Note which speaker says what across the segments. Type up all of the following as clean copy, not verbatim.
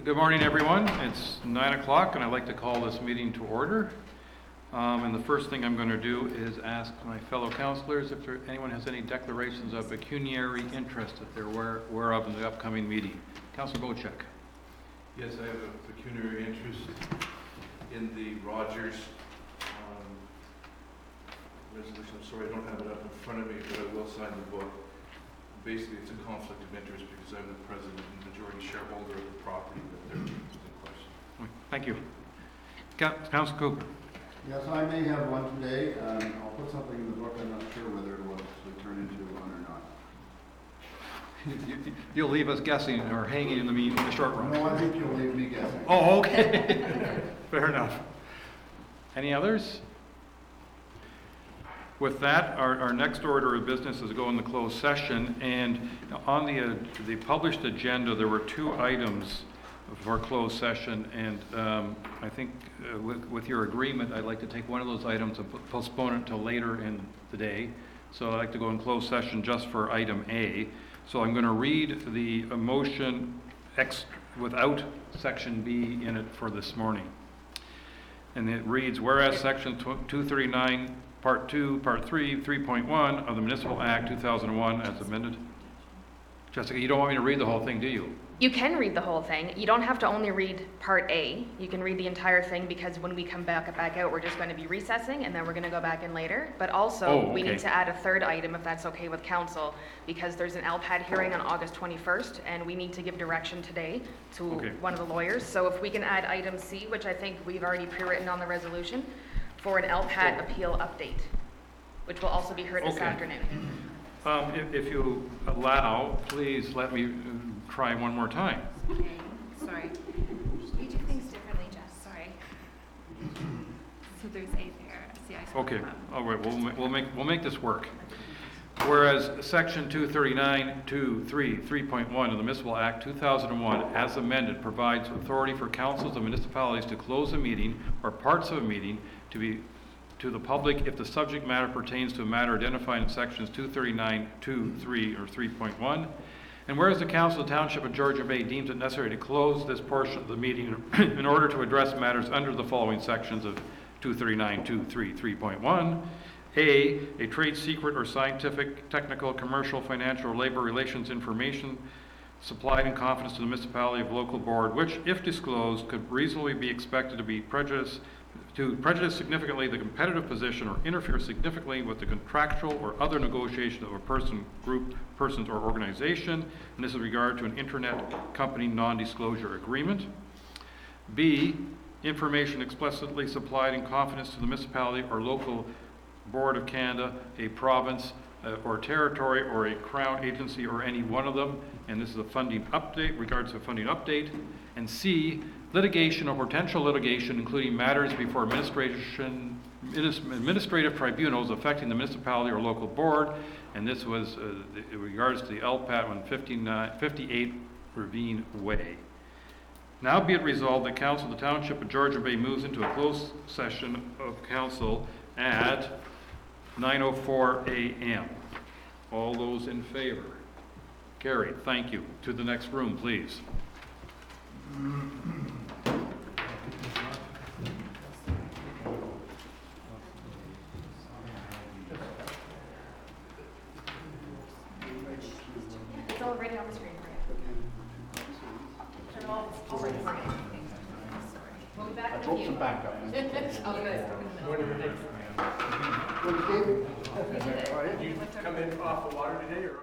Speaker 1: Good morning, everyone. It's 9 o'clock, and I'd like to call this meeting to order. And the first thing I'm going to do is ask my fellow councillors if anyone has any declarations of pecuniary interest that they're aware of in the upcoming meeting. Councillor Bocek.
Speaker 2: Yes, I have a pecuniary interest in the Rogers resolution. I'm sorry I don't have it up in front of me, but I will sign the book. Basically, it's a conflict of interest because I'm the president and majority shareholder of the property that they're in question.
Speaker 1: Thank you. Councillor Cooper.
Speaker 3: Yes, I may have one today. I'll put something in the book. I'm not sure whether it will actually turn into one or not.
Speaker 1: You'll leave us guessing or hanging in the short run.
Speaker 3: No, I think you'll leave me guessing.
Speaker 1: Oh, okay. Fair enough. Any others? With that, our next order of business is to go in the closed session, and on the published agenda, there were two items for closed session, and I think with your agreement, I'd like to take one of those items and postpone it until later in the day. So I'd like to go in closed session just for item A. So I'm going to read the motion without section B in it for this morning. And it reads, whereas section 239 Part 2, Part 3, 3.1 of the Municipal Act 2001 as amended. Jessica, you don't want me to read the whole thing, do you?
Speaker 4: You can read the whole thing. You don't have to only read Part A. You can read the entire thing because when we come back out, we're just going to be recessing and then we're going to go back in later. But also, we need to add a third item if that's okay with council because there's an LPAD hearing on August 21st and we need to give direction today to one of the lawyers. So if we can add item C, which I think we've already pre-written on the resolution, for an LPAD appeal update, which will also be heard this afternoon.
Speaker 1: If you allow, please let me try one more time.
Speaker 5: Okay, sorry. We do things differently, Jess, sorry. So there's A there. See, I
Speaker 1: Okay, all right, we'll make this work. Whereas section 239(2)(3)(3.1 of the Municipal Act 2001 as amended provides authority for councils of municipalities to close a meeting or parts of a meeting to the public if the subject matter pertains to a matter identified in sections 239(2)(3) or 3.1. And whereas the Council of the Township of Georgian Bay deems it necessary to close this portion of the meeting in order to address matters under the following sections of 239(2)(3), 3.1. A trade secret or scientific, technical, commercial, financial, or labor relations information supplied in confidence to the municipality of local board, which, if disclosed, could reasonably be expected to prejudice significantly the competitive position or interfere significantly with the contractual or other negotiation of a person, group, persons, or organization, and this is regard to an internet company non-disclosure agreement. B, information explicitly supplied in confidence to the municipality or local board of Canada, a province or territory, or a crown agency, or any one of them, and this is a funding update, regards to a funding update. And C, litigation or potential litigation, including matters before administrative tribunals affecting the municipality or local board, and this was in regards to the LPAT on 58 Ravine Way. Now be it resolved that Council of the Township of Georgian Bay moves into a closed session of council at 9:04 a.m. All those in favor? Carried. Thank you. To the next room, please.
Speaker 4: It's already on the screen for you. It's already for you. We'll be back with you.
Speaker 3: Some backup.
Speaker 4: Oh, good.
Speaker 6: You come in off the water today or?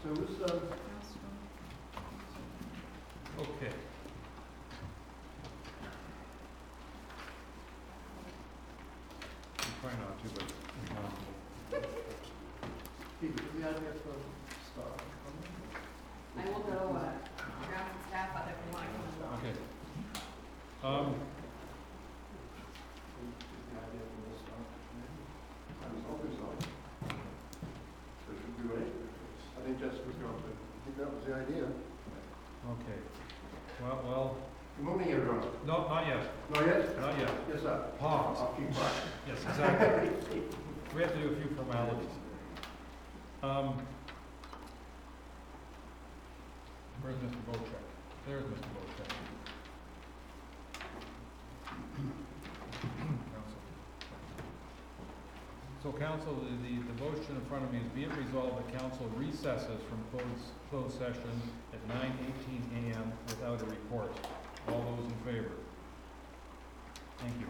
Speaker 3: So it was,
Speaker 1: Okay. I'm trying not to, but it's impossible.
Speaker 3: Peter, did we have it from Star?
Speaker 4: I will go, grab some staff out if you want to come along.
Speaker 1: Okay.
Speaker 3: I was hoping so. So should we wait? I think Jessica's going to. I think that was the idea.
Speaker 1: Okay. Well,
Speaker 3: Good morning, everyone.
Speaker 1: no, not yet,
Speaker 3: Not yet?
Speaker 1: not yet.
Speaker 3: Yes, sir.
Speaker 1: Pause.
Speaker 3: I'll keep quiet.
Speaker 1: Yes, exactly. We have to do a few formalities. Where's Mr. Bocek? There's Mr. Bocek. Council. So council, the motion in front of me is be it resolved that council recesses from closed session at 9:18 a.m. without a report. All those in favor? Thank you.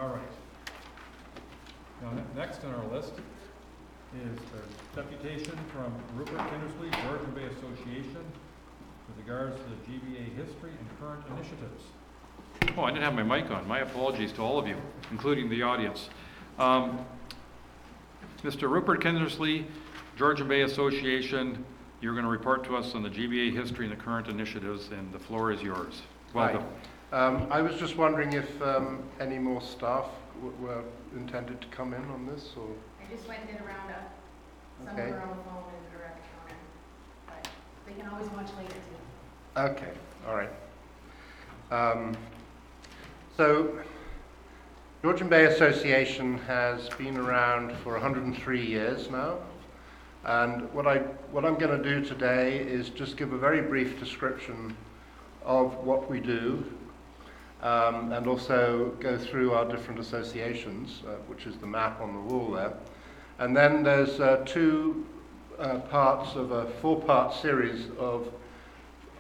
Speaker 1: All right. Now, next on our list is the deputation from Rupert Kindersley, Georgian Bay Association, with regards to the GBA history and current initiatives. Oh, I didn't have my mic on. My apologies to all of you, including the audience. Mr. Rupert Kindersley, Georgian Bay Association, you're going to report to us on the GBA history and the current initiatives, and the floor is yours. Welcome.
Speaker 7: Hi. I was just wondering if any more staff were intended to come in on this, or?
Speaker 4: I just went and did a roundup. Some
Speaker 7: Okay.
Speaker 4: were on the phone and direct counter, but they can always watch later too.
Speaker 7: Okay, all right. So, Georgian Bay Association has been around for 103 years now, and what I'm going to do today is just give a very brief description of what we do, and also go through our different associations, which is the map on the wall there. And then there's two parts of a four-part series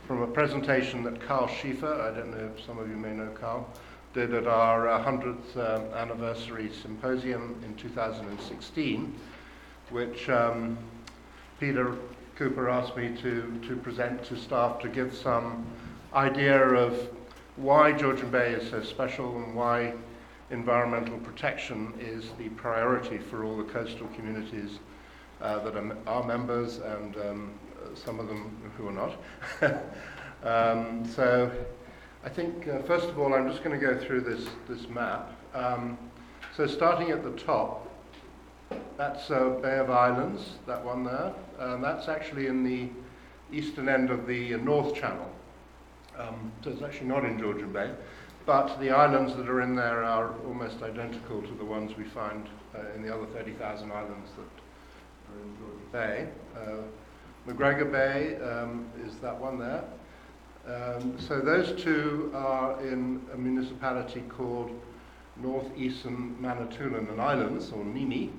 Speaker 7: from a presentation that Carl Schiefer, I don't know if some of you may know Carl, did at our 100th anniversary symposium in 2016, which Peter Cooper asked me to present to staff to give some idea of why Georgian Bay is so special and why environmental protection is the priority for all the coastal communities that are members, and some of them who are not. So I think, first of all, I'm just going to go through this map. So starting at the top, that's Bay of Islands, that one there. That's actually in the eastern end of the North Channel. So it's actually not in Georgian Bay, but the islands that are in there are almost identical to the ones we find in the other 30,000 islands that are in Georgian Bay. McGregor Bay is that one there. So those two are in a municipality called Northeastern Manitoulin Islands, or NIMI.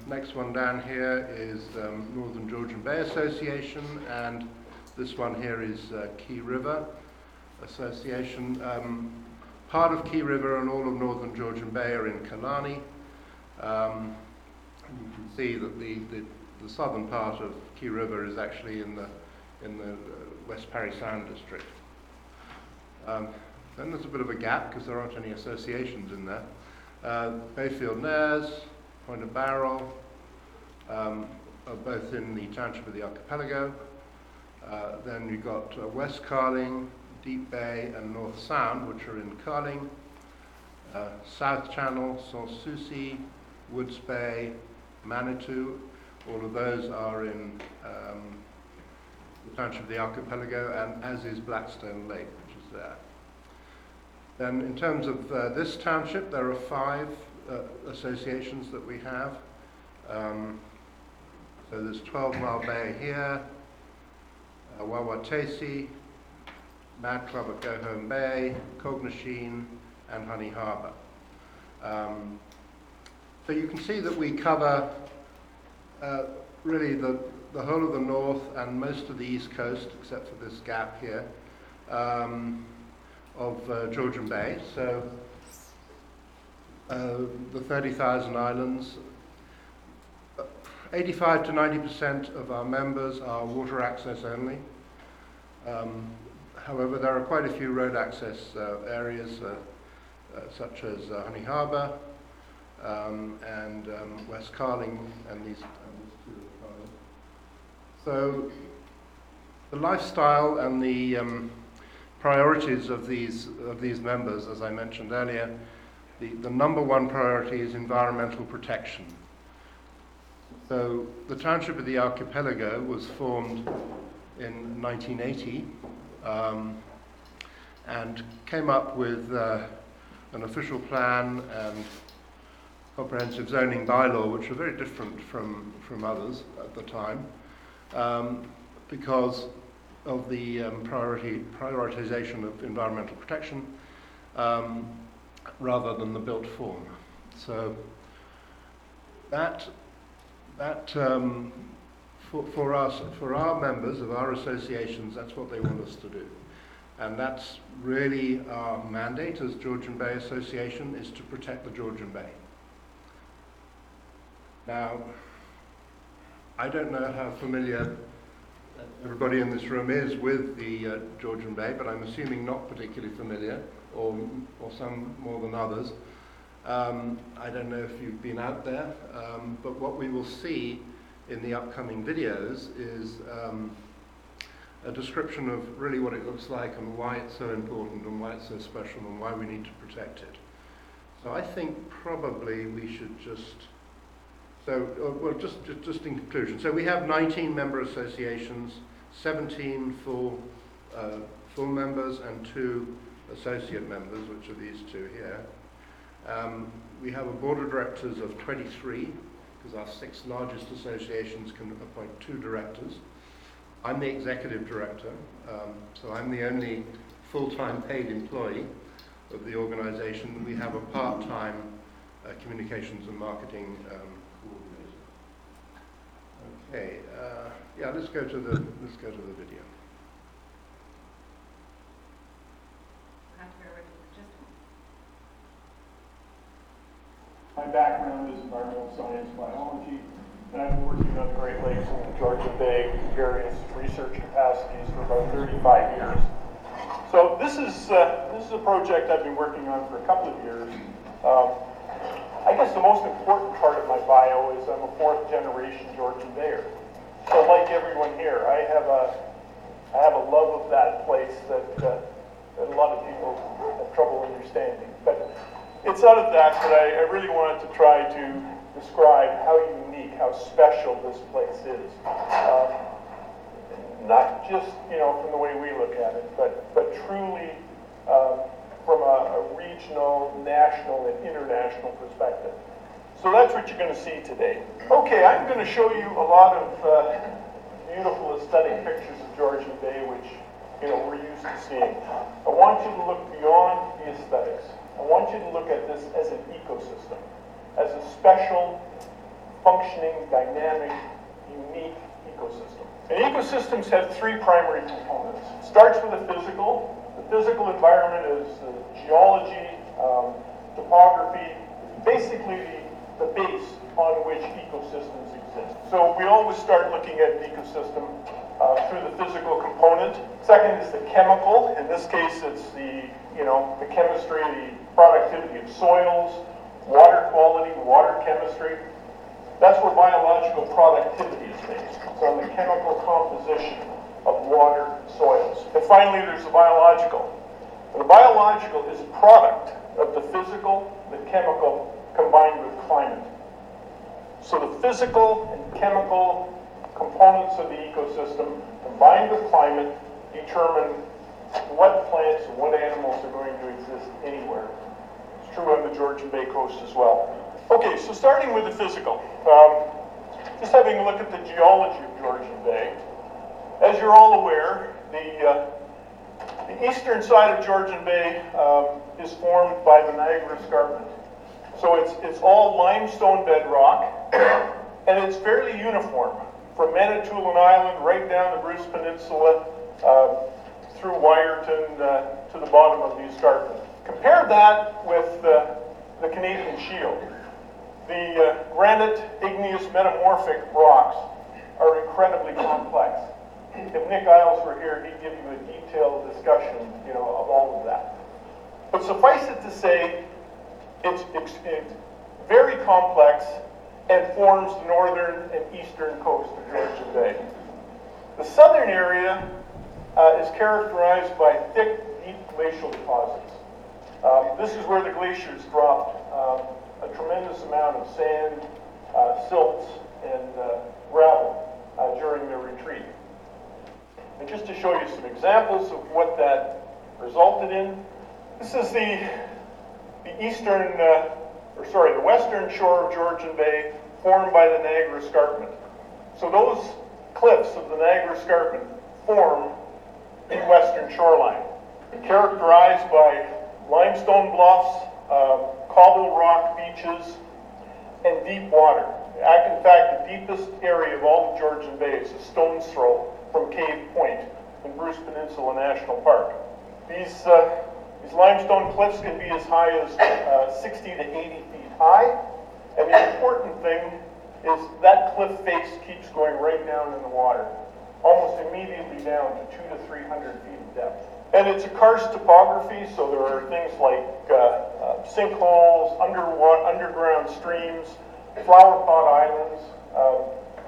Speaker 7: Next one down here is Northern Georgian Bay Association, and this one here is Key River Association. Part of Key River and all of Northern Georgian Bay are in Killarney. You can see that the southern part of Key River is actually in the West Parry Sound district. Then there's a bit of a gap because there aren't any associations in there. Bayfield Nares, Point of Barrel, are both in the Township of the Archipelago. Then you've got West Carling, Deep Bay and North Sound, which are in Carling. South Channel, Sans Souci, Woods Bay, Manitou, all of those are in the Township of the Archipelago, and as is Blackstone Lake, which is there. Then in terms of this township, there are 5 associations that we have. So there's 12 Mile Bay here, Wawatesi, Mad Club at Go Home Bay, Cognasheen, and Honey Harbour. So you can see that we cover really the whole of the north and most of the east coast, except for this gap here, of Georgian Bay. So the 30,000 islands. 85 to 90% of our members are water access only. However, there are quite a few road access areas, such as Honey Harbour and West Carling, and these two are Carling. So the lifestyle and the priorities of these members, as I mentioned earlier, the number one priority is environmental protection. So the Township of the Archipelago was formed in 1980 and came up with an official plan and comprehensive zoning bylaw, which were very different from others at the time, because of the prioritization of environmental protection rather than the built form. So for us, for our members of our associations, that's what they want us to do. And that's really our mandate as Georgian Bay Association, is to protect the Georgian Bay. Now, I don't know how familiar everybody in this room is with the Georgian Bay, but I'm assuming not particularly familiar, or some more than others. I don't know if you've been out there, but what we will see in the upcoming videos is a description of really what it looks like and why it's so important and why it's so special and why we need to protect it. So I think probably we should just, just in conclusion. So we have 19 member associations, 17 full members and 2 associate members, which are these 2 here. We have a board of directors of 23, because our 6 largest associations can appoint 2 directors. I'm the executive director, so I'm the only full-time paid employee of the organization. We have a part-time communications and marketing coordinator. Okay, yeah, let's go to the video.
Speaker 6: My background is environmental science, biology, and I've been working on the Great Lakes and the Georgian Bay in various research capacities for about 35 years. So this is a project I've been working on for a couple of years. I guess the most important part of my bio is I'm a 4th generation Georgian Bayer. So like everyone here, I have a love of that place that a lot of people have trouble understanding. But it's out of that I really wanted to try to describe how unique, how special this place is. Not just, from the way we look at it, but truly from a regional, national, and international perspective. So that's what you're going to see today. Okay, I'm going to show you a lot of beautiful aesthetic pictures of Georgian Bay, which we're used to seeing. I want you to look beyond the aesthetics. I want you to look at this as an ecosystem, as a special, functioning, dynamic, unique ecosystem. And ecosystems have 3 primary components. It starts with the physical. The physical environment is geology, topography, basically the base on which ecosystems exist. So we always start looking at an ecosystem through the physical component. Second is the chemical. In this case, it's the chemistry, the productivity of soils, water quality, water chemistry. That's where biological productivity is based. It's on the chemical composition of water and soils. And finally, there's the biological. And the biological is a product of the physical, the chemical, combined with climate. So the physical and chemical components of the ecosystem, combined with climate, determine what plants and what animals are going to exist anywhere. It's true on the Georgian Bay coast as well. Okay, so starting with the physical, just having a look at the geology of Georgian Bay. As you're all aware, the eastern side of Georgian Bay is formed by the Niagara Escarpment. So it's all limestone bedrock, and it's fairly uniform, from Manitoulin Island right down the Bruce Peninsula, through Wyerton to the bottom of the escarpment. Compare that with the Canadian Shield. The granite igneous metamorphic rocks are incredibly complex. If Nick Isles were here, he'd give you a detailed discussion, of all of that. But suffice it to say, it's very complex and forms the northern and eastern coast of Georgian Bay. The southern area is characterized by thick, deep glacial deposits. This is where the glaciers dropped a tremendous amount of sand, silts, and gravel during their retreat. And just to show you some examples of what that resulted in, this is the western shore of Georgian Bay formed by the Niagara Escarpment. So those cliffs of the Niagara Escarpment form the western shoreline, characterized by limestone bluffs, cobble rock beaches, and deep water. In fact, the deepest area of all of Georgian Bay is a stone's throw from Cave Point in Bruce Peninsula National Park. These limestone cliffs can be as high as 60 to 80 feet high, and the important thing is that cliff face keeps going right down in the water, almost immediately down to 200 to 300 feet of depth. And it's a karst topography, so there are things like sinkholes, underground streams, flower pot islands,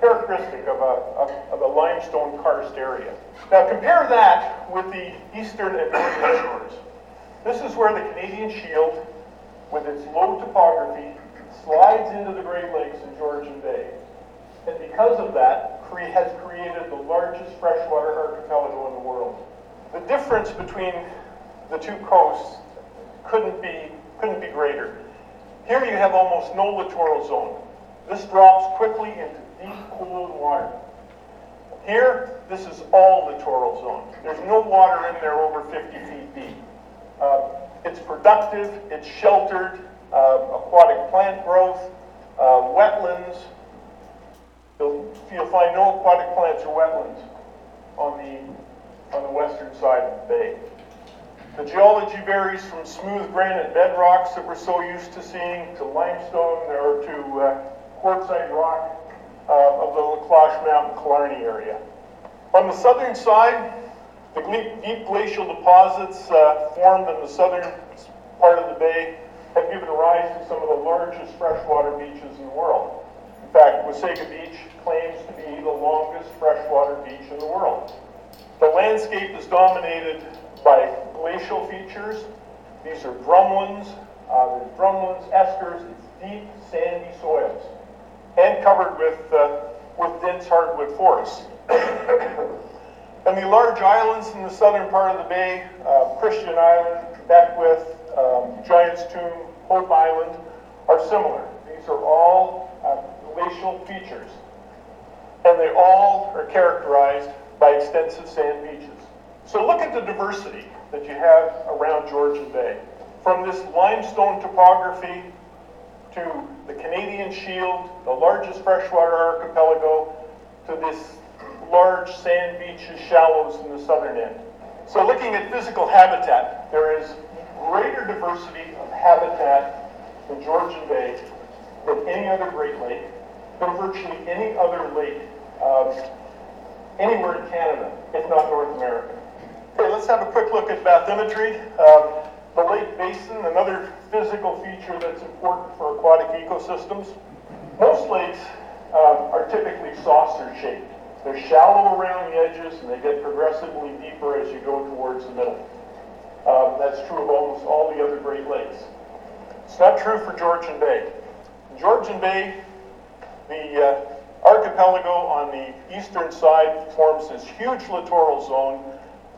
Speaker 6: characteristic of a limestone karst area. Now compare that with the eastern and northern shores. This is where the Canadian Shield, with its low topography, slides into the Great Lakes in Georgian Bay. And because of that, has created the largest freshwater archipelago in the world. The difference between the two coasts couldn't be greater. Here you have almost no littoral zone. This drops quickly into deep, cold water. Here, this is all littoral zone. There's no water in there over 50 feet deep. It's productive, it's sheltered, aquatic plant growth, wetlands. You'll find no aquatic plants or wetlands on the western side of the bay. The geology varies from smooth granite bedrocks that we're so used to seeing to limestone or to quartzite rock of the La Cloche Mountain Killarney area. On the southern side, the deep glacial deposits formed in the southern part of the bay have given rise to some of the largest freshwater beaches in the world. In fact, Wasaga Beach claims to be the longest freshwater beach in the world. The landscape is dominated by glacial features. These are drumlins, eskers, it's deep, sandy soils, and covered with dense hardwood forests. And the large islands in the southern part of the bay, Christian Island, Beckwith, Giant's Tomb, Hope Island, are similar. These are all glacial features, and they all are characterized by extensive sand beaches. So look at the diversity that you have around Georgian Bay. From this limestone topography to the Canadian Shield, the largest freshwater archipelago, to this large sand beaches, shallows in the southern end. So looking at physical habitat, there is greater diversity of habitat in Georgian Bay than any other Great Lake, than virtually any other lake anywhere in Canada, if not North America. Okay, let's have a quick look at bathymetry. The lake basin, another physical feature that's important for aquatic ecosystems. Most lakes are typically saucer-shaped. They're shallow around the edges, and they get progressively deeper as you go towards the middle. That's true of almost all the other Great Lakes. It's not true for Georgian Bay. In Georgian Bay, the archipelago on the eastern side forms this huge littoral zone,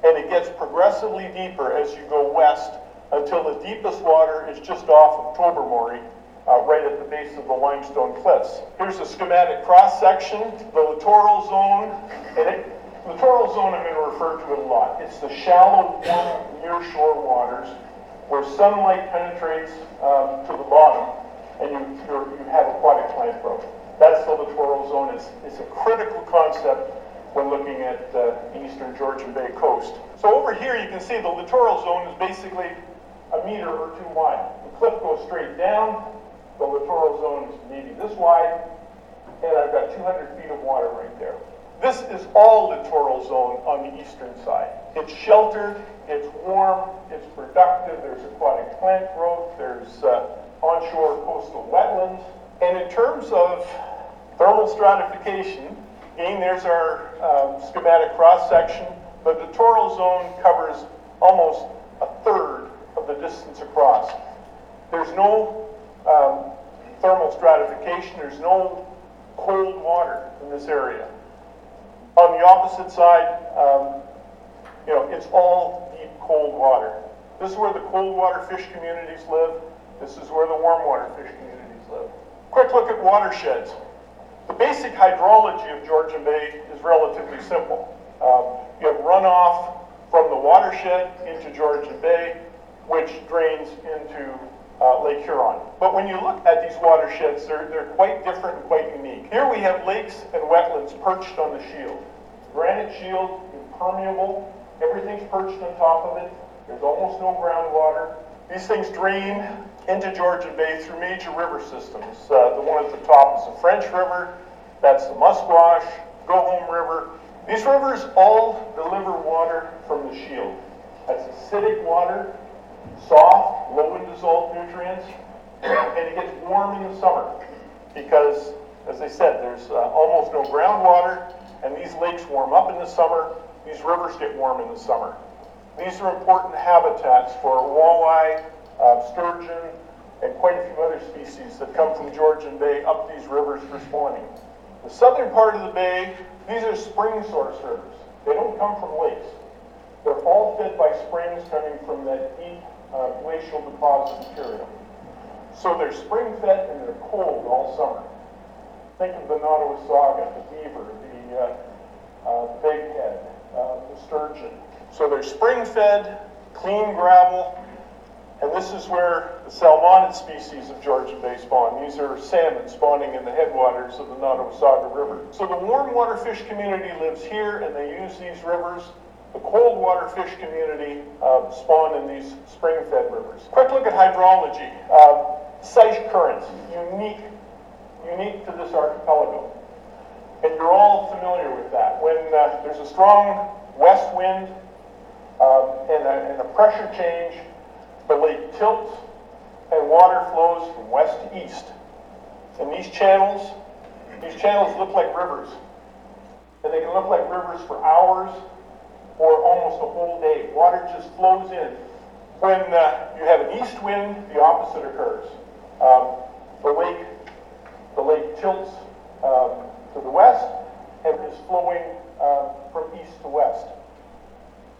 Speaker 6: and it gets progressively deeper as you go west until the deepest water is just off of Tobermory, right at the base of the limestone cliffs. Here's a schematic cross-section, the littoral zone, and littoral zone I'm going to refer to it a lot. It's the shallow, warm, near-shore waters where sunlight penetrates to the bottom, and you have aquatic plant growth. That's the littoral zone. It's a critical concept when looking at the eastern Georgian Bay coast. So over here you can see the littoral zone is basically a meter or two wide. The cliff goes straight down, the littoral zone is maybe this wide, and I've got 200 feet of water right there. This is all littoral zone on the eastern side. It's sheltered, it's warm, it's productive, there's aquatic plant growth, there's onshore coastal wetlands. And in terms of thermal stratification, again, there's our schematic cross-section. The littoral zone covers almost a third of the distance across. There's no thermal stratification, there's no cold water in this area. On the opposite side, it's all deep cold water. This is where the cold water fish communities live. This is where the warm water fish communities live. Quick look at watersheds. The basic hydrology of Georgian Bay is relatively simple. You have runoff from the watershed into Georgian Bay, which drains into Lake Huron. But when you look at these watersheds, they're quite different and quite unique. Here we have lakes and wetlands perched on the shield. Granite shield, impermeable, everything's perched on top of it. There's almost no groundwater. These things drain into Georgian Bay through major river systems. The one at the top is the French River, that's the Musquash, Go Home River. These rivers all deliver water from the shield. That's acidic water, soft, low in dissolved nutrients, and it gets warm in the summer because, as I said, there's almost no groundwater, and these lakes warm up in the summer, these rivers get warm in the summer. These are important habitats for walleye, sturgeon, and quite a few other species that come from Georgian Bay up these rivers for spawning. The southern part of the bay, these are spring source rivers. They don't come from lakes. They're all fed by springs coming from that deep glacial deposit material. So they're spring fed and they're cold all summer. Think of the Nottawasaga, the beaver, the bighead, the sturgeon. So they're spring fed, clean gravel, and this is where the salmonid species of Georgian Bay spawn. These are salmon spawning in the headwaters of the Nottawasaga River. So the warm water fish community lives here and they use these rivers. The cold water fish community spawn in these spring-fed rivers. Quick look at hydrology. Seiche currents, unique to this archipelago. And you're all familiar with that. When there's a strong west wind and a pressure change, the lake tilts and water flows from west to east. And these channels look like rivers. And they can look like rivers for hours or almost a whole day. Water just flows in. When you have an east wind, the opposite occurs. The lake tilts to the west and is flowing from east to west.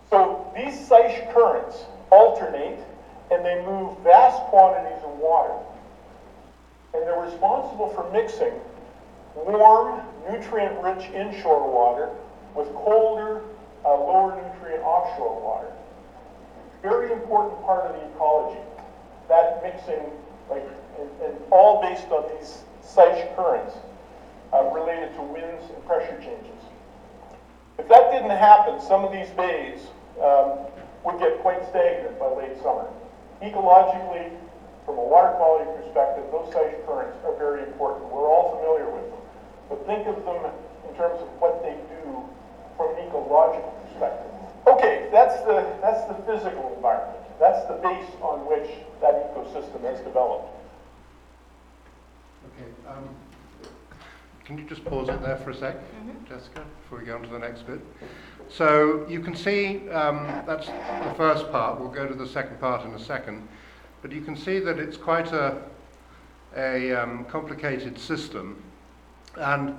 Speaker 6: So these Seiche currents alternate and they move vast quantities of water. And they're responsible for mixing warm, nutrient-rich inshore water with colder, lower nutrient offshore water. Very important part of the ecology. That mixing, and all based on these Seiche currents related to winds and pressure changes. If that didn't happen, some of these bays would get quite stagnant by late summer. Ecologically, from a water quality perspective, those Seiche currents are very important. We're all familiar with them. But think of them in terms of what they do from an ecological perspective. Okay, that's the physical environment. That's the base on which that ecosystem has developed.
Speaker 7: Okay, can you just pause it there for a sec, Jessica, before we go on to the next bit? So you can see that's the first part. We'll go to the second part in a second. But you can see that it's quite a complicated system. And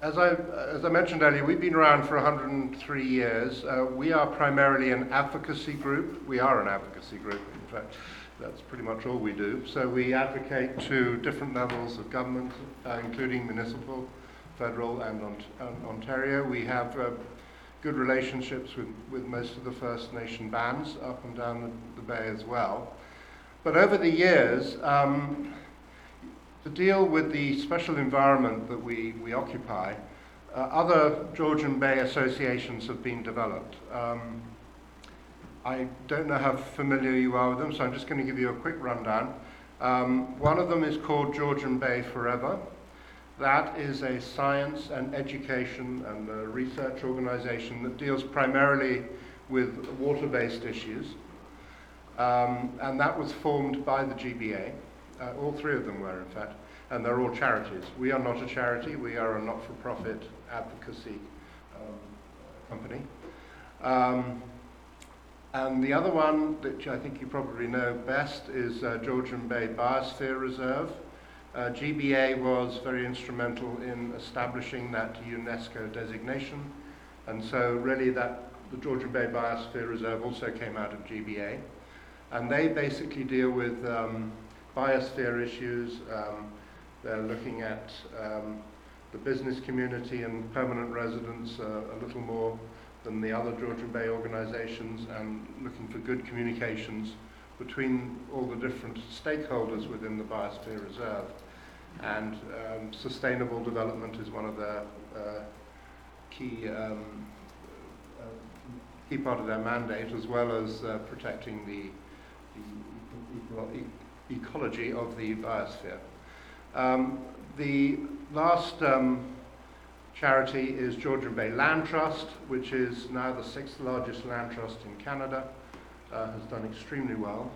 Speaker 7: as I mentioned earlier, we've been around for 103 years. We are primarily an advocacy group. We are an advocacy group, in fact. That's pretty much all we do. So we advocate to different levels of government, including municipal, federal, and Ontario. We have good relationships with most of the First Nation bands up and down the bay as well. But over the years, to deal with the special environment that we occupy, other Georgian Bay associations have been developed. I don't know how familiar you are with them, so I'm just going to give you a quick rundown. One of them is called Georgian Bay Forever. That is a science and education and research organization that deals primarily with water-based issues. And that was formed by the GBA. All three of them were, in fact, and they're all charities. We are not a charity. We are a not-for-profit advocacy company. And the other one, which I think you probably know best, is Georgian Bay Biosphere Reserve. GBA was very instrumental in establishing that UNESCO designation, and so really the Georgian Bay Biosphere Reserve also came out of GBA. And they basically deal with biosphere issues. They're looking at the business community and permanent residents a little more than the other Georgian Bay organizations, and looking for good communications between all the different stakeholders within the Biosphere Reserve. And sustainable development is one of their key part of their mandate, as well as protecting the ecology of the biosphere. The last charity is Georgian Bay Land Trust, which is now the 6th largest land trust in Canada, has done extremely well.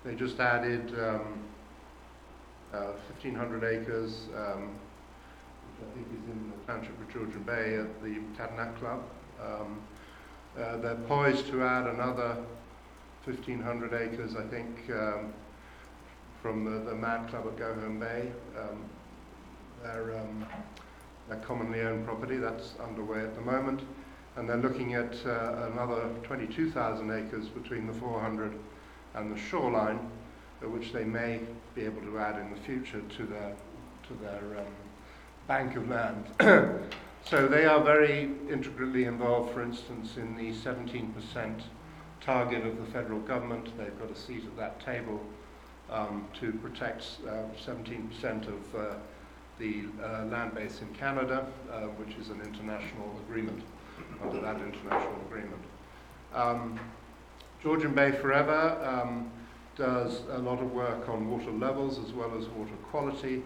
Speaker 7: They just added 1,500 acres, which I think is in the Township of Georgian Bay at the Tadanac Club. They're poised to add another 1,500 acres, I think, from the Mad Club at Go Home Bay. Their commonly owned property, that's underway at the moment. And they're looking at another 22,000 acres between the 400 and the shoreline, which they may be able to add in the future to their bank of land. So they are very integrally involved, for instance, in the 17% target of the federal government. They've got a seat at that table to protect 17% of the land base in Canada, which is an international agreement, under that international agreement. Georgian Bay Forever does a lot of work on water levels as well as water quality.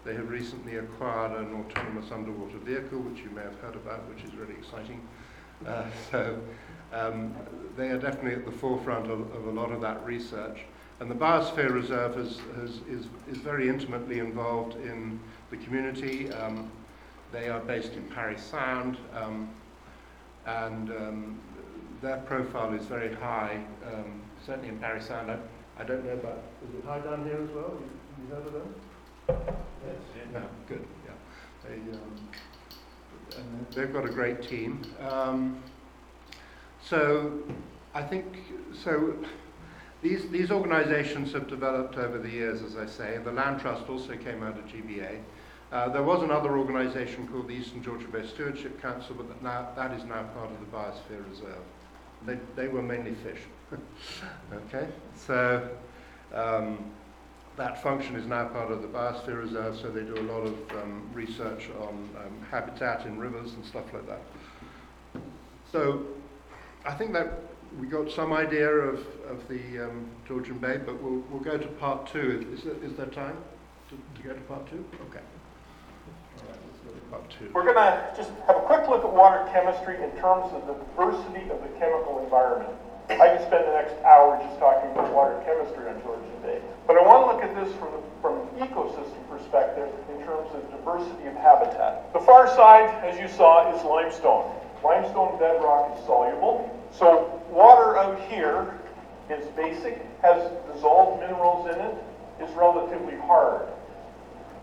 Speaker 7: They have recently acquired an autonomous underwater vehicle, which you may have heard about, which is really exciting. They are definitely at the forefront of a lot of that research. And the Biosphere Reserve is very intimately involved in the community. They are based in Parry Sound, and their profile is very high, certainly in Parry Sound. I don't know about, is it high down here as well? You heard of them? Yes. No, good, yeah. They've got a great team. So I think, these organizations have developed over the years, as I say. The Land Trust also came out of GBA. There was another organization called the Eastern Georgian Bay Stewardship Council, but that is now part of the Biosphere Reserve. They were mainly fish. Okay, so that function is now part of the Biosphere Reserve, so they do a lot of research on habitat in rivers and stuff like that. So I think that we got some idea of the Georgian Bay, but we'll go to part two. Is there time to go to part two? Okay. All right, let's go to part two.
Speaker 6: We're going to just have a quick look at water chemistry in terms of the diversity of the chemical environment. I could spend the next hour just talking about water chemistry on Georgian Bay, but I want to look at this from an ecosystem perspective in terms of diversity of habitat. The far side, as you saw, is limestone. Limestone bedrock is soluble, so water out here is basic, has dissolved minerals in it, is relatively hard.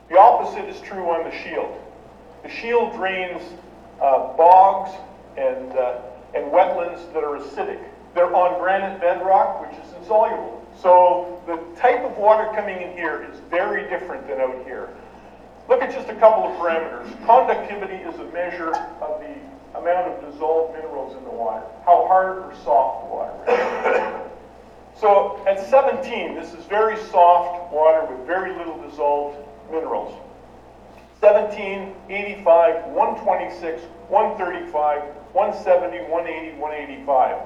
Speaker 6: The opposite is true on the shield. The shield drains bogs and wetlands that are acidic. They're on granite bedrock, which is insoluble. So the type of water coming in here is very different than out here. Look at just a couple of parameters. Conductivity is a measure of the amount of dissolved minerals in the water, how hard or soft the water is. So at 17, this is very soft water with very little dissolved minerals. 17, 85, 126, 135, 170, 180, 185.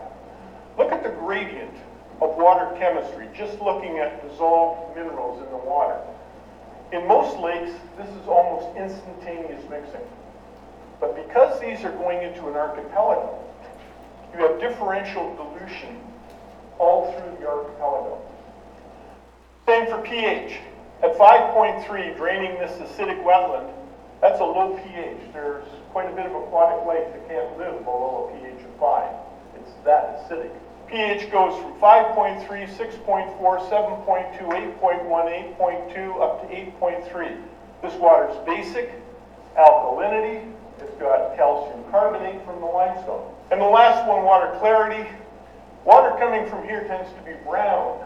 Speaker 6: Look at the gradient of water chemistry, just looking at dissolved minerals in the water. In most lakes, this is almost instantaneous mixing. But because these are going into an archipelago, you have differential dilution all through the archipelago. Same for pH. At 5.3, draining this acidic wetland, that's a low pH. There's quite a bit of aquatic life that can't live below a pH of 5. It's that acidic. pH goes from 5.3, 6.4, 7.2, 8.1, 8.2, up to 8.3. This water's basic, alkalinity, it's got calcium carbonate from the limestone. And the last one, water clarity. Water coming from here tends to be brown,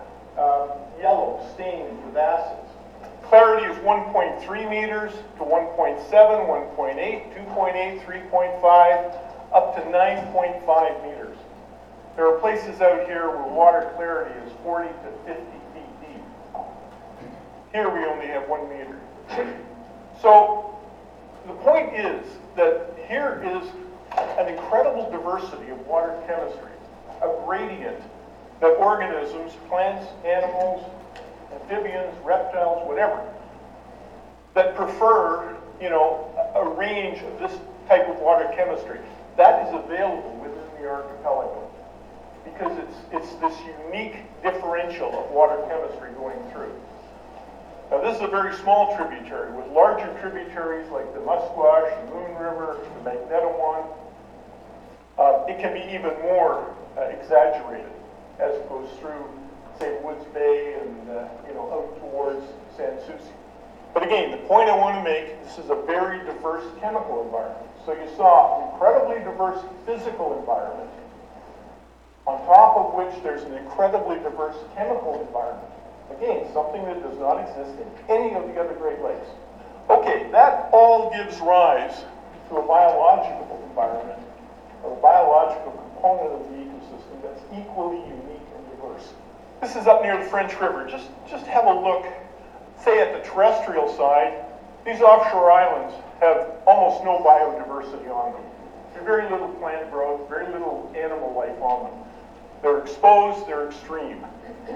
Speaker 6: yellow, stained with acids. Clarity is 1.3 meters to 1.7, 1.8, 2.8, 3.5, up to 9.5 meters. There are places out here where water clarity is 40 to 50 feet deep. Here we only have 1 meter. So the point is that here is an incredible diversity of water chemistry, a gradient that organisms, plants, animals, amphibians, reptiles, whatever, that prefer, a range of this type of water chemistry. That is available within the archipelago because it's this unique differential of water chemistry going through. Now this is a very small tributary with larger tributaries like the Musquash, the Moon River, the Magnetawan. It can be even more exaggerated as it goes through, say, Woods Bay and out towards Sans Souci. But again, the point I want to make, this is a very diverse chemical environment. So you saw an incredibly diverse physical environment, on top of which there's an incredibly diverse chemical environment. Again, something that does not exist in any of the other Great Lakes. Okay, that all gives rise to a biological environment, or a biological component of the ecosystem that's equally unique and diverse. This is up near the French River. Just have a look, say at the terrestrial side, these offshore islands have almost no biodiversity on them. There's very little plant growth, very little animal life on them. They're exposed, they're extreme.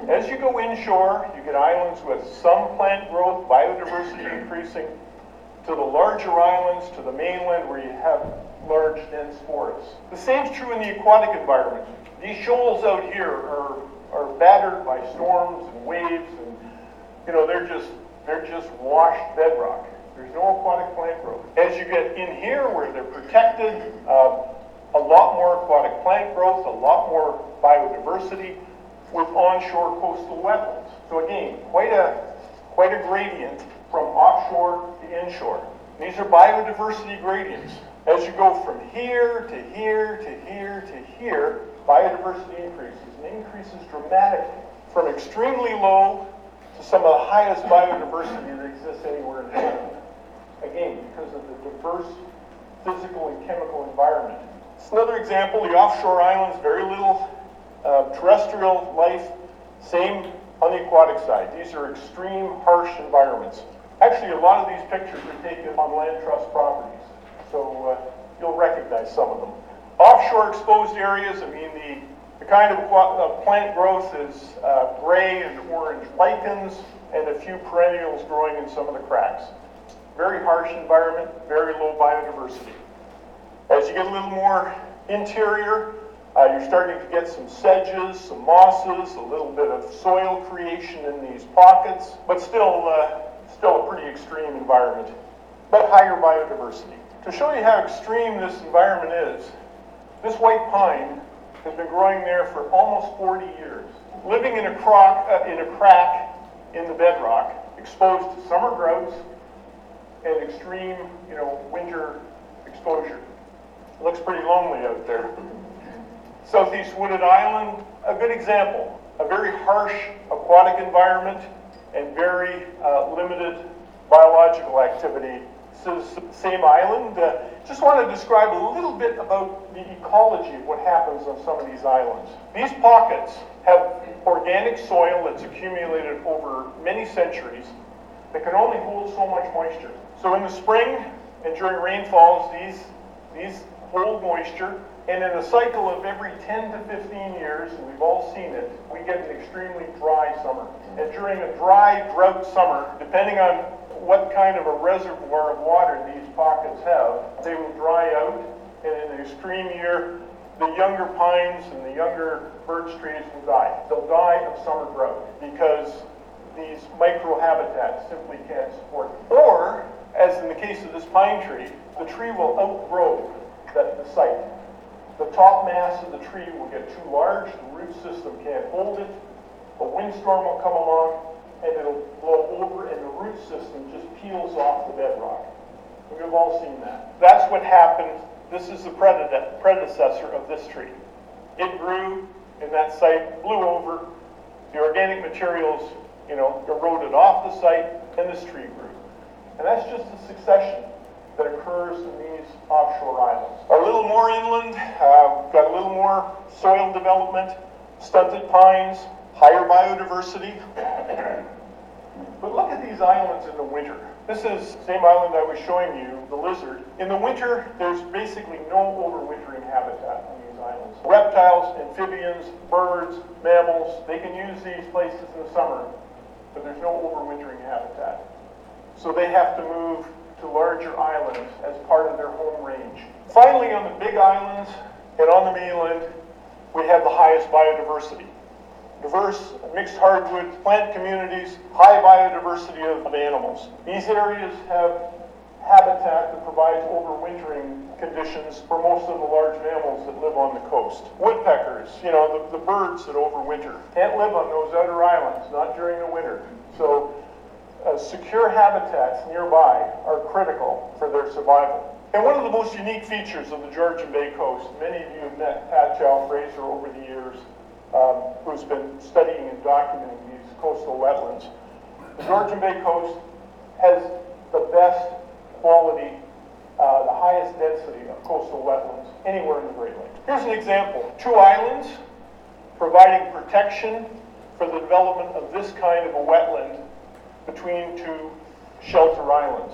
Speaker 6: As you go inshore, you get islands with some plant growth, biodiversity increasing, to the larger islands, to the mainland where you have large, dense forests. The same's true in the aquatic environment. These shoals out here are battered by storms and waves, and they're just washed bedrock. There's no aquatic plant growth. As you get in here where they're protected, a lot more aquatic plant growth, a lot more biodiversity with onshore coastal wetlands. So again, quite a gradient from offshore to inshore. These are biodiversity gradients. As you go from here to here to here to here, biodiversity increases, and increases dramatically from extremely low to some of the highest biodiversity that exists anywhere in Canada. Again, because of the diverse physical and chemical environment. It's another example, the offshore islands, very little terrestrial life, same on the aquatic side. These are extreme, harsh environments. Actually, a lot of these pictures are taken on land trust properties, so you'll recognize some of them. Offshore exposed areas, the kind of plant growth is gray and orange lichens and a few perennials growing in some of the cracks. Very harsh environment, very low biodiversity. As you get a little more interior, you're starting to get some sedges, some mosses, a little bit of soil creation in these pockets, but still a pretty extreme environment, but higher biodiversity. To show you how extreme this environment is, this white pine has been growing there for almost 40 years, living in a crack in the bedrock, exposed to summer droughts and extreme, winter exposure. It looks pretty lonely out there. Southeast Wooded Island, a good example. A very harsh aquatic environment and very limited biological activity. So same island. Just want to describe a little bit about the ecology of what happens on some of these islands. These pockets have organic soil that's accumulated over many centuries that can only hold so much moisture. So in the spring and during rainfalls, these hold moisture And in a cycle of every 10 to 15 years, and we've all seen it, we get an extremely dry summer. And during a dry, drought summer, depending on what kind of a reservoir of water these pockets have, they will dry out. And in an extreme year, the younger pines and the younger birch trees will die. They'll die of summer drought because these microhabitats simply can't support them. Or, as in the case of this pine tree, the tree will outgrow the site. The top mass of the tree will get too large, the root system can't hold it, a windstorm will come along, and it'll blow over, and the root system just peels off the bedrock. We've all seen that. That's what happened. This is the predecessor of this tree. It grew in that site, blew over, the organic materials, eroded off the site, and this tree grew. And that's just a succession that occurs in these offshore islands. A little more inland, got a little more soil development, stunted pines, higher biodiversity. But look at these islands in the winter. This is the same island I was showing you, the lizard. In the winter, there's basically no overwintering habitat on these islands. Reptiles, amphibians, birds, mammals, they can use these places in the summer, but there's no overwintering habitat. So they have to move to larger islands as part of their home range. Finally, on the big islands and on the mainland, we have the highest biodiversity. Diverse, mixed hardwood plant communities, high biodiversity of animals. These areas have habitat that provides overwintering conditions for most of the large mammals that live on the coast. Woodpeckers, the birds that overwinter, can't live on those outer islands, not during the winter. So secure habitats nearby are critical for their survival. And one of the most unique features of the Georgian Bay coast, many of you have met Pat Chow Fraser over the years, who's been studying and documenting these coastal wetlands. The Georgian Bay coast has the best quality, the highest density of coastal wetlands anywhere in the Great Lakes. Here's an example. 2 islands providing protection for the development of this kind of a wetland between 2 shelter islands.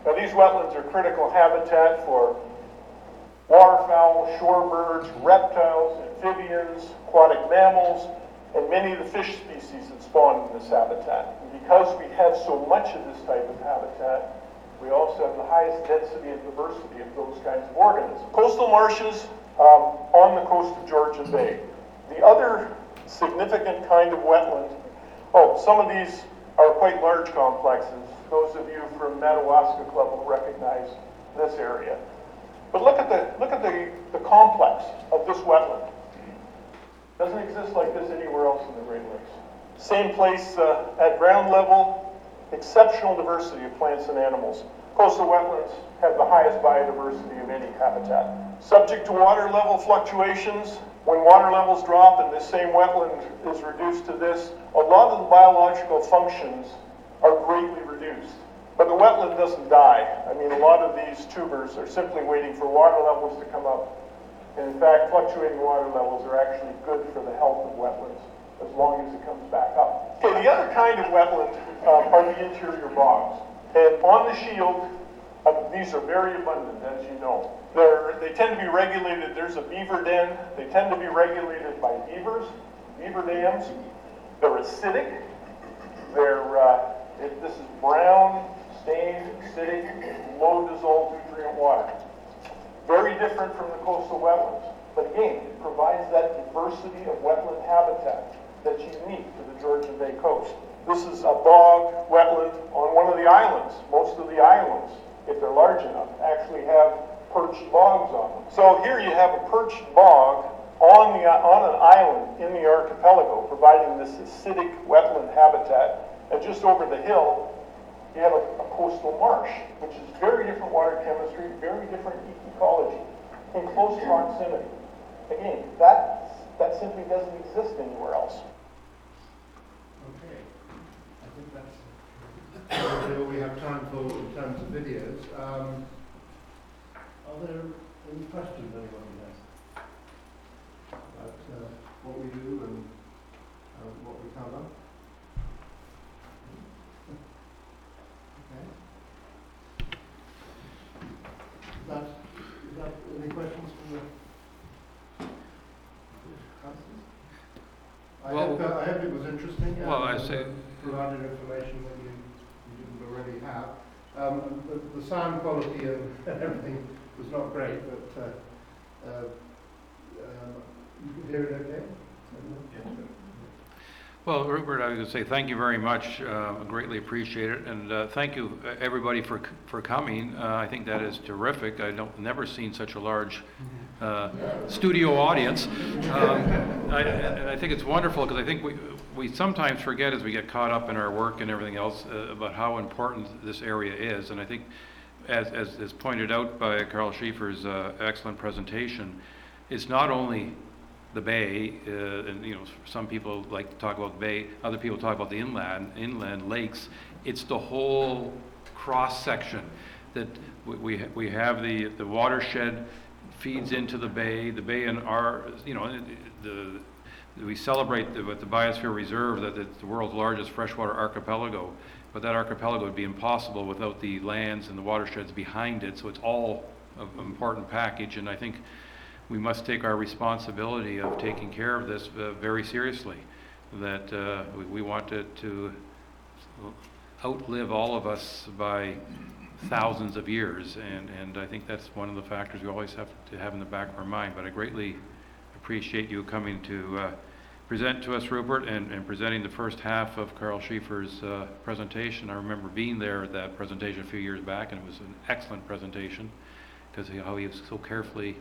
Speaker 6: Now, these wetlands are critical habitat for waterfowl, shorebirds, reptiles, amphibians, aquatic mammals, and many of the fish species that spawn in this habitat. And because we have so much of this type of habitat, we also have the highest density and diversity of those kinds of organisms. Coastal marshes on the coast of Georgian Bay. The other significant kind of wetland, some of these are quite large complexes. Those of you from Madawaska Club will recognize this area. But look at the complex of this wetland. Doesn't exist like this anywhere else in the Great Lakes. Same place at ground level, exceptional diversity of plants and animals. Coastal wetlands have the highest biodiversity of any habitat. Subject to water level fluctuations, when water levels drop and this same wetland is reduced to this, a lot of the biological functions are greatly reduced. But the wetland doesn't die. I mean, a lot of these tubers are simply waiting for water levels to come up. And in fact, fluctuating water levels are actually good for the health of wetlands as long as it comes back up. Okay, the other kind of wetland are the interior bogs. And on the shield, these are very abundant, as you know. They tend to be regulated. There's a beaver den. They tend to be regulated by beavers, beaver dams. They're acidic. This is brown, stained, acidic, low dissolved nutrient water. Very different from the coastal wetlands. But again, it provides that diversity of wetland habitat that's unique to the Georgian Bay coast. This is a bog wetland on one of the islands. Most of the islands, if they're large enough, actually have perched bogs on them. So here you have a perched bog on an island in the archipelago, providing this acidic wetland habitat. And just over the hill, you have a coastal marsh, which is very different water chemistry, very different ecology, in close proximity. Again, that simply doesn't exist anywhere else.
Speaker 7: Okay. I think that's all we have time for in terms of videos. Are there any questions anyone has about what we do and what we cover? Okay. Is that any questions from the hope it was interesting.
Speaker 1: Well, I
Speaker 7: and,
Speaker 1: say-
Speaker 7: provided information that you didn't already have. The sound quality and everything was not great, but you could hear it okay?
Speaker 1: Well, Rupert, I was going to say thank you very much. Greatly appreciate it, and thank you everybody for coming. I think that is terrific. Never seen such a large studio audience, and I think it's wonderful because I think we sometimes forget as we get caught up in our work and everything else about how important this area is. And I think, as pointed out by Carl Schieffer's excellent presentation, it's not only the bay, and some people like to talk about the bay, other people talk about the inland lakes. It's the whole cross section that we have. The watershed feeds into the bay and our, we celebrate with the Biosphere Reserve that it's the world's largest freshwater archipelago, but that archipelago would be impossible without the lands and the watersheds behind it. So it's all an important package, and I think we must take our responsibility of taking care of this very seriously. That we want it to outlive all of us by thousands of years, and I think that's one of the factors we always have to have in the back of our mind. But I greatly appreciate you coming to present to us, Rupert, and presenting the first half of Carl Schieffer's presentation. I remember being there at that presentation a few years back, and it was an excellent presentation because how he so carefully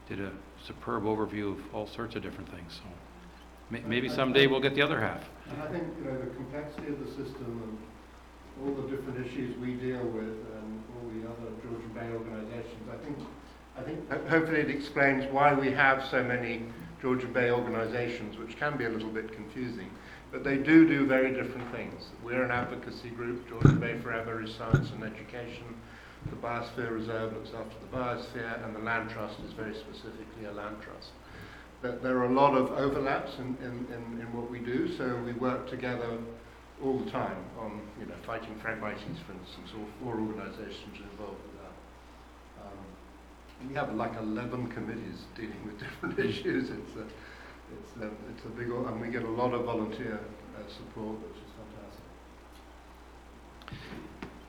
Speaker 1: did a superb overview of all sorts of different things. So maybe someday we'll get the other half.
Speaker 7: And I think the complexity of the system and all the different issues we deal with and all the other Georgian Bay organisations, I think hopefully it explains why we have so many Georgian Bay organisations, which can be a little bit confusing. But they do very different things. We're an advocacy group. Georgian Bay Forever is science and education. The Biosphere Reserve looks after the biosphere, and the Land Trust is very specifically a land trust. But there are a lot of overlaps in what we do, so we work together all the time on fighting phragmites, for instance. All 4 organisations are involved with that. We have like 11 committees dealing with different issues. It's a big, and we get a lot of volunteer support, which is fantastic.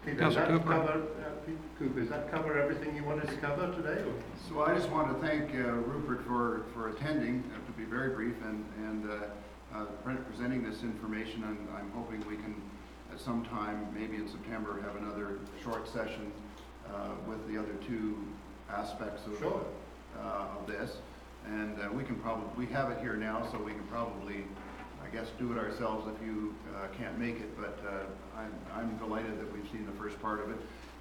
Speaker 7: Peter, does that cover everything you wanted to cover today? Or?
Speaker 3: So I just want to thank Rupert for attending, to be very brief, and presenting this information. And I'm hoping we can, at some time, maybe in September, have another short session with the other 2 aspects of,
Speaker 7: sure.
Speaker 3: Of this. And we have it here now, so we can probably, I guess, do it ourselves if you can't make it, but I'm delighted that we've seen the first part of it.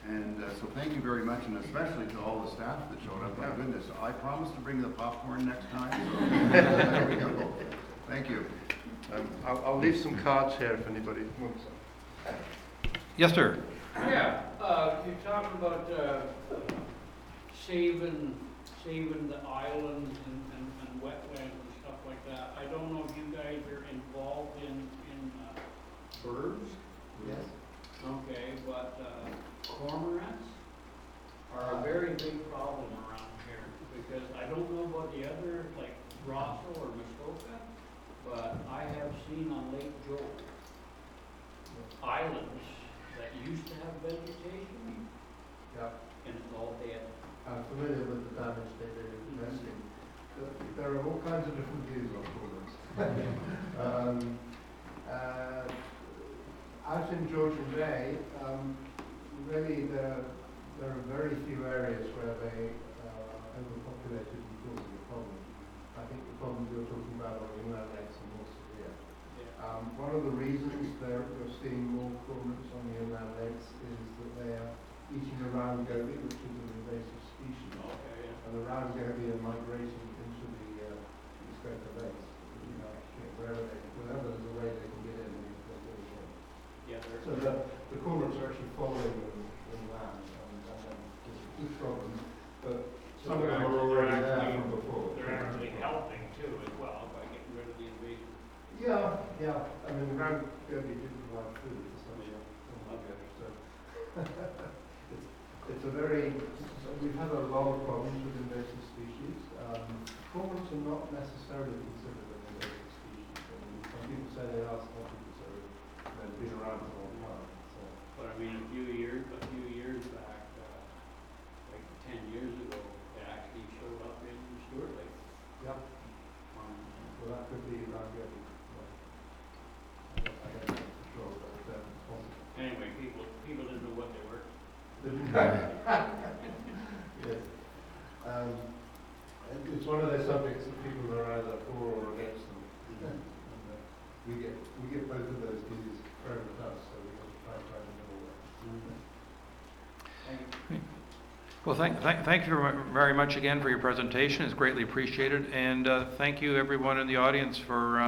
Speaker 3: And so thank you very much, and especially to all the staff that showed up. My goodness, I promise to bring the popcorn next time. So there we go. Thank you.
Speaker 7: I'll leave some cards here if anybody wants them.
Speaker 1: Yes, sir.
Speaker 8: Yeah, you're talking about saving the islands and wetlands and stuff like that. I don't know if you guys are involved in birds.
Speaker 7: Yes.
Speaker 8: Okay, but cormorants are a very big problem around here because I don't know about the other, like Rosso or Muskoka, but I have seen on Lake Joe islands that used to have vegetation,
Speaker 7: Yeah.
Speaker 8: and it's all dead.
Speaker 7: I'm familiar with the damage they do nesting. There are all kinds of different views on cormorants. Out in Georgian Bay, really there are very few areas where they are overpopulated and causing a problem. I think the problems you're talking about on the inland lakes are more severe. One of the reasons we're seeing more cormorants on the inland lakes is that they are eating a round goby, which is an invasive species.
Speaker 8: Okay,
Speaker 7: And the round goby are migrating into the East Greater Lakes. Wherever there's a way they can get in, they're going in.
Speaker 8: yeah,
Speaker 7: So the cormorants are actually following them inland, and there's a huge problem. But some of them are already there from before.
Speaker 8: They're actually helping too as well by getting rid of the invasion.
Speaker 7: Yeah. I mean, the round goby do provide food for some of them.
Speaker 8: Okay.
Speaker 7: So it's a very. We've had a lot of problems with invasive species. Cormorants are not necessarily considered an invasive species. I mean, people say they are, some people say they've been around for a long time, so.
Speaker 8: But I mean, a few years back, like 10 years ago, it actually showed up in Stuart Lake.
Speaker 7: Yep. Well, that could be around here. I don't know for sure, but it's possible.
Speaker 8: Anyway, people didn't know what they were.
Speaker 7: Yes. It's one of those subjects that people are either for or against them. And, we get both of those duties thrown at us, so we have to try and find a middle way.
Speaker 1: Well, thank you very much again for your presentation. It's greatly appreciated. And thank you, everyone in the audience, for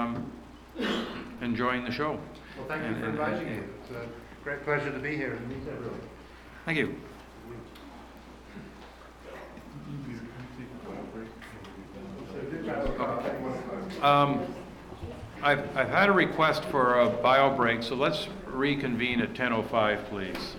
Speaker 1: enjoying the show.
Speaker 7: Well, thank you for inviting me. It's a great pleasure to be here and meet everyone.
Speaker 1: Thank you. I've had a request for a bio break, so let's reconvene at 10:05, please.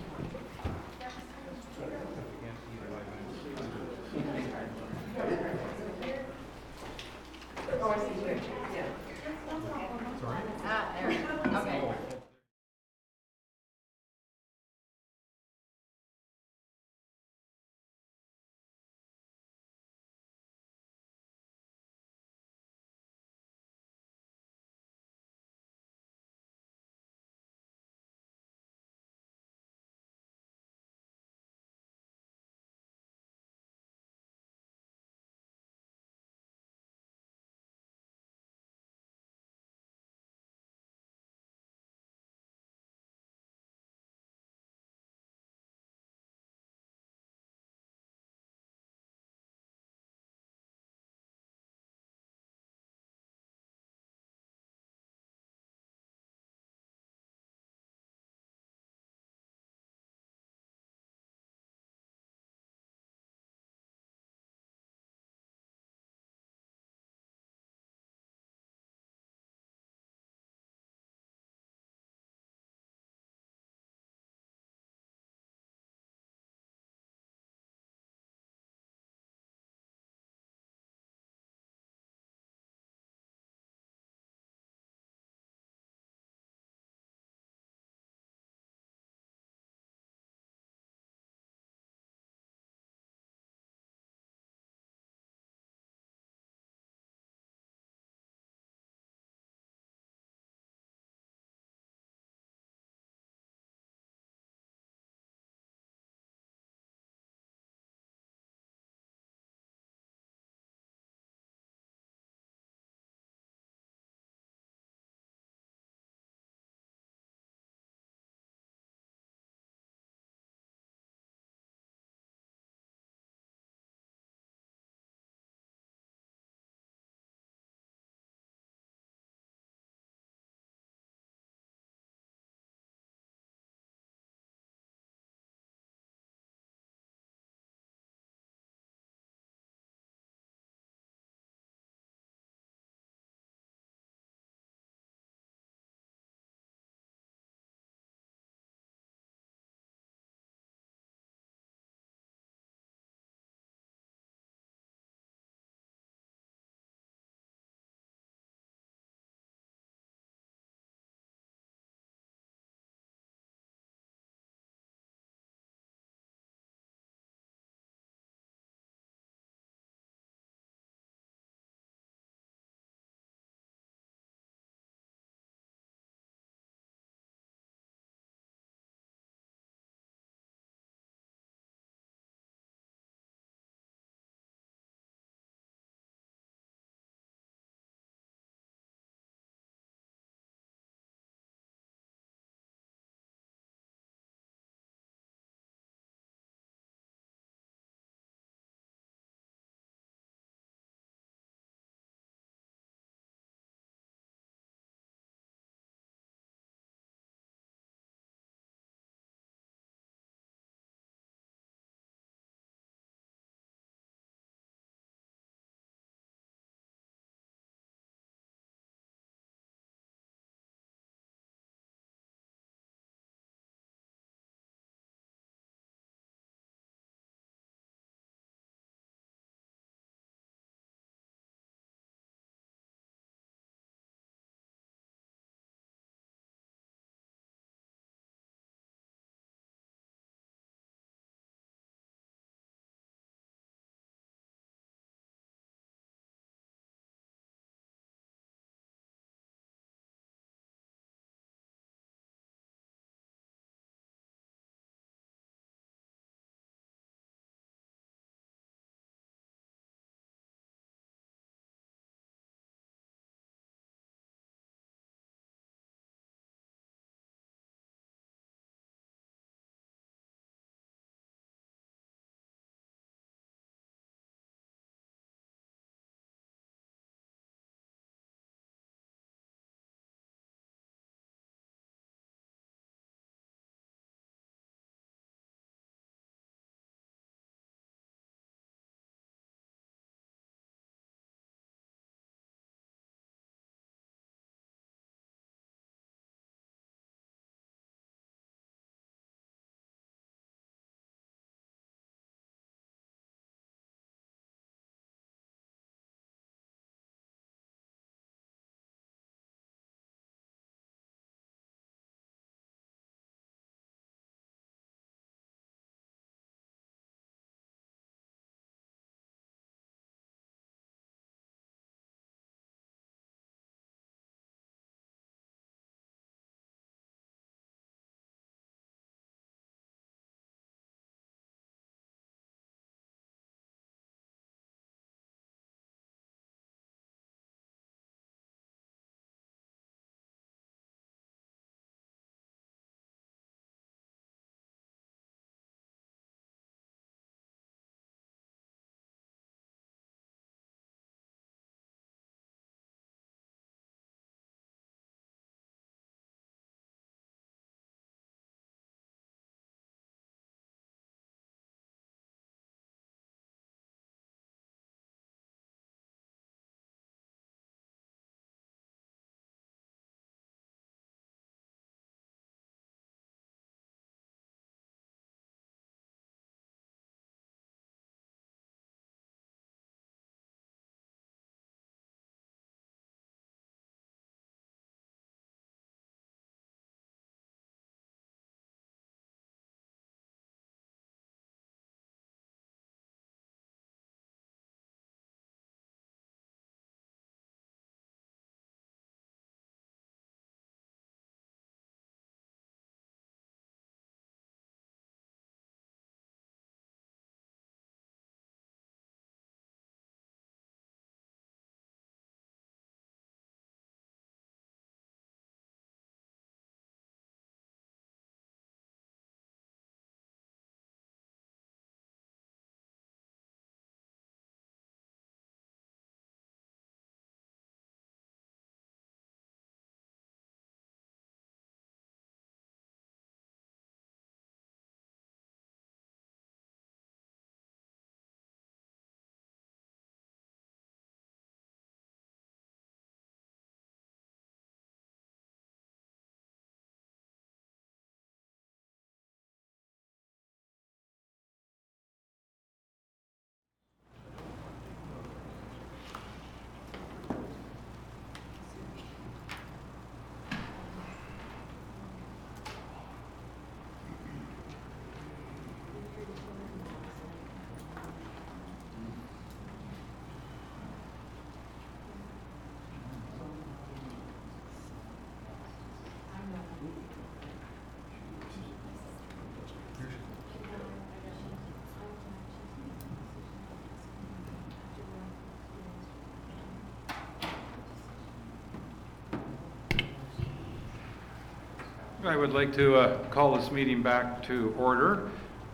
Speaker 1: I would like to call this meeting back to order,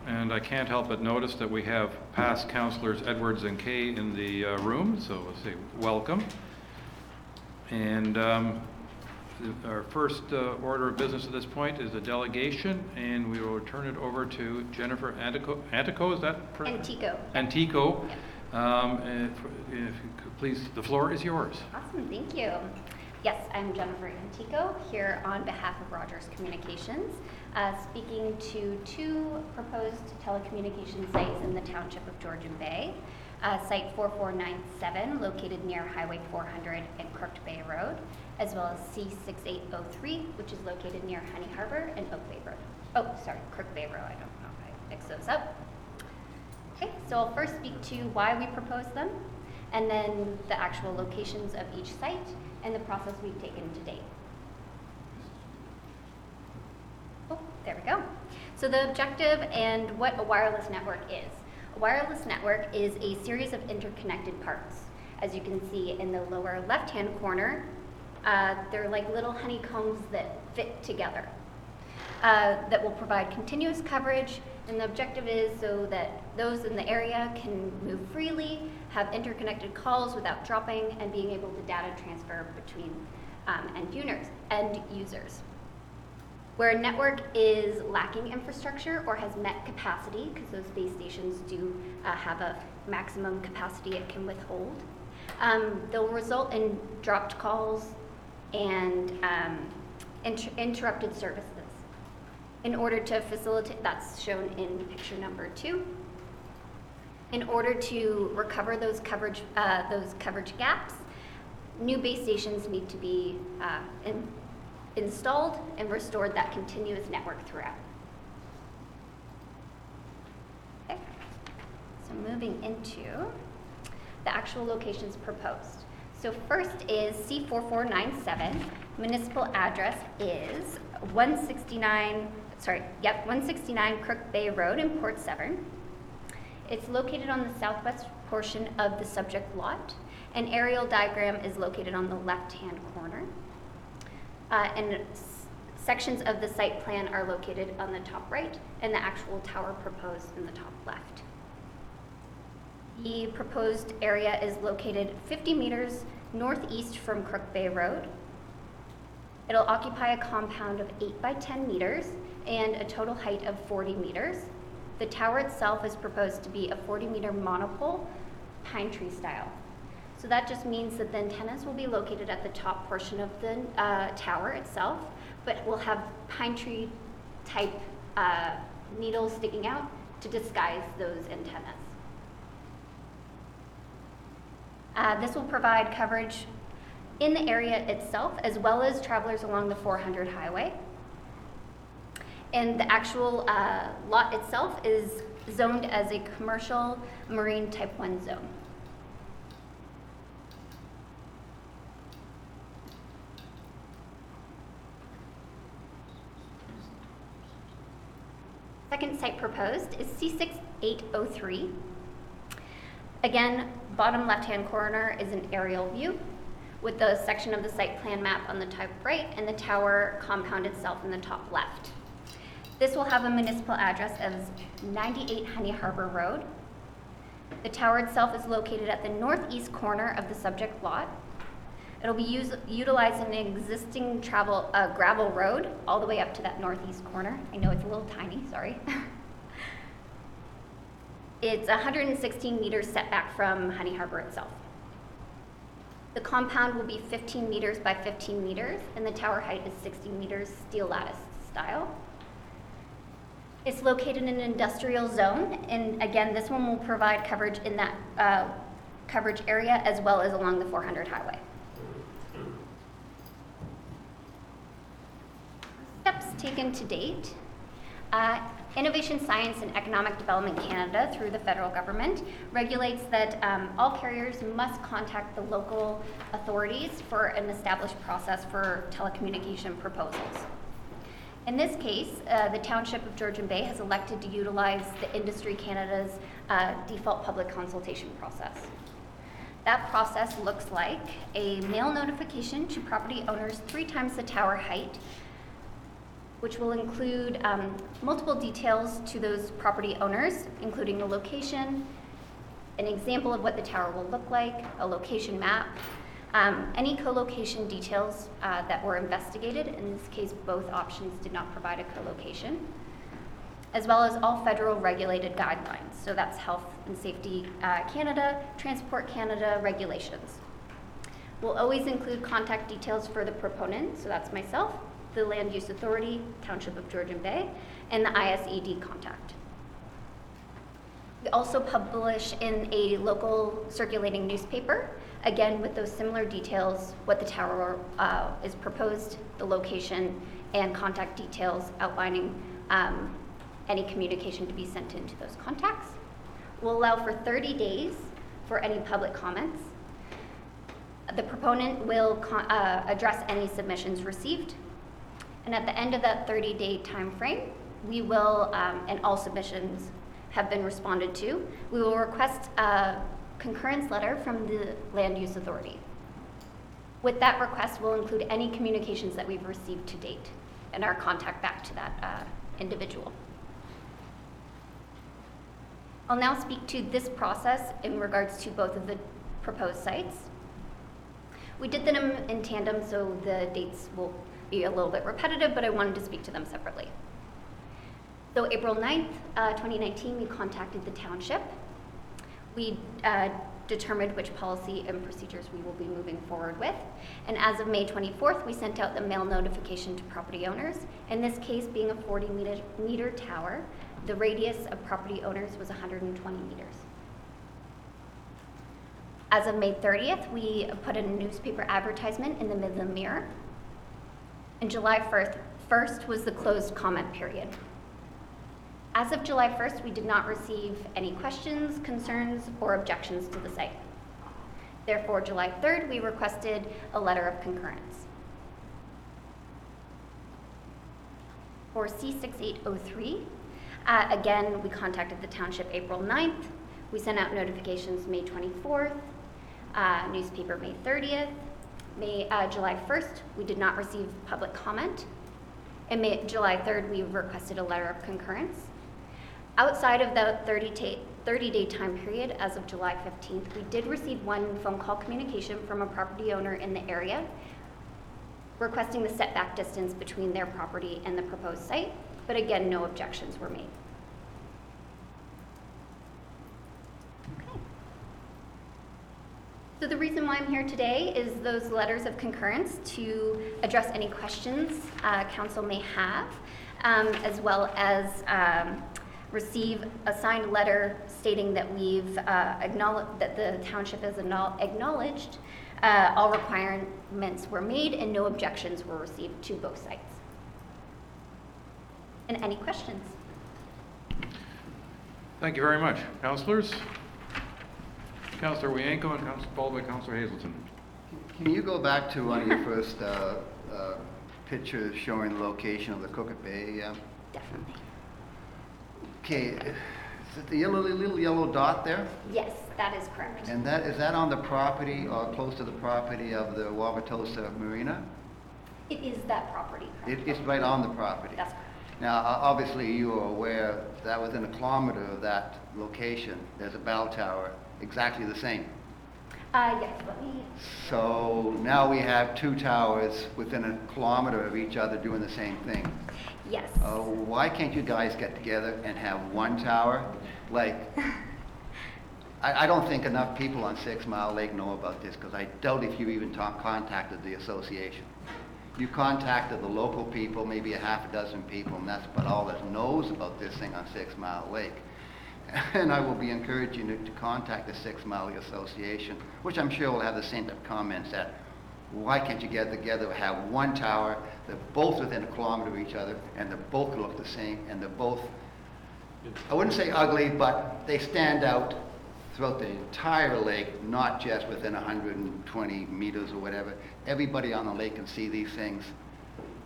Speaker 1: and I can't help but notice that we have past councillors Edwards and Kay in the room, so we'll say welcome. And our first order of business at this point is a delegation, and we will turn it over to Jennifer Antico, is that? Antico. And if you could please, the floor is yours.
Speaker 9: Awesome, thank you. Yes, I'm Jennifer Antico, here on behalf of Rogers Communications, speaking to two proposed telecommunication sites in the Township of Georgian Bay. Site 4497, located near Highway 400 and Crooked Bay Road, as well as C6803, which is located near Honey Harbor and Oak Bay Road. Oh, sorry, Crooked Bay Road, I don't know if I mixed those up. Okay, so I'll first speak to why we proposed them, and then the actual locations of each site, and the process we've taken to date. Oh, there we go. So the objective and what a wireless network is. A wireless network is a series of interconnected parts. As you can see in the lower left-hand corner, they're like little honeycombs that fit together that will provide continuous coverage, and the objective is so that those in the area can move freely, have interconnected calls without dropping, and being able to data transfer between end users. Where a network is lacking infrastructure or has met capacity, because those base stations do have a maximum capacity it can withhold, they'll result in dropped calls and interrupted services. In order to facilitate, that's shown in picture number 2. In order to recover those coverage gaps, new base stations need to be installed and restored that continuous network throughout. Okay, so moving into the actual locations proposed. So first is C4497. Municipal address is 169 Crook Bay Road in Port Severn. It's located on the southwest portion of the subject lot. An aerial diagram is located on the left-hand corner. And sections of the site plan are located on the top right, and the actual tower proposed in the top left. The proposed area is located 50 meters northeast from Crook Bay Road. It'll occupy a compound of 8 by 10 meters and a total height of 40 meters. The tower itself is proposed to be a 40-meter monopole, pine tree style. So that just means that the antennas will be located at the top portion of the tower itself, but will have pine tree type needles sticking out to disguise those antennas. This will provide coverage in the area itself, as well as travelers along the 400 highway. And the actual lot itself is zoned as a commercial marine type 1 zone. Second site proposed is C6803. Again, bottom left-hand corner is an aerial view with the section of the site plan map on the top right and the tower compound itself in the top left. This will have a municipal address as 98 Honey Harbor Road. The tower itself is located at the northeast corner of the subject lot. It'll be utilizing an existing gravel road all the way up to that northeast corner. I know it's a little tiny, sorry. It's 116 meters setback from Honey Harbor itself. The compound will be 15 meters by 15 meters, and the tower height is 60 meters, steel lattice style. It's located in an industrial zone, and again, this one will provide coverage in that coverage area as well as along the 400 highway. Steps taken to date. Innovation Science and Economic Development Canada, through the federal government, regulates that all carriers must contact the local authorities for an established process for telecommunication proposals. In this case, the Township of Georgian Bay has elected to utilize the Industry Canada's default public consultation process. That process looks like a mail notification to property owners 3 times the tower height, which will include multiple details to those property owners, including the location, an example of what the tower will look like, a location map, any co-location details that were investigated. In this case, both options did not provide a co-location, as well as all federal regulated guidelines. So that's Health and Safety Canada, Transport Canada regulations. We'll always include contact details for the proponent, so that's myself, the Land Use Authority, Township of Georgian Bay, and the ISED contact. We also publish in a local circulating newspaper, again with those similar details, what the tower is proposed, the location, and contact details outlining any communication to be sent into those contacts. We'll allow for 30 days for any public comments. The proponent will address any submissions received. And at the end of that 30-day time frame, we will, and all submissions have been responded to, we will request a concurrence letter from the Land Use Authority. With that request, we'll include any communications that we've received to date and our contact back to that individual. I'll now speak to this process in regards to both of the proposed sites. We did them in tandem, so the dates will be a little bit repetitive, but I wanted to speak to them separately. So April 9th, 2019, we contacted the township. We determined which policy and procedures we will be moving forward with. And as of May 24th, we sent out the mail notification to property owners. In this case, being a 40-meter tower, the radius of property owners was 120 meters. As of May 30th, we put a newspaper advertisement in the Midland Mirror. And July 1st was the closed comment period. As of July 1st, we did not receive any questions, concerns, or objections to the site. Therefore, July 3rd, we requested a letter of concurrence. For C6803, again, we contacted the township April 9th. We sent out notifications May 24th, newspaper May 30th. July 1st, we did not receive public comment. And July 3rd, we requested a letter of concurrence. Outside of the 30-day time period, as of July 15th, we did receive one phone call communication from a property owner in the area requesting the setback distance between their property and the proposed site, but again, no objections were made. Okay. So the reason why I'm here today is those letters of concurrence to address any questions council may have, as well as receive a signed letter stating that we've acknowledged that the township has acknowledged all requirements were made and no objections were received to both sites. And any questions?
Speaker 1: Thank you very much. Councilors? Councilor Wienko and followed by Councilor Hazelton.
Speaker 3: Can you go back to one of your first pictures showing the location of the Crooked Bay?
Speaker 9: Definitely.
Speaker 3: Okay, is it the little yellow dot there?
Speaker 9: Yes, that is correct.
Speaker 3: And is that on the property or close to the property of the Wauwatosa Marina?
Speaker 9: It is that property, correct?
Speaker 3: It's right on the property.
Speaker 9: That's correct.
Speaker 3: Now, obviously, you are aware that within a kilometer of that location, there's a bell tower exactly the same.
Speaker 9: Yes, let me...
Speaker 3: So now we have two towers within a kilometer of each other doing the same thing.
Speaker 9: Yes.
Speaker 3: Why can't you guys get together and have one tower? Like, I don't think enough people on 6 Mile Lake know about this, because I doubt if you even contacted the association. You contacted the local people, maybe a half a dozen people, and that's about all that knows about this thing on 6 Mile Lake. And I will be encouraging you to contact the 6 Mile Association, which I'm sure will have the same type of comments that, why can't you get together and have one tower, they're both within a kilometer of each other, and they both look the same, and they're both, I wouldn't say ugly, but they stand out throughout the entire lake, not just within 120 meters or whatever. Everybody on the lake can see these things.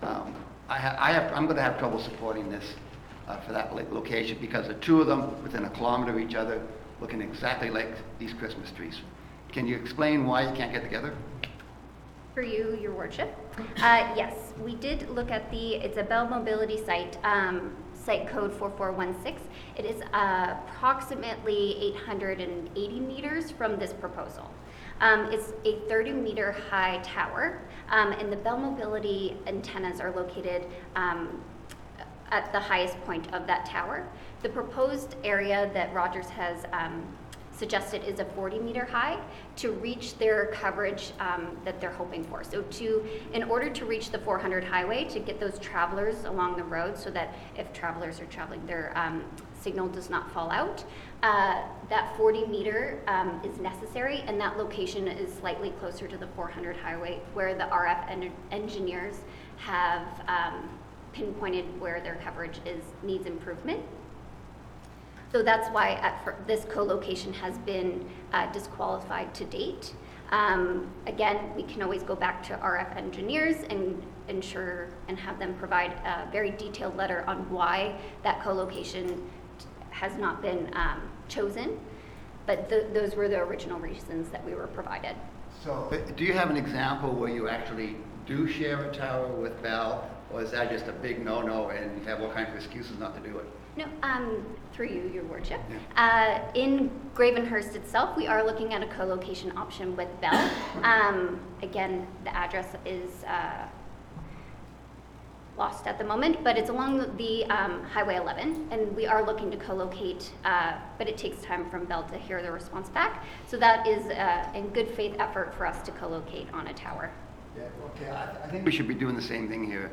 Speaker 3: I'm going to have trouble supporting this for that location, because the two of them within a kilometer of each other looking exactly like these Christmas trees. Can you explain why you can't get together?
Speaker 9: For you, your worship. Yes, we did look at it's a Bell Mobility site, site code 4416. It is approximately 880 meters from this proposal. It's a 30-meter high tower, and the Bell Mobility antennas are located at the highest point of that tower. The proposed area that Rogers has suggested is a 40-meter high to reach their coverage that they're hoping for. So in order to reach the 400 highway, to get those travelers along the road so that if travelers are traveling, their signal does not fall out, that 40-meter is necessary, and that location is slightly closer to the 400 highway where the RF engineers have pinpointed where their coverage needs improvement. So that's why this co-location has been disqualified to date. Again, we can always go back to RF engineers and ensure and have them provide a very detailed letter on why that co-location has not been chosen. But those were the original reasons that we were provided.
Speaker 3: So, do you have an example where you actually do share a tower with Bell, or is that just a big no-no and you have all kinds of excuses not to do it?
Speaker 9: No, through you, Your Worship.
Speaker 3: Yeah.
Speaker 9: In Gravenhurst itself, we are looking at a co-location option with Bell. Again, the address is lost at the moment, but it's along the Highway 11, and we are looking to co-locate, but it takes time from Bell to hear the response back. So that is a good faith effort for us to co-locate on a tower.
Speaker 3: Yeah, okay, I think we should be doing the same thing here.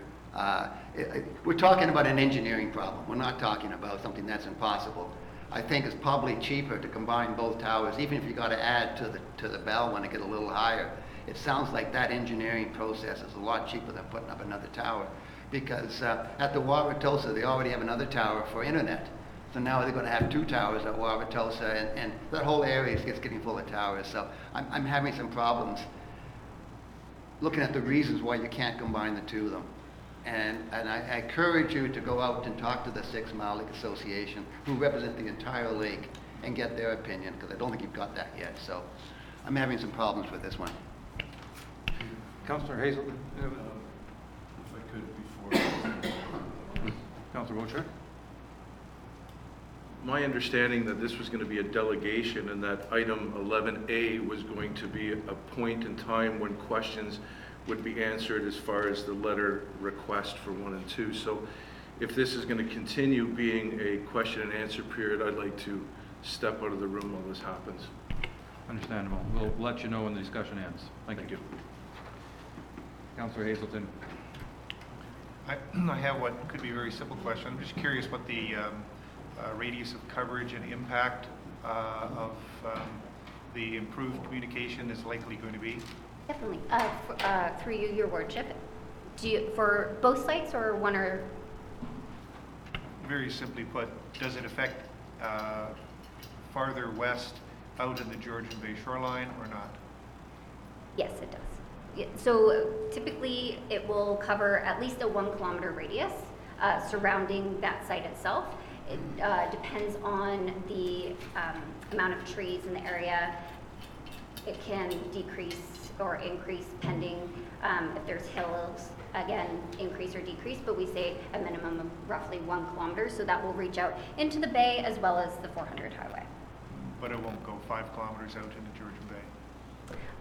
Speaker 3: We're talking about an engineering problem. We're not talking about something that's impossible. I think it's probably cheaper to combine both towers, even if you got to add to the Bell when it get a little higher. It sounds like that engineering process is a lot cheaper than putting up another tower, because at the Wauwatosa they already have another tower for internet. So now they're going to have two towers at Wauwatosa, and that whole area is getting full of towers. So I'm having some problems looking at the reasons why you can't combine the two of them. And I encourage you to go out and talk to the 6 Mile Lake Association, who represent the entire lake, and get their opinion, because I don't think you've got that yet. So I'm having some problems with this one.
Speaker 1: Councillor Hazelton?
Speaker 2: If I could, before.
Speaker 1: Councillor Boucher?
Speaker 2: My understanding that this was going to be a delegation and that item 11A was going to be a point in time when questions would be answered as far as the letter request for 1 and 2. So if this is going to continue being a question and answer period, I'd like to step out of the room while this happens.
Speaker 1: Understandable. We'll let you know when the discussion ends. Thank you. Councillor Hazelton.
Speaker 10: I have what could be a very simple question. I'm just curious what the radius of coverage and impact of the improved communication is likely going to be.
Speaker 9: Definitely. Through you, Your Worship. For both sites or one or?
Speaker 10: Very simply put, does it affect farther west out in the Georgian Bay shoreline or not?
Speaker 9: Yes, it does. Yeah, so typically it will cover at least a 1 kilometer radius surrounding that site itself. It depends on the amount of trees in the area. It can decrease or increase pending if there's hills, again, increase or decrease, but we say a minimum of roughly 1 kilometer, so that will reach out into the bay as well as the 400 highway.
Speaker 10: But it won't go 5 kilometers out into Georgian Bay?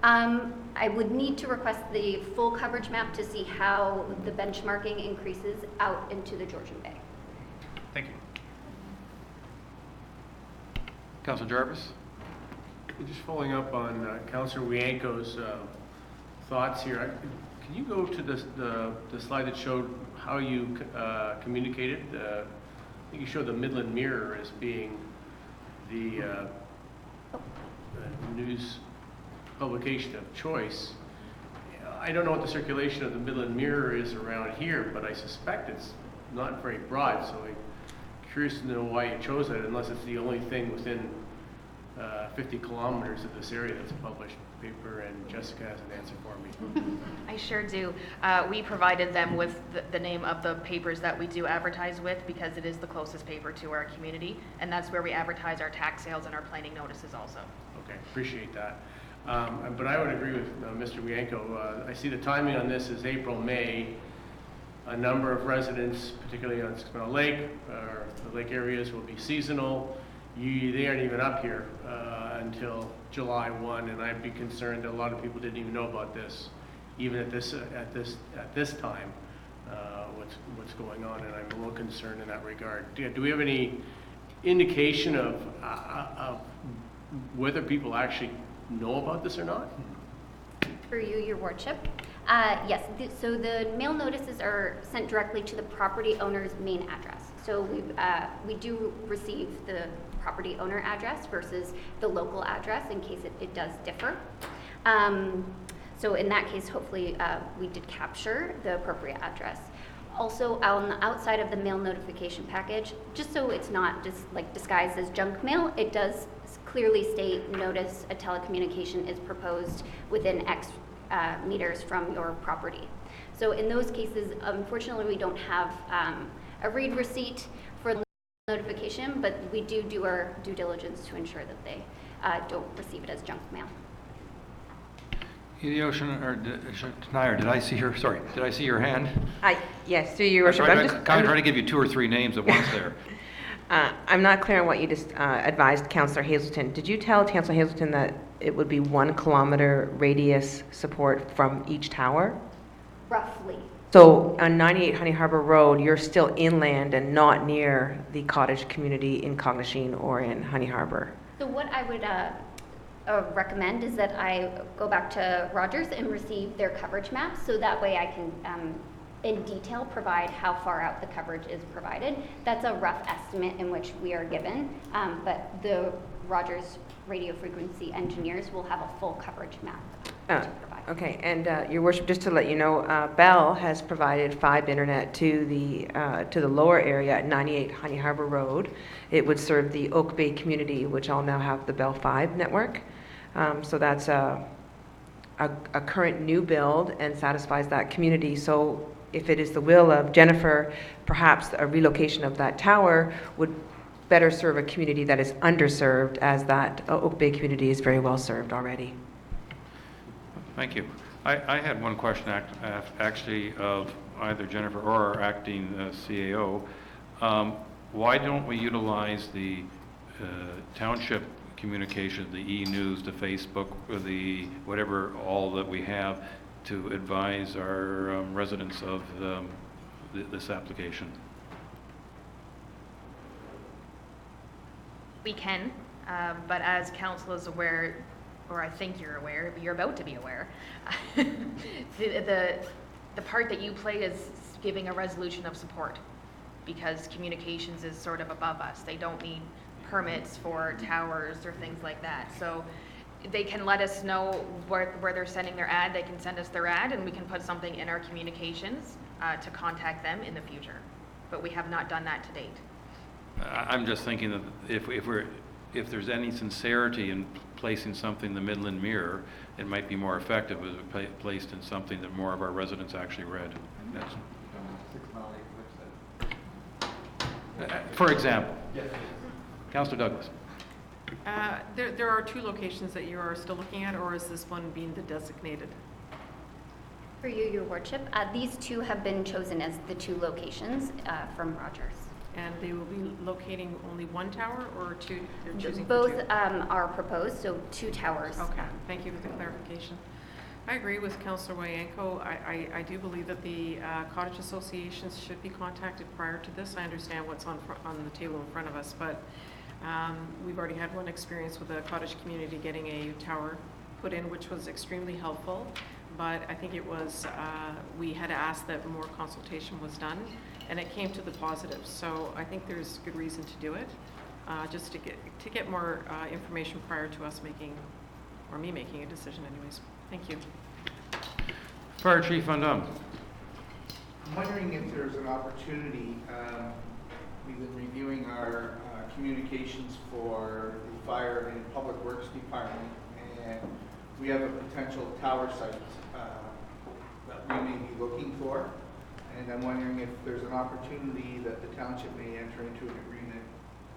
Speaker 9: I would need to request the full coverage map to see how the benchmarking increases out into the Georgian Bay.
Speaker 10: Thank you.
Speaker 1: Councillor Jarvis?
Speaker 11: Just following up on Councillor Wianko's thoughts here, can you go to the slide that showed how you communicated? I think you showed the Midland Mirror as being the news publication of choice. I don't know what the circulation of the Midland Mirror is around here, but I suspect it's not very broad, so I'm curious to know why you chose that, unless it's the only thing within 50 kilometers of this area that's a published paper, and Jessica has an answer for me.
Speaker 4: I sure do. We provided them with the name of the papers that we do advertise with, because it is the closest paper to our community, and that's where we advertise our tax sales and our planning notices also.
Speaker 11: Okay, appreciate that. But I would agree with Mr. Wianko. I see the timing on this is April, May, a number of residents, particularly on Six Mile Lake, or the lake areas, will be seasonal. They aren't even up here until July 1, and I'd be concerned that a lot of people didn't even know about this, even at this time, what's going on, and I'm a little concerned in that regard. Do we have any indication of whether people actually know about this or not?
Speaker 9: For you, your worship. Yes, so the mail notices are sent directly to the property owner's main address. So we do receive the property owner address versus the local address in case it does differ. So in that case, hopefully we did capture the appropriate address. Also, on the outside of the mail notification package, just so it's not just like disguised as junk mail, it does clearly state notice a telecommunication is proposed within X meters from your property. So in those cases, unfortunately, we don't have a read receipt for the notification, but we do our due diligence to ensure that they don't receive it as junk mail.
Speaker 1: Schneier, did I see your hand?
Speaker 12: Yes, through your worship.
Speaker 1: I'm trying to give you 2 or 3 names at once there.
Speaker 12: I'm not clear on what you just advised Councillor Hazelton. Did you tell Councillor Hazelton that it would be 1 kilometer radius support from each tower?
Speaker 9: Roughly.
Speaker 12: So on 98 Honey Harbor Road, you're still inland and not near the cottage community in Cognisheen or in Honey Harbor?
Speaker 9: So what I would recommend is that I go back to Rogers and receive their coverage map, so that way I can in detail provide how far out the coverage is provided. That's a rough estimate in which we are given, but the Rogers radio frequency engineers will have a full coverage map to provide.
Speaker 12: Okay, and your worship, just to let you know, Bell has provided 5 internet to the lower area at 98 Honey Harbor Road. It would serve the Oak Bay community, which all now have the Bell 5 network. So that's a current new build and satisfies that community. So if it is the will of Jennifer, perhaps a relocation of that tower would better serve a community that is underserved, as that Oak Bay community is very well served already.
Speaker 1: Thank you. I had one question actually of either Jennifer or our acting CAO. Why don't we utilize the township communication, the e-news, the Facebook, or the whatever, all that we have to advise our residents of this application?
Speaker 4: We can, but as council is aware, or I think you're aware, but you're about to be aware, the part that you play is giving a resolution of support, because communications is sort of above us. They don't need permits for towers or things like that. So they can let us know where they're sending their ad. They can send us their ad, and we can put something in our communications to contact them in the future. But we have not done that to date.
Speaker 1: I'm just thinking that if there's any sincerity in placing something in the Midland Mirror, it might be more effective if it's placed in something that more of our residents actually read. That's, for example.
Speaker 13: Yes.
Speaker 1: Councillor Douglas.
Speaker 13: There are 2 locations that you are still looking at, or is this one being the designated?
Speaker 9: For you, your worship, these 2 have been chosen as the 2 locations from Rogers.
Speaker 13: And they will be locating only 1 tower, or 2? They're choosing
Speaker 9: Both
Speaker 13: for 2?
Speaker 9: Are proposed, so 2 towers.
Speaker 13: Okay, thank you for the clarification. I agree with Councillor Wayanko. I do believe that the cottage associations should be contacted prior to this. I understand what's on the table in front of us, but we've already had one experience with a cottage community getting a tower put in, which was extremely helpful. But I think it was, we had asked that more consultation was done, and it came to the positive. So I think there's good reason to do it, just to get more information prior to us making, or me making a decision anyways. Thank you.
Speaker 1: Fire Chief Van Dam.
Speaker 14: I'm wondering if there's an opportunity, we've been reviewing our communications for the Fire and Public Works Department, and we have a potential tower site that we may be looking for, and I'm wondering if there's an opportunity that the township may enter into an agreement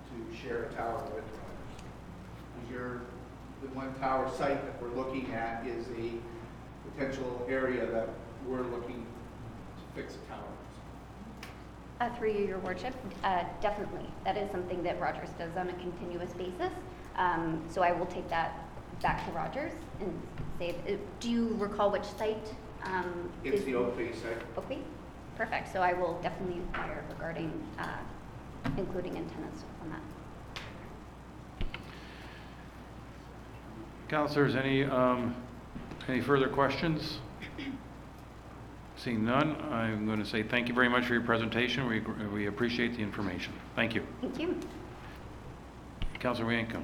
Speaker 14: to share a tower with others. The one tower site that we're looking at is a potential area that we're looking to fix a tower. So
Speaker 9: Through you, Your Worship, definitely. That is something that Rogers does on a continuous basis. So I will take that back to Rogers and say, do you recall which site?
Speaker 14: It's the Oak Bay site.
Speaker 9: Okay, perfect. So I will definitely inquire regarding including antennas on that.
Speaker 1: Councilors, any further questions? Seeing none, I'm going to say thank you very much for your presentation. We appreciate the information. Thank you.
Speaker 9: Thank you.
Speaker 1: Councilor Wienko.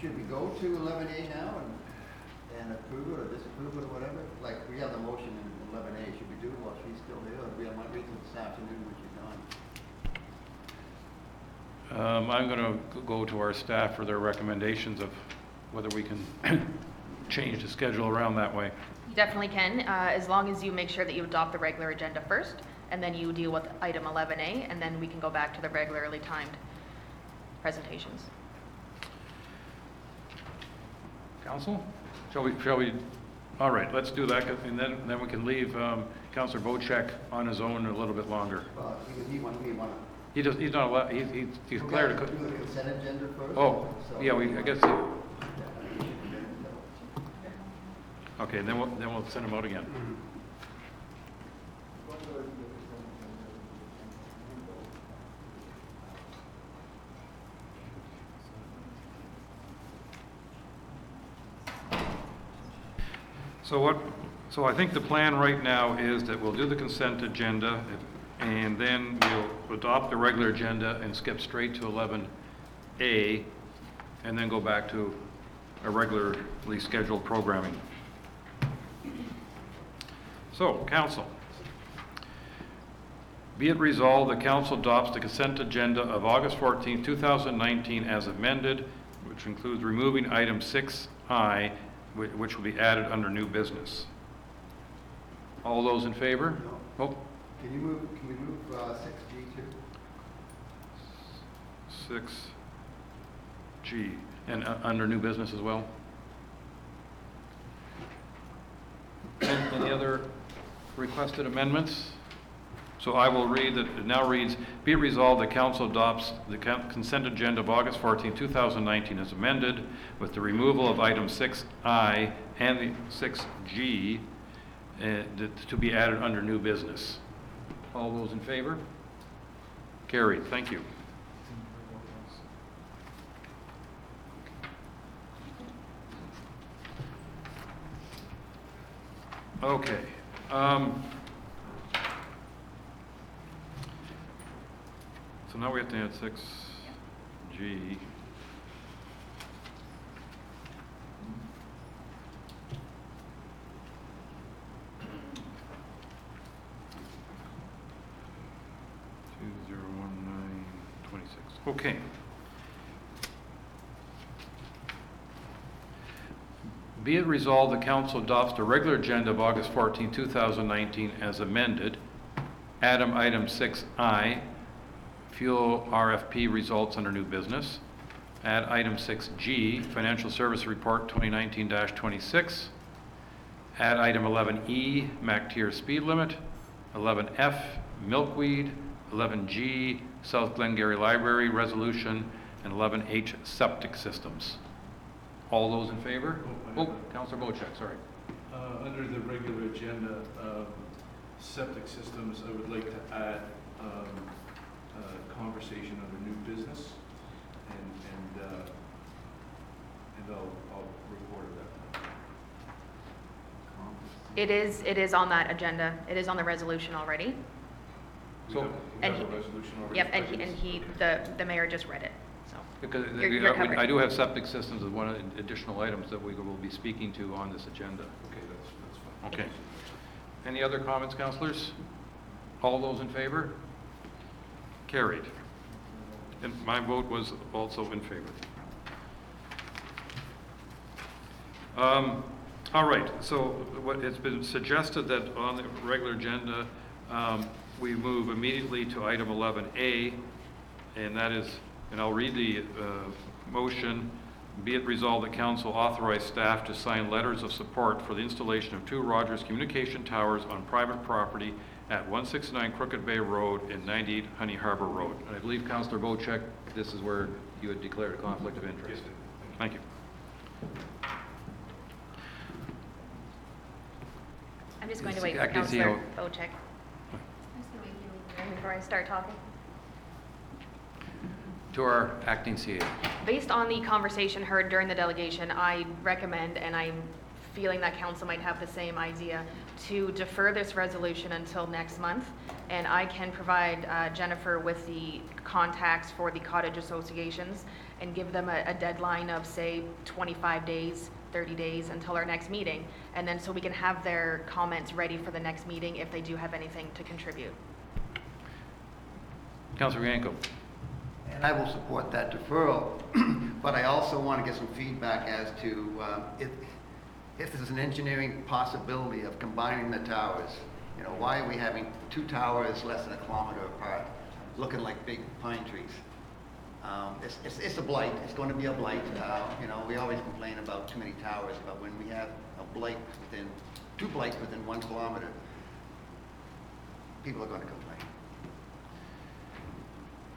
Speaker 3: Should we go to 11A now and approve it or disapprove it or whatever? Like, we have the motion in 11A, should we do it while she's still here, or do we might wait till this afternoon when she's gone?
Speaker 1: I'm going to go to our staff for their recommendations of whether we can change the schedule around that way.
Speaker 4: You definitely can, as long as you make sure that you adopt the regular agenda first, and then you deal with item 11A, and then we can go back to the regularly timed presentations.
Speaker 1: Council? Shall we, all right, let's do that, and then we can leave Councilor Bocek on his own a little bit longer.
Speaker 3: Because he wanted.
Speaker 1: He's not allowed, he's declared.
Speaker 3: Do the consent agenda first?
Speaker 1: Oh,
Speaker 3: So-
Speaker 1: yeah, I guess. Okay, then we'll send him out again. So I think the plan right now is that we'll do the consent agenda, and then we'll adopt the regular agenda and skip straight to 11A, and then go back to a regularly scheduled programming. So, council. Be it resolved, the council adopts the consent agenda of August 14, 2019 as amended, which includes removing item 6I, which will be added under new business. All those in favor?
Speaker 3: No.
Speaker 1: Oh,
Speaker 3: Can we move 6G too?
Speaker 1: 6G, and under new business as well? Any other requested amendments? So I will read that it now reads, be it resolved, the council adopts the consent agenda of August 14, 2019 as amended with the removal of item 6I and the 6G to be added under new business. All those in favor? Carried. Thank you. Okay. So now we have to add 6G. Okay. Be it resolved, the council adopts the regular agenda of August 14, 2019 as amended. Add item 6I, fuel RFP results under new business. Add item 6G, financial service report 2019-26. Add item 11E, MAC tier speed limit. 11F, milkweed. 11G, South Glengarry Library resolution. And 11H, septic systems. All those in favor? Oh, Councilor Bocek, sorry.
Speaker 15: Under the regular agenda, septic systems, I would like to add conversation under new business, and I'll report it that time.
Speaker 4: It is on that agenda. It is on the resolution already.
Speaker 1: So,
Speaker 15: we have a resolution already.
Speaker 4: Yep, and the mayor just read it. So
Speaker 1: because
Speaker 4: you're covered.
Speaker 1: I do have septic systems as one of the additional items that we will be speaking to on this agenda.
Speaker 15: Okay, that's fine.
Speaker 1: Okay. Any other comments, councilors? All those in favor? Carried. And my vote was also in favor. All right, so it's been suggested that on the regular agenda, we move immediately to item 11A, and that is, and I'll read the motion. Be it resolved that council authorize staff to sign letters of support for the installation of 2 Rogers communication towers on private property at 169 Crooked Bay Road and 98 Honey Harbor Road. And I believe, Councillor Bocheck, this is where you had declared a conflict of interest. Thank you.
Speaker 4: I'm just going to wait for
Speaker 1: Acting
Speaker 4: Councillor
Speaker 1: CEO.
Speaker 4: Bocheck. Before I start talking.
Speaker 1: To our acting CA.
Speaker 4: Based on the conversation heard during the delegation, I recommend, and I'm feeling that council might have the same idea, to defer this resolution until next month. And I can provide Jennifer with the contacts for the cottage associations and give them a deadline of, say, 25 days, 30 days until our next meeting. And then so we can have their comments ready for the next meeting if they do have anything to contribute.
Speaker 1: Councillor Yanko.
Speaker 16: And I will support that deferral, but I also want to get some feedback as to if there's an engineering possibility of combining the towers. You know, why are we having two towers less than a kilometer apart, looking like big pine trees? It's a blight. It's going to be a blight. You know, we always complain about too many towers, but when we have a blight within, two blights within 1 kilometer, people are going to complain.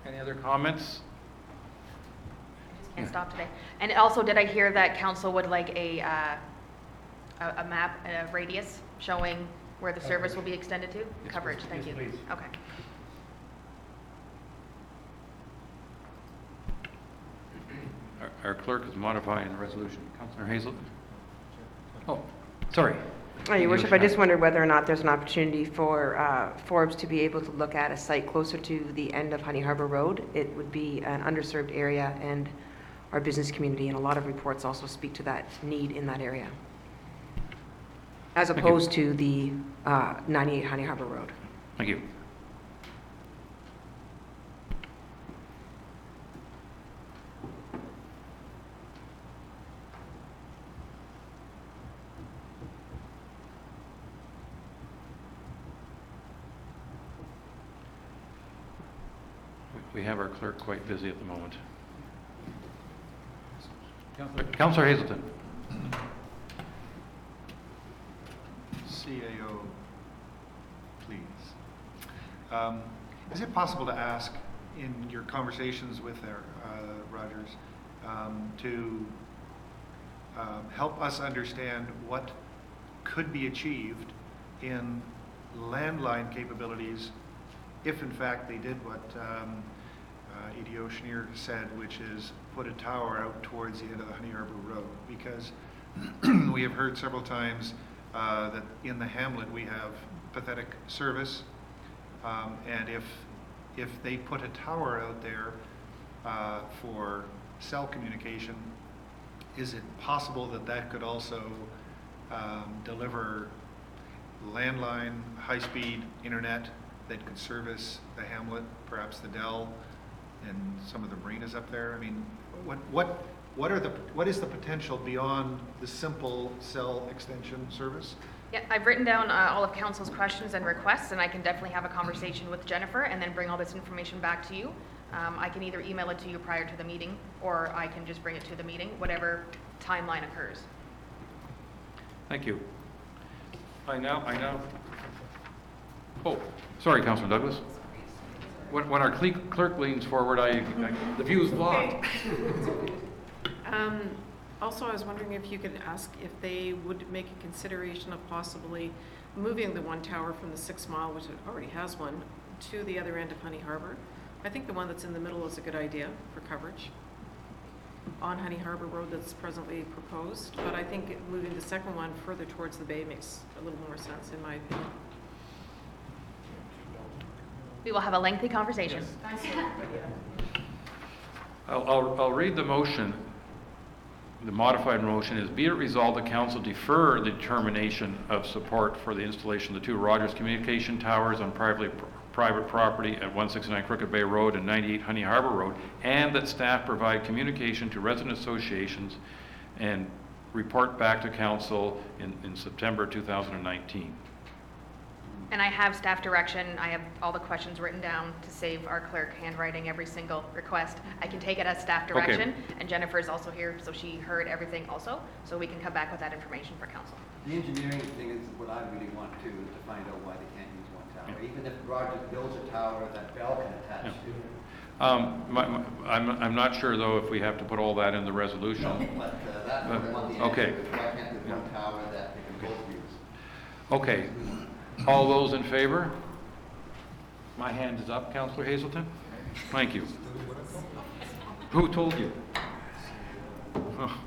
Speaker 1: Any other comments?
Speaker 4: Can't stop today. And also, did I hear that council would like a map, a radius showing where the service will be extended to? Coverage, thank you. Okay.
Speaker 1: Our clerk is modifying the resolution. Councillor Hazel? Oh, sorry.
Speaker 12: Oh, Your Worship, I just wondered whether or not there's an opportunity for Forbes to be able to look at a site closer to the end of Honey Harbor Road. It would be an underserved area, and our business community and a lot of reports also speak to that need in that area, as opposed to the 98 Honey Harbor Road.
Speaker 1: Thank you. We have our clerk quite busy at the moment. Councillor Hazelton.
Speaker 10: CAO, please. Is it possible to ask in your conversations with Rogers to help us understand what could be achieved in landline capabilities if in fact they did what E.D. Oceaneer said, which is put a tower out towards the end of the Honey Harbor Road? Because we have heard several times that in the hamlet we have pathetic service, and if they put a tower out there for cell communication, is it possible that that could also deliver landline, high-speed internet that could service the hamlet, perhaps the Dell, and some of the marinas up there? I mean, what is the potential beyond the simple cell extension service?
Speaker 4: Yeah, I've written down all of council's questions and requests, and I can definitely have a conversation with Jennifer and then bring all this information back to you. I can either email it to you prior to the meeting, or I can just bring it to the meeting, whatever timeline occurs.
Speaker 1: Thank you. I now. Oh, sorry, Councillor Douglas. When our clerk leans forward, the view is blocked.
Speaker 13: Also, I was wondering if you could ask if they would make a consideration of possibly moving the one tower from the 6 Mile, which it already has one, to the other end of Honey Harbor. I think the one that's in the middle is a good idea for coverage on Honey Harbor Road that's presently proposed, but I think moving the second one further towards the bay makes a little more sense in my opinion.
Speaker 4: We will have a lengthy conversation.
Speaker 1: I'll read the motion. The modified motion is, be it resolved, the council defer the determination of support for the installation of the 2 Rogers communication towers on private property at 169 Crooked Bay Road and 98 Honey Harbor Road, and that staff provide communication to resident associations and report back to council in September 2019.
Speaker 4: And I have staff direction. I have all the questions written down to save our clerk handwriting every single request. I can take it as staff direction, and Jennifer is also here, so she heard everything also, so we can come back with that information for council.
Speaker 16: The engineering thing is what I really want to, is to find out why they can't use one tower. tower, even if Rogers builds a tower that Bell can attach to.
Speaker 1: I'm not sure, though, if we have to put all that in the resolution.
Speaker 16: No, but that's what I want the answer.
Speaker 1: Okay.
Speaker 16: Why can't there be one tower that they can both use?
Speaker 1: Okay. All those in favor? My hand is up, Councillor Hazelton. Thank you. Who told you? Oh.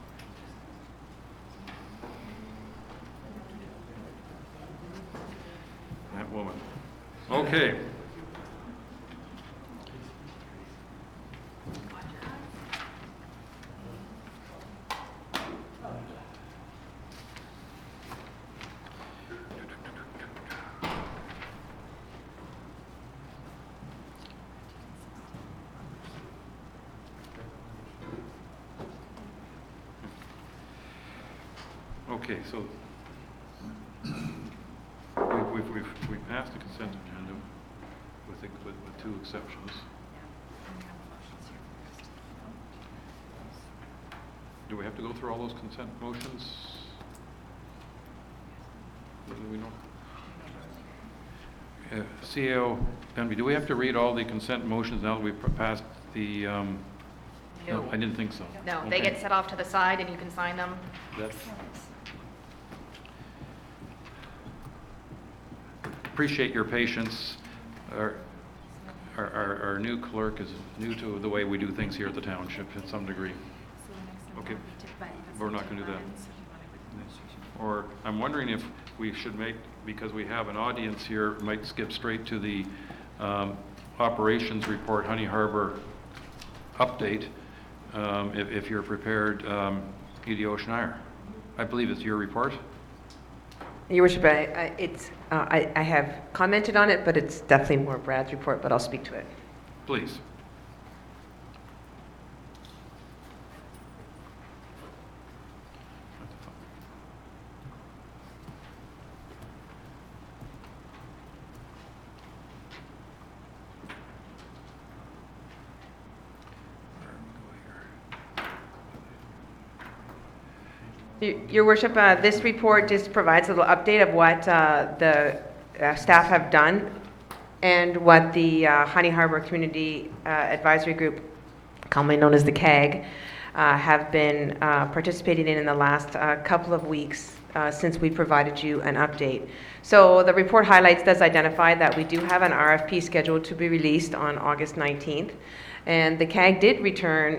Speaker 1: That woman. Okay. Okay, so we've passed the consent agenda with two exceptions. Do we have to go through all those consent motions? Do we know? CAO, Benby, do we have to read all the consent motions now that we've passed the, no, I didn't think so.
Speaker 4: No,
Speaker 1: Okay.
Speaker 4: they get set off to the side and you can sign them.
Speaker 1: That's. Appreciate your patience. Our new clerk is new to the way we do things here at the township in some degree. Okay, we're not going to do that. Or I'm wondering if we should make, because we have an audience here, might skip straight to the operations report, Honey Harbor update, if you're prepared, EDO Schneier. I believe it's your report.
Speaker 12: Your Worship, I have commented on it, but it's definitely more Brad's report, but I'll speak to it.
Speaker 1: Please.
Speaker 12: Your Worship, this report just provides a little update of what the staff have done and what the Honey Harbor Community Advisory Group, commonly known as the CAG, have been participating in the last couple of weeks since we provided you an update. So the report highlights, does identify that we do have an RFP scheduled to be released on August 19th. And the CAG did return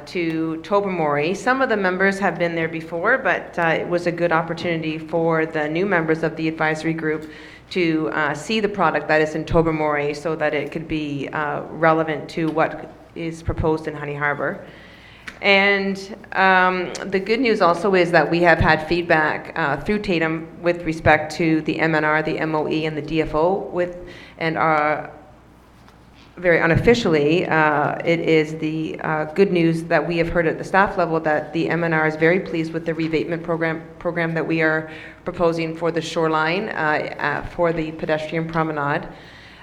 Speaker 12: to Tobermory. Some of the members have been there before, but it was a good opportunity for the new members of the advisory group to see the product that is in Tobermory so that it could be relevant to what is proposed in Honey Harbor. And the good news also is that we have had feedback through Tatum with respect to the MNR, the MOE, and the DFO, and our very unofficially, it is the good news that we have heard at the staff level that the MNR is very pleased with the rebatement program that we are proposing for the shoreline for the pedestrian promenade.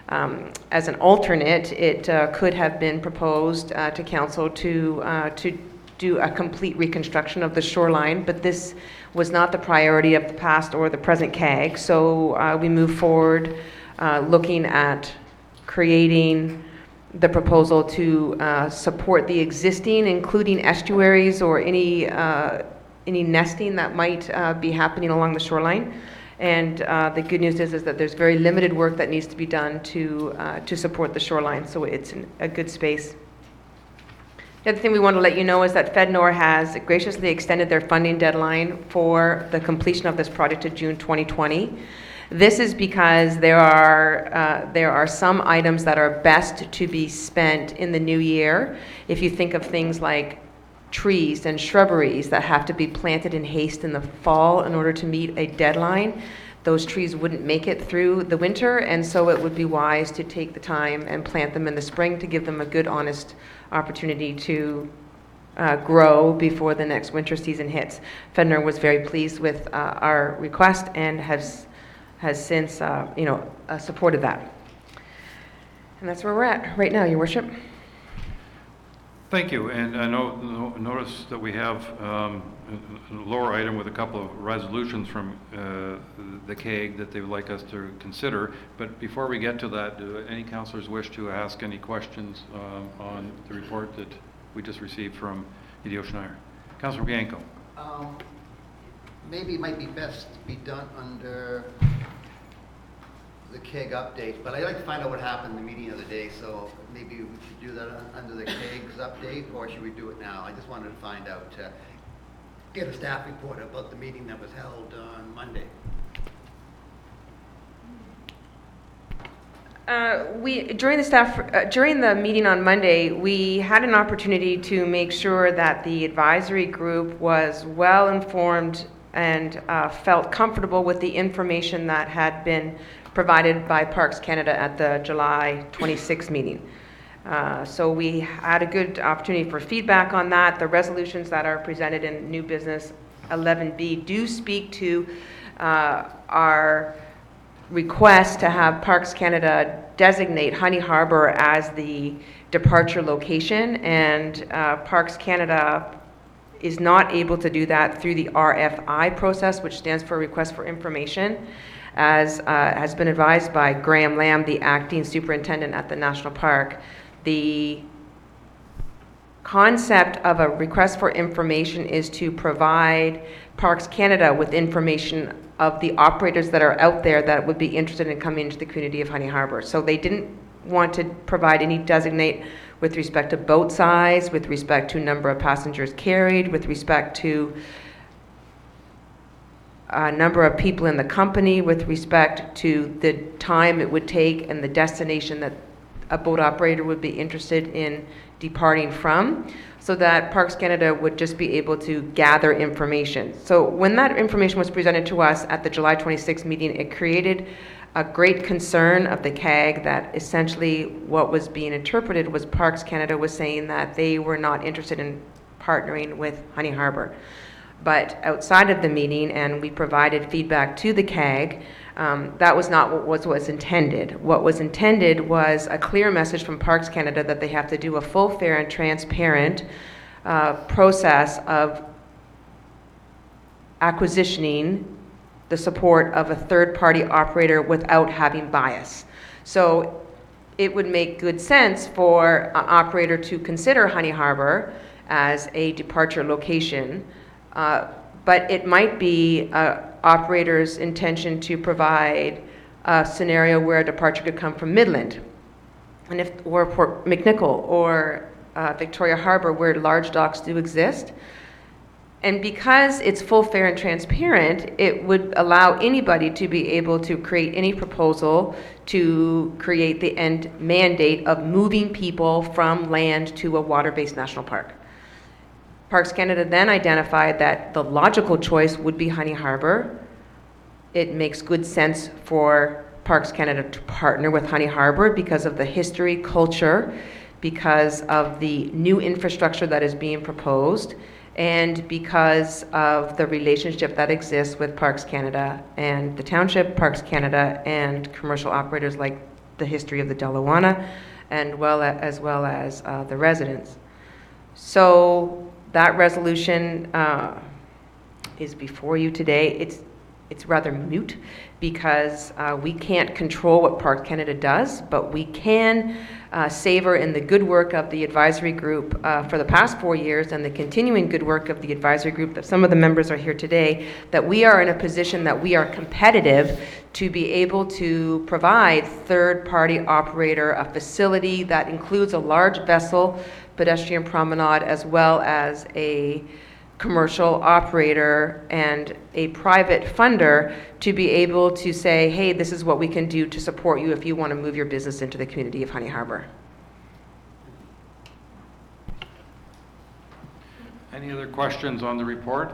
Speaker 12: As an alternate, it could have been proposed to council to do a complete reconstruction of the shoreline, but this was not the priority of the past or the present CAG, so we move forward looking at creating the proposal to support the existing, including estuaries or any nesting that might be happening along the shoreline. And the good news is that there's very limited work that needs to be done to support the shoreline, so it's a good space. The other thing we want to let you know is that FedNor has graciously extended their funding deadline for the completion of this project to June 2020. This is because there are some items that are best to be spent in the new year. If you think of things like trees and shrubberies that have to be planted in haste in the fall in order to meet a deadline, those trees wouldn't make it through the winter, and so it would be wise to take the time and plant them in the spring to give them a good, honest opportunity to grow before the next winter season hits. FedNor was very pleased with our request and has since, supported that. And that's where we're at right now, Your Worship.
Speaker 1: Thank you, and I notice that we have a lower item with a couple of resolutions from the CAG that they would like us to consider. But before we get to that, do any councillors wish to ask any questions on the report that we just received from Hideo Schneier? Councillor Bianco.
Speaker 16: Maybe it might be best to be done under the KEG update, but I'd like to find out what happened in the meeting of the day, so maybe we should do that under the KEG's update, or should we do it now? I just wanted to find out, get a staff report about the meeting that was held on Monday.
Speaker 12: During the meeting on Monday, we had an opportunity to make sure that the advisory group was well informed and felt comfortable with the information that had been provided by Parks Canada at the July 26th meeting. So we had a good opportunity for feedback on that. The resolutions that are presented in new business 11B do speak to our request to have Parks Canada designate Honey Harbour as the departure location, and Parks Canada is not able to do that through the RFI process, which stands for Request for Information, as has been advised by Graham Lamb, the acting superintendent at the National Park. The concept of a request for information is to provide Parks Canada with information of the operators that are out there that would be interested in coming into the community of Honey Harbour. So they didn't want to provide any designate with respect to boat size, with respect to number of passengers carried, with respect to number of people in the company, with respect to the time it would take and the destination that a boat operator would be interested in departing from, so that Parks Canada would just be able to gather information. So when that information was presented to us at the July 26th meeting, it created a great concern of the CAG that essentially what was being interpreted was Parks Canada was saying that they were not interested in partnering with Honey Harbour. But outside of the meeting, and we provided feedback to the CAG, that was not what was intended. What was intended was a clear message from Parks Canada that they have to do a full, fair, and transparent process of acquisitioning the support of a third-party operator without having bias. So it would make good sense for an operator to consider Honey Harbour as a departure location, but it might be operator's intention to provide a scenario where a departure could come from Midland, or Port McNichol, or Victoria Harbour, where large docks do exist. And because it's full, fair, and transparent, it would allow anybody to be able to create any proposal to create the end mandate of moving people from land to a water-based national park. Parks Canada then identified that the logical choice would be Honey Harbour. It makes good sense for Parks Canada to partner with Honey Harbour because of the history, culture, because of the new infrastructure that is being proposed, and because of the relationship that exists with Parks Canada and the Township, Parks Canada, and commercial operators like the history of the Delawana, and as well as the residents. So that resolution is before you today. It's rather moot because we can't control what Parks Canada does, but we can savor in the good work of the advisory group for the past 4 years and the continuing good work of the advisory group that some of the members are here today, that we are in a position that we are competitive to be able to provide third-party operator a facility that includes a large vessel, pedestrian promenade, as well as a commercial operator and a private funder to be able to say, hey, this is what we can do to support you if you want to move your business into the community of Honey Harbour.
Speaker 1: Any other questions on the report?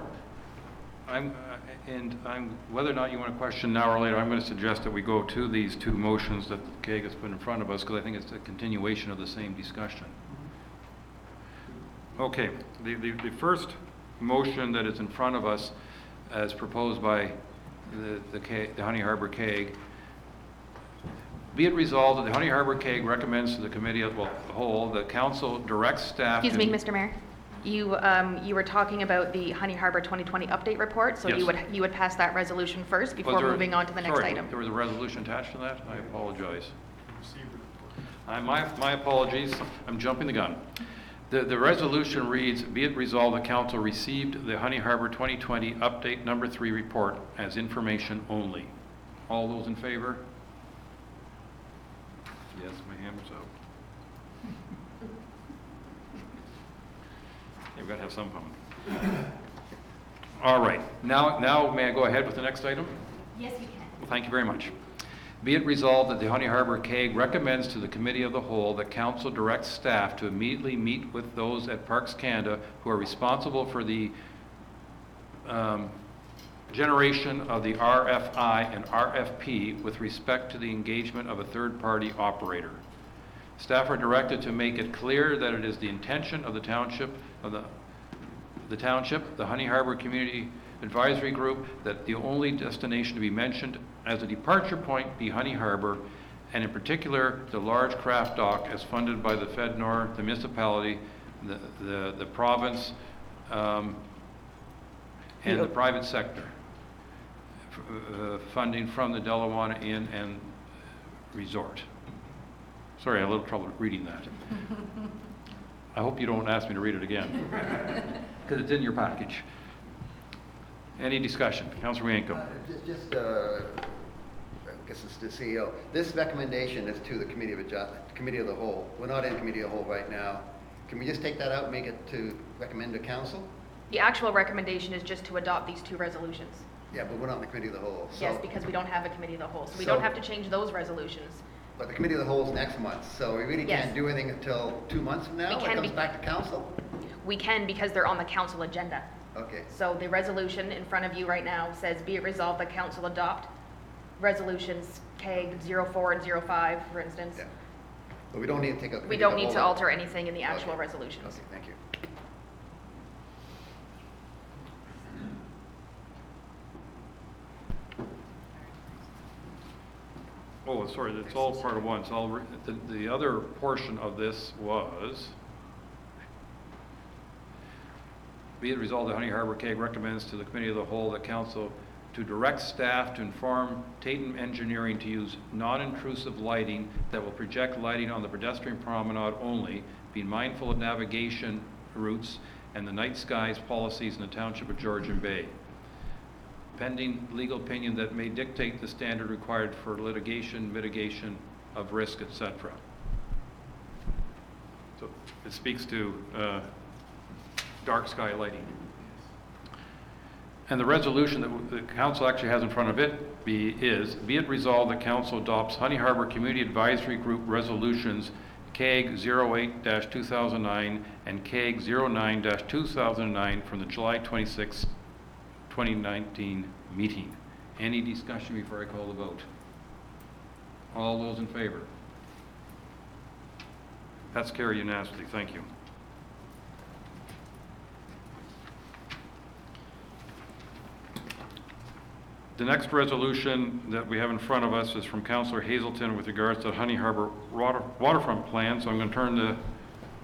Speaker 1: Whether or not you want to question now or later, I'm going to suggest that we go to these two motions that the CAG has put in front of us, because I think it's a continuation of the same discussion. Okay, the first motion that is in front of us, as proposed by the Honey Harbour CAG, Be it resolved that the Honey Harbor CAG recommends to the Committee of the Whole that Council directs staff
Speaker 4: Excuse
Speaker 1: to...
Speaker 4: me, Mr. Mayor. You were talking about the Honey Harbor 2020 update report, so
Speaker 1: Yes.
Speaker 4: you would pass that resolution first
Speaker 1: Was
Speaker 4: before
Speaker 1: there-
Speaker 4: moving on to the next
Speaker 1: sorry,
Speaker 4: item.
Speaker 1: There was a resolution attached to that? I apologize. My apologies, I'm jumping the gun. The resolution reads, be it resolved the council received the Honey Harbor 2020 update number 3 report as information only. All those in favor? Yes, my hand was up. You've got to have some fun. All right, now may I go ahead with the next item?
Speaker 9: Yes, you can.
Speaker 1: Well, thank you very much. Be it resolved that the Honey Harbor CAG recommends to the Committee of the Whole that Council directs staff to immediately meet with those at Parks Canada who are responsible for the generation of the RFI and RFP with respect to the engagement of a third-party operator. Staff are directed to make it clear that it is the intention of the Township, the Honey Harbor Community Advisory Group, that the only destination to be mentioned as a departure point be Honey Harbor, and in particular, the large craft dock as funded by the FedNor, the municipality, the province, and the private sector, funding from the Delawana Inn and Resort. Sorry, I had a little trouble reading that. I hope you don't ask me to read it again, because it's in your package. Any discussion? Councilor Wienko.
Speaker 16: I guess it's the CEO. This recommendation is to the Committee of the Whole. We're not in Committee of the Whole right now. Can we just take that out and make it to recommend to Council?
Speaker 4: The actual recommendation is just to adopt these 2 resolutions.
Speaker 16: Yeah, but we're not in the Committee of the Whole. So,
Speaker 4: Yes, because we don't have a Committee of the Whole, so we don't have to change those resolutions.
Speaker 16: But the Committee of the Whole is next month, so we really
Speaker 4: Yes.
Speaker 16: can't do anything until 2 months from now?
Speaker 4: We
Speaker 16: When
Speaker 4: can
Speaker 16: it comes
Speaker 4: be-
Speaker 16: back to Council?
Speaker 4: We can because they're on the council agenda.
Speaker 16: Okay.
Speaker 4: So the resolution in front of you right now says, be it resolved that council adopt resolutions CAG 04 and 05, for instance.
Speaker 16: Yeah. But we don't need to take a...
Speaker 4: We don't need to alter anything in the actual
Speaker 16: Okay.
Speaker 4: resolutions.
Speaker 16: Okay, thank you.
Speaker 1: Oh, sorry, it's all part of one. So the other portion of this was, be it resolved that Honey Harbor CAG recommends to the Committee of the Whole that Council to direct staff to inform Tatum Engineering to use non-intrusive lighting that will project lighting on the pedestrian promenade only, being mindful of navigation routes and the night skies policies in the Township of Georgian Bay, pending legal opinion that may dictate the standard required for litigation, mitigation of risk, etc. So it speaks to dark sky lighting. And the resolution that the council actually has in front of it be it resolved that council adopts Honey Harbor Community Advisory Group resolutions CAG 08-2009 and CAG 09-2009 from the July 26, 2019 meeting. Any discussion before I call the vote? All those in favor? That's carried unanimously. Thank you. The next resolution that we have in front of us is from Councillor Hazelton with regards to Honey Harbor waterfront plan. So I'm going to turn it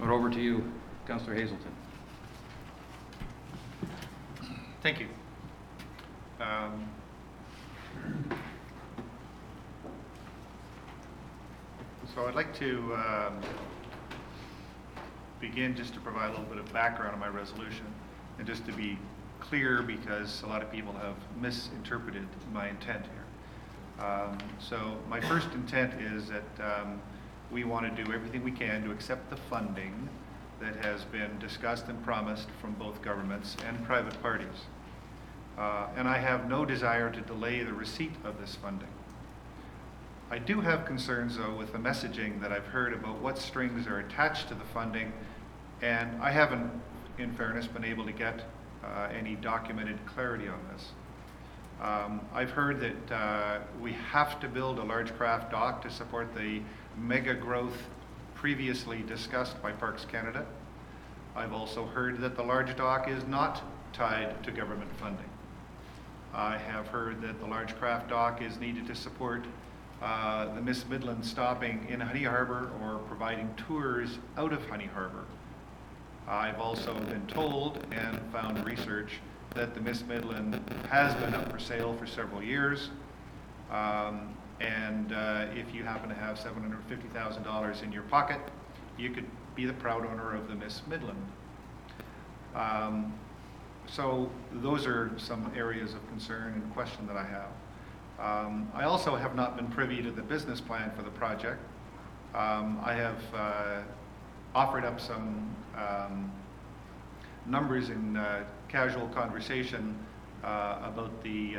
Speaker 1: over to you, Councillor Hazelton.
Speaker 10: Thank you. So I'd like to begin just to provide a little bit of background on my resolution, and just to be clear, because a lot of people have misinterpreted my intent here. So my first intent is that we want to do everything we can to accept the funding that has been discussed and promised from both governments and private parties. And I have no desire to delay the receipt of this funding. I do have concerns, though, with the messaging that I've heard about what strings are attached to the funding, and I haven't, in fairness, been able to get any documented clarity on this. I've heard that we have to build a large craft dock to support the mega growth previously discussed by Parks Canada. I've also heard that the large dock is not tied to government funding. I have heard that the large craft dock is needed to support the Miss Midland stopping in Honey Harbor or providing tours out of Honey Harbor. I've also been told and found research that the Miss Midland has been up for sale for several years. If you happen to have $750,000 in your pocket, you could be the proud owner of the Miss Midland. So those are some areas of concern and question that I have. I also have not been privy to the business plan for the project. I have offered up some numbers in casual conversation about the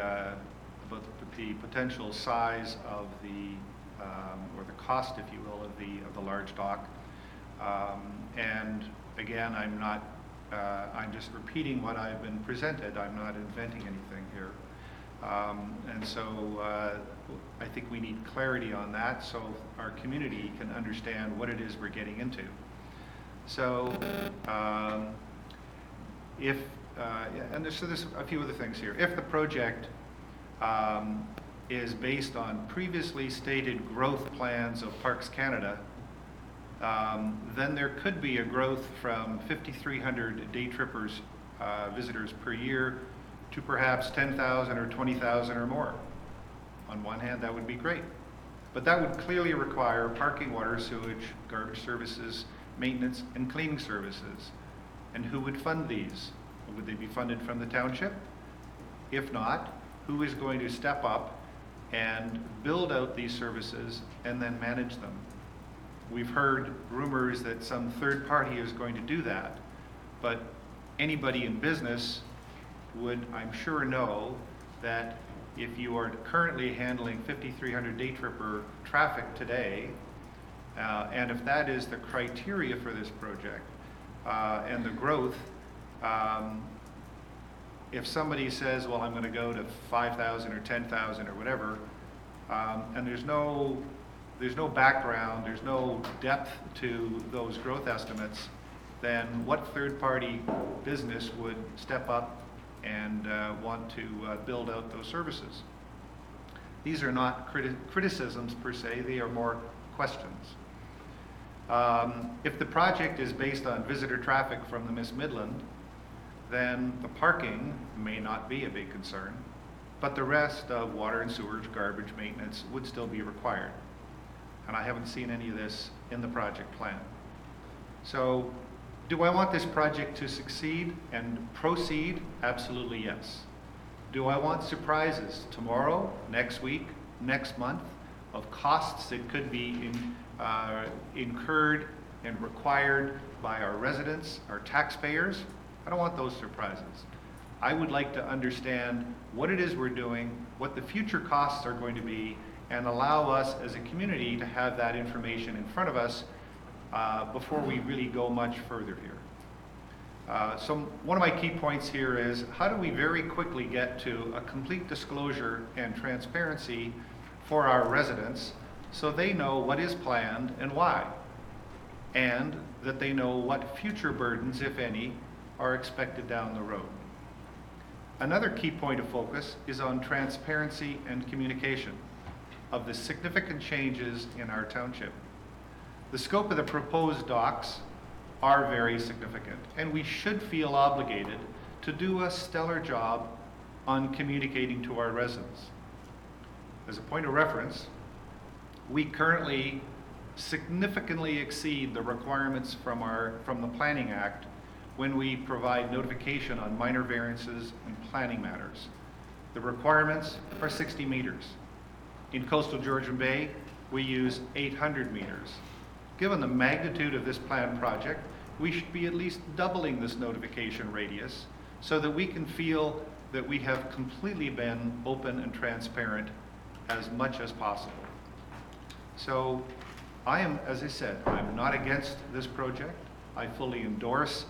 Speaker 10: potential size of the or the cost, if you will, of the large dock. And again, I'm just repeating what I've been presented. I'm not inventing anything here. And so I think we need clarity on that so our community can understand what it is we're getting into. So so there's a few other things here. If the project is based on previously stated growth plans of Parks Canada, then there could be a growth from 5,300 day trippers, visitors per year, to perhaps 10,000 or 20,000 or more. On one hand, that would be great. But that would clearly require parking, water, sewage, garbage services, maintenance, and cleaning services. And who would fund these? Would they be funded from the township? If not, who is going to step up and build out these services and then manage them? We've heard rumors that some third party is going to do that, but anybody in business would, I'm sure, know that if you are currently handling 5,300 day tripper traffic today, and if that is the criteria for this project and the growth, if somebody says, well, I'm going to go to 5,000 or 10,000 or whatever, and there's no background, there's no depth to those growth estimates, then what third-party business would step up and want to build out those services? These are not criticisms per se, they are more questions. If the project is based on visitor traffic from the Miss Midland, then the parking may not be a big concern, but the rest of water and sewage, garbage, maintenance would still be required. And I haven't seen any of this in the project plan. So, do I want this project to succeed and proceed? Absolutely yes. Do I want surprises tomorrow, next week, next month, of costs that could be incurred and required by our residents, our taxpayers? I don't want those surprises. I would like to understand what it is we're doing, what the future costs are going to be, and allow us as a community to have that information in front of us before we really go much further here. So one of my key points here is, how do we very quickly get to a complete disclosure and transparency for our residents so they know what is planned and why, and that they know what future burdens, if any, are expected down the road. Another key point of focus is on transparency and communication of the significant changes in our township. The scope of the proposed docks are very significant, and we should feel obligated to do a stellar job on communicating to our residents. As a point of reference, we currently significantly exceed the requirements from the Planning Act when we provide notification on minor variances and planning matters. The requirements are 60 meters. In coastal Georgian Bay, we use 800 meters. Given the magnitude of this planned project, we should be at least doubling this notification radius so that we can feel that we have completely been open and transparent as much as possible. So I am, as I said, I'm not against this project. I fully endorse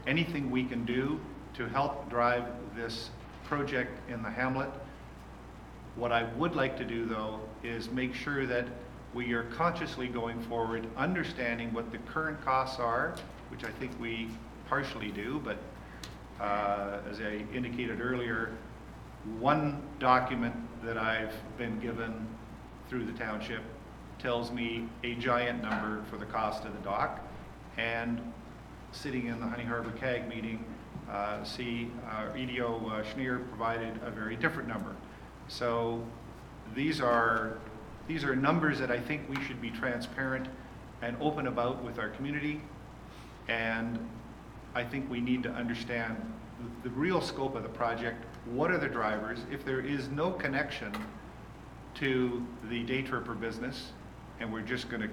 Speaker 10: anything we can do to help drive this project in the hamlet. What I would like to do, though, is make sure that we are consciously going forward, understanding what the current costs are, which I think we partially do, but as I indicated earlier, one document that I've been given through the township tells me a giant number for the cost of the dock, and sitting in the Honey Harbor CAG meeting, EDO Schneer provided a very different number. So these are numbers that I think we should be transparent and open about with our community, and I think we need to understand the real scope of the project. What are the drivers? If there is no connection to the day tripper business, and we're just going to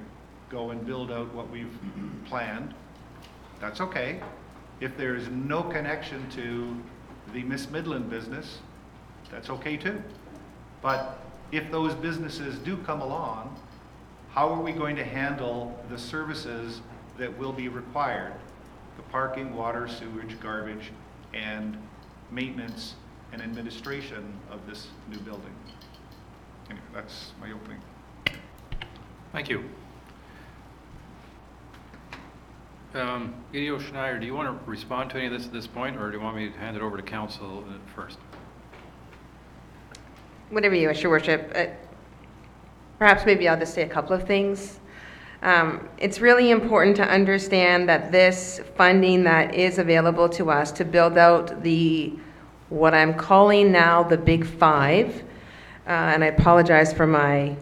Speaker 10: go and build out what we've planned, that's okay. If there is no connection to the Miss Midland business, that's okay too. But if those businesses do come along, how are we going to handle the services that will be required? The parking, water, sewage, garbage, and maintenance and administration of this new building. Anyway, that's my opening.
Speaker 1: Thank you. EDO Schneider, do you want to respond to any of this at this point, or do you want me to hand it over to council first?
Speaker 12: Whatever you wish, Your Worship. Perhaps maybe I'll just say a couple of things. It's really important to understand that this funding that is available to us to build out what I'm calling now the Big Five, and I apologize for my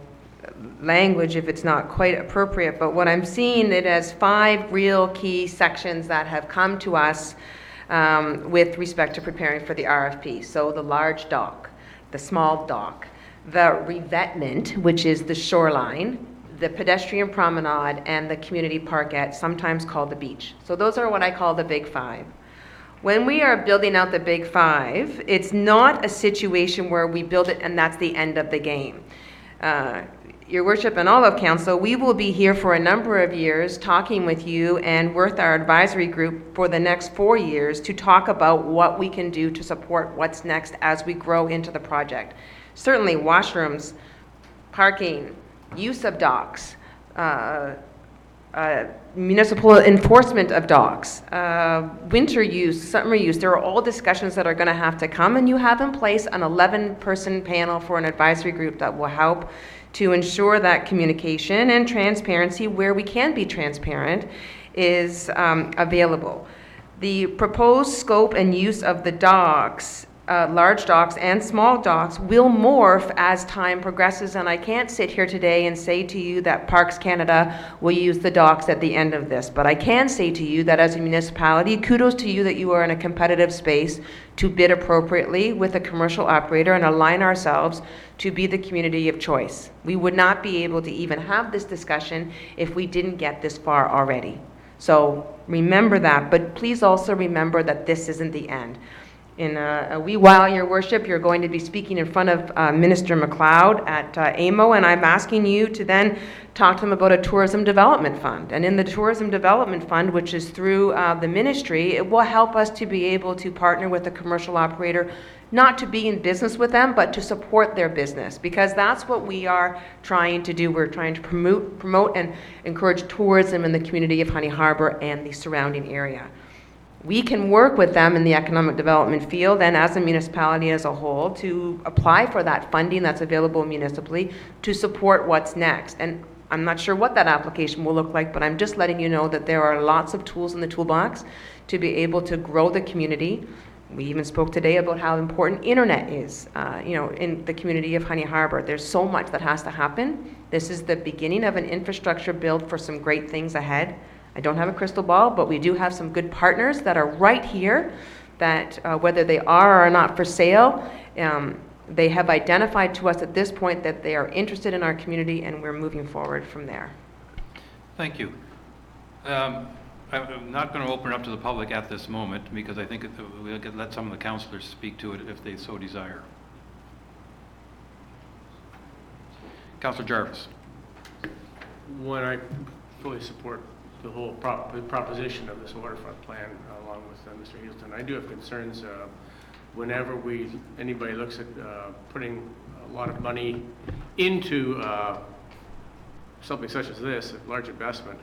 Speaker 12: language if it's not quite appropriate, but what I'm seeing it as 5 real key sections that have come to us with respect to preparing for the RFP. So the large dock, the small dock, the revetment, which is the shoreline, the pedestrian promenade, and the community parkette, sometimes called the beach. So those are what I call the Big Five. When we are building out the Big Five, it's not a situation where we build it and that's the end of the game. Your Worship and all of Council, we will be here for a number of years talking with you and with our advisory group for the next 4 years to talk about what we can do to support what's next as we grow into the project. Certainly washrooms, parking, use of docks, municipal enforcement of docks, winter use, summer use. There are all discussions that are going to have to come, and you have in place an 11-person panel for an advisory group that will help to ensure that communication and transparency, where we can be transparent, is available. The proposed scope and use of the docks, large docks and small docks, will morph as time progresses, and I can't sit here today and say to you that Parks Canada will use the docks at the end of this, but I can say to you that as a municipality, kudos to you that you are in a competitive space to bid appropriately with a commercial operator and align ourselves to be the community of choice. We would not be able to even have this discussion if we didn't get this far already. So remember that, but please also remember that this isn't the end. In a wee while, Your Worship, you're going to be speaking in front of Minister McLeod at AMO, and I'm asking you to then talk to them about a tourism development fund. And in the tourism development fund, which is through the ministry, it will help us to be able to partner with a commercial operator, not to be in business with them, but to support their business, because that's what we are trying to do. We're trying to promote and encourage tourism in the community of Honey Harbor and the surrounding area. We can work with them in the economic development field and as a municipality as a whole to apply for that funding that's available municipally to support what's next. And I'm not sure what that application will look like, but I'm just letting you know that there are lots of tools in the toolbox to be able to grow the community. We even spoke today about how important internet is, in the community of Honey Harbor. There's so much that has to happen. This is the beginning of an infrastructure build for some great things ahead. I don't have a crystal ball, but we do have some good partners that are right here that whether they are or are not for sale, they have identified to us at this point that they are interested in our community, and we're moving forward from there.
Speaker 1: Thank you. I'm not going to open it up to the public at this moment because I think we'll let some of the councillors speak to it if they so desire. Councillor Jarvis.
Speaker 11: When I fully support the whole proposition of this waterfront plan, along with Mr. Healton, I do have concerns whenever anybody looks at putting a lot of money into something such as this, a large investment,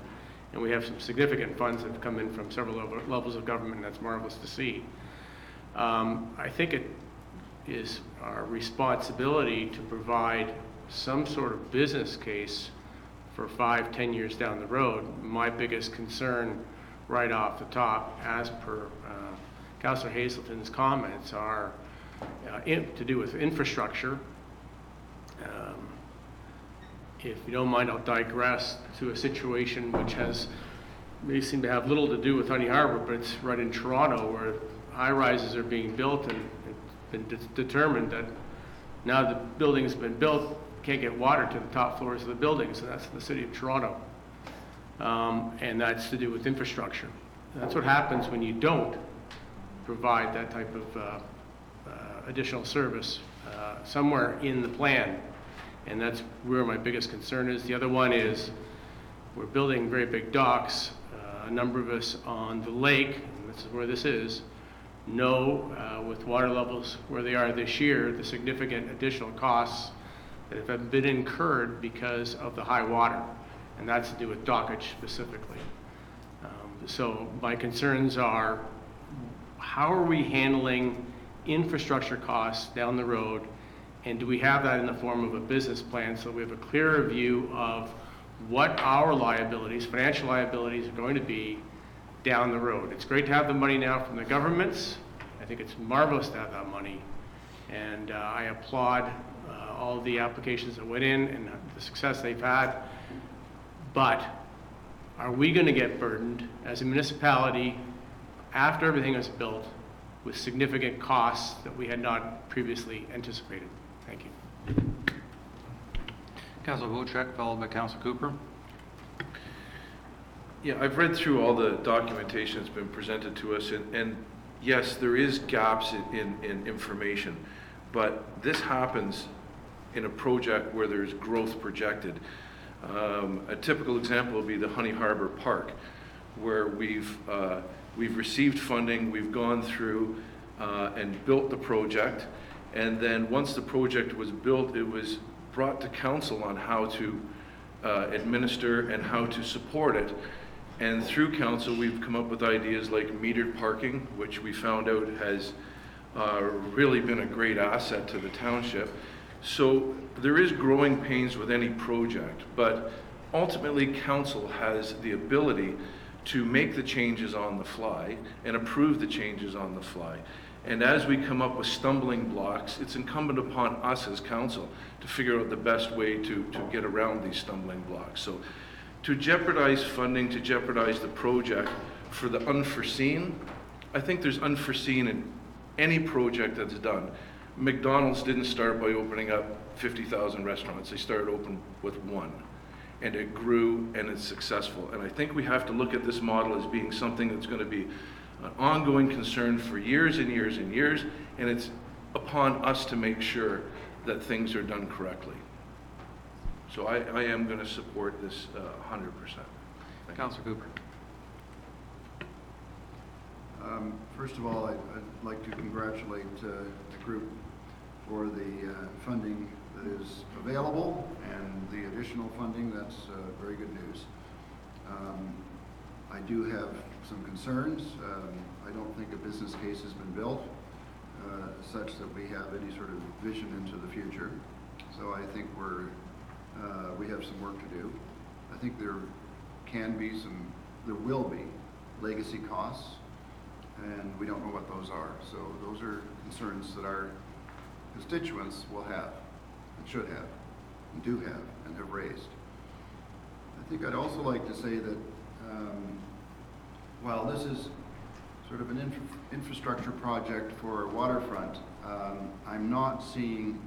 Speaker 11: and we have some significant funds that have come in from several levels of government, and that's marvelous to see. I think it is our responsibility to provide some sort of business case for 5, 10 years down the road. My biggest concern right off the top, as per Councillor Hazelton's comments, are to do with infrastructure. If you don't mind, I'll digress to a situation which may seem to have little to do with Honey Harbor, but it's right in Toronto where high-rises are being built, and it's been determined that now the building's been built, can't get water to the top floors of the buildings, and that's in the city of Toronto. And that's to do with infrastructure. That's what happens when you don't provide that type of additional service somewhere in the plan. And that's where my biggest concern is. The other one is we're building very big docks. A number of us on the lake, and this is where this is, know with water levels where they are this year, the significant additional costs that have been incurred because of the high water. And that's to do with dockage specifically. So my concerns are, how are we handling infrastructure costs down the road? And do we have that in the form of a business plan so we have a clearer view of what our liabilities, financial liabilities, are going to be down the road? It's great to have the money now from the governments. I think it's marvelous to have that money. And I applaud all the applications that went in and the success they've had. But are we going to get burdened as a municipality after everything is built with significant costs that we had not previously anticipated? Thank you.
Speaker 1: Councillor Wojcik, followed by Councillor Cooper.
Speaker 2: Yeah, I've read through all the documentation that's been presented to us, and yes, there is gaps in information, but this happens in a project where there's growth projected. A typical example would be the Honey Harbor Park, where we've received funding, we've gone through and built the project, and then once the project was built, it was brought to council on how to administer and how to support it. And through council, we've come up with ideas like metered parking, which we found out has really been a great asset to the township. So there is growing pains with any project, but ultimately council has the ability to make the changes on the fly and approve the changes on the fly. And as we come up with stumbling blocks, it's incumbent upon us as council to figure out the best way to get around these stumbling blocks. So to jeopardize funding, to jeopardize the project for the unforeseen, I think there's unforeseen in any project that's done. McDonald's didn't start by opening up 50,000 restaurants. They started open with one. And it grew and it's successful. And I think we have to look at this model as being something that's going to be an ongoing concern for years and years and years, and it's upon us to make sure that things are done correctly. So I am going to support this 100%.
Speaker 1: Councillor Cooper.
Speaker 3: First of all, I'd like to congratulate the group for the funding that is available and the additional funding. That's very good news. I do have some concerns. I don't think a business case has been built such that we have any sort of vision into the future. So I think we have some work to do. I think there will be legacy costs, and we don't know what those are. So those are concerns that our constituents will have, and should have, and do have, and have raised. I think I'd also like to say that while this is sort of an infrastructure project for waterfront, I'm not seeing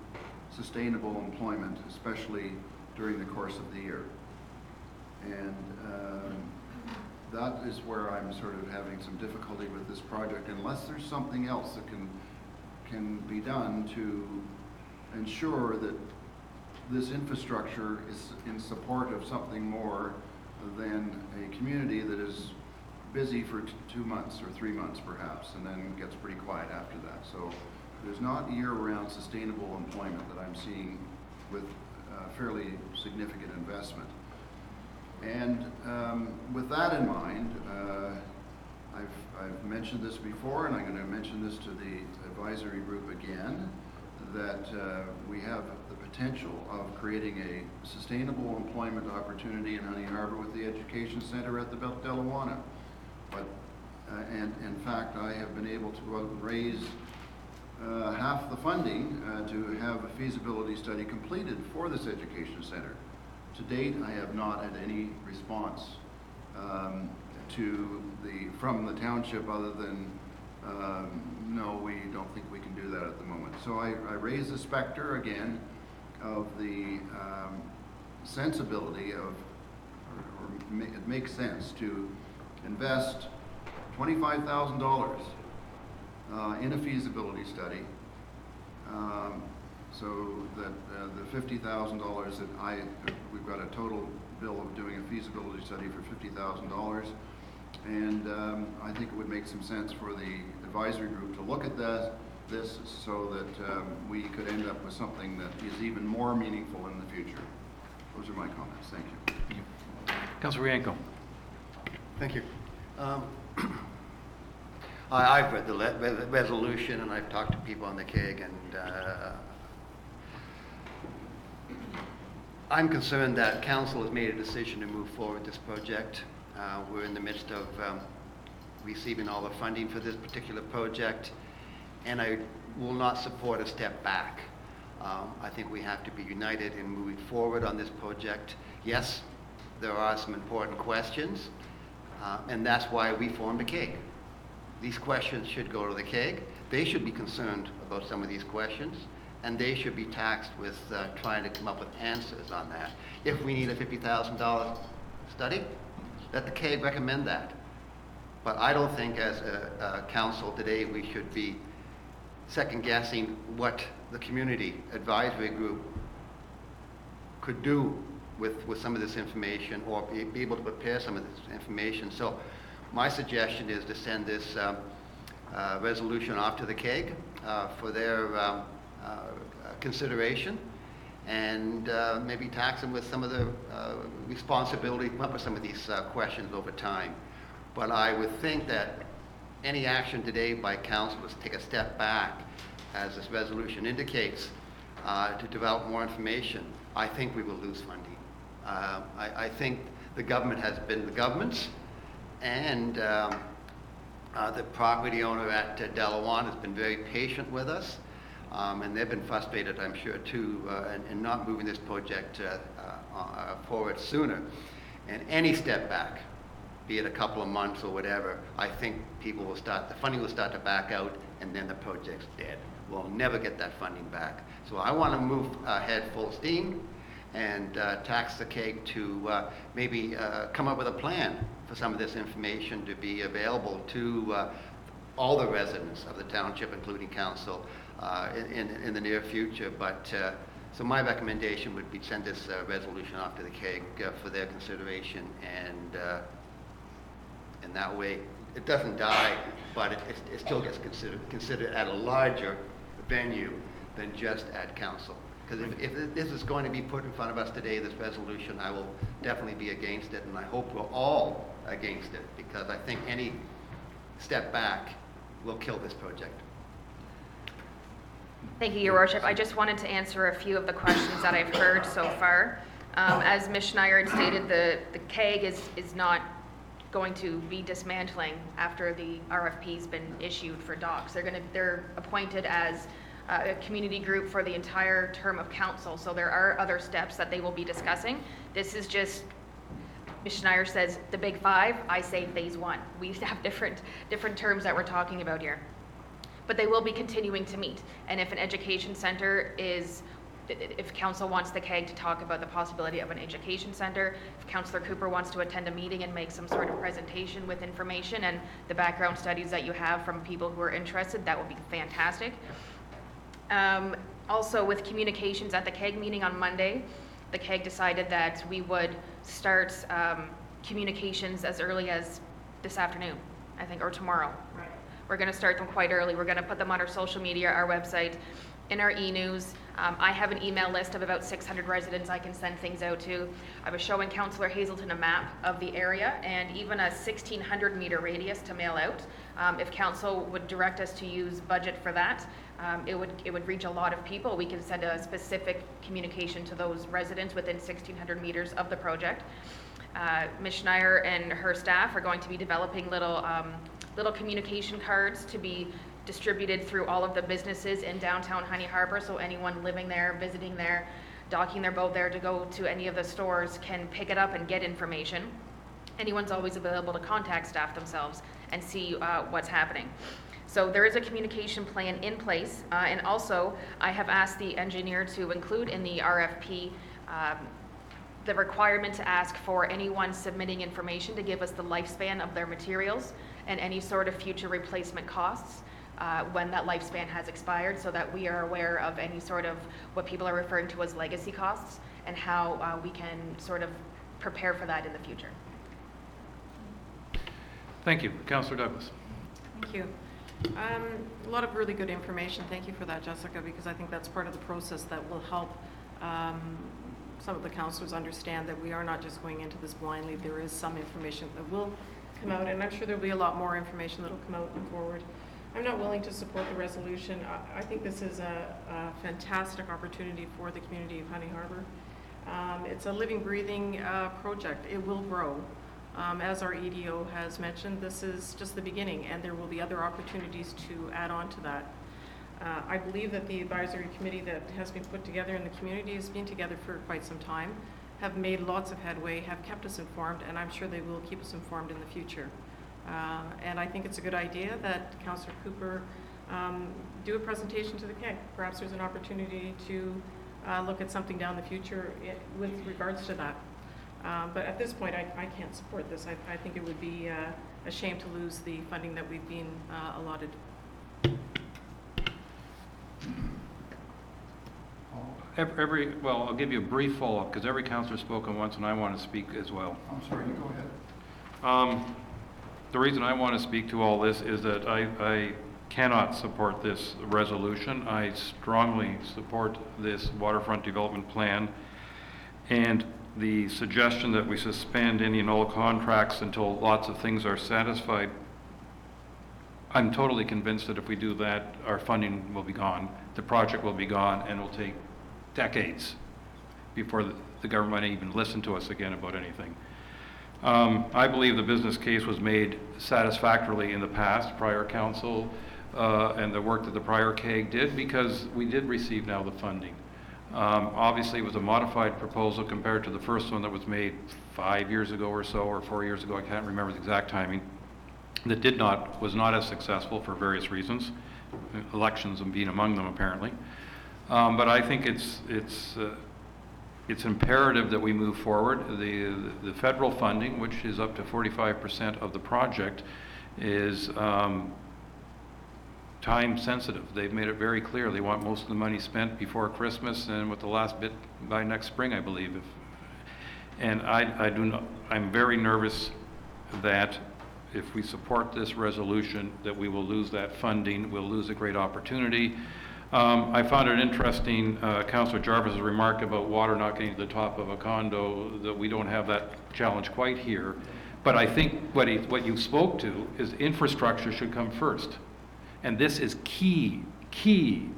Speaker 3: sustainable employment, especially during the course of the year. And that is where I'm sort of having some difficulty with this project, unless there's something else that can be done to ensure that this infrastructure is in support of something more than a community that is busy for 2 months or 3 months perhaps, and then gets pretty quiet after that. So there's not year-round sustainable employment that I'm seeing with fairly significant investment. And with that in mind, I've mentioned this before, and I'm going to mention this to the advisory group again, that we have the potential of creating a sustainable employment opportunity in Honey Harbor with the Education Center at the Delawana. But, and in fact, I have been able to go out and raise half the funding to have a feasibility study completed for this education center. To date, I have not had any response from the township other than no, we don't think we can do that at the moment. So I raise the specter again of the sensibility of, it makes sense to invest $25,000 in a feasibility study, so that the $50,000 that we've got a total bill of doing a feasibility study for $50,000, and I think it would make some sense for the advisory group to look at this so that we could end up with something that is even more meaningful in the future. Those are my comments. Thank you.
Speaker 1: Councilor Yanko.
Speaker 16: Thank you. I've read the resolution and I've talked to people on the KEG, and I'm concerned that council has made a decision to move forward this project. We're in the midst of receiving all the funding for this particular project, and I will not support a step back. I think we have to be united in moving forward on this project. Yes, there are some important questions, and that's why we formed a KEG. These questions should go to the KEG. They should be concerned about some of these questions, and they should be taxed with trying to come up with answers on that. If we need a $50,000 study, let the KEG recommend that. But I don't think as a council today we should be second guessing what the community advisory group could do with some of this information, or be able to prepare some of this information. So my suggestion is to send this resolution off to the KEG for their consideration, and maybe tax them with some of the responsibility to come up with some of these questions over time. But I would think that any action today by council is to take a step back, as this resolution indicates, to develop more information. I think we will lose funding. I think the government has been the government's, and the property owner at Delawan has been very patient with us, and they've been frustrated, I'm sure, too, in not moving this project forward sooner. And any step back, be it a couple of months or whatever, I think the funding will start to back out, and then the project's dead. We'll never get that funding back. So I want to move ahead full steam and tax the KEG to maybe come up with a plan for some of this information to be available to all the residents of the township, including council, in the near future. But so my recommendation would be send this resolution off to the KEG for their consideration, and that way it doesn't die, but it still gets considered at a larger venue than just at council. Because if this is going to be put in front of us today, this resolution, I will definitely be against it, and I hope we're all against it, because I think any step back will kill this project.
Speaker 4: Thank you, Your Worship. I just wanted to answer a few of the questions that I've heard so far. As Ms. Schneier had stated, the KEG is not going to be dismantling after the RFP's been issued for docks. They're appointed as a community group for the entire term of council, so there are other steps that they will be discussing. This is just, Ms. Schneier says the big five, I say phase one. We have different terms that we're talking about here. But they will be continuing to meet, and if an education center if council wants the KEG to talk about the possibility of an education center, if Councillor Cooper wants to attend a meeting and make some sort of presentation with information and the background studies that you have from people who are interested, that would be fantastic. Also, with communications at the KEG meeting on Monday, the KEG decided that we would start communications as early as this afternoon, I think, or tomorrow. Right. We're going to start them quite early. We're going to put them on our social media, our website, in our e-news. I have an email list of about 600 residents I can send things out to. I was showing Councillor Hazelton a map of the area and even a 1,600 meter radius to mail out. If council would direct us to use budget for that, it would reach a lot of people. We can send a specific communication to those residents within 1,600 meters of the project. Ms. Schneier and her staff are going to be developing little communication cards to be distributed through all of the businesses in downtown Honey Harbor, so anyone living there, visiting there, docking their boat there to go to any of the stores can pick it up and get information. Anyone's always available to contact staff themselves and see what's happening. So there is a communication plan in place, and also I have asked the engineer to include in the RFP the requirement to ask for anyone submitting information to give us the lifespan of their materials and any sort of future replacement costs when that lifespan has expired, so that we are aware of any sort of what people are referring to as legacy costs and how we can sort of prepare for that in the future.
Speaker 1: Thank you. Councillor Douglas.
Speaker 13: Thank you. A lot of really good information. Thank you for that, Jessica, because I think that's part of the process that will help some of the councillors understand that we are not just going into this blindly. There is some information that will come out, and I'm sure there'll be a lot more information that will come out and forward. I'm not willing to support the resolution. I think this is a fantastic opportunity for the community of Honey Harbor. It's a living, breathing project. It will grow. As our EDO has mentioned, this is just the beginning, and there will be other opportunities to add on to that. I believe that the advisory committee that has been put together in the community has been together for quite some time, have made lots of headway, have kept us informed, and I'm sure they will keep us informed in the future. And I think it's a good idea that Councillor Cooper do a presentation to the KEG. Perhaps there's an opportunity to look at something down the future with regards to that. But at this point, I can't support this. I think it would be a shame to lose the funding that we've been allotted.
Speaker 1: Well, I'll give you a brief follow-up, because every councillor's spoken once and I want to speak as well.
Speaker 3: I'm sorry, you go ahead.
Speaker 1: The reason I want to speak to all this is that I cannot support this resolution. I strongly support this waterfront development plan, and the suggestion that we suspend any and all contracts until lots of things are satisfied. I'm totally convinced that if we do that, our funding will be gone, the project will be gone, and it will take decades before the government might even listen to us again about anything. I believe the business case was made satisfactorily in the past, prior council, and the work that the prior KEG did, because we did receive now the funding. Obviously, it was a modified proposal compared to the first one that was made 5 years ago or so, or 4 years ago, I can't remember the exact timing, that was not as successful for various reasons, elections and being among them apparently. But I think it's imperative that we move forward. The federal funding, which is up to 45% of the project, is time sensitive. They've made it very clear they want most of the money spent before Christmas, and with the last bit by next spring, I believe. And I'm very nervous that if we support this resolution, that we will lose that funding, we'll lose a great opportunity. I found it interesting, Councillor Jarvis's remark about water not getting to the top of a condo, that we don't have that challenge quite here. But I think what you spoke to is infrastructure should come first. And this is key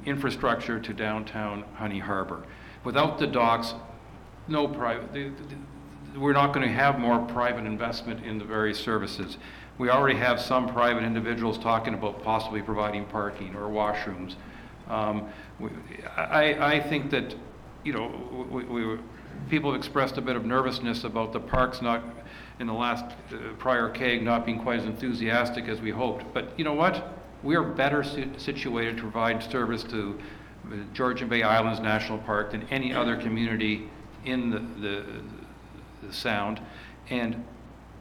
Speaker 1: infrastructure to downtown Honey Harbor. Without the docks, no private, we're not going to have more private investment in the various services. We already have some private individuals talking about possibly providing parking or washrooms. I think that, people have expressed a bit of nervousness about the parks not, in the last prior KEG, not being quite as enthusiastic as we hoped. But you know what? We are better situated to provide service to Georgian Bay Islands National Park than any other community in the Sound. And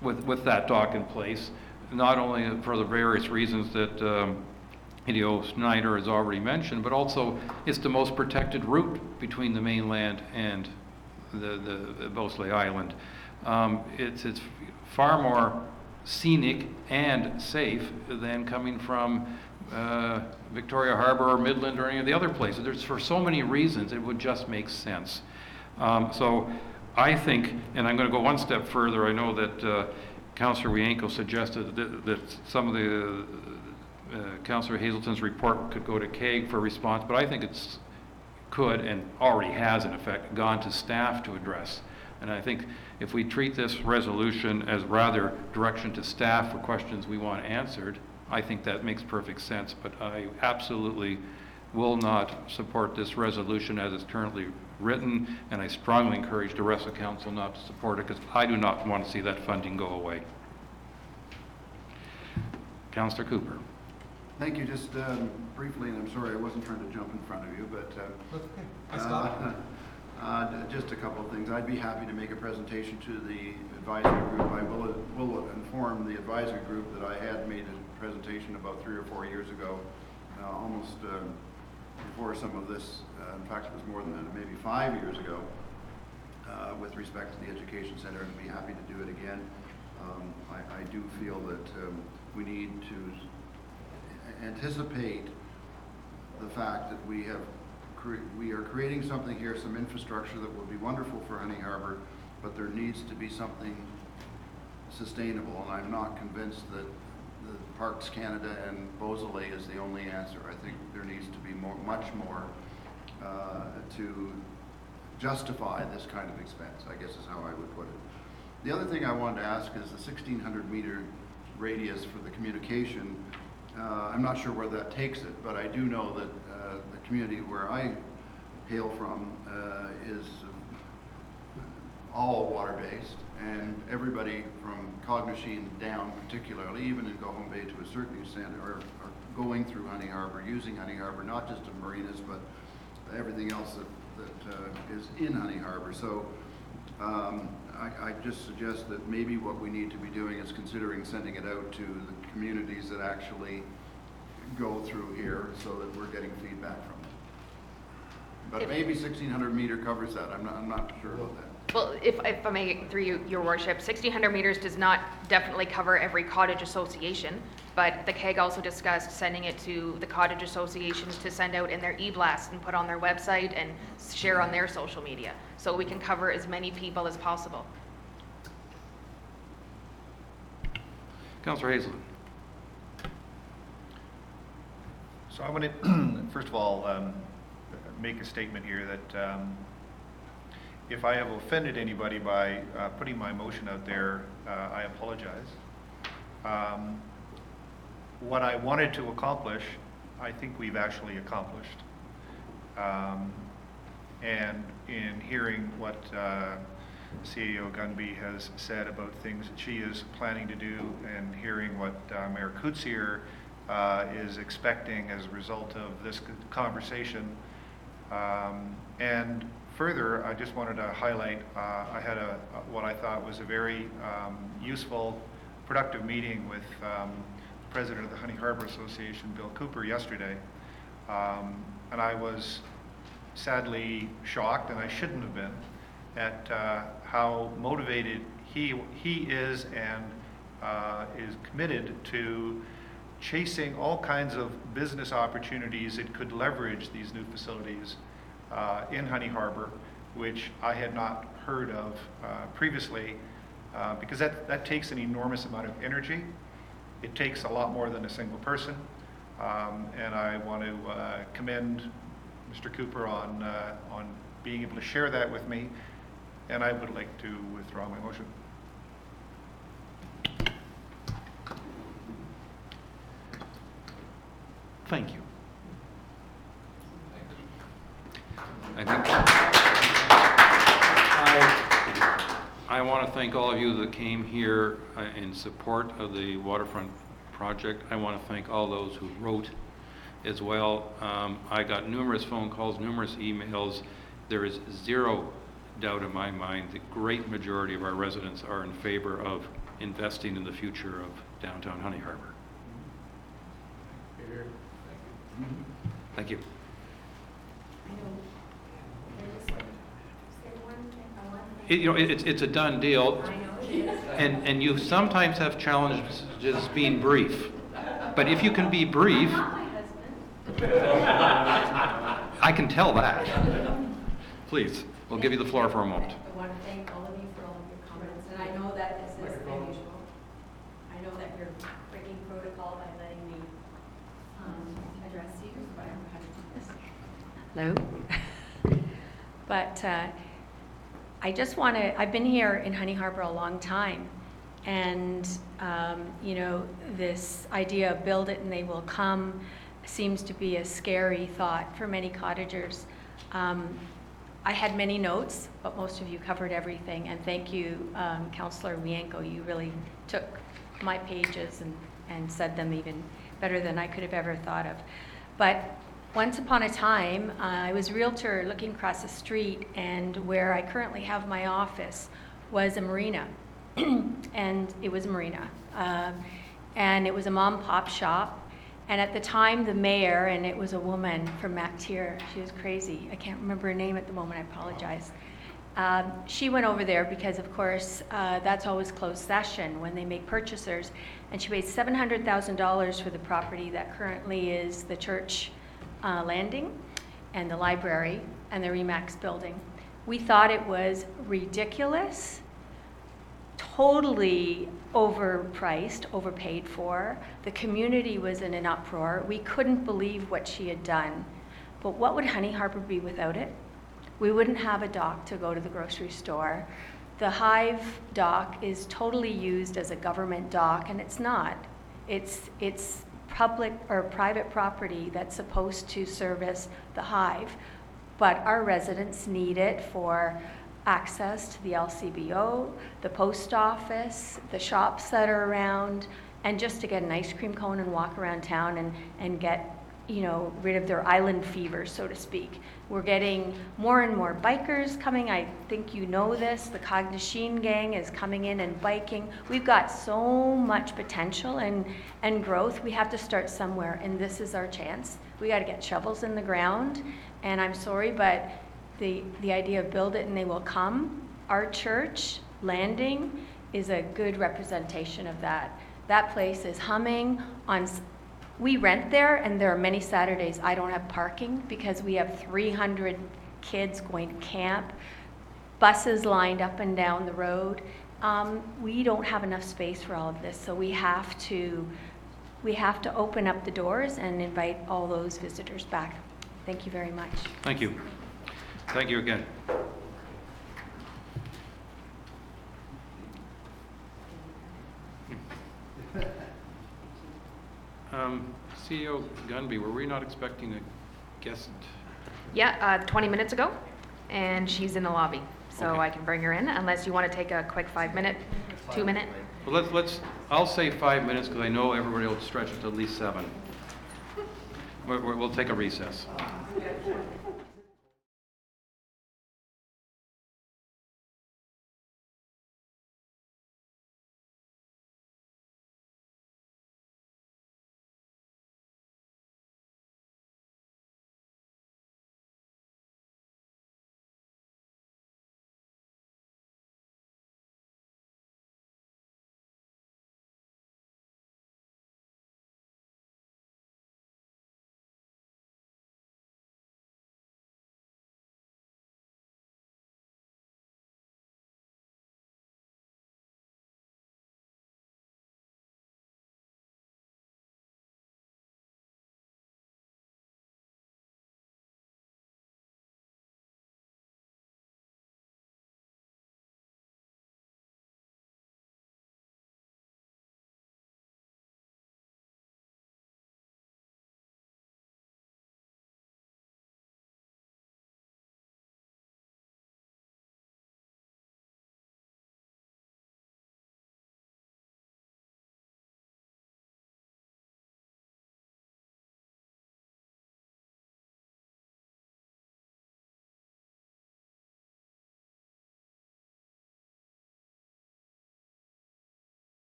Speaker 1: with that dock in place, not only for the various reasons that Hideo Snyder has already mentioned, but also it's the most protected route between the mainland and the Beausoleil Island. It's far more scenic and safe than coming from Victoria Harbor or Midland or any of the other places. There's, for so many reasons, it would just make sense. So I think, and I'm going to go one step further, I know that Councillor Wienko suggested that some of the Councillor Hazelton's report could go to CAG for response, but I think it's could and already has in effect gone to staff to address. And I think if we treat this resolution as rather direction to staff for questions we want answered, I think that makes perfect sense. But I absolutely will not support this resolution as it's currently written, and I strongly encourage the rest of council not to support it because I do not want to see that funding go away. Councillor Cooper.
Speaker 3: Thank you. Just briefly, and I'm sorry I wasn't trying to jump in front of you, but just a couple of things. I'd be happy to make a presentation to the advisory group. I will inform the advisory group that I had made a presentation about 3 or 4 years ago, almost before some of this, in fact it was more than that, maybe 5 years ago, with respect to the education center, and I'd be happy to do it again. I do feel that we need to anticipate the fact that we are creating something here, some infrastructure that will be wonderful for Honey Harbor, but there needs to be something sustainable, and I'm not convinced that the Parks Canada and Beausoleil is the only answer. I think there needs to be much more to justify this kind of expense, I guess is how I would put it. The other thing I wanted to ask is the 1,600 meter radius for the communication. I'm not sure where that takes it, but I do know that the community where I hail from is all water-based, and everybody from Cognachine down particularly, even in Goham Bay to a certain extent, are going through Honey Harbor, using Honey Harbor, not just in marinas, but everything else that is in Honey Harbor. So I just suggest that maybe what we need to be doing is considering sending it out to the communities that actually go through here so that we're getting feedback from them. But maybe 1,600 meter covers that. I'm not sure about that.
Speaker 4: Well, if I may, through you, your worship, 1,600 meters does not definitely cover every cottage association, but the CAG also discussed sending it to the cottage associations to send out in their e-blast and put on their website and share on their social media, so we can cover as many people as possible.
Speaker 1: Councillor Hazelton.
Speaker 10: So I want to, first of all, make a statement here that if I have offended anybody by putting my motion out there, I apologize. What I wanted to accomplish, I think we've actually accomplished. And in hearing what CAO Gunby has said about things that she is planning to do, and hearing what Mayor Coetzee is expecting as a result of this conversation, and further, I just wanted to highlight, I had what I thought was a very useful, productive meeting with the president of the Honey Harbor Association, Bill Cooper, yesterday. And I was sadly shocked, and I shouldn't have been, at how motivated he is and is committed to chasing all kinds of business opportunities that could leverage these new facilities in Honey Harbor, which I had not heard of previously, because that takes an enormous amount of energy. It takes a lot more than a single person, and I want to commend Mr. Cooper on being able to share that with me, and I would like to withdraw my motion.
Speaker 1: Thank you. I want to thank all of you that came here in support of the waterfront project. I want to thank all those who wrote as well. I got numerous phone calls, numerous emails. There is zero doubt in my mind the great majority of our residents are in favor of investing in the future of downtown Honey Harbor. Thank you. It's a done deal, and you sometimes have challenges being brief. But if you can be brief, I can tell that. Please, we'll give you the floor for a moment.
Speaker 17: I want to thank all of you for all of your comments, and I know that this is unusual. I know that you're breaking protocol by letting me address you, but I don't know how to do this.
Speaker 12: Hello?
Speaker 17: But I just want to, I've been here in Honey Harbor a long time, and you know, this idea of build it and they will come seems to be a scary thought for many cottagers. I had many notes, but most of you covered everything, and thank you, Councillor Wienko. You really took my pages and said them even better than I could have ever thought of. But once upon a time, I was a realtor looking across the street, and where I currently have my office was a marina. And it was a marina. And it was a mom and pop shop. And at the time, the mayor, and it was a woman from Mactier, she was crazy. I can't remember her name at the moment, I apologize. She went over there because, of course, that's always closed session when they make purchasers. And she paid $700,000 for the property that currently is the church landing and the library and the Remax building. We thought it was ridiculous, totally overpriced, overpaid for. The community was in an uproar. We couldn't believe what she had done. But what would Honey Harbor be without it? We wouldn't have a dock to go to the grocery store. The Hive dock is totally used as a government dock, and it's not. It's public or private property that's supposed to service the Hive. But our residents need it for access to the LCBO, the post office, the shops that are around, and just to get an ice cream cone and walk around town and get, you know, rid of their island fever, so to speak. We're getting more and more bikers coming. I think you know this. The Cognition gang is coming in and biking. We've got so much potential and growth. We have to start somewhere, and this is our chance. We got to get shovels in the ground, and I'm sorry, but the idea of build it and they will come, our church landing is a good representation of that. That place is humming. We rent there, and there are many Saturdays I don't have parking because we have 300 kids going to camp, buses lined up and down the road. We don't have enough space for all of this, so we have to open up the doors and invite all those visitors back. Thank you very much.
Speaker 1: Thank you. Thank you again. CEO Gunby, were we not expecting a guest?
Speaker 4: Yeah, 20 minutes ago, and she's in the lobby. So
Speaker 1: Okay.
Speaker 4: I can bring her in unless you want to take a quick 5-minute, 2-minute.
Speaker 1: Well, I'll say 5 minutes because I know everybody will stretch it to at least 7. We'll take a recess.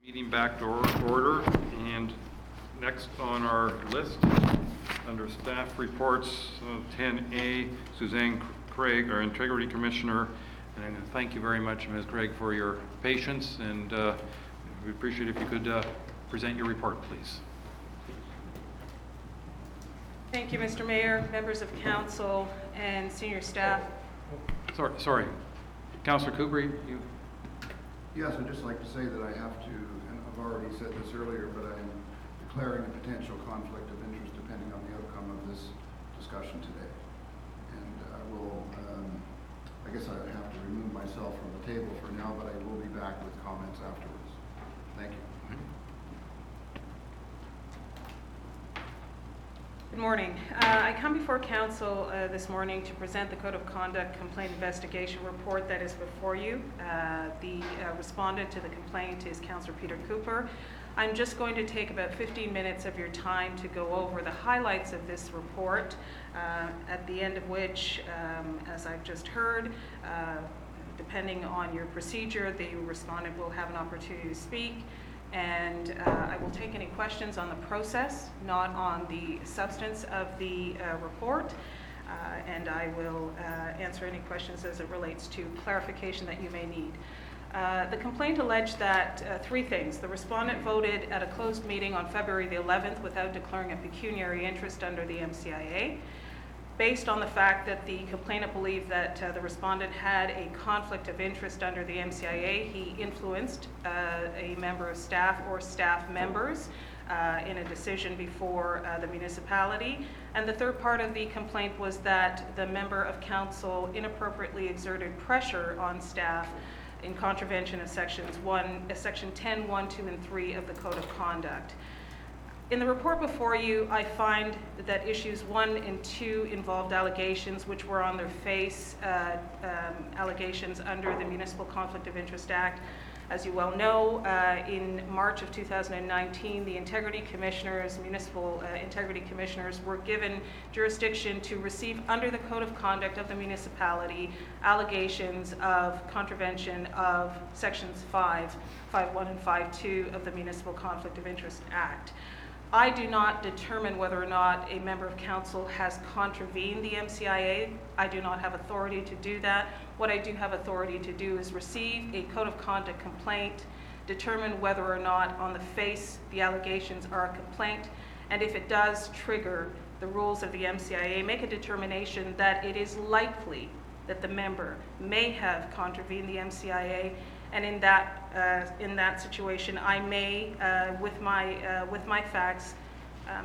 Speaker 1: Meeting back to order, and next on our list, under staff reports, 10A, Suzanne Craig, our Integrity Commissioner, and thank you very much, Ms. Craig, for your patience, and we appreciate if you could present your report, please.
Speaker 13: Thank you, Mr. Mayor, members of council, and senior staff.
Speaker 1: Sorry. Councillor Cooper, you?
Speaker 3: Yes, I'd just like to say that I have to, and I've already said this earlier, but I'm declaring a potential conflict of interest depending on the outcome of this discussion today. And I will, I guess I have to remove myself from the table for now, but I will be back with comments afterwards. Thank you.
Speaker 13: Good morning. I come before council this morning to present the Code of Conduct Complaint Investigation Report that is before you. The respondent to the complaint is Councillor Peter Cooper. I'm just going to take about 15 minutes of your time to go over the highlights of this report, at the end of which, as I've just heard, depending on your procedure, the respondent will have an opportunity to speak. And I will take any questions on the process, not on the substance of the report, and I will answer any questions as it relates to clarification that you may need. The complaint alleged that three things. The respondent voted at a closed meeting on February the 11th without declaring a pecuniary interest under the MCIA. Based on the fact that the complainant believed that the respondent had a conflict of interest under the MCIA, he influenced a member of staff or staff members in a decision before the municipality. And the third part of the complaint was that the member of council inappropriately exerted pressure on staff in contravention of section 10, 1, 2, and 3 of the Code of Conduct. In the report before you, I find that issues 1 and 2 involved allegations which were on their face allegations under the Municipal Conflict of Interest Act. As you well know, in March of 2019, the Integrity Commissioners, Municipal Integrity Commissioners, were given jurisdiction to receive under the Code of Conduct of the municipality allegations of contravention of sections 5.1 and 5.2 of the Municipal Conflict of Interest Act. I do not determine whether or not a member of council has contravened the MCIA. I do not have authority to do that. What I do have authority to do is receive a code of conduct complaint, determine whether or not on the face the allegations are a complaint, and if it does trigger the rules of the MCIA, make a determination that it is likely that the member may have contravened the MCIA. And in that situation, I may, with my facts,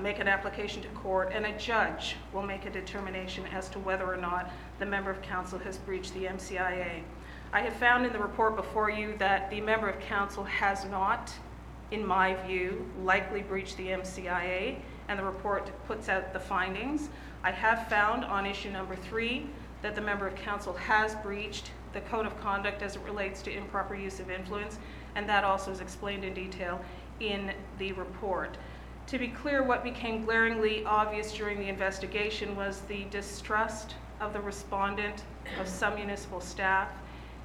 Speaker 13: make an application to court, and a judge will make a determination as to whether or not the member of council has breached the MCIA. I have found in the report before you that the member of council has not, in my view, likely breached the MCIA, and the report puts out the findings. I have found on issue number 3 that the member of council has breached the Code of Conduct as it relates to improper use of influence, and that also is explained in detail in the report. To be clear, what became glaringly obvious during the investigation was the distrust of the respondent of some municipal staff.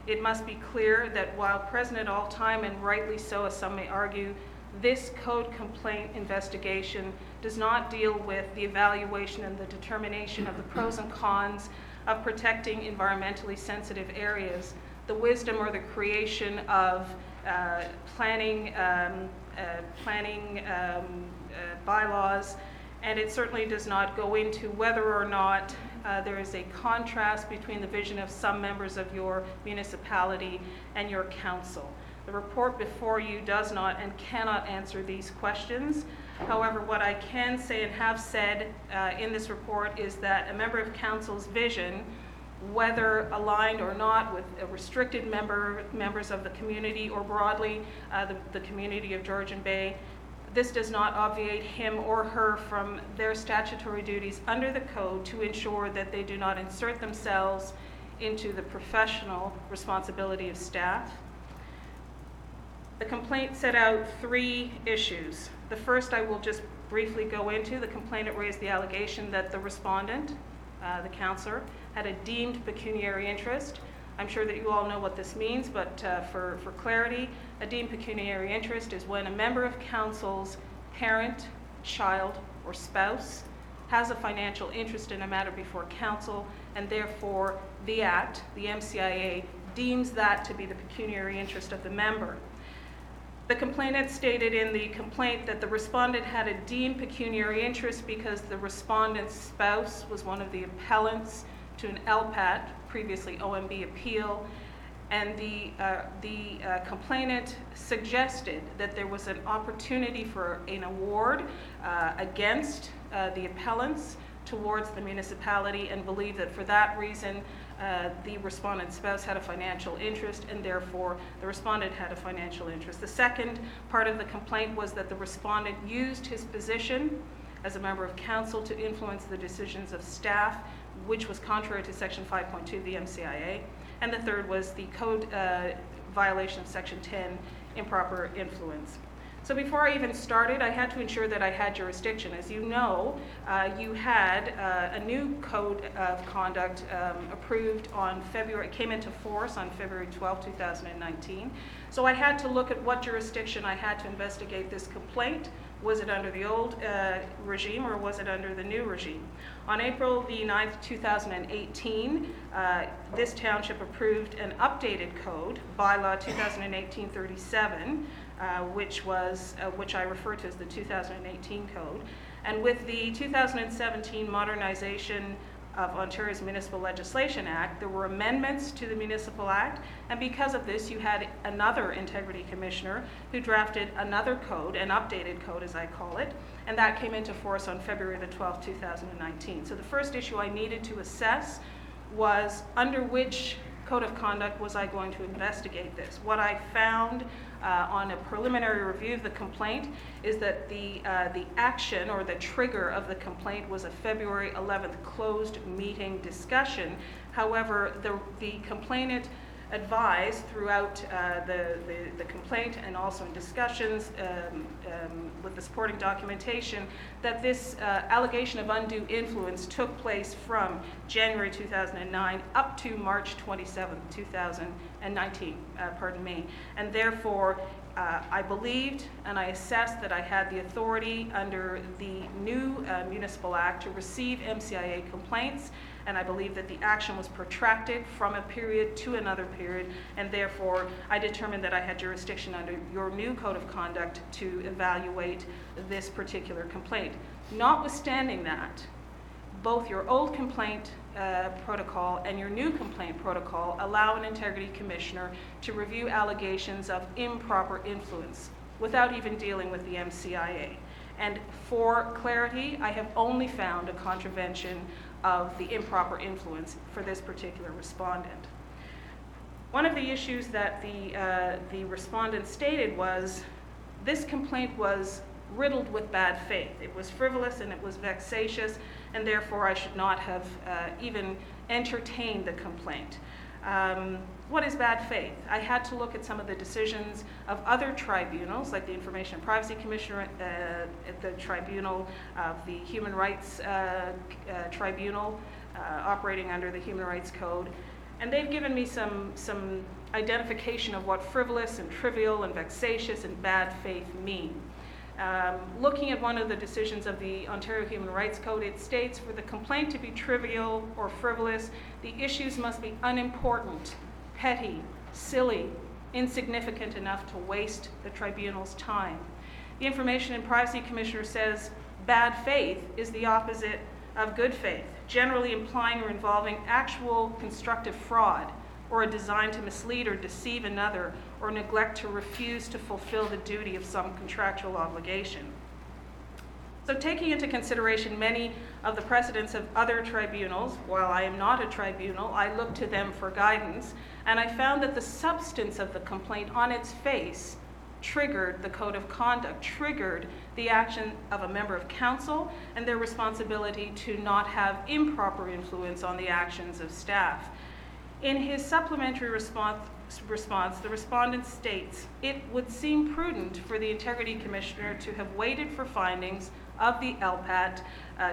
Speaker 13: It must be clear that while present at all time, and rightly so as some may argue, this code complaint investigation does not deal with the evaluation and the determination of the pros and cons of protecting environmentally sensitive areas, the wisdom or the creation of planning bylaws, and it certainly does not go into whether or not there is a contrast between the vision of some members of your municipality and your council. The report before you does not and cannot answer these questions. However, what I can say and have said in this report is that a member of council's vision, whether aligned or not with restricted members of the community or broadly the community of Georgian Bay, this does not obviate him or her from their statutory duties under the code to ensure that they do not insert themselves into the professional responsibility of staff. The complaint set out 3 issues. The first I will just briefly go into. The complainant raised the allegation that the respondent, the councillor, had a deemed pecuniary interest.
Speaker 18: I'm sure that you all know what this means, but for clarity, a deemed pecuniary interest is when a member of council's parent, child, or spouse has a financial interest in a matter before council, and therefore the Act, the MCIA, deems that to be the pecuniary interest of the member. The complainant stated in the complaint that the respondent had a deemed pecuniary interest because the respondent's spouse was one of the appellants to an LPAT, previously OMB appeal, and the complainant suggested that there was an opportunity for an award against the appellants towards the municipality, and believed that for that reason the respondent's spouse had a financial interest, and therefore the respondent had a financial interest. The second part of the complaint was that the respondent used his position as a member of council to influence the decisions of staff, which was contrary to Section 5.2 of the MCIA. And the third was the code violation of Section 10, improper influence. So before I even started, I had to ensure that I had jurisdiction. As you know, you had a new code of conduct approved on came into force on February 12, 2019. So I had to look at what jurisdiction I had to investigate this complaint. Was it under the old regime or was it under the new regime? On April the 9th, 2018, this township approved an updated code, bylaw 2018-37, which I refer to as the 2018 code. And with the 2017 modernization of Ontario's Municipal Legislation Act, there were amendments to the Municipal Act, and because of this, you had another Integrity Commissioner who drafted another code, an updated code as I call it, and that came into force on February the 12th, 2019. So the first issue I needed to assess was under which code of conduct was I going to investigate this. What I found on a preliminary review of the complaint is that the action or the trigger of the complaint was a February 11th closed meeting discussion. However, the complainant advised throughout the complaint and also in discussions with the supporting documentation that this allegation of undue influence took place from January 2009 up to March 27, 2019, and therefore I believed and I assessed that I had the authority under the new Municipal Act to receive MCIA complaints, and I believe that the action was protracted from a period to another period, and therefore I determined that I had jurisdiction under your new code of conduct to evaluate this particular complaint. Notwithstanding that, both your old complaint protocol and your new complaint protocol allow an Integrity Commissioner to review allegations of improper influence without even dealing with the MCIA. And for clarity, I have only found a contravention of the improper influence for this particular respondent. One of the issues that the respondent stated was this complaint was riddled with bad faith. It was frivolous and it was vexatious, and therefore I should not have even entertained the complaint. What is bad faith? I had to look at some of the decisions of other tribunals, like the Information and Privacy Commissioner at the Tribunal of the Human Rights Tribunal, operating under the Human Rights Code, and they've given me some identification of what frivolous and trivial and vexatious and bad faith mean. Looking at one of the decisions of the Ontario Human Rights Code, it states, for the complaint to be trivial or frivolous, the issues must be unimportant, petty, silly, insignificant enough to waste the tribunal's time. The Information and Privacy Commissioner says bad faith is the opposite of good faith, generally implying or involving actual constructive fraud, or a design to mislead or deceive another, or neglect to refuse to fulfill the duty of some contractual obligation. So taking into consideration many of the precedents of other tribunals, while I am not a tribunal, I look to them for guidance, and I found that the substance of the complaint on its face triggered the code of conduct, triggered the action of a member of council and their responsibility to not have improper influence on the actions of staff. In his supplementary response, the respondent states, it would seem prudent for the Integrity Commissioner to have waited for findings of the LPAT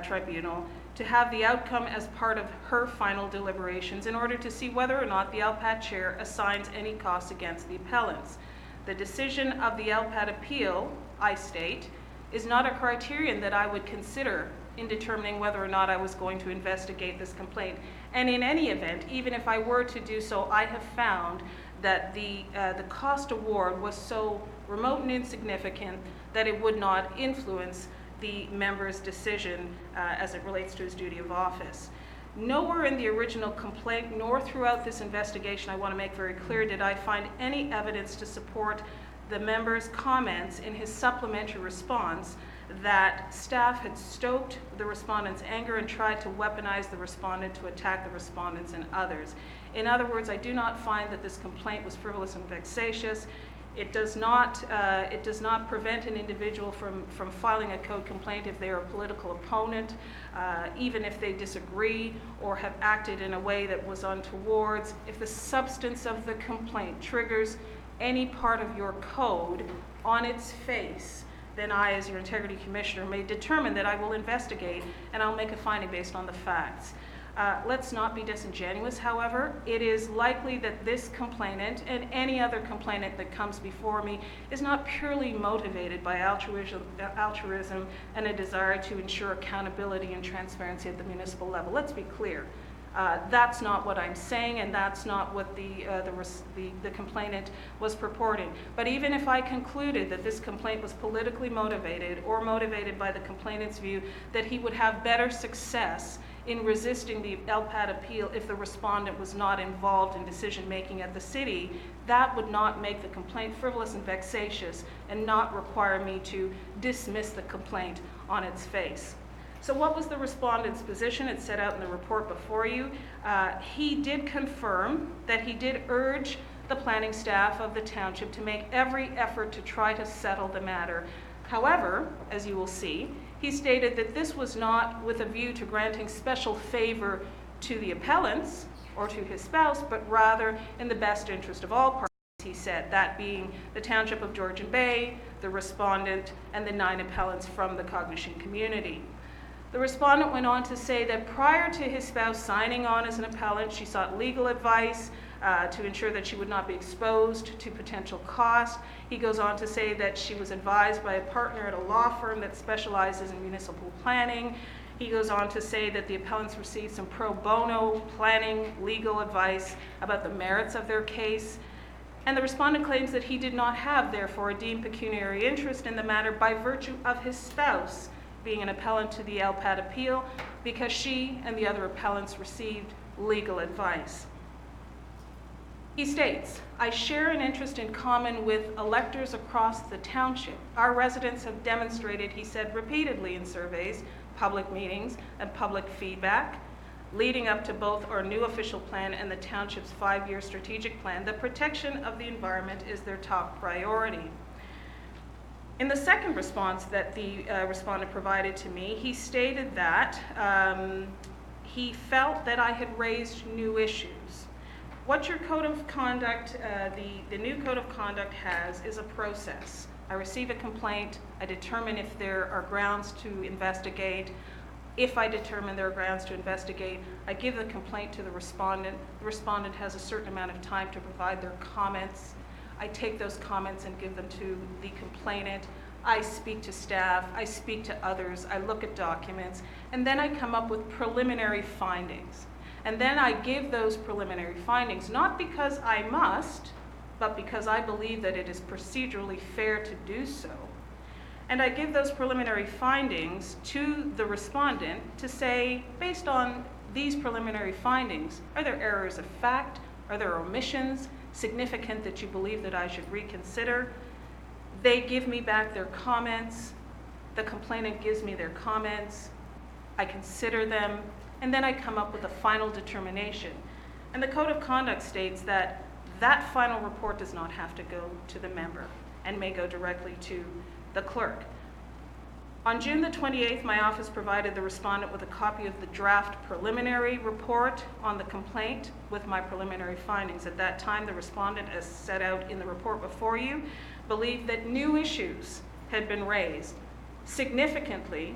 Speaker 18: tribunal to have the outcome as part of her final deliberations in order to see whether or not the LPAT chair assigns any costs against the appellants. The decision of the LPAT appeal, I state, is not a criterion that I would consider in determining whether or not I was going to investigate this complaint. And in any event, even if I were to do so, I have found that the cost award was so remote and insignificant that it would not influence the member's decision as it relates to his duty of office. Nowhere in the original complaint, nor throughout this investigation, I want to make very clear, did I find any evidence to support the member's comments in his supplementary response that staff had stoked the respondent's anger and tried to weaponize the respondent to attack the respondents and others. In other words, I do not find that this complaint was frivolous and vexatious. It does not prevent an individual from filing a code complaint if they are a political opponent, even if they disagree or have acted in a way that was untoward. If the substance of the complaint triggers any part of your code on its face, then I, as your integrity commissioner, may determine that I will investigate and I'll make a finding based on the facts. Let's not be disingenuous, however. It is likely that this complainant and any other complainant that comes before me is not purely motivated by altruism and a desire to ensure accountability and transparency at the municipal level. Let's be clear. That's not what I'm saying, and that's not what the complainant was purporting. But even if I concluded that this complaint was politically motivated or motivated by the complainant's view that he would have better success in resisting the LPAT appeal if the respondent was not involved in decision-making at the city, that would not make the complaint frivolous and vexatious and not require me to dismiss the complaint on its face. So what was the respondent's position? It's set out in the report before you. He did confirm that he did urge the planning staff of the township to make every effort to try to settle the matter. However, as you will see, he stated that this was not with a view to granting special favor to the appellants or to his spouse, but rather in the best interest of all parties, he said, that being the Township of Georgian Bay, the respondent, and the 9 appellants from the Cognition community. The respondent went on to say that prior to his spouse signing on as an appellant, she sought legal advice to ensure that she would not be exposed to potential cost. He goes on to say that she was advised by a partner at a law firm that specializes in municipal planning. He goes on to say that the appellants received some pro bono planning legal advice about the merits of their case. And the respondent claims that he did not have, therefore, a deemed pecuniary interest in the matter by virtue of his spouse being an appellant to the LPAT appeal, because she and the other appellants received legal advice. He states, I share an interest in common with electors across the township. Our residents have demonstrated, he said repeatedly in surveys, public meetings, and public feedback, leading up to both our new official plan and the township's 5-year strategic plan, the protection of the environment is their top priority. In the second response that the respondent provided to me, he stated that he felt that I had raised new issues. What your code of conduct, the new code of conduct has is a process. I receive a complaint, I determine if there are grounds to investigate. If I determine there are grounds to investigate, I give the complaint to the respondent. The respondent has a certain amount of time to provide their comments. I take those comments and give them to the complainant. I speak to staff, I speak to others, I look at documents, and then I come up with preliminary findings. And then I give those preliminary findings, not because I must, but because I believe that it is procedurally fair to do so. And I give those preliminary findings to the respondent to say, based on these preliminary findings, are there errors of fact? Are there omissions significant that you believe that I should reconsider? They give me back their comments. The complainant gives me their comments. I consider them, and then I come up with a final determination. And the Code of Conduct states that that final report does not have to go to the member and may go directly to the clerk. On June the 28th, my office provided the respondent with a copy of the draft preliminary report on the complaint with my preliminary findings. At that time, the respondent, as set out in the report before you, believed that new issues had been raised. Significantly,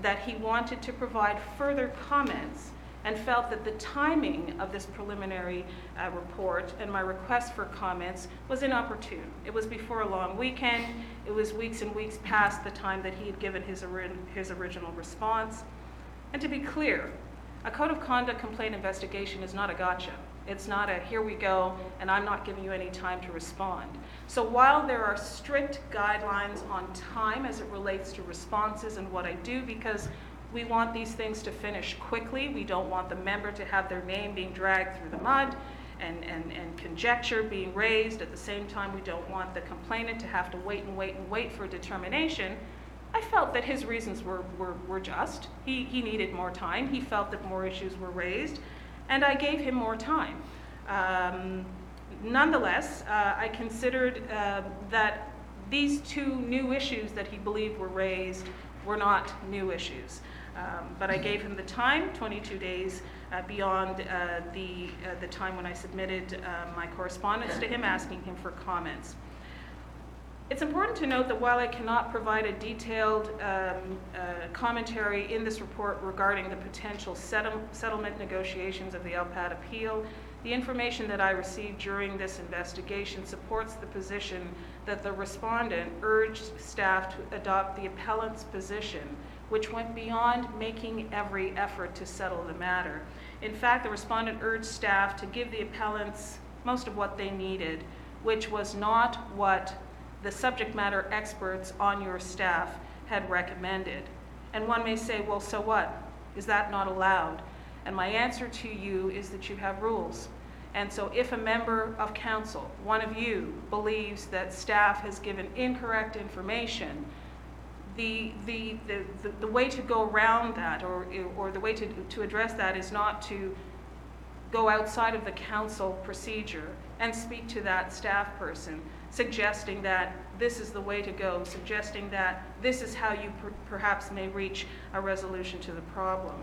Speaker 18: that he wanted to provide further comments and felt that the timing of this preliminary report and my request for comments was inopportune. It was before a long weekend. It was weeks and weeks past the time that he had given his original response. And to be clear, a code of conduct complaint investigation is not a gotcha. It's not a here we go and I'm not giving you any time to respond. So while there are strict guidelines on time as it relates to responses and what I do, because we want these things to finish quickly, we don't want the member to have their name being dragged through the mud and conjecture being raised. At the same time, we don't want the complainant to have to wait and wait and wait for a determination. I felt that his reasons were just. He needed more time. He felt that more issues were raised, and I gave him more time. Nonetheless, I considered that these two new issues that he believed were raised were not new issues. But I gave him the time, 22 days beyond the time when I submitted my correspondence to him, asking him for comments. It's important to note that while I cannot provide a detailed commentary in this report regarding the potential settlement negotiations of the LPAT appeal, the information that I received during this investigation supports the position that the respondent urged staff to adopt the appellant's position, which went beyond making every effort to settle the matter. In fact, the respondent urged staff to give the appellants most of what they needed, which was not what the subject matter experts on your staff had recommended. And one may say, well, so what? Is that not allowed? And my answer to you is that you have rules. And so if a member of council, one of you, believes that staff has given incorrect information, the way to go around that, or the way to address that, is not to go outside of the council procedure and speak to that staff person, suggesting that this is the way to go, suggesting that this is how you perhaps may reach a resolution to the problem.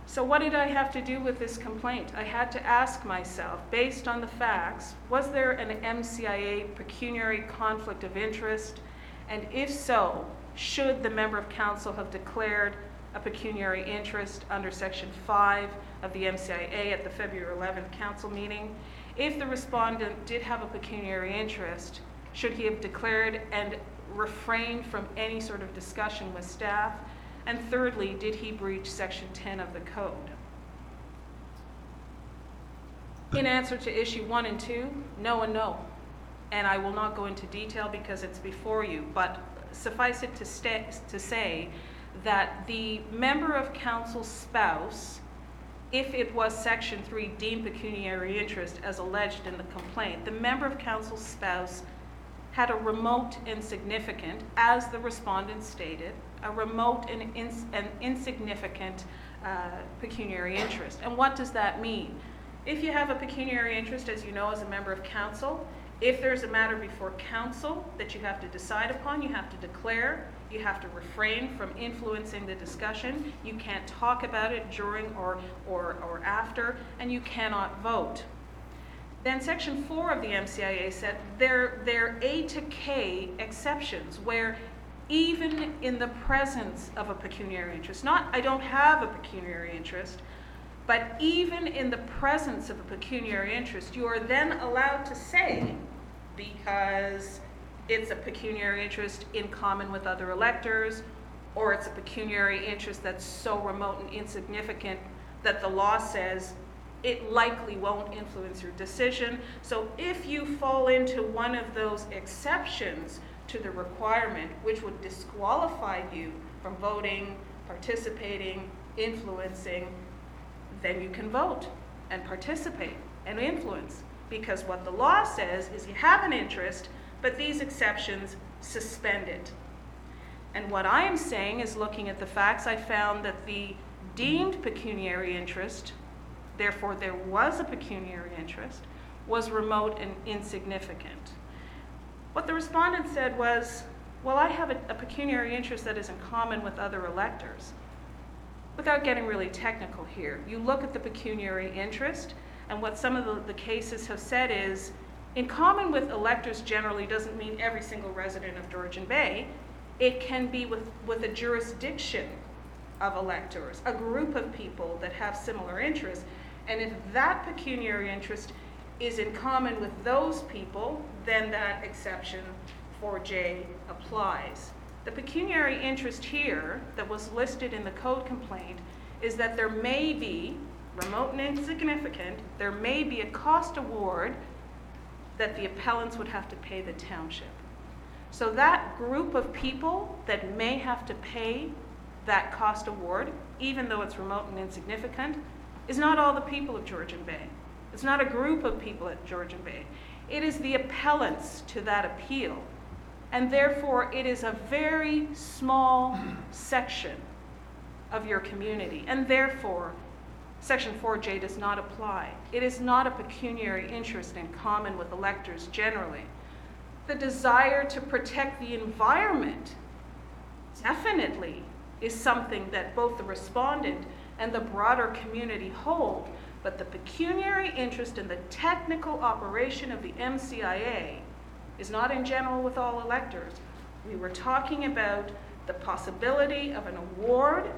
Speaker 18: So what did I have to do with this complaint? I had to ask myself, based on the facts, was there an MCIA pecuniary conflict of interest? And if so, should the member of council have declared a pecuniary interest under Section 5 of the MCIA at the February 11th council meeting? If the respondent did have a pecuniary interest, should he have declared and refrained from any sort of discussion with staff? And thirdly, did he breach Section 10 of the code? In answer to issue 1 and 2, no and no. And I will not go into detail because it's before you, but suffice it to say that the member of council's spouse, if it was Section 3 deemed pecuniary interest as alleged in the complaint, the member of council's spouse had a remote and significant, as the respondent stated, a remote and insignificant pecuniary interest. And what does that mean? If you have a pecuniary interest, as you know, as a member of council, if there's a matter before council that you have to decide upon, you have to declare, you have to refrain from influencing the discussion, you can't talk about it during or after, and you cannot vote. Then Section 4 of the MCIA said there are A to K exceptions where even in the presence of a pecuniary interest, not I don't have a pecuniary interest, but even in the presence of a pecuniary interest, you are then allowed to say, because it's a pecuniary interest in common with other electors, or it's a pecuniary interest that's so remote and insignificant that the law says it likely won't influence your decision. So if you fall into one of those exceptions to the requirement, which would disqualify you from voting, participating, influencing, then you can vote and participate and influence. Because what the law says is you have an interest, but these exceptions suspend it. And what I am saying is, looking at the facts, I found that the deemed pecuniary interest, therefore there was a pecuniary interest, was remote and insignificant. What the respondent said was, well, I have a pecuniary interest that is in common with other electors. Without getting really technical here, you look at the pecuniary interest, and what some of the cases have said is, in common with electors generally doesn't mean every single resident of Georgian Bay. It can be with a jurisdiction of electors, a group of people that have similar interests. And if that pecuniary interest is in common with those people, then that exception 4J applies. The pecuniary interest here that was listed in the code complaint is that there may be, remote and insignificant, there may be a cost award that the appellants would have to pay the township. So that group of people that may have to pay that cost award, even though it's remote and insignificant, is not all the people of Georgian Bay. It's not a group of people at Georgian Bay. It is the appellants to that appeal. And therefore, it is a very small section of your community. And therefore, Section 4J does not apply. It is not a pecuniary interest in common with electors generally. The desire to protect the environment definitely is something that both the respondent and the broader community hold, but the pecuniary interest in the technical operation of the MCIA is not in general with all electors. We were talking about the possibility of an award.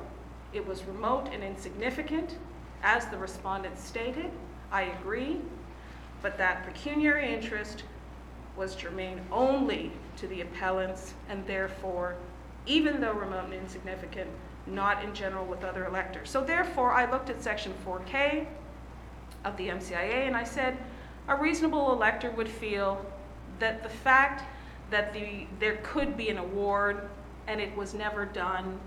Speaker 18: It was remote and insignificant, as the respondent stated. I agree, but that pecuniary interest was germane only to the appellants, and therefore, even though remote and insignificant, not in general with other electors. So therefore, I looked at Section 4K of the MCIA and I said, a reasonable elector would feel that the fact that there could be an award and it was never done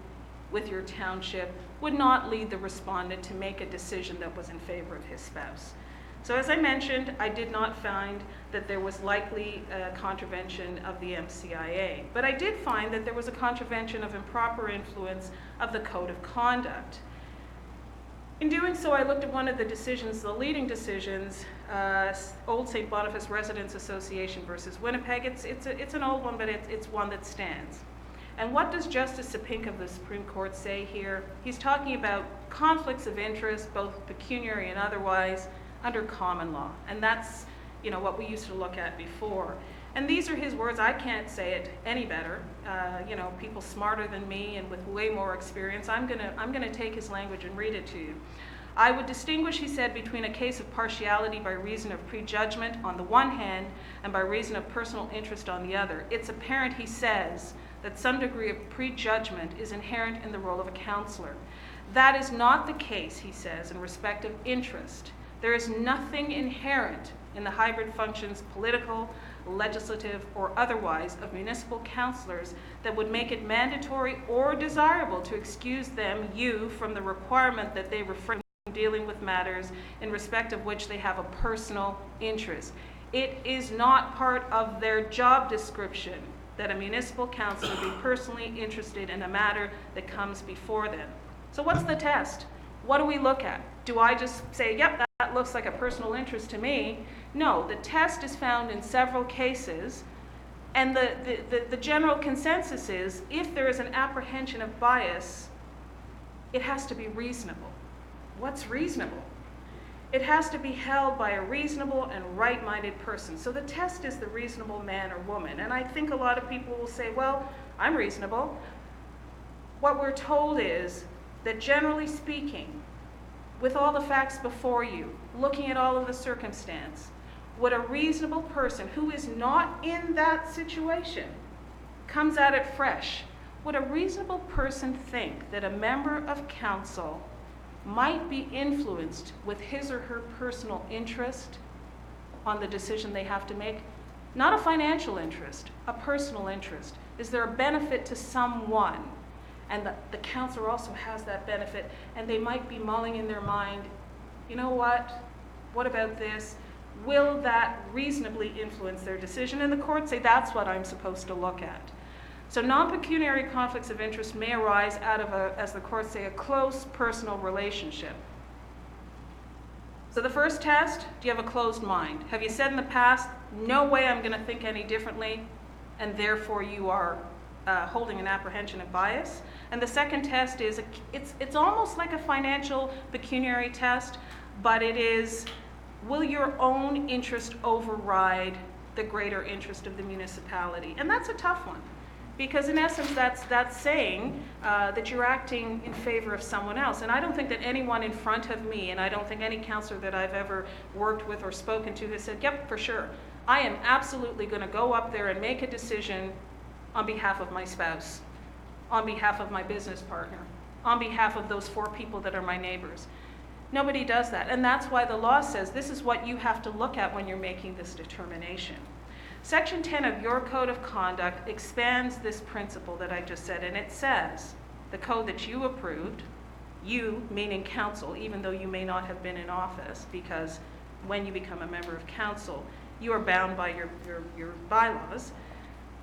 Speaker 18: with your township would not lead the respondent to make a decision that was in favor of his spouse. So as I mentioned, I did not find that there was likely a contravention of the MCIA, but I did find that there was a contravention of improper influence of the Code of Conduct. In doing so, I looked at one of the decisions, the leading decisions, Old St. Boniface Residents Association versus Winnipeg. It's an old one, but it's one that stands. And what does Justice Sapinka of the Supreme Court say here? He's talking about conflicts of interest, both pecuniary and otherwise, under common law. And that's, what we used to look at before. And these are his words. I can't say it any better. People smarter than me and with way more experience, I'm gonna take his language and read it to you. I would distinguish, he said, between a case of partiality by reason of prejudgment on the one hand and by reason of personal interest on the other. It's apparent, he says, that some degree of prejudgment is inherent in the role of a counselor. That is not the case, he says, in respect of interest. There is nothing inherent in the hybrid functions, political, legislative, or otherwise, of municipal councillors that would make it mandatory or desirable to excuse them, from the requirement that they refrain from dealing with matters in respect of which they have a personal interest. It is not part of their job description that a municipal councillor be personally interested in a matter that comes before them. So what's the test? What do we look at? Do I just say, yep, that looks like a personal interest to me? No, the test is found in several cases, and the general consensus is if there is an apprehension of bias, it has to be reasonable. What's reasonable? It has to be held by a reasonable and right-minded person. So the test is the reasonable man or woman. And I think a lot of people will say, well, I'm reasonable. What we're told is that generally speaking, with all the facts before you, looking at all of the circumstance, would a reasonable person who is not in that situation, comes at it fresh, would a reasonable person think that a member of council might be influenced with his or her personal interest on the decision they have to make? Not a financial interest, a personal interest. Is there a benefit to someone? And the councillor also has that benefit, and they might be mulling in their mind, you know what about this? Will that reasonably influence their decision? And the courts say that's what I'm supposed to look at. So non-pecuniary conflicts of interest may arise out of as the courts say, a close personal relationship. So the first test, do you have a closed mind? Have you said in the past, no way I'm gonna think any differently, and therefore you are holding an apprehension of bias? And the second test is, it's almost like a financial pecuniary test, but it is, will your own interest override the greater interest of the municipality? And that's a tough one, Because in essence, that's saying that you're acting in favor of someone else. And I don't think that anyone in front of me, and I don't think any counselor that I've ever worked with or spoken to has said, yep, for sure, I am absolutely going to go up there and make a decision on behalf of my spouse, on behalf of my business partner, on behalf of those 4 people that are my neighbors. Nobody does that. And that's why the law says this is what you have to look at when you're making this determination. Section 10 of your Code of Conduct expands this principle that I just said, and it says the code that you approved, you meaning council, even though you may not have been in office, because when you become a member of council, you are bound by your bylaws.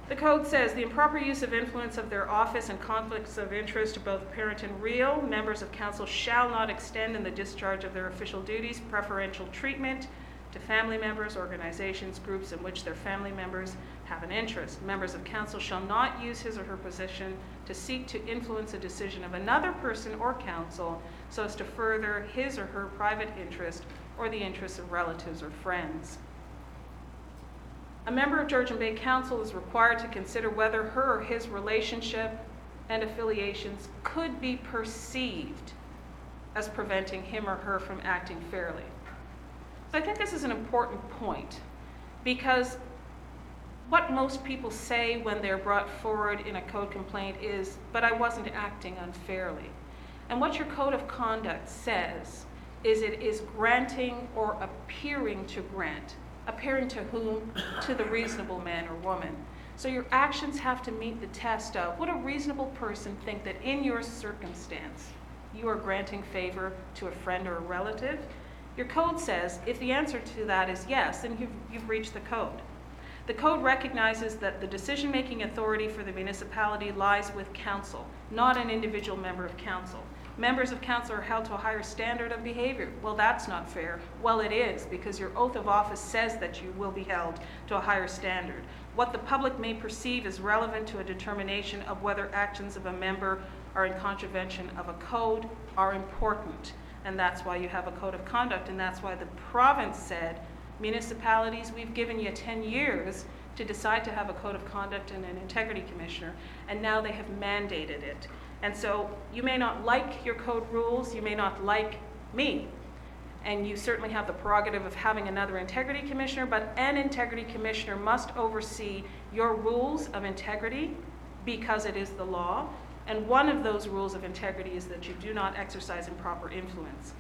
Speaker 18: The code says the improper use of influence of their office and conflicts of interest to both apparent and real. Members of council shall not extend in the discharge of their official duties preferential treatment to family members, organizations, groups in which their family members have an interest. Members of council shall not use his or her position to seek to influence a decision of another person or council so as to further his or her private interest or the interests of relatives or friends. A member of Georgian Bay Council is required to consider whether her or his relationship and affiliations could be perceived as preventing him or her from acting fairly. So I think this is an important point, because what most people say when they're brought forward in a code complaint is, but I wasn't acting unfairly. And what your Code of Conduct says is it is granting or appearing to grant. Appearing to whom? To the reasonable man or woman. So your actions have to meet the test of, would a reasonable person think that in your circumstance you are granting favor to a friend or a relative? Your code says if the answer to that is yes, then you've reached the code. The code recognizes that the decision-making authority for the municipality lies with council, not an individual member of council. Members of council are held to a higher standard of behavior. Well, that's not fair. Well, it is, because your oath of office says that you will be held to a higher standard. What the public may perceive is relevant to a determination of whether actions of a member are in contravention of a code are important. And that's why you have a code of conduct, and that's why the province said, municipalities, we've given you 10 years to decide to have a code of conduct and an integrity commissioner, and now they have mandated it. And so you may not like your code rules, you may not like me, and you certainly have the prerogative of having another integrity commissioner, but an integrity commissioner must oversee your rules of integrity because it is the law. And one of those rules of integrity is that you do not exercise improper influence.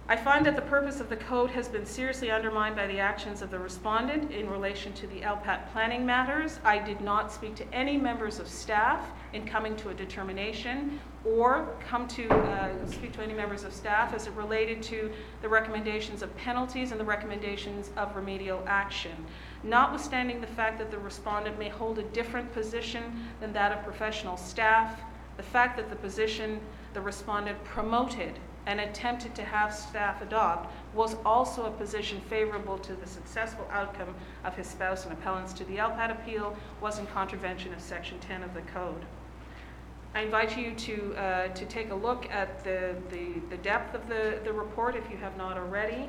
Speaker 18: I find that the purpose of the code has been seriously undermined by the actions of the respondent in relation to the LPAT planning matters. I did not speak to any members of staff in coming to a determination or come to speak to any members of staff as it related to the recommendations of penalties and the recommendations of remedial action. Notwithstanding the fact that the respondent may hold a different position than that of professional staff, the fact that the position the respondent promoted and attempted to have staff adopt was also a position favorable to the successful outcome of his spouse and appellants to the LPAT appeal, was in contravention of Section 10 of the Code. I invite you to take a look at the depth of the report if you have not already.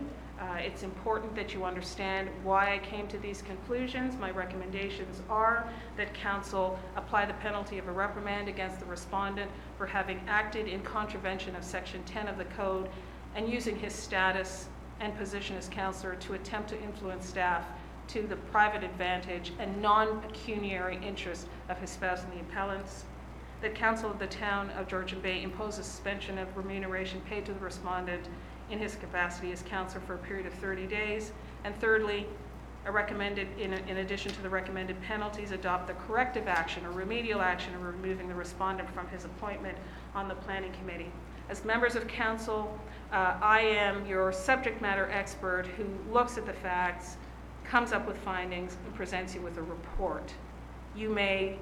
Speaker 18: It's important that you understand why I came to these conclusions. My recommendations are that council apply the penalty of a reprimand against the respondent for having acted in contravention of Section 10 of the Code and using his status and position as councillor to attempt to influence staff to the private advantage and non-pecuniary interest of his spouse and the appellants. That council of the town of Georgian Bay impose a suspension of remuneration paid to the respondent in his capacity as councillor for a period of 30 days. And thirdly, in addition to the recommended penalties, adopt the corrective action or remedial action of removing the respondent from his appointment on the planning committee. As members of council, I am your subject matter expert who looks at the facts, comes up with findings, and presents you with a report. You may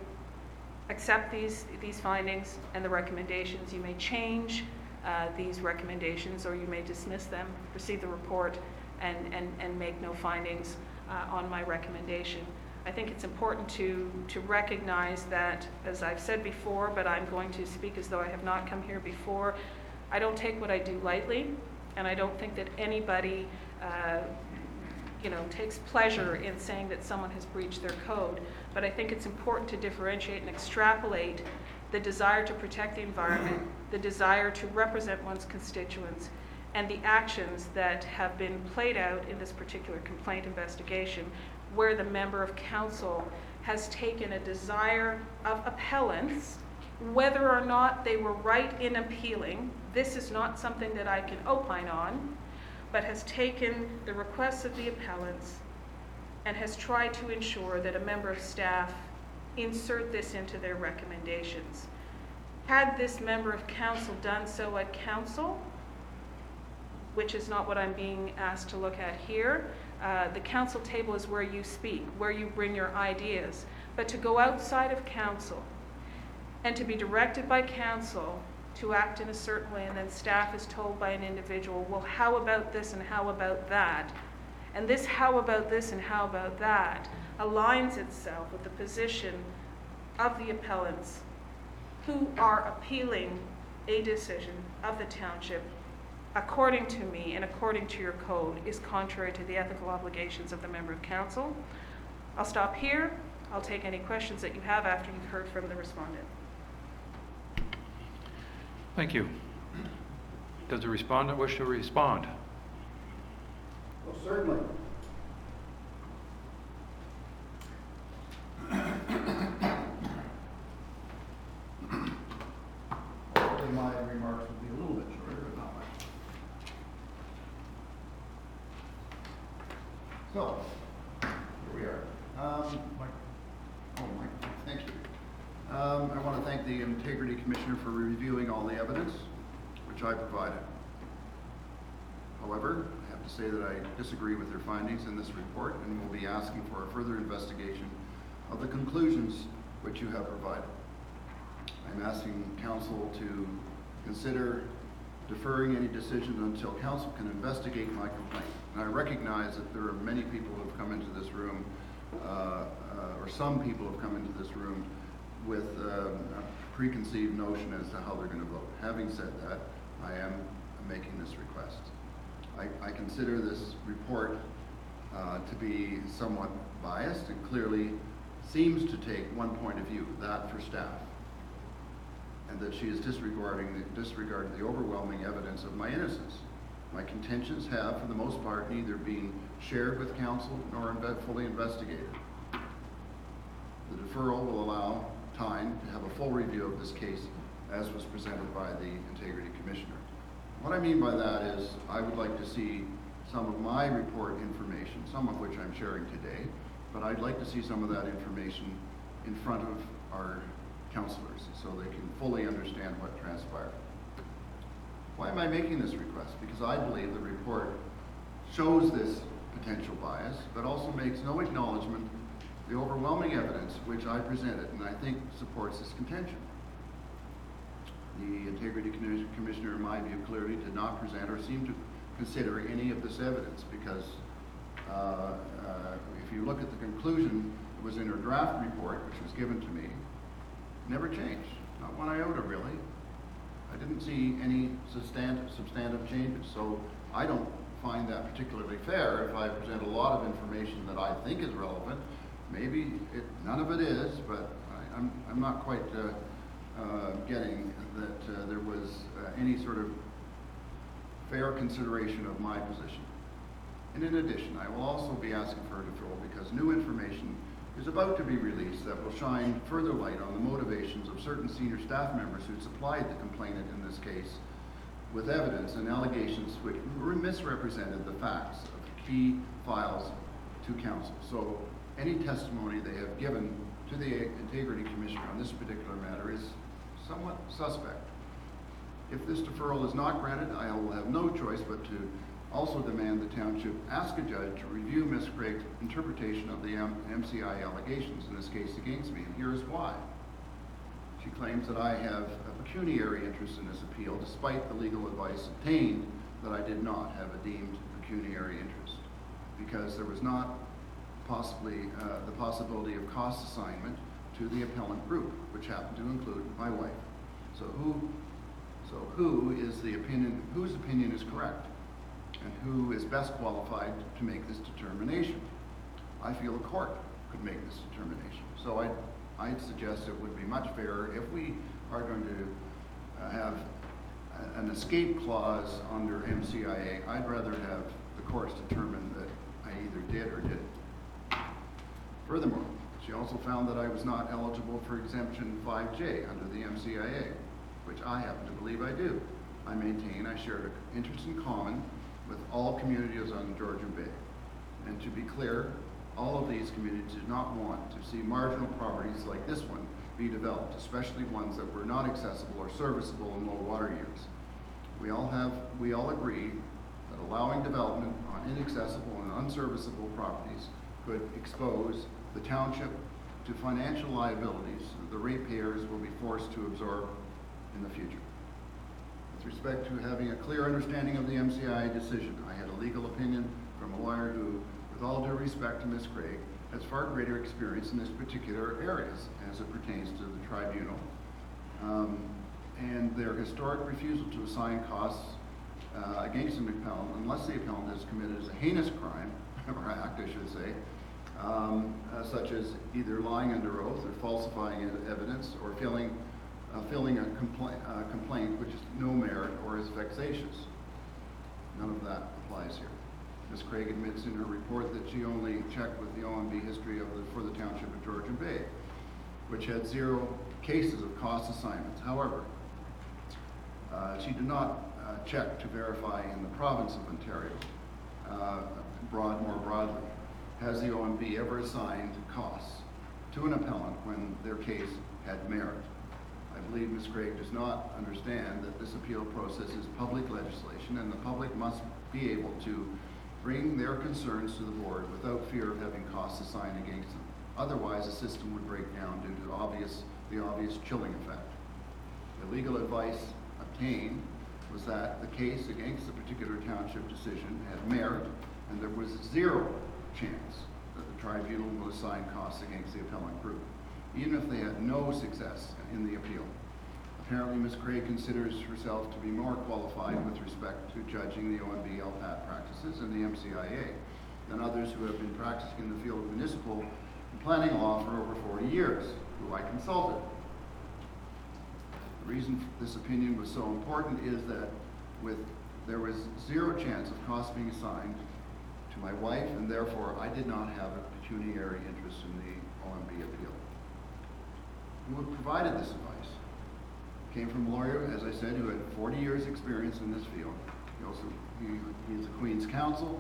Speaker 18: accept these findings and the recommendations. You may change these recommendations, or you may dismiss them, receive the report, and make no findings on my recommendation. I think it's important to recognize that, as I've said before, but I'm going to speak as though I have not come here before, I don't take what I do lightly, and I don't think that anybody takes pleasure in saying that someone has breached their code. But I think it's important to differentiate and extrapolate the desire to protect the environment, the desire to represent one's constituents, and the actions that have been played out in this particular complaint investigation, where the member of council has taken a desire of appellants, whether or not they were right in appealing. This is not something that I can opine on, but has taken the requests of the appellants and has tried to ensure that a member of staff insert this into their recommendations. Had this member of council done so at council, which is not what I'm being asked to look at here, the council table is where you speak, where you bring your ideas. But to go outside of council and to be directed by council to act in a certain way, and then staff is told by an individual, well, how about this and how about that? And this how about this and how about that aligns itself with the position of the appellants who are appealing a decision of the township, according to me and according to your code, is contrary to the ethical obligations of the member of council. I'll stop here. I'll take any questions that you have after you've heard from the respondent.
Speaker 1: Thank you. Does the respondent wish to respond?
Speaker 3: Well, certainly. Hopefully my remarks will be a little bit shorter, but not much. So, here we are. Thank you. I want to thank the Integrity Commissioner for reviewing all the evidence which I provided. However, I have to say that I disagree with their findings in this report and will be asking for a further investigation of the conclusions which you have provided. I'm asking Council to consider deferring any decision until Council can investigate my complaint. And I recognize that there are many people who have come into this room, or some people have come into this room with a preconceived notion as to how they're going to vote. Having said that, I am making this request. I consider this report to be somewhat biased and clearly seems to take one point of view, that for staff, and that she is disregarding the overwhelming evidence of my innocence. My contentions have, for the most part, neither been shared with council nor fully investigated. The deferral will allow time to have a full review of this case as was presented by the Integrity Commissioner. What I mean by that is I would like to see some of my report information, some of which I'm sharing today, but I'd like to see some of that information in front of our councillors so they can fully understand what transpired. Why am I making this request? Because I believe the report shows this potential bias, but also makes no acknowledgement of the overwhelming evidence which I presented and I think supports this contention. The Integrity Commissioner, in my view, clearly did not present or seem to consider any of this evidence because if you look at the conclusion that was in her draft report, which was given to me, never changed, not one iota really. I didn't see any substantive changes, so I don't find that particularly fair if I present a lot of information that I think is relevant. Maybe none of it is, but I'm not quite getting that there was any sort of fair consideration of my position. And in addition, I will also be asking for a deferral because new information is about to be released that will shine further light on the motivations of certain senior staff members who supplied the complainant in this case with evidence and allegations which misrepresented the facts of key files to council. So any testimony they have given to the Integrity Commissioner on this particular matter is somewhat suspect. If this deferral is not granted, I will have no choice but to also demand the township ask a judge to review Ms. Craig's interpretation of the MCI allegations in this case against me, and here's why. She claims that I have a pecuniary interest in this appeal despite the legal advice obtained that I did not have a deemed pecuniary interest because there was not possibly the possibility of cost assignment to the appellant group, which happened to include my wife. So whose opinion is correct? and who is best qualified to make this determination. I feel a court could make this determination. So I'd suggest it would be much fairer if we are going to have an escape clause under MCIA. I'd rather have the courts determine that I either did or didn't. Furthermore, she also found that I was not eligible for exemption 5J under the MCIA, which I happen to believe I do. I maintain I shared an interest in common with all communities on Georgian Bay. And to be clear, all of these communities did not want to see marginal properties like this one be developed, especially ones that were not accessible or serviceable in low water years. We all agree that allowing development on inaccessible and unserviceable properties could expose the township to financial liabilities that the ratepayers will be forced to absorb in the future. With respect to having a clear understanding of the MCI decision, I had a legal opinion from a lawyer who, with all due respect to Ms. Craig, has far greater experience in this particular areas as it pertains to the tribunal. And their historic refusal to assign costs against an appellant, unless the appellant has committed a heinous crime, or act, I should say, such as either lying under oath or falsifying evidence or filling a complaint which is no merit or is vexatious. None of that applies here. Ms. Craig admits in her report that she only checked with the OMB history for the Township of Georgian Bay, which had 0 cases of cost assignments. However, she did not check to verify in the province of Ontario, more broadly. Has the OMB ever assigned costs to an appellant when their case had merit? I believe Ms. Craig does not understand that this appeal process is public legislation and the public must be able to bring their concerns to the board without fear of having costs assigned against them. Otherwise, the system would break down due to the obvious chilling effect. The legal advice obtained was that the case against the particular township decision had merit and there was 0 chance that the tribunal will assign costs against the appellant group, even if they had no success in the appeal. Apparently, Ms. Craig considers herself to be more qualified with respect to judging the OMB LPAT practices and the MCIA than others who have been practicing in the field of municipal and planning law for over 40 years, who I consulted. The reason this opinion was so important is that there was 0 chance of costs being assigned to my wife, and therefore I did not have a pecuniary interest in the OMB appeal. Who had provided this advice? Came from a lawyer, as I said, who had 40 years experience in this field. He is a Queen's Counsel.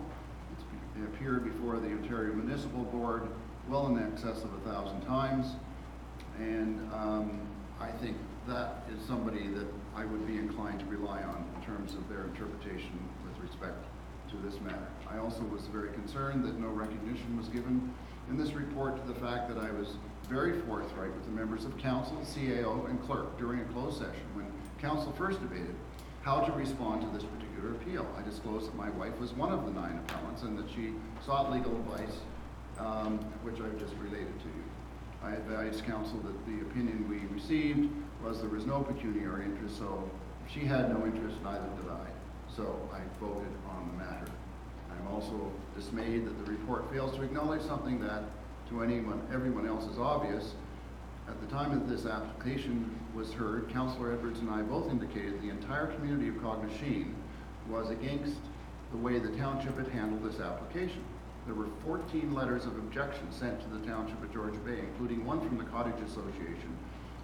Speaker 3: He appeared before the Ontario Municipal Board well in excess of 1,000 times. And I think that is somebody that I would be inclined to rely on in terms of their interpretation with respect to this matter. I also was very concerned that no recognition was given in this report to the fact that I was very forthright with the members of council, CAO, and clerk during a closed session when council first debated how to respond to this particular appeal. I disclosed that my wife was one of the 9 appellants and that she sought legal advice, which I've just related to you. I advised council that the opinion we received was there was no pecuniary interest, so if she had no interest, neither did I. So I voted on the matter. I'm also dismayed that the report fails to acknowledge something that to everyone else is obvious. At the time that this application was heard, Councillor Edwards and I both indicated the entire community of Cognachine was against the way the township had handled this application. There were 14 letters of objection sent to the Township of Georgian Bay, including one from the Cottage Association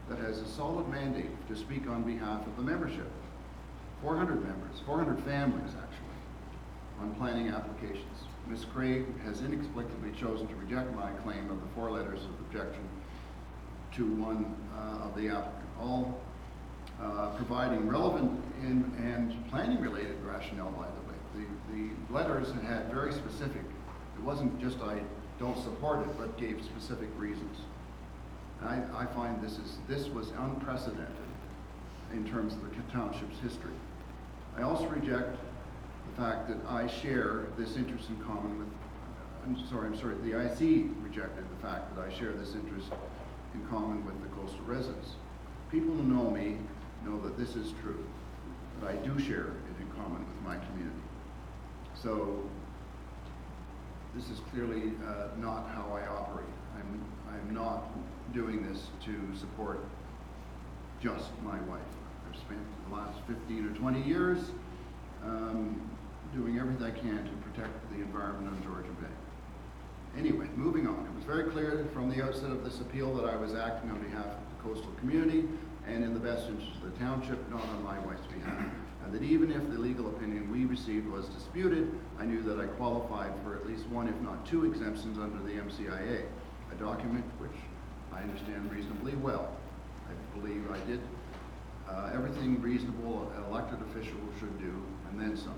Speaker 3: that has a solid mandate to speak on behalf of the membership. 400 members, 400 families actually, on planning applications. Ms. Craig has inexplicably chosen to reject my claim of the 4 letters of objection to one of the applicant, all providing relevant and planning-related rationale, by the way. The letters had very specific, it wasn't just I don't support it, but gave specific reasons. I find this was unprecedented in terms of the township's history. I also reject the fact that I share this interest in common with, the IC rejected the fact that I share this interest in common with the coastal residents. People who know me know that this is true, that I do share it in common with my community. So this is clearly not how I operate. I'm not doing this to support just my wife. I've spent the last 15 or 20 years doing everything I can to protect the environment on Georgian Bay. Anyway, moving on. It was very clear from the outset of this appeal that I was acting on behalf of the coastal community and in the best interest of the township, not on my wife's behalf. And that even if the legal opinion we received was disputed, I knew that I qualified for at least one, if not two, exemptions under the MCIA, a document which I understand reasonably well. I believe I did everything reasonable an elected official should do, and then some.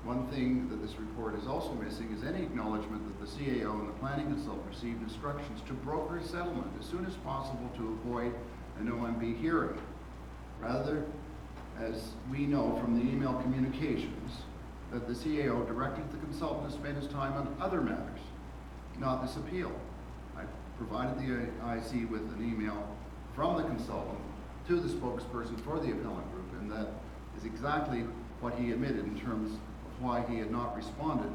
Speaker 3: One thing that this report is also missing is any acknowledgement that the CAO and the planning consultant received instructions to broker a settlement as soon as possible to avoid an OMB hearing. Rather, as we know from the email communications, that the CAO directed the consultant to spend his time on other matters, not this appeal. I provided the IC with an email from the consultant to the spokesperson for the appellant group, and that is exactly what he admitted in terms of why he had not responded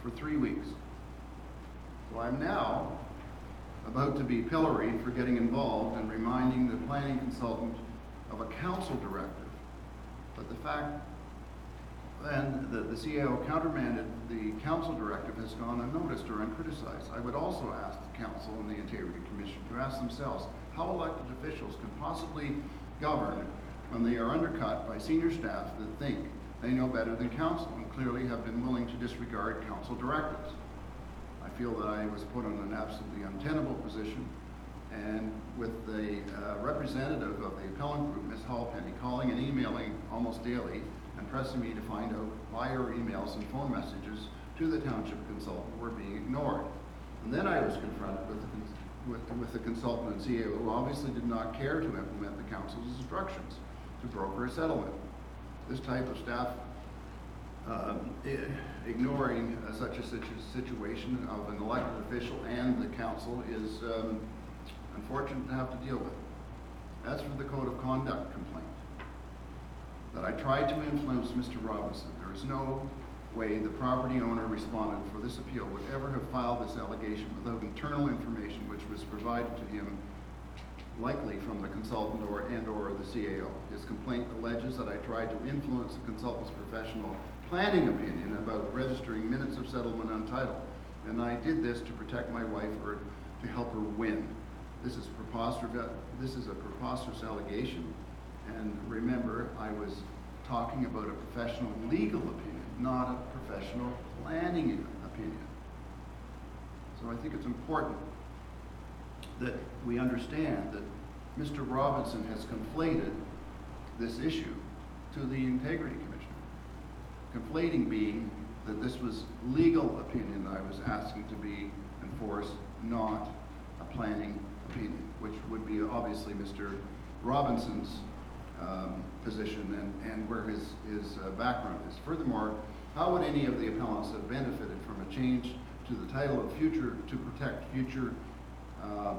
Speaker 3: for 3 weeks. So I'm now about to be pilloried for getting involved and reminding the planning consultant of a council directive. But the fact then that the CAO countermanded the council directive has gone unnoticed or uncriticized. I would also ask the council and the Integrity Commission to ask themselves how elected officials can possibly govern when they are undercut by senior staff that think they know better than council and clearly have been willing to disregard council directives. I feel that I was put on an absolutely untenable position, and with the representative of the appellant group, Ms. Hallpenny, calling and emailing almost daily and pressing me to find out why her emails and phone messages to the township consultant were being ignored. And then I was confronted with the consultant and CAO who obviously did not care to implement the council's instructions to broker a settlement. This type of staff ignoring such a situation of an elected official and the council is unfortunate to have to deal with. As for the code of conduct complaint, that I tried to influence Mr. Robinson, there is no way the property owner respondent for this appeal would ever have filed this allegation without internal information which was provided to him, likely from the consultant or the CAO. His complaint alleges that I tried to influence the consultant's professional planning opinion about registering minutes of settlement untitled, and I did this to protect my wife or to help her win. This is preposterous. This is a preposterous allegation, and remember, I was talking about a professional legal opinion, not a professional planning opinion. So I think it's important that we understand that Mr. Robinson has conflated this issue to the Integrity Commission. Conflating being that this was legal opinion that I was asking to be enforced, not a planning opinion, which would be obviously Mr. Robinson's position and where his background is. Furthermore, how would any of the appellants have benefited from a change to the title of future to protect future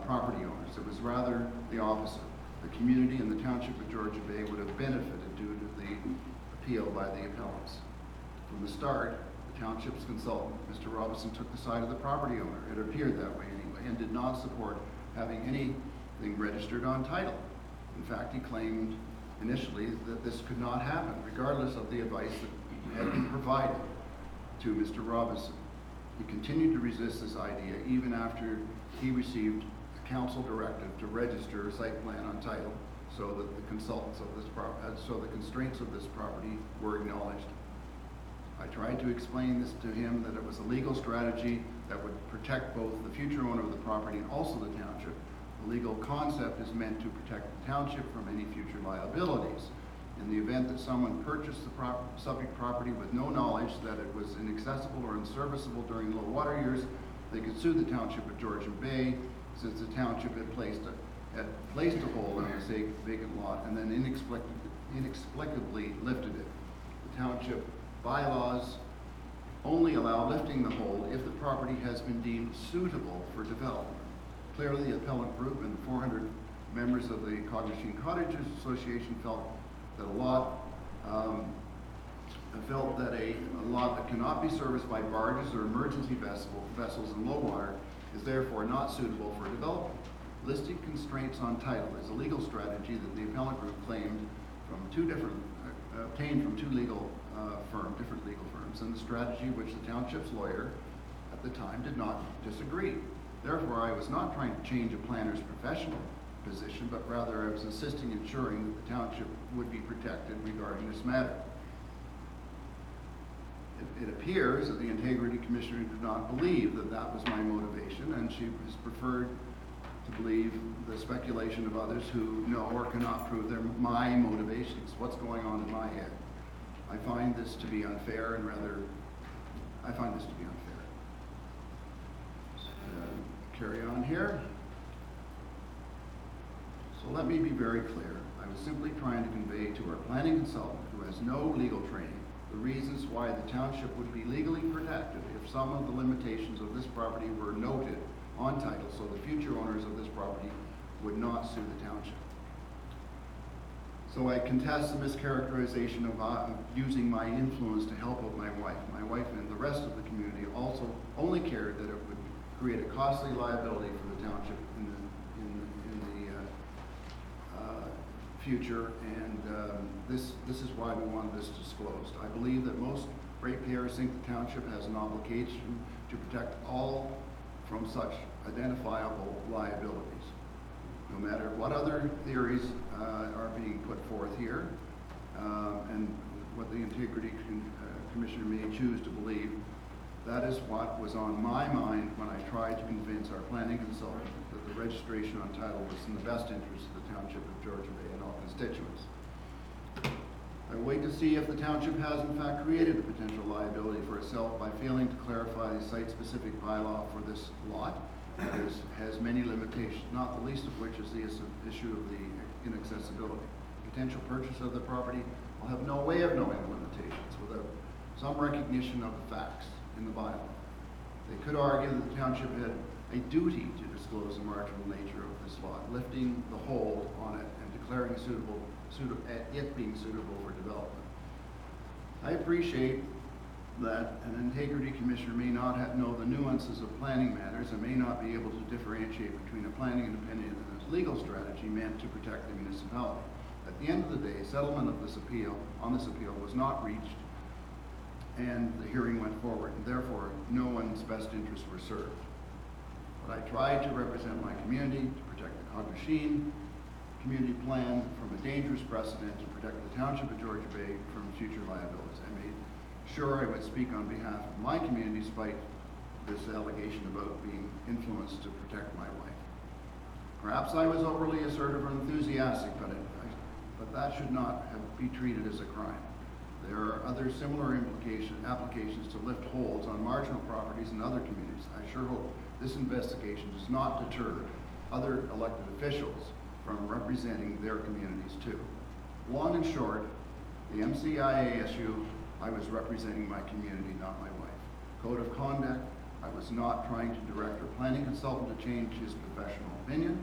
Speaker 3: property owners? It was rather the opposite. The community and the Township of Georgian Bay would have benefited due to the appeal by the appellants. From the start, the Township's consultant, Mr. Robinson, took the side of the property owner. It appeared that way anyway, and did not support having anything registered on title. In fact, he claimed initially that this could not happen, regardless of the advice that had been provided to Mr. Robinson. He continued to resist this idea even after he received a council directive to register a site plan on title so that the consultants of this so the constraints of this property were acknowledged. I tried to explain this to him that it was a legal strategy that would protect both the future owner of the property and also the township. The legal concept is meant to protect the township from any future liabilities. In the event that someone purchased the subject property with no knowledge that it was inaccessible or unserviceable during low water years, they could sue the Township of Georgian Bay, since the township had placed a hole in the vacant lot and then inexplicably lifted it. The township bylaws only allow lifting the hole if the property has been deemed suitable for development. Clearly, the appellant group and 400 members of the Cognizine Cottages Association felt that a lot felt that a lot that cannot be serviced by barges or emergency vessels in low water is therefore not suitable for development. Listing constraints on title is a legal strategy that the appellate group claimed from obtained from different legal firms, and the strategy which the township's lawyer at the time did not disagree. Therefore, I was not trying to change a planner's professional position, but rather I was insisting ensuring that the township would be protected regarding this matter. It appears that the Integrity Commissioner did not believe that that was my motivation, and she has preferred to believe the speculation of others who know or cannot prove my motivations, what's going on in my head. I find this to be unfair, carry on here. So let me be very clear. I was simply trying to convey to our planning consultant, who has no legal training, the reasons why the township would be legally protected if some of the limitations of this property were noted on title, so the future owners of this property would not sue the township. So I contest the mischaracterization of using my influence to help out my wife. My wife and the rest of the community also only cared that it would create a costly liability for the township in the future, and this is why we wanted this disclosed. I believe that most ratepayers think the township has an obligation to protect all from such identifiable liabilities. No matter what other theories are being put forth here, and what the Integrity Commissioner may choose to believe, that is what was on my mind when I tried to convince our planning consultant that the registration on title was in the best interest of the Township of Georgian Bay and all constituents. I wait to see if the township has in fact created a potential liability for itself by failing to clarify the site-specific bylaw for this lot. That has many limitations, not the least of which is the issue of the inaccessibility. Potential purchase of the property will have no way of knowing the limitations without some recognition of the facts in the bylaw. They could argue that the township had a duty to disclose the marginal nature of this lot, lifting the hold on it and declaring it being suitable for development. I appreciate that an Integrity Commissioner may not know the nuances of planning matters and may not be able to differentiate between a planning opinion and its legal strategy meant to protect the municipality. At the end of the day, settlement of this appeal was not reached, and the hearing went forward, and therefore no one's best interests were served. But I tried to represent my community, to protect the Cognachine community plan from a dangerous precedent, to protect the Township of Georgian Bay from future liabilities. I made sure I would speak on behalf of my community despite this allegation about being influenced to protect my wife. Perhaps I was overly assertive or enthusiastic, but that should not be treated as a crime. There are other similar applications to lift holds on marginal properties in other communities. I sure hope this investigation does not deter other elected officials from representing their communities too. Long and short, the MCIA issue, I was representing my community, not my wife. Code of conduct, I was not trying to direct our planning consultant to change his professional opinion,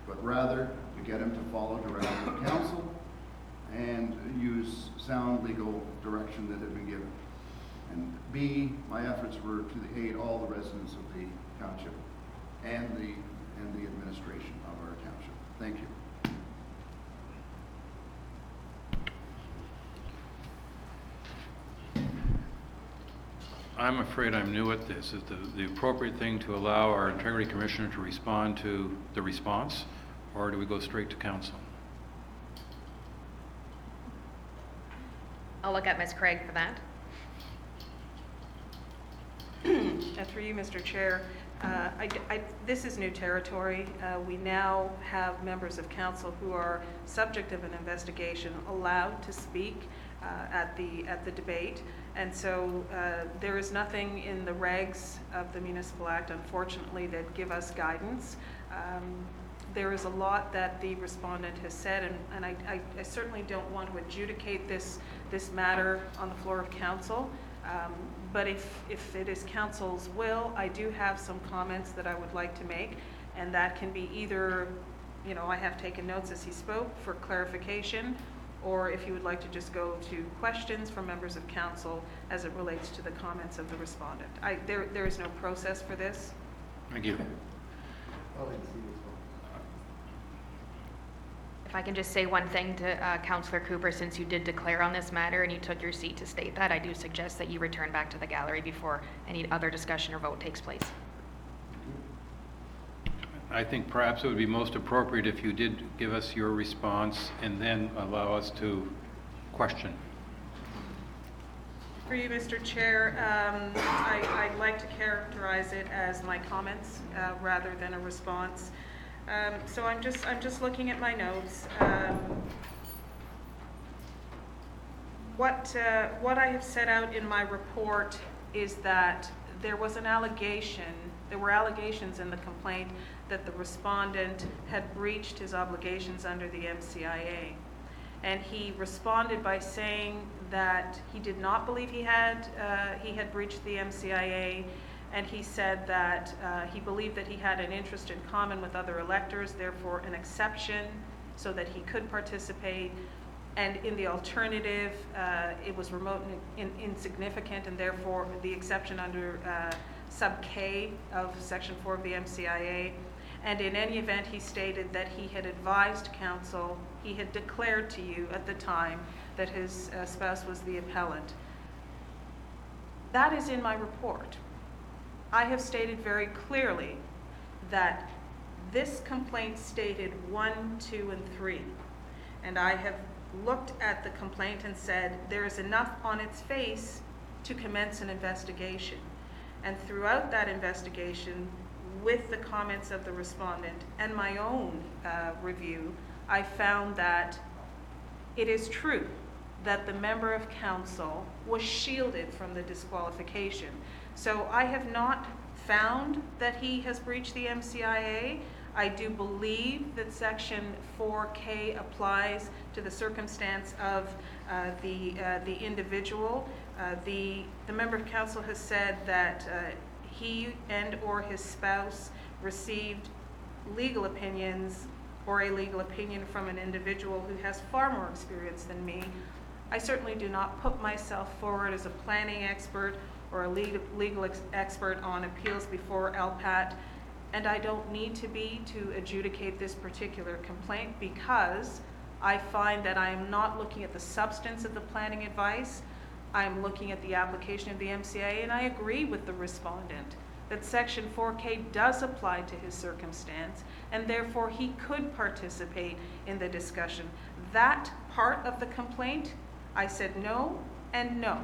Speaker 3: but rather to get him to follow direction of council and use sound legal direction that had been given. And B, my efforts were to aid all the residents of the township and the administration of our township. Thank you.
Speaker 1: I'm afraid I'm new at this. Is the appropriate thing to allow our Integrity Commissioner to respond to the response, or do we go straight to council?
Speaker 4: I'll look at Ms. Craig for that.
Speaker 18: And through you, Mr. Chair, this is new territory. We now have members of council who are subject of an investigation allowed to speak at the debate. And so there is nothing in the regs of the Municipal Act, unfortunately, that give us guidance. There is a lot that the respondent has said, and I certainly don't want to adjudicate this matter on the floor of council. But if it is council's will, I do have some comments that I would like to make, and that can be either, I have taken notes as he spoke for clarification, or if you would like to just go to questions from members of council as it relates to the comments of the respondent. There is no process for this.
Speaker 1: Thank you.
Speaker 4: If I can just say one thing to Councillor Cooper, since you did declare on this matter and you took your seat to state that, I do suggest that you return back to the gallery before any other discussion or vote takes place.
Speaker 1: I think perhaps it would be most appropriate if you did give us your response and then allow us to question.
Speaker 18: For you, Mr. Chair, I'd like to characterize it as my comments rather than a response. So I'm just looking at my notes. What I have set out in my report is that there was an allegation, there were allegations in the complaint that the respondent had breached his obligations under the MCIA. And he responded by saying that he did not believe he had breached the MCIA, and he said that he believed that he had an interest in common with other electors, therefore an exception so that he could participate, and in the alternative, it was remote and insignificant, and therefore the exception under sub K of section 4 of the MCIA. And in any event, he stated that he had advised council, he had declared to you at the time that his spouse was the appellant. That is in my report. I have stated very clearly that this complaint stated 1, 2, and 3. And I have looked at the complaint and said there is enough on its face to commence an investigation. And throughout that investigation, with the comments of the respondent and my own review, I found that it is true that the member of council was shielded from the disqualification. So I have not found that he has breached the MCIA. I do believe that section 4K applies to the circumstance of the individual. The member of council has said that he and or his spouse received legal opinions or a legal opinion from an individual who has far more experience than me. I certainly do not put myself forward as a planning expert or a legal expert on appeals before LPAT, and I don't need to be to adjudicate this particular complaint because I find that I am not looking at the substance of the planning advice. I'm looking at the application of the MCIA, and I agree with the respondent that section 4K does apply to his circumstance, and therefore he could participate in the discussion. That part of the complaint, I said no and no.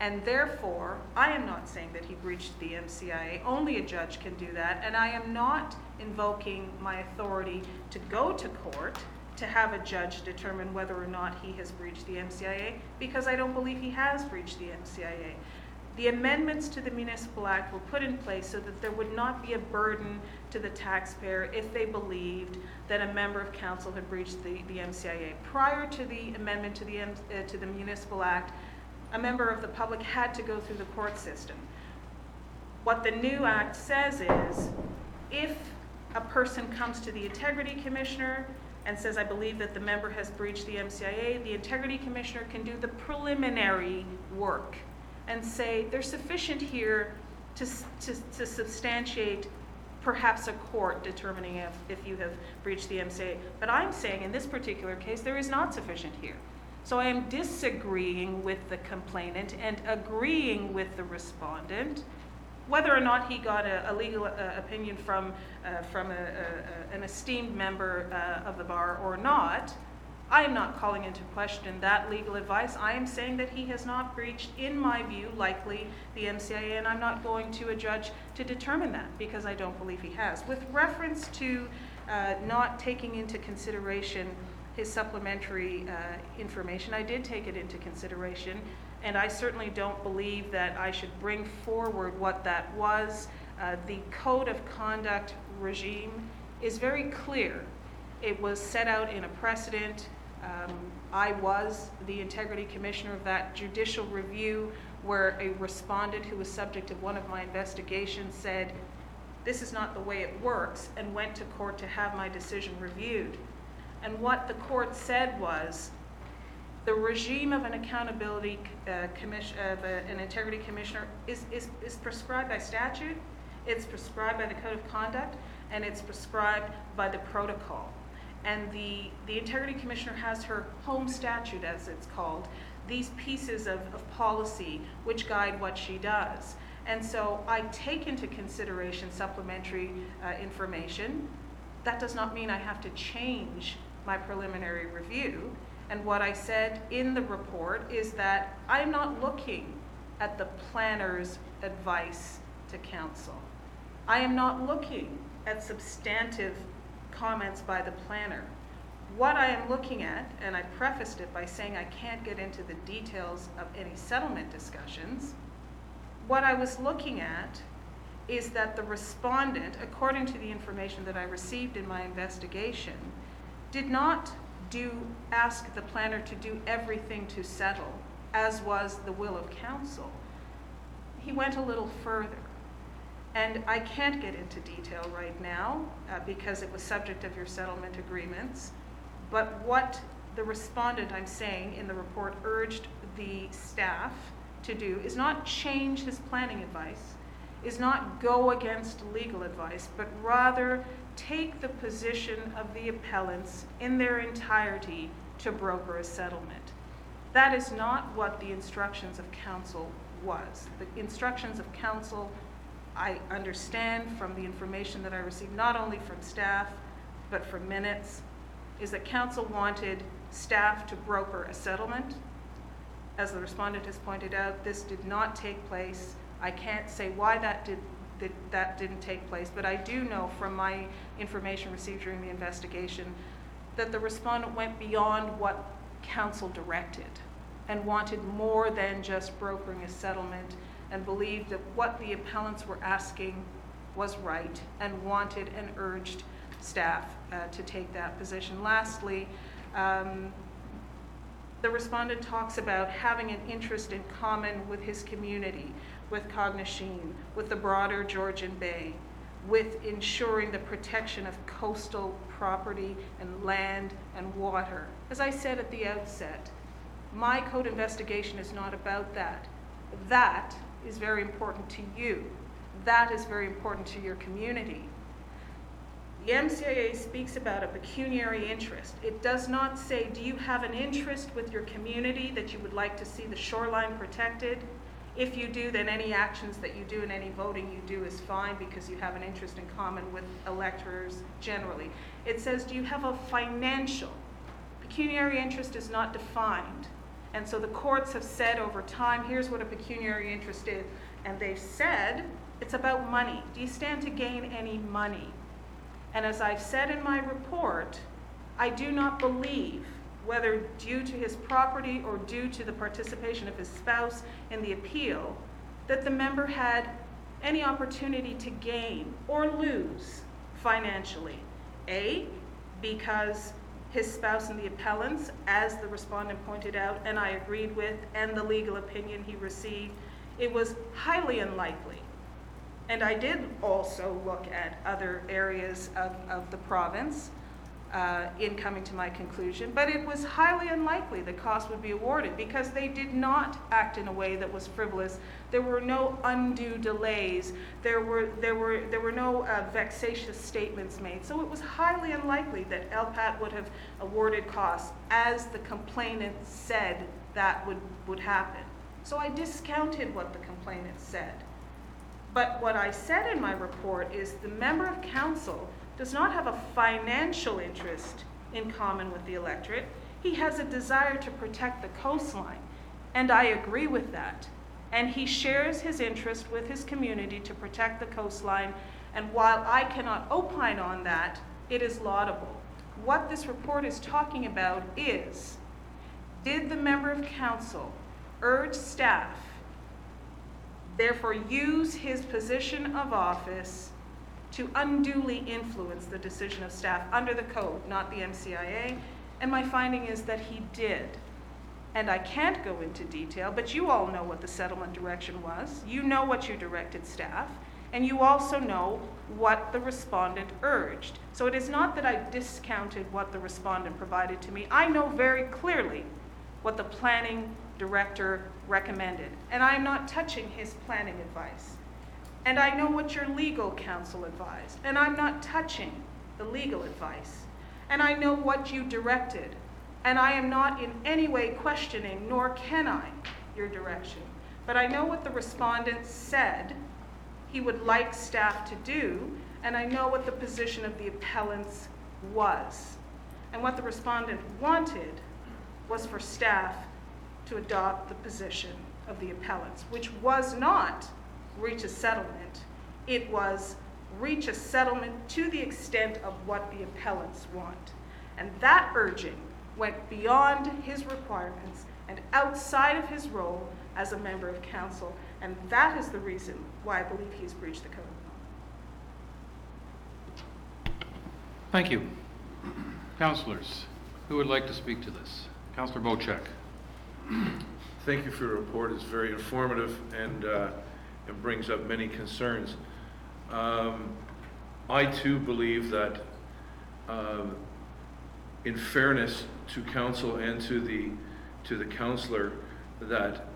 Speaker 18: And therefore, I am not saying that he breached the MCIA. Only a judge can do that, and I am not invoking my authority to go to court to have a judge determine whether or not he has breached the MCIA, because I don't believe he has breached the MCIA. The amendments to the Municipal Act were put in place so that there would not be a burden to the taxpayer if they believed that a member of council had breached the MCIA. Prior to the amendment to the Municipal Act, a member of the public had to go through the court system. What the new act says is, if a person comes to the Integrity Commissioner and says, I believe that the member has breached the MCIA, the Integrity Commissioner can do the preliminary work and say, there's sufficient here to substantiate perhaps a court determining if you have breached the MCIA. But I'm saying in this particular case, there is not sufficient here. So I am disagreeing with the complainant and agreeing with the respondent. Whether or not he got a legal opinion from an esteemed member of the bar or not, I am not calling into question that legal advice. I am saying that he has not breached, in my view, likely the MCIA, and I'm not going to a judge to determine that because I don't believe he has. With reference to not taking into consideration his supplementary information, I did take it into consideration, and I certainly don't believe that I should bring forward what that was. The Code of Conduct regime is very clear. It was set out in a precedent. I was the Integrity Commissioner of that judicial review where a respondent who was subject of one of my investigations said, this is not the way it works, and went to court to have my decision reviewed. And what the court said was, The regime of an accountability an integrity commissioner is prescribed by statute, it's prescribed by the code of conduct, and it's prescribed by the protocol. And the integrity commissioner has her home statute, as it's called, these pieces of policy which guide what she does. And so I take into consideration supplementary information. That does not mean I have to change my preliminary review. And what I said in the report is that I'm not looking at the planner's advice to council. I am not looking at substantive comments by the planner. What I am looking at, and I prefaced it by saying I can't get into the details of any settlement discussions, what I was looking at is that the respondent, according to the information that I received in my investigation, did not ask the planner to do everything to settle, as was the will of council. He went a little further. And I can't get into detail right now because it was subject of your settlement agreements. But what the respondent, I'm saying, in the report urged the staff to do is not change his planning advice, is not go against legal advice, but rather take the position of the appellants in their entirety to broker a settlement. That is not what the instructions of council was. The instructions of council, I understand from the information that I received, not only from staff, but from minutes, is that council wanted staff to broker a settlement. As the respondent has pointed out, this did not take place. I can't say why that didn't take place, but I do know from my information received during the investigation that the respondent went beyond what council directed and wanted more than just brokering a settlement, and believed that what the appellants were asking was right, and wanted and urged staff to take that position. Lastly, the respondent talks about having an interest in common with his community, with Cognisheen, with the broader Georgian Bay, with ensuring the protection of coastal property and land and water. As I said at the outset, my code investigation is not about that. That is very important to you. That is very important to your community. The MCIA speaks about a pecuniary interest. It does not say, do you have an interest with your community that you would like to see the shoreline protected? If you do, then any actions that you do and any voting you do is fine because you have an interest in common with electors generally. It says, do you have a financial? Pecuniary interest is not defined. And so the courts have said over time, here's what a pecuniary interest is. And they've said, it's about money. Do you stand to gain any money? And as I've said in my report, I do not believe, whether due to his property or due to the participation of his spouse in the appeal, that the member had any opportunity to gain or lose financially. A, because his spouse and the appellants, as the respondent pointed out, and I agreed with, and the legal opinion he received, it was highly unlikely. And I did also look at other areas of the province in coming to my conclusion, but it was highly unlikely the cost would be awarded because they did not act in a way that was frivolous. There were no undue delays. There were no vexatious statements made. So it was highly unlikely that LPAT would have awarded costs as the complainant said that would happen. So I discounted what the complainant said. But what I said in my report is the member of council does not have a financial interest in common with the electorate. He has a desire to protect the coastline, and I agree with that. And he shares his interest with his community to protect the coastline, and while I cannot opine on that, it is laudable. What this report is talking about is, did the member of council urge staff, therefore use his position of office to unduly influence the decision of staff under the code, not the MCIA? And my finding is that he did. And I can't go into detail, but you all know what the settlement direction was. You know what you directed staff, and you also know what the respondent urged. So it is not that I discounted what the respondent provided to me. I know very clearly what the planning director recommended. And I am not touching his planning advice. And I know what your legal counsel advised, and I'm not touching the legal advice. And I know what you directed, and I am not in any way questioning, nor can I, your direction. But I know what the respondent said he would like staff to do, and I know what the position of the appellants was. And what the respondent wanted was for staff to adopt the position of the appellants, which was not reach a settlement. It was reach a settlement to the extent of what the appellants want. And that urging went beyond his requirements and outside of his role as a member of council. And that is the reason why I believe he's breached the code.
Speaker 1: Thank you. Councillors, who would like to speak to this? Councillor Bocek.
Speaker 2: Thank you for your report. It's very informative and it brings up many concerns. I too believe that in fairness to council and to the councillor, that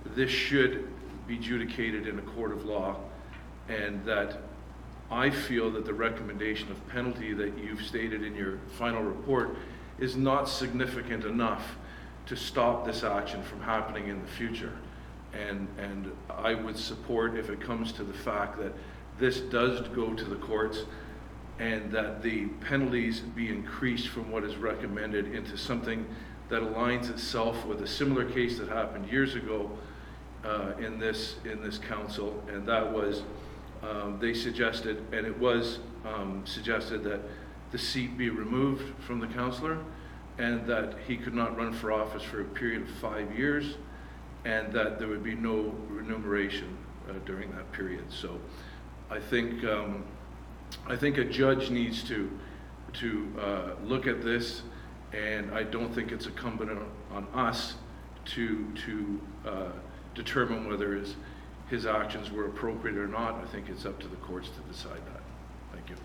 Speaker 2: this should be adjudicated in a court of law, and that I feel that the recommendation of penalty that you've stated in your final report is not significant enough to stop this action from happening in the future. And I would support, if it comes to the fact that this does go to the courts, and that the penalties be increased from what is recommended into something that aligns itself with a similar case that happened years ago in this council, and that was they suggested, and it was suggested, that the seat be removed from the councillor, and that he could not run for office for a period of 5 years, and that there would be no remuneration during that period. So I think a judge needs to look at this, and I don't think it's incumbent on us to determine whether his actions were appropriate or not. I think it's up to the courts to decide that. Thank you.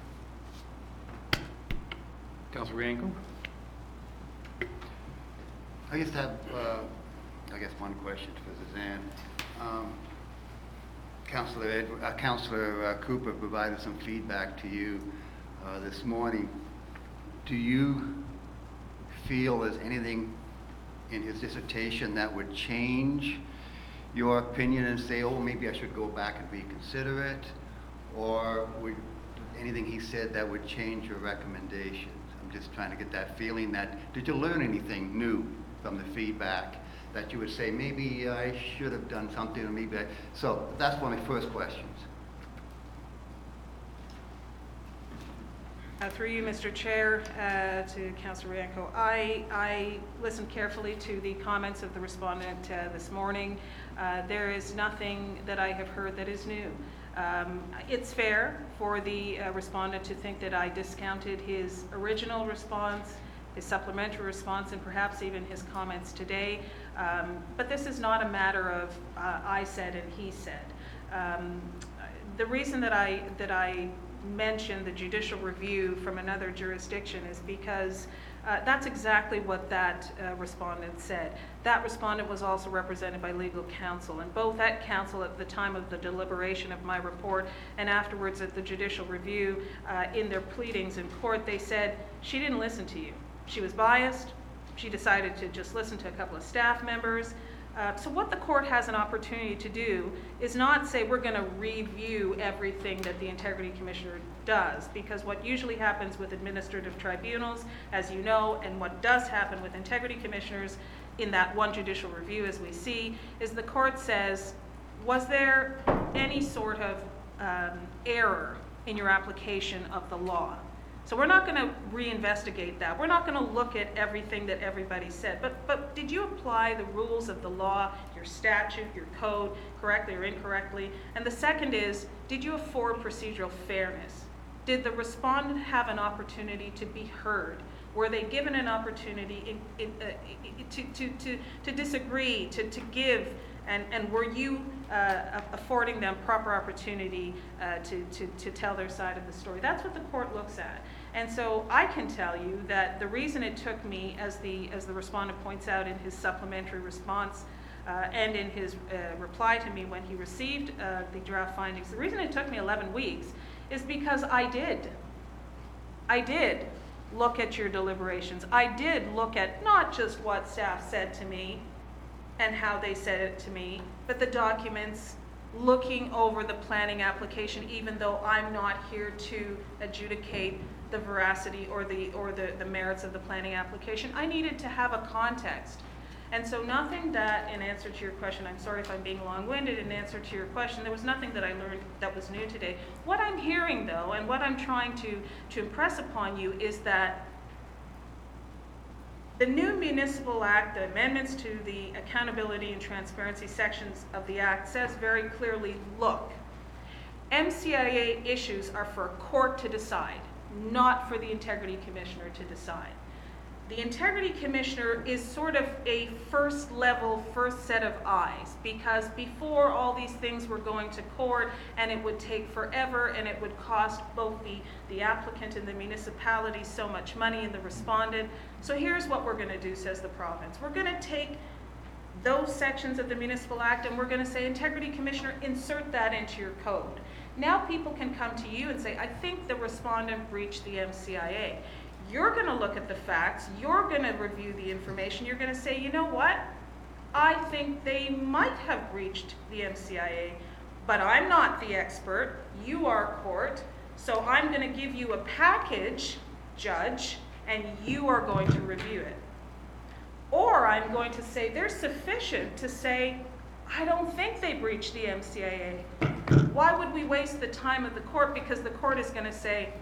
Speaker 1: Councillor Yanko.
Speaker 16: I just have, one question for Suzanne. Councillor Cooper provided some feedback to you this morning. Do you feel there's anything in his dissertation that would change your opinion and say, oh, maybe I should go back and reconsider it? Or would anything he said that would change your recommendations? I'm just trying to get that feeling that, did you learn anything new from the feedback that you would say, maybe I should have done something, or maybe so that's one of my first questions.
Speaker 18: Through you, Mr. Chair, to Councillor Yanko, I listened carefully to the comments of the respondent this morning. There is nothing that I have heard that is new. It's fair for the respondent to think that I discounted his original response, his supplementary response, and perhaps even his comments today. But this is not a matter of I said and he said. The reason that I mentioned the judicial review from another jurisdiction is because that's exactly what that respondent said. That respondent was also represented by legal counsel, and both at counsel at the time of the deliberation of my report and afterwards at the judicial review in their pleadings in court, they said, she didn't listen to you. She was biased. She decided to just listen to a couple of staff members. So what the court has an opportunity to do is not say we're going to review everything that the Integrity Commissioner does, because what usually happens with administrative tribunals, as you know, and what does happen with Integrity Commissioners in that one judicial review, as we see, is the court says, was there any sort of error in your application of the law? So we're not going to reinvestigate that. We're not going to look at everything that everybody said. But did you apply the rules of the law, your statute, your code, correctly or incorrectly? And the second is, did you afford procedural fairness? Did the respondent have an opportunity to be heard? Were they given an opportunity to disagree, to give? And were you affording them proper opportunity to tell their side of the story? That's what the court looks at. And so I can tell you that the reason it took me, as the respondent points out in his supplementary response and in his reply to me when he received the draft findings, the reason it took me 11 weeks is because I did look at your deliberations. I did look at not just what staff said to me and how they said it to me, but the documents, looking over the planning application, even though I'm not here to adjudicate the veracity or the merits of the planning application. I needed to have a context. And so nothing that, in answer to your question, I'm sorry if I'm being long-winded, in answer to your question, there was nothing that I learned that was new today. What I'm hearing, though, and what I'm trying to impress upon you is that the new Municipal Act, the amendments to the accountability and transparency sections of the Act, says very clearly, look, MCIA issues are for a court to decide, not for the Integrity Commissioner to decide. The Integrity Commissioner is sort of a first level, first set of eyes, because before all these things were going to court and it would take forever and it would cost both the applicant and the municipality so much money and the respondent. So here's what we're going to do, says the province. We're going to take those sections of the Municipal Act and we're going to say, Integrity Commissioner, insert that into your code. Now people can come to you and say, I think the respondent breached the MCIA. You're going to look at the facts, you're going to review the information, you're going to say, you know what, I think they might have breached the MCIA, but I'm not the expert, you are court, so I'm going to give you a package, judge, and you are going to review it. Or I'm going to say they're sufficient to say, I don't think they breached the MCIA. Why would we waste the time of the court? Because the court is going to say,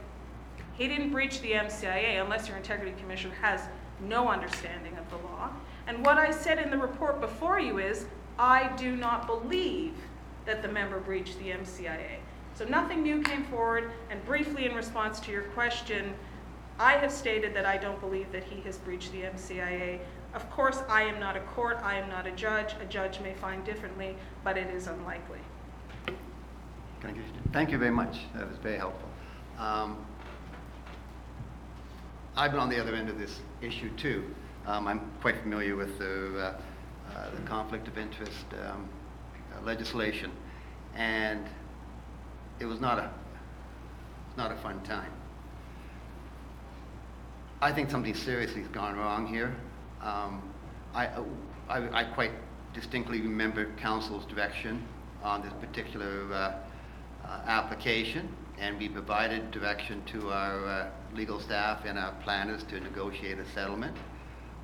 Speaker 18: he didn't breach the MCIA unless your Integrity Commissioner has no understanding of the law. And what I said in the report before you is, I do not believe that the member breached the MCIA. So nothing new came forward, and briefly in response to your question, I have stated that I don't believe that he has breached the MCIA. Of course, I am not a court, I am not a judge. A judge may find differently, but it is unlikely.
Speaker 16: Thank you very much. That was very helpful. I've been on the other end of this issue too. I'm quite familiar with the conflict of interest legislation, and it was not a fun time. I think something seriously has gone wrong here. I quite distinctly remember Council's direction on this particular application, and we provided direction to our legal staff and our planners to negotiate a settlement.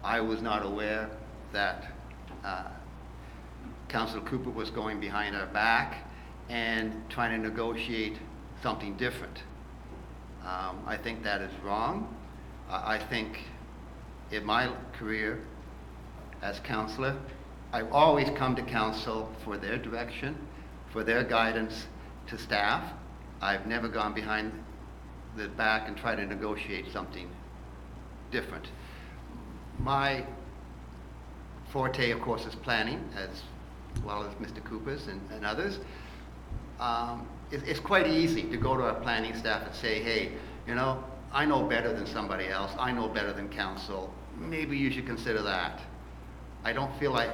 Speaker 16: I was not aware that Councilor Cooper was going behind our back and trying to negotiate something different. I think that is wrong. I think in my career as councillor, I've always come to council for their direction, for their guidance to staff. I've never gone behind the back and tried to negotiate something different. My forte, of course, is planning, as well as Mr. Cooper's and others. It's quite easy to go to our planning staff and say, hey, you know, I know better than somebody else. I know better than council. Maybe you should consider that. I don't feel like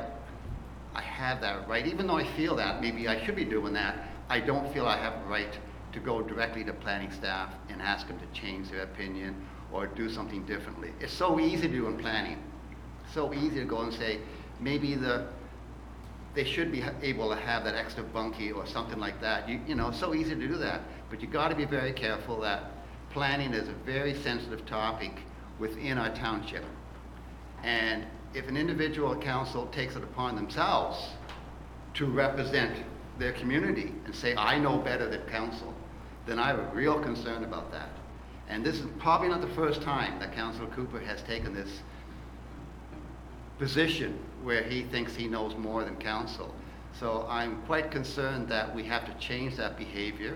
Speaker 16: I have that right. Even though I feel that, maybe I should be doing that, I don't feel I have a right to go directly to planning staff and ask them to change their opinion or do something differently. It's so easy to do in planning. So easy to go and say, maybe they should be able to have that extra bunkie or something like that. You know, it's so easy to do that. But you got to be very careful that planning is a very sensitive topic within our township. And if an individual council takes it upon themselves to represent their community and say, I know better than council, then I have a real concern about that. And this is probably not the first time that Councillor Cooper has taken this position where he thinks he knows more than council. So I'm quite concerned that we have to change that behavior,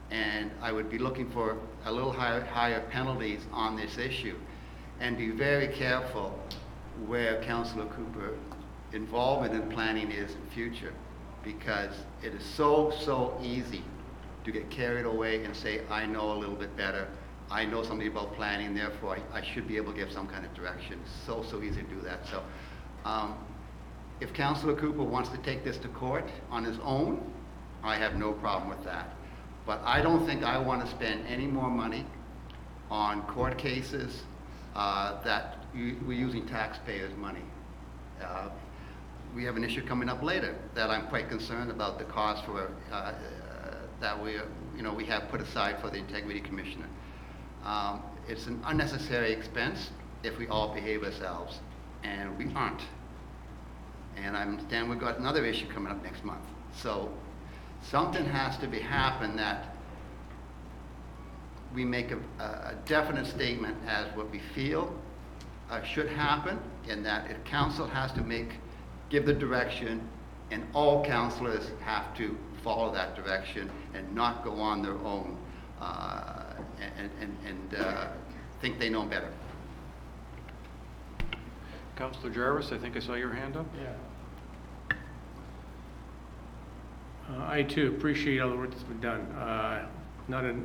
Speaker 16: and I would be looking for a little higher penalties on this issue, and be very careful where Councillor Cooper involvement in planning is in future, because it is so easy to get carried away and say, I know a little bit better I know something about planning, therefore I should be able to give some kind of direction. So easy to do that. So if Councillor Cooper wants to take this to court on his own, I have no problem with that. But I don't think I want to spend any more money on court cases that we're using taxpayers' money. We have an issue coming up later that I'm quite concerned about, the cost for that we have put aside for the Integrity Commissioner. It's an unnecessary expense if we all behave ourselves, and we aren't. And I understand we've got another issue coming up next month. So something has to happen that we make a definite statement as what we feel should happen, and that if council has to give the direction, and all councillors have to follow that direction and not go on their own and think they know better.
Speaker 1: Councillor Jarvis, I think I saw your hand up.
Speaker 11: Yeah. I too appreciate all the work that's been done. Not a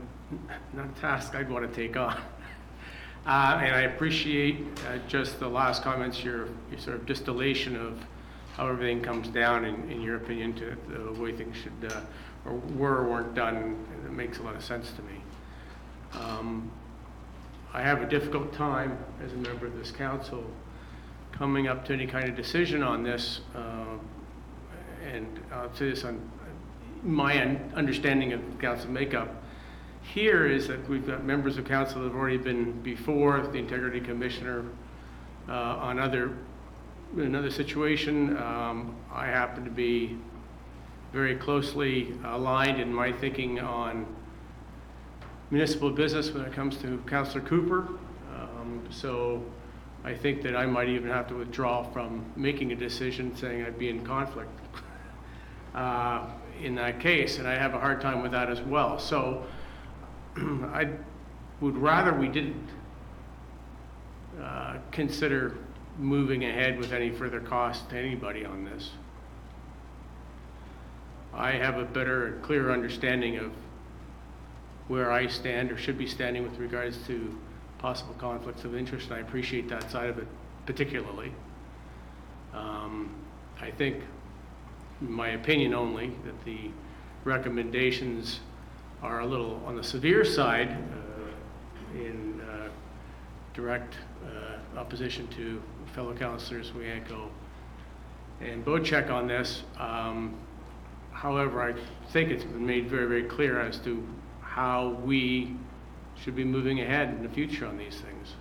Speaker 11: task I'd want to take on. And I appreciate just the last comments, your sort of distillation of how everything comes down, in your opinion, to the way things should or were or weren't done. It makes a lot of sense to me. I have a difficult time as a member of this council coming up to any kind of decision on this, and I'll say this on my understanding of council makeup here is that we've got members of council that have already been before the Integrity Commissioner on another situation. I happen to be very closely aligned in my thinking on municipal business when it comes to Councillor Cooper. So I think that I might even have to withdraw from making a decision saying I'd be in conflict in that case, and I have a hard time with that as well. So I would rather we didn't consider moving ahead with any further cost to anybody on this. I have a better and clearer understanding of where I stand or should be standing with regards to possible conflicts of interest, and I appreciate that side of it particularly. I think, in my opinion only, that the recommendations are a little on the severe side in direct opposition to fellow councillors Wienko and Bocek on this. However, I think it's been made very, very clear as to how we should be moving ahead in the future on these things.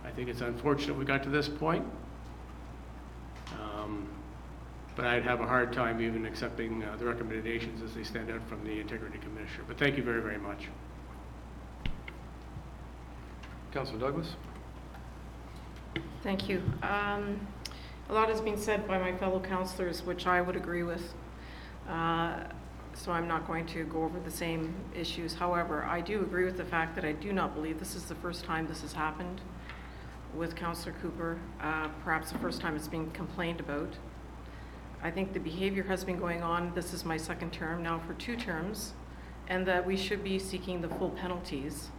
Speaker 11: I think it's unfortunate we got to this point, but I'd have a hard time even accepting the recommendations as they stand out from the Integrity Commissioner. But thank you very, very much.
Speaker 1: Councillor Douglas.
Speaker 13: Thank you. A lot has been said by my fellow councillors, which I would agree with. So I'm not going to go over the same issues. However, I do agree with the fact that I do not believe this is the first time this has happened with Councillor Cooper. Perhaps the first time it's been complained about. I think the behavior has been going on. This is my second term now for 2 terms, and that we should be seeking the full penalties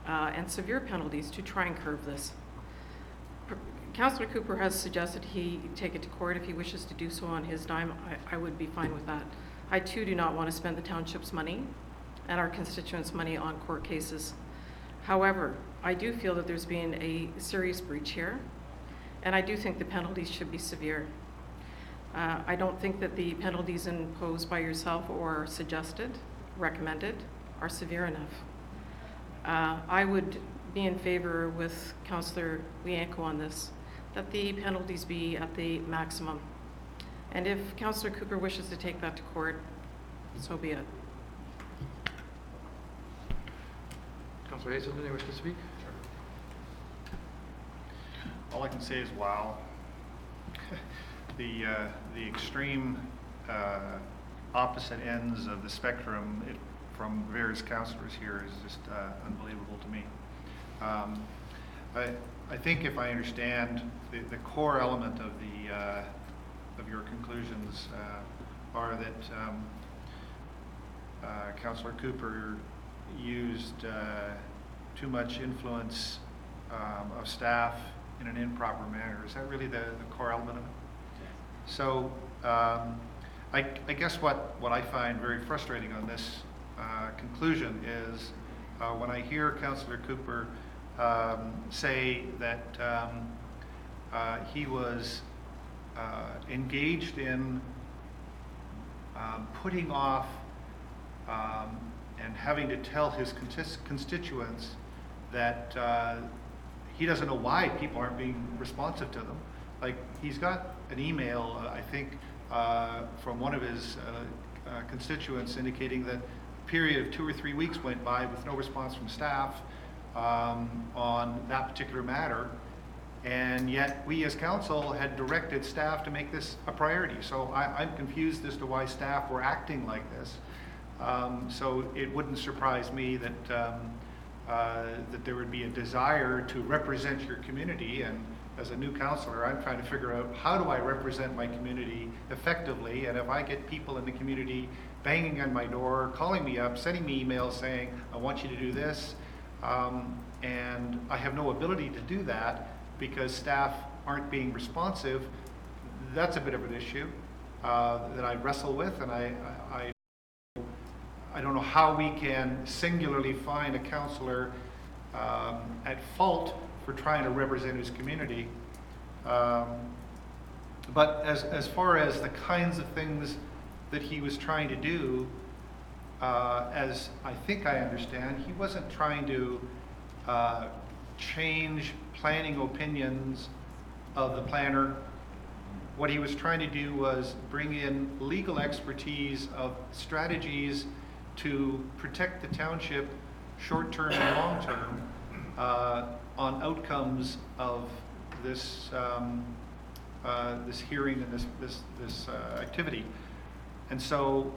Speaker 13: and severe penalties to try and curb this. Councillor Cooper has suggested he take it to court if he wishes to do so on his dime. I would be fine with that. I too do not want to spend the township's money and our constituents' money on court cases. However, I do feel that there's been a serious breach here, and I do think the penalties should be severe. I don't think that the penalties imposed by yourself or suggested, recommended, are severe enough. I would be in favor with Councillor Wienko on this, that the penalties be at the maximum. And if Councillor Cooper wishes to take that to court, so be it.
Speaker 1: Councillor Hazelton, you wish to speak?
Speaker 10: Sure. All I can say is wow. The extreme opposite ends of the spectrum from various councillors here is just unbelievable to me. I think if I understand the core element of your conclusions are that Councillor Cooper used too much influence of staff in an improper manner. Is that really the core element of it? So I guess what I find very frustrating on this conclusion is when I hear Councillor Cooper say that he was engaged in putting off and having to tell his constituents that he doesn't know why people aren't being responsive to them. Like, he's got an email, I think, from one of his constituents indicating that a period of 2 or 3 weeks went by with no response from staff on that particular matter, and yet we as council had directed staff to make this a priority. So I'm confused as to why staff were acting like this. So it wouldn't surprise me that that there would be a desire to represent your community, and as a new councillor, I'm trying to figure out, how do I represent my community effectively? And if I get people in the community banging on my door, calling me up, sending me emails saying, I want you to do this, and I have no ability to do that because staff aren't being responsive, that's a bit of an issue that I wrestle with, and I don't know how we can singularly find a councillor at fault for trying to represent his community. But as far as the kinds of things that he was trying to do, as I think I understand, he wasn't trying to change planning opinions of the planner. What he was trying to do was bring in legal expertise of strategies to protect the township short-term and long-term on outcomes of this this hearing and this activity. And so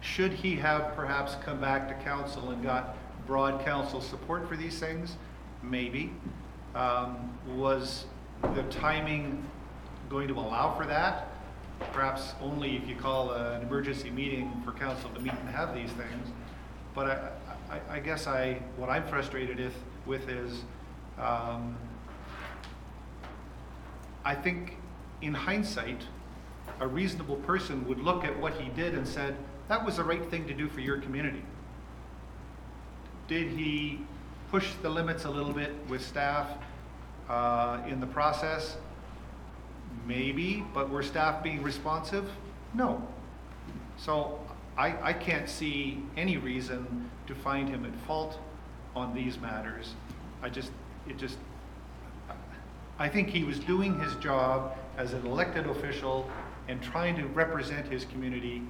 Speaker 10: should he have perhaps come back to council and got broad council support for these things? Maybe. Was the timing going to allow for that? Perhaps only if you call an emergency meeting for council to meet and have these things. But I guess what I'm frustrated with is I think in hindsight, a reasonable person would look at what he did and said, that was the right thing to do for your community. Did he push the limits a little bit with staff in the process? Maybe, but were staff being responsive? No. So I can't see any reason to find him at fault on these matters. I think he was doing his job as an elected official and trying to represent his community,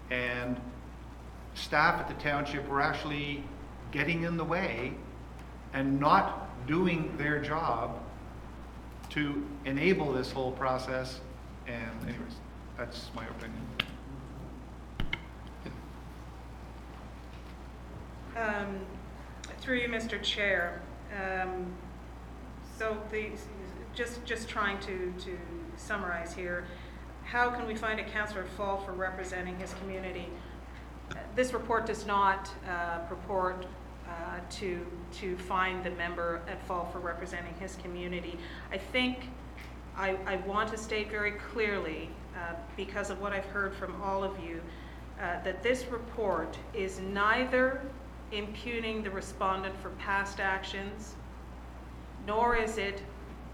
Speaker 10: and staff at the township were actually getting in the way and not doing their job to enable this whole process. And anyways, that's my opinion.
Speaker 18: Through you, Mr. Chair. So just trying to summarize here, how can we find a councillor at fault for representing his community? This report does not purport to find the member at fault for representing his community. I think I want to state very clearly, because of what I've heard from all of you, that this report is neither impugning the respondent for past actions, nor is it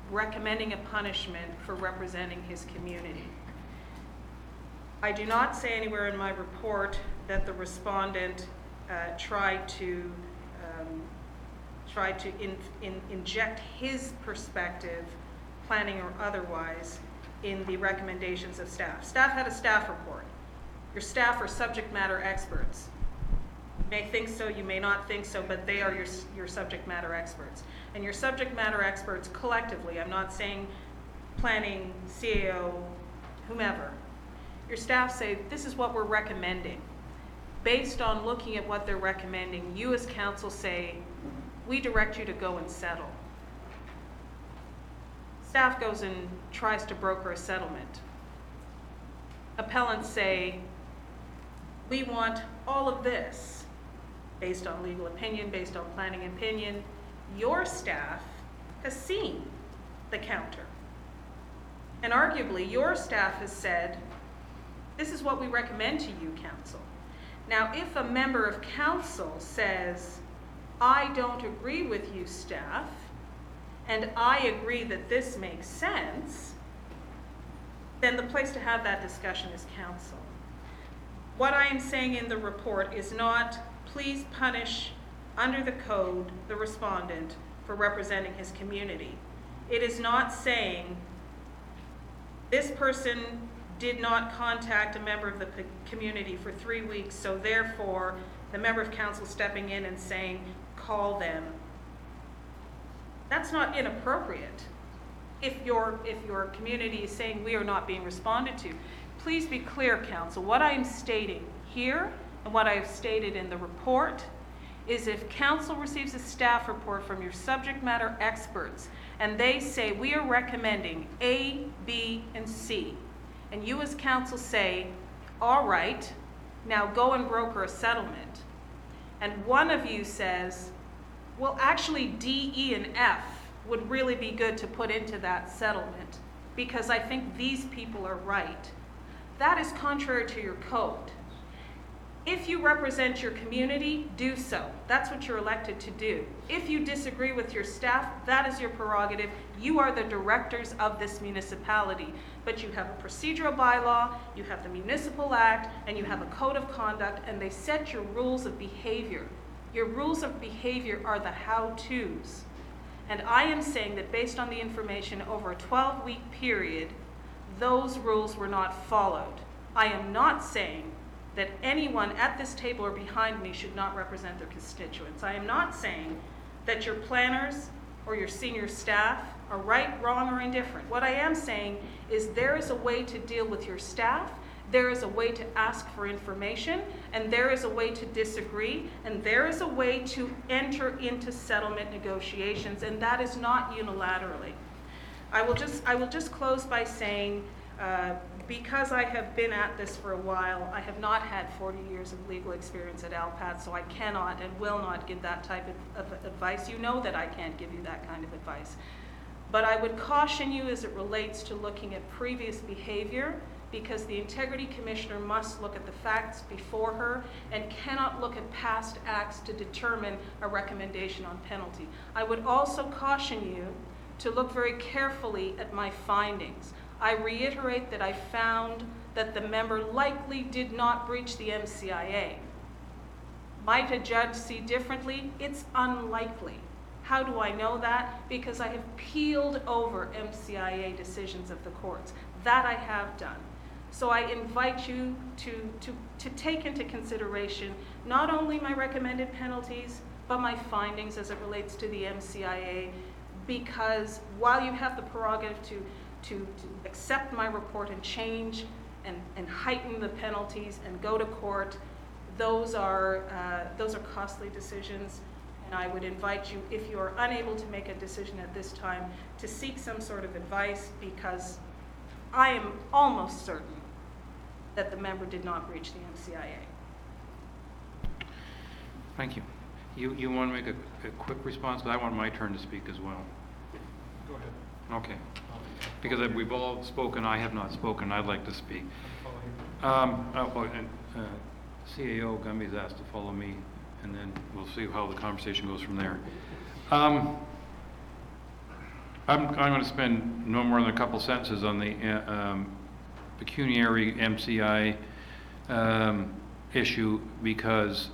Speaker 18: recommending a punishment for representing his community. I do not say anywhere in my report that the respondent tried to inject his perspective, planning or otherwise, in the recommendations of staff. Staff had a staff report. Your staff are subject matter experts. You may think so, you may not think so, but they are your subject matter experts. And your subject matter experts collectively, I'm not saying planning, CAO, whomever, your staff say, this is what we're recommending. Based on looking at what they're recommending, you as council say, we direct you to go and settle. Staff goes and tries to broker a settlement. Appellants say, we want all of this. based on legal opinion, based on planning opinion, your staff has seen the counter. And arguably, your staff has said, this is what we recommend to you, council. Now, if a member of council says, I don't agree with you, staff, and I agree that this makes sense, then the place to have that discussion is council. What I am saying in the report is not, please punish under the code the respondent for representing his community. It is not saying this person did not contact a member of the community for 3 weeks, so therefore the member of council stepping in and saying, call them. That's not inappropriate. If your community is saying we are not being responded to, please be clear, council. What I am stating here and what I have stated in the report is if council receives a staff report from your subject matter experts and they say we are recommending A, B, and C, and you as council say, all right, now go and broker a settlement, and one of you says, well, actually D, E, and F would really be good to put into that settlement because I think these people are right. That is contrary to your code. If you represent your community, do so. That's what you're elected to do. If you disagree with your staff, that is your prerogative. You are the directors of this municipality. But you have a procedural bylaw, you have the Municipal Act, and you have a code of conduct, and they set your rules of behavior. Your rules of behavior are the how-tos. And I am saying that based on the information over a 12-week period, those rules were not followed. I am not saying that anyone at this table or behind me should not represent their constituents. I am not saying that your planners or your senior staff are right, wrong, or indifferent. What I am saying is there is a way to deal with your staff, there is a way to ask for information, and there is a way to disagree, and there is a way to enter into settlement negotiations, and that is not unilaterally. I will just close by saying, because I have been at this for a while, I have not had 40 years of legal experience at Alpat, so I cannot and will not give that type of advice. You know that I can't give you that kind of advice. But I would caution you as it relates to looking at previous behavior, because the Integrity Commissioner must look at the facts before her and cannot look at past acts to determine a recommendation on penalty. I would also caution you to look very carefully at my findings. I reiterate that I found that the member likely did not breach the MCIA. Might a judge see differently? It's unlikely. How do I know that? Because I have peeled over MCIA decisions of the courts. That I have done. So I invite you to take into consideration not only my recommended penalties, but my findings as it relates to the MCIA, because while you have the prerogative to accept my report and change and heighten the penalties and go to court, those are costly decisions. And I would invite you, if you are unable to make a decision at this time, to seek some sort of advice, because I am almost certain that the member did not breach the MCIA.
Speaker 1: Thank you. You want to make a quick response? Because I want my turn to speak as well.
Speaker 15: Go ahead.
Speaker 1: Okay. Because we've all spoken, I have not spoken, I'd like to speak. CAO Gumby's asked to follow me, and then we'll see how the conversation goes from there. I'm going to spend no more than a couple sentences on the pecuniary MCI issue, because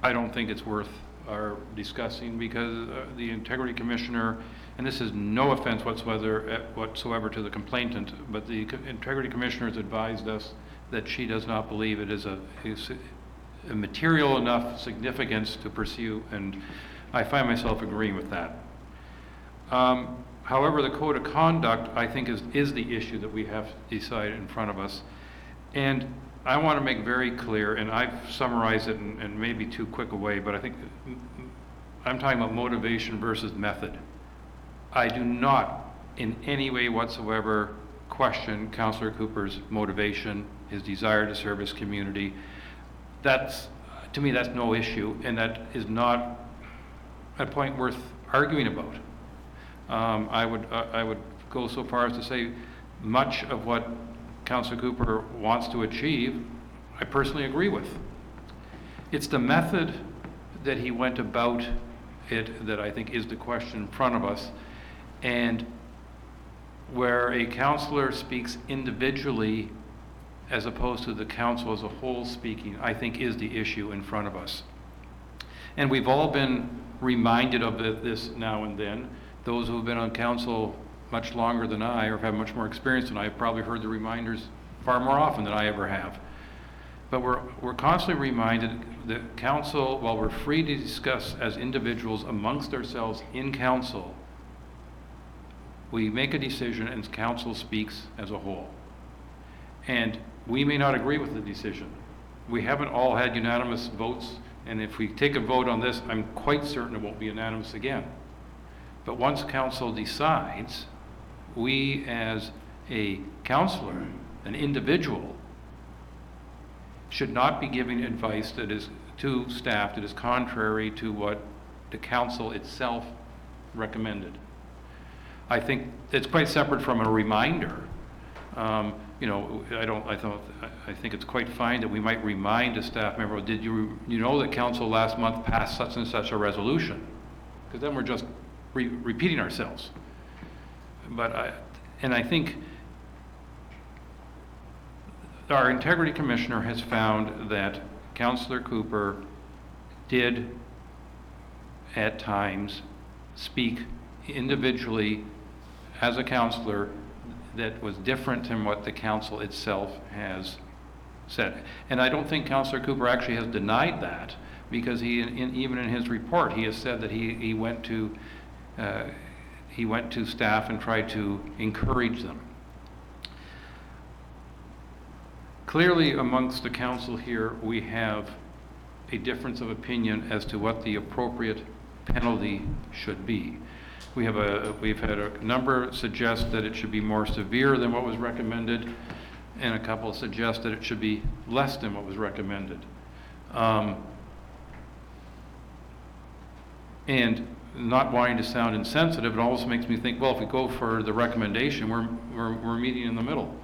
Speaker 1: I don't think it's worth our discussing, because the Integrity Commissioner, and this is no offense whatsoever to the complainant, but the Integrity Commissioner has advised us that she does not believe it is a material enough significance to pursue, and I find myself agreeing with that. However, the code of conduct, I think, is the issue that we have to decide in front of us. And I want to make very clear, and I've summarized it in maybe too quick a way, but I think I'm talking about motivation versus method. I do not in any way whatsoever question Councillor Cooper's motivation, his desire to serve his community. That's to me, that's no issue, and that is not a point worth arguing about. I would go so far as to say much of what Councillor Cooper wants to achieve, I personally agree with. It's the method that he went about it that I think is the question in front of us, and where a councillor speaks individually as opposed to the council as a whole speaking, I think is the issue in front of us. And we've all been reminded of this now and then. Those who have been on council much longer than I, or have much more experience than I, have probably heard the reminders far more often than I ever have. But we're constantly reminded that council, while we're free to discuss as individuals amongst ourselves in council, we make a decision and council speaks as a whole. And we may not agree with the decision. We haven't all had unanimous votes, and if we take a vote on this, I'm quite certain it won't be unanimous again. But once council decides, we as a councillor, an individual, should not be giving advice that is to staff that is contrary to what the council itself recommended. I think it's quite separate from a reminder. You know, I think it's quite fine that we might remind a staff member, did you know that council last month passed such and such a resolution? Because then we're just repeating ourselves. But I think our Integrity Commissioner has found that Councillor Cooper did at times speak individually as a councillor that was different than what the council itself has said. And I don't think Councillor Cooper actually has denied that, because even in his report, he has said that he went to staff and tried to encourage them. Clearly, amongst the council here, we have a difference of opinion as to what the appropriate penalty should be. We've had a number suggest that it should be more severe than what was recommended, and a couple suggest that it should be less than what was recommended. And not wanting to sound insensitive, it almost makes me think, well, if we go for the recommendation, we're meeting in the middle.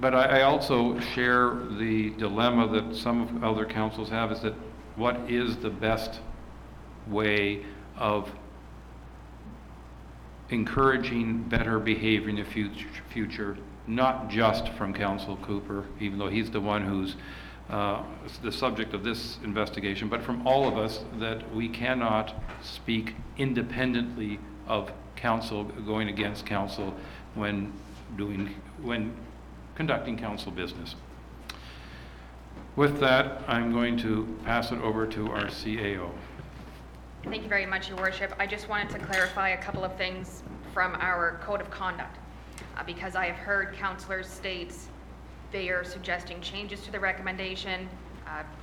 Speaker 1: But I also share the dilemma that some other councils have, is that what is the best way of encouraging better behavior in the future, not just from Councillor Cooper, even though he's the one who's the subject of this investigation, but from all of us, that we cannot speak independently of council, going against council when conducting council business. With that, I'm going to pass it over to our CAO.
Speaker 4: Thank you very much, Your Worship. I just wanted to clarify a couple of things from our code of conduct, because I have heard councillors state they are suggesting changes to the recommendation,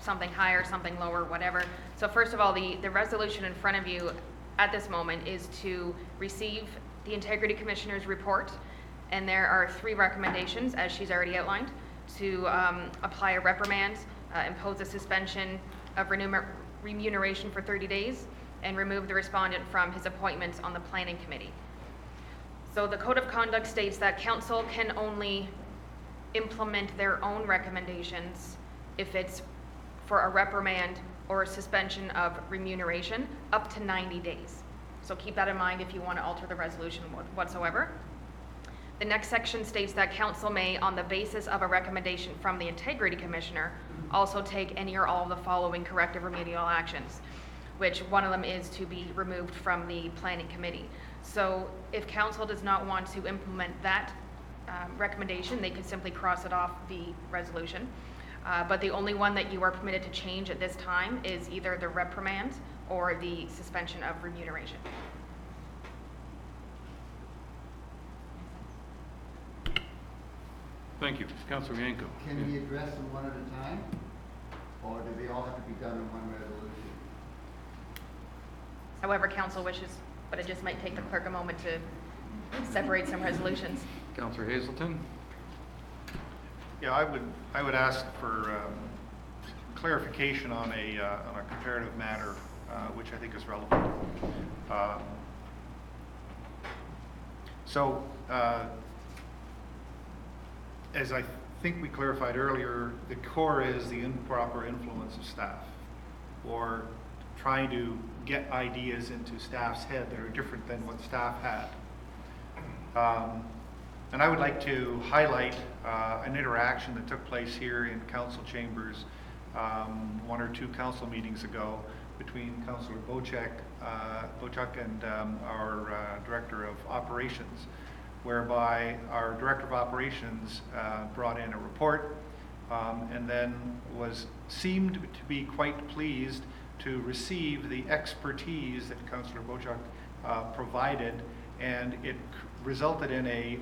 Speaker 4: something higher, something lower, whatever. So first of all, the resolution in front of you at this moment is to receive the Integrity Commissioner's report, and there are 3 recommendations, as she's already outlined, to apply a reprimand, impose a suspension of remuneration for 30 days, and remove the respondent from his appointments on the Planning Committee. So the Code of Conduct states that council can only implement their own recommendations if it's for a reprimand or a suspension of remuneration up to 90 days. So keep that in mind if you want to alter the resolution whatsoever. The next section states that council may, on the basis of a recommendation from the Integrity Commissioner, also take any or all of the following corrective remedial actions, which one of them is to be removed from the Planning Committee. So if council does not want to implement that recommendation, they could simply cross it off the resolution. But the only one that you are permitted to change at this time is either the reprimand or the suspension of remuneration.
Speaker 1: Thank you. Councillor Yanko.
Speaker 16: Can we address them one at a time? Or do they all have to be done in one resolution?
Speaker 4: However council wishes, but it just might take the clerk a moment to separate some resolutions.
Speaker 1: Councillor Hazelton.
Speaker 10: Yeah, I would ask for clarification on a comparative matter, which I think is relevant. As I think we clarified earlier, the core is the improper influence of staff, or trying to get ideas into staff's head that are different than what staff had. And I would like to highlight an interaction that took place here in council chambers 1 or 2 council meetings ago between Councillor Bochek and our Director of Operations, whereby our Director of Operations brought in a report and then seemed to be quite pleased to receive the expertise that Councillor Bochek provided, and it resulted in a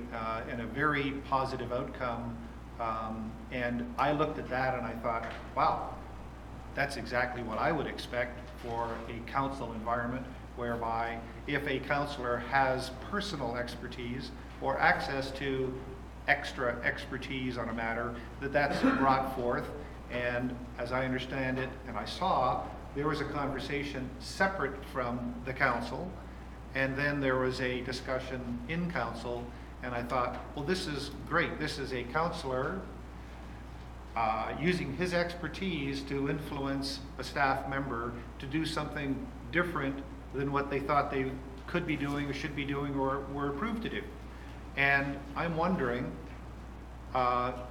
Speaker 10: very positive outcome. And I looked at that and I thought, wow, that's exactly what I would expect for a council environment, whereby if a councillor has personal expertise or access to extra expertise on a matter, that's brought forth. And as I understand it, and I saw, there was a conversation separate from the council, and then there was a discussion in council, and I thought, well, this is great. This is a councillor using his expertise to influence a staff member to do something different than what they thought they could be doing or should be doing or were approved to do. And I'm wondering what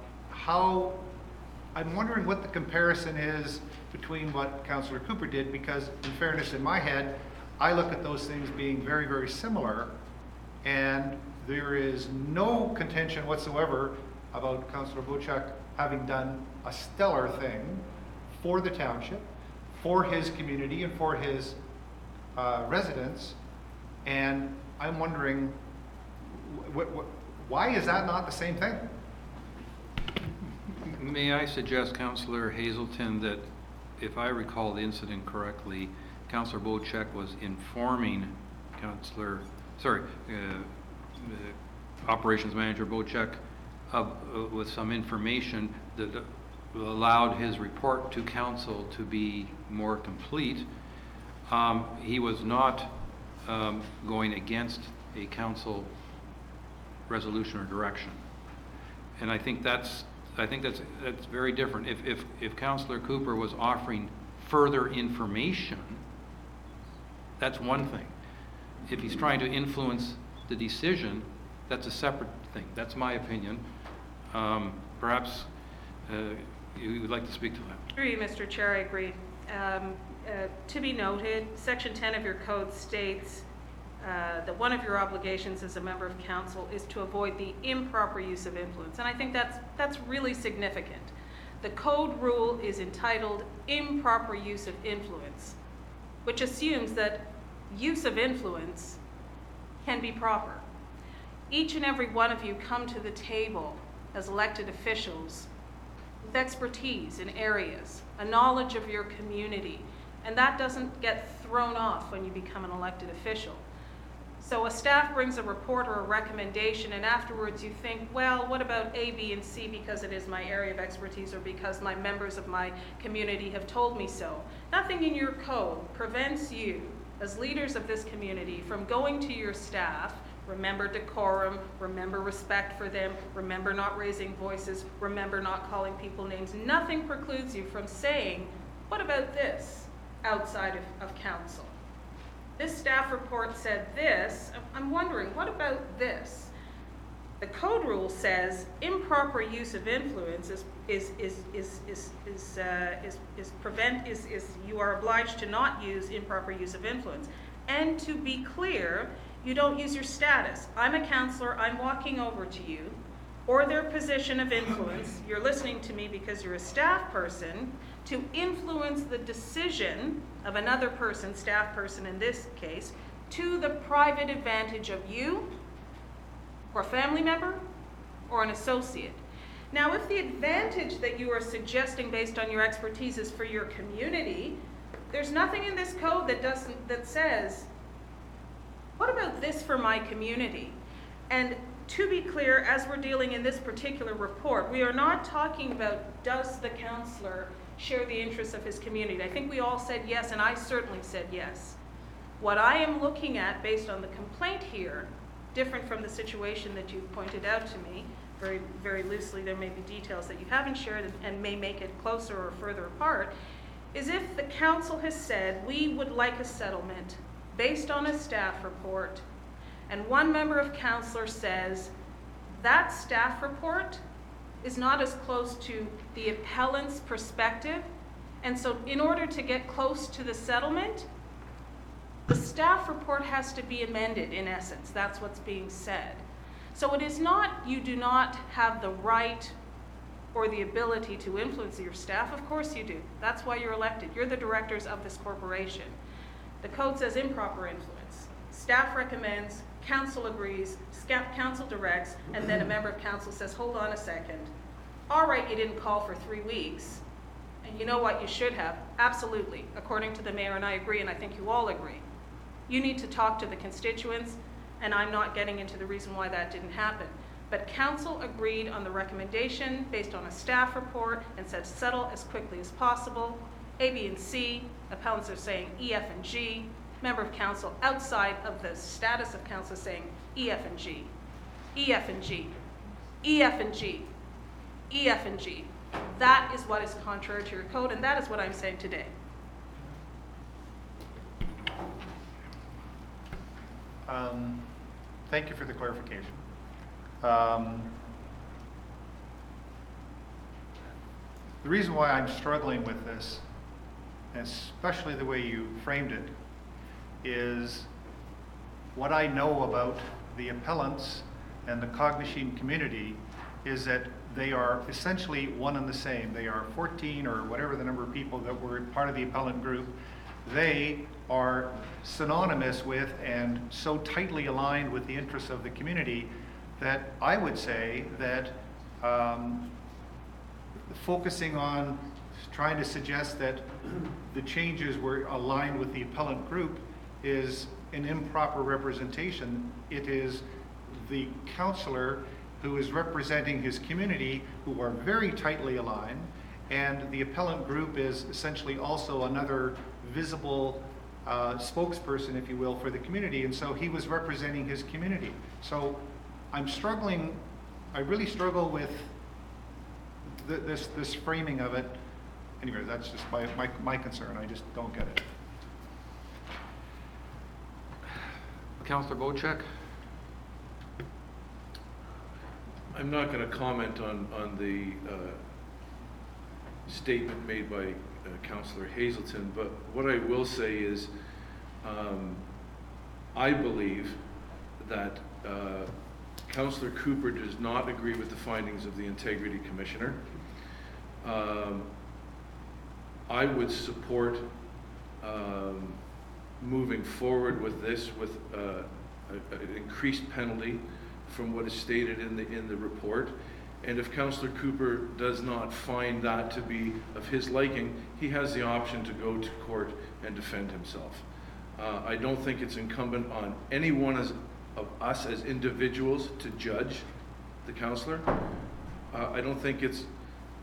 Speaker 10: the comparison is between what Councillor Cooper did, because in fairness, in my head, I look at those things being very, very similar, and there is no contention whatsoever about Councillor Bochek having done a stellar thing for the township, for his community, and for his residents. And I'm wondering, why is that not the same thing?
Speaker 1: May I suggest, Councillor Hazelton, that if I recall the incident correctly, Councillor Bochek was informing Operations Manager Bochek with some information that allowed his report to council to be more complete. He was not going against a council resolution or direction, and I think that's very different. If Councillor Cooper was offering further information, that's one thing. If he's trying to influence the decision, that's a separate thing. That's my opinion. Perhaps you would like to speak to that.
Speaker 18: Agree, Mr. Chair, I agree. To be noted, Section 10 of your code states that one of your obligations as a member of council is to avoid the improper use of influence. And I think that's really significant. The code rule is entitled improper use of influence, which assumes that use of influence can be proper. Each and every one of you come to the table as elected officials with expertise in areas, a knowledge of your community, and that doesn't get thrown off when you become an elected official. So a staff brings a report or a recommendation, and afterwards you think, well, what about A, B, and C because it is my area of expertise or because my members of my community have told me so. Nothing in your code prevents you, as leaders of this community, from going to your staff. Remember decorum, remember respect for them, remember not raising voices, remember not calling people names. Nothing precludes you from saying, what about this, outside of council? This staff report said this. I'm wondering, what about this? The code rule says improper use of influence you are obliged to not use improper use of influence. And to be clear, you don't use your status. I'm a councillor, I'm walking over to you, or their position of influence, you're listening to me because you're a staff person, to influence the decision of another person, staff person in this case, to the private advantage of you, or a family member, or an associate. Now, if the advantage that you are suggesting based on your expertise is for your community, there's nothing in this code that says, what about this for my community? And to be clear, as we're dealing in this particular report, we are not talking about does the counselor share the interests of his community. I think we all said yes, and I certainly said yes. What I am looking at, based on the complaint here, different from the situation that you've pointed out to me, very, very loosely, there may be details that you haven't shared and may make it closer or further apart, is if the council has said, we would like a settlement based on a staff report, and one member of council says, that staff report is not as close to the appellant's perspective, and so in order to get close to the settlement, the staff report has to be amended, in essence. That's what's being said. So it is not, you do not have the right or the ability to influence your staff. Of course you do. That's why you're elected. You're the directors of this corporation. The code says improper influence. Staff recommends, council agrees, council directs, and then a member of council says, hold on a second. All right, you didn't call for 3 weeks. And you know what you should have? Absolutely. According to the mayor, and I agree, and I think you all agree. You need to talk to the constituents, and I'm not getting into the reason why that didn't happen. But council agreed on the recommendation based on a staff report and said settle as quickly as possible. A, B, and C, appellants are saying E, F, and G. Member of council outside of the status of council is saying E, F, and G. E, F, and G. E, F, and G. E, F, and G. That is what is contrary to your code, and that is what I'm saying today.
Speaker 10: Thank you for the clarification. The reason why I'm struggling with this, especially the way you framed it, is what I know about the appellants and the Cognizine community is that they are essentially one and the same. They are 14 or whatever the number of people that were part of the appellant group. They are synonymous with and so tightly aligned with the interests of the community that I would say that focusing on trying to suggest that the changes were aligned with the appellant group is an improper representation. It is the councillor who is representing his community who are very tightly aligned, and the appellant group is essentially also another visible spokesperson, if you will, for the community, and so he was representing his community. So I'm struggling, I really struggle with this framing of it. Anyway, that's just my concern. I just don't get it.
Speaker 1: Councillor Bochek?
Speaker 2: I'm not going to comment on the statement made by Councillor Hazelton, but what I will say is I believe that Councillor Cooper does not agree with the findings of the Integrity Commissioner. I would support moving forward with this with an increased penalty from what is stated in the report. And if Councillor Cooper does not find that to be of his liking, he has the option to go to court and defend himself. I don't think it's incumbent on any one of us as individuals to judge the councillor. I don't think it's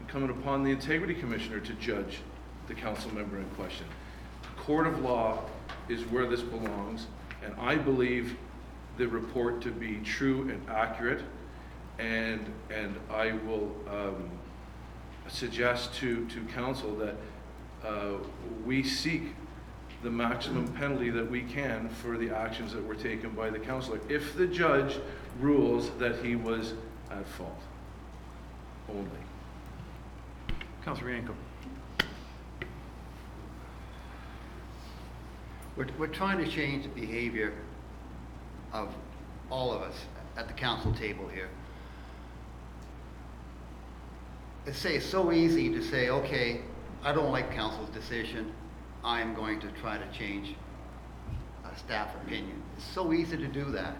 Speaker 2: incumbent upon the Integrity Commissioner to judge the council member in question. The court of law is where this belongs, and I believe the report to be true and accurate, and I will suggest to council that we seek the maximum penalty that we can for the actions that were taken by the councillor, if the judge rules that he was at fault only.
Speaker 1: Councillor Yanko.
Speaker 16: We're trying to change the behavior of all of us at the council table here. It's so easy to say, okay, I don't like council's decision. I'm going to try to change a staff opinion. It's so easy to do that.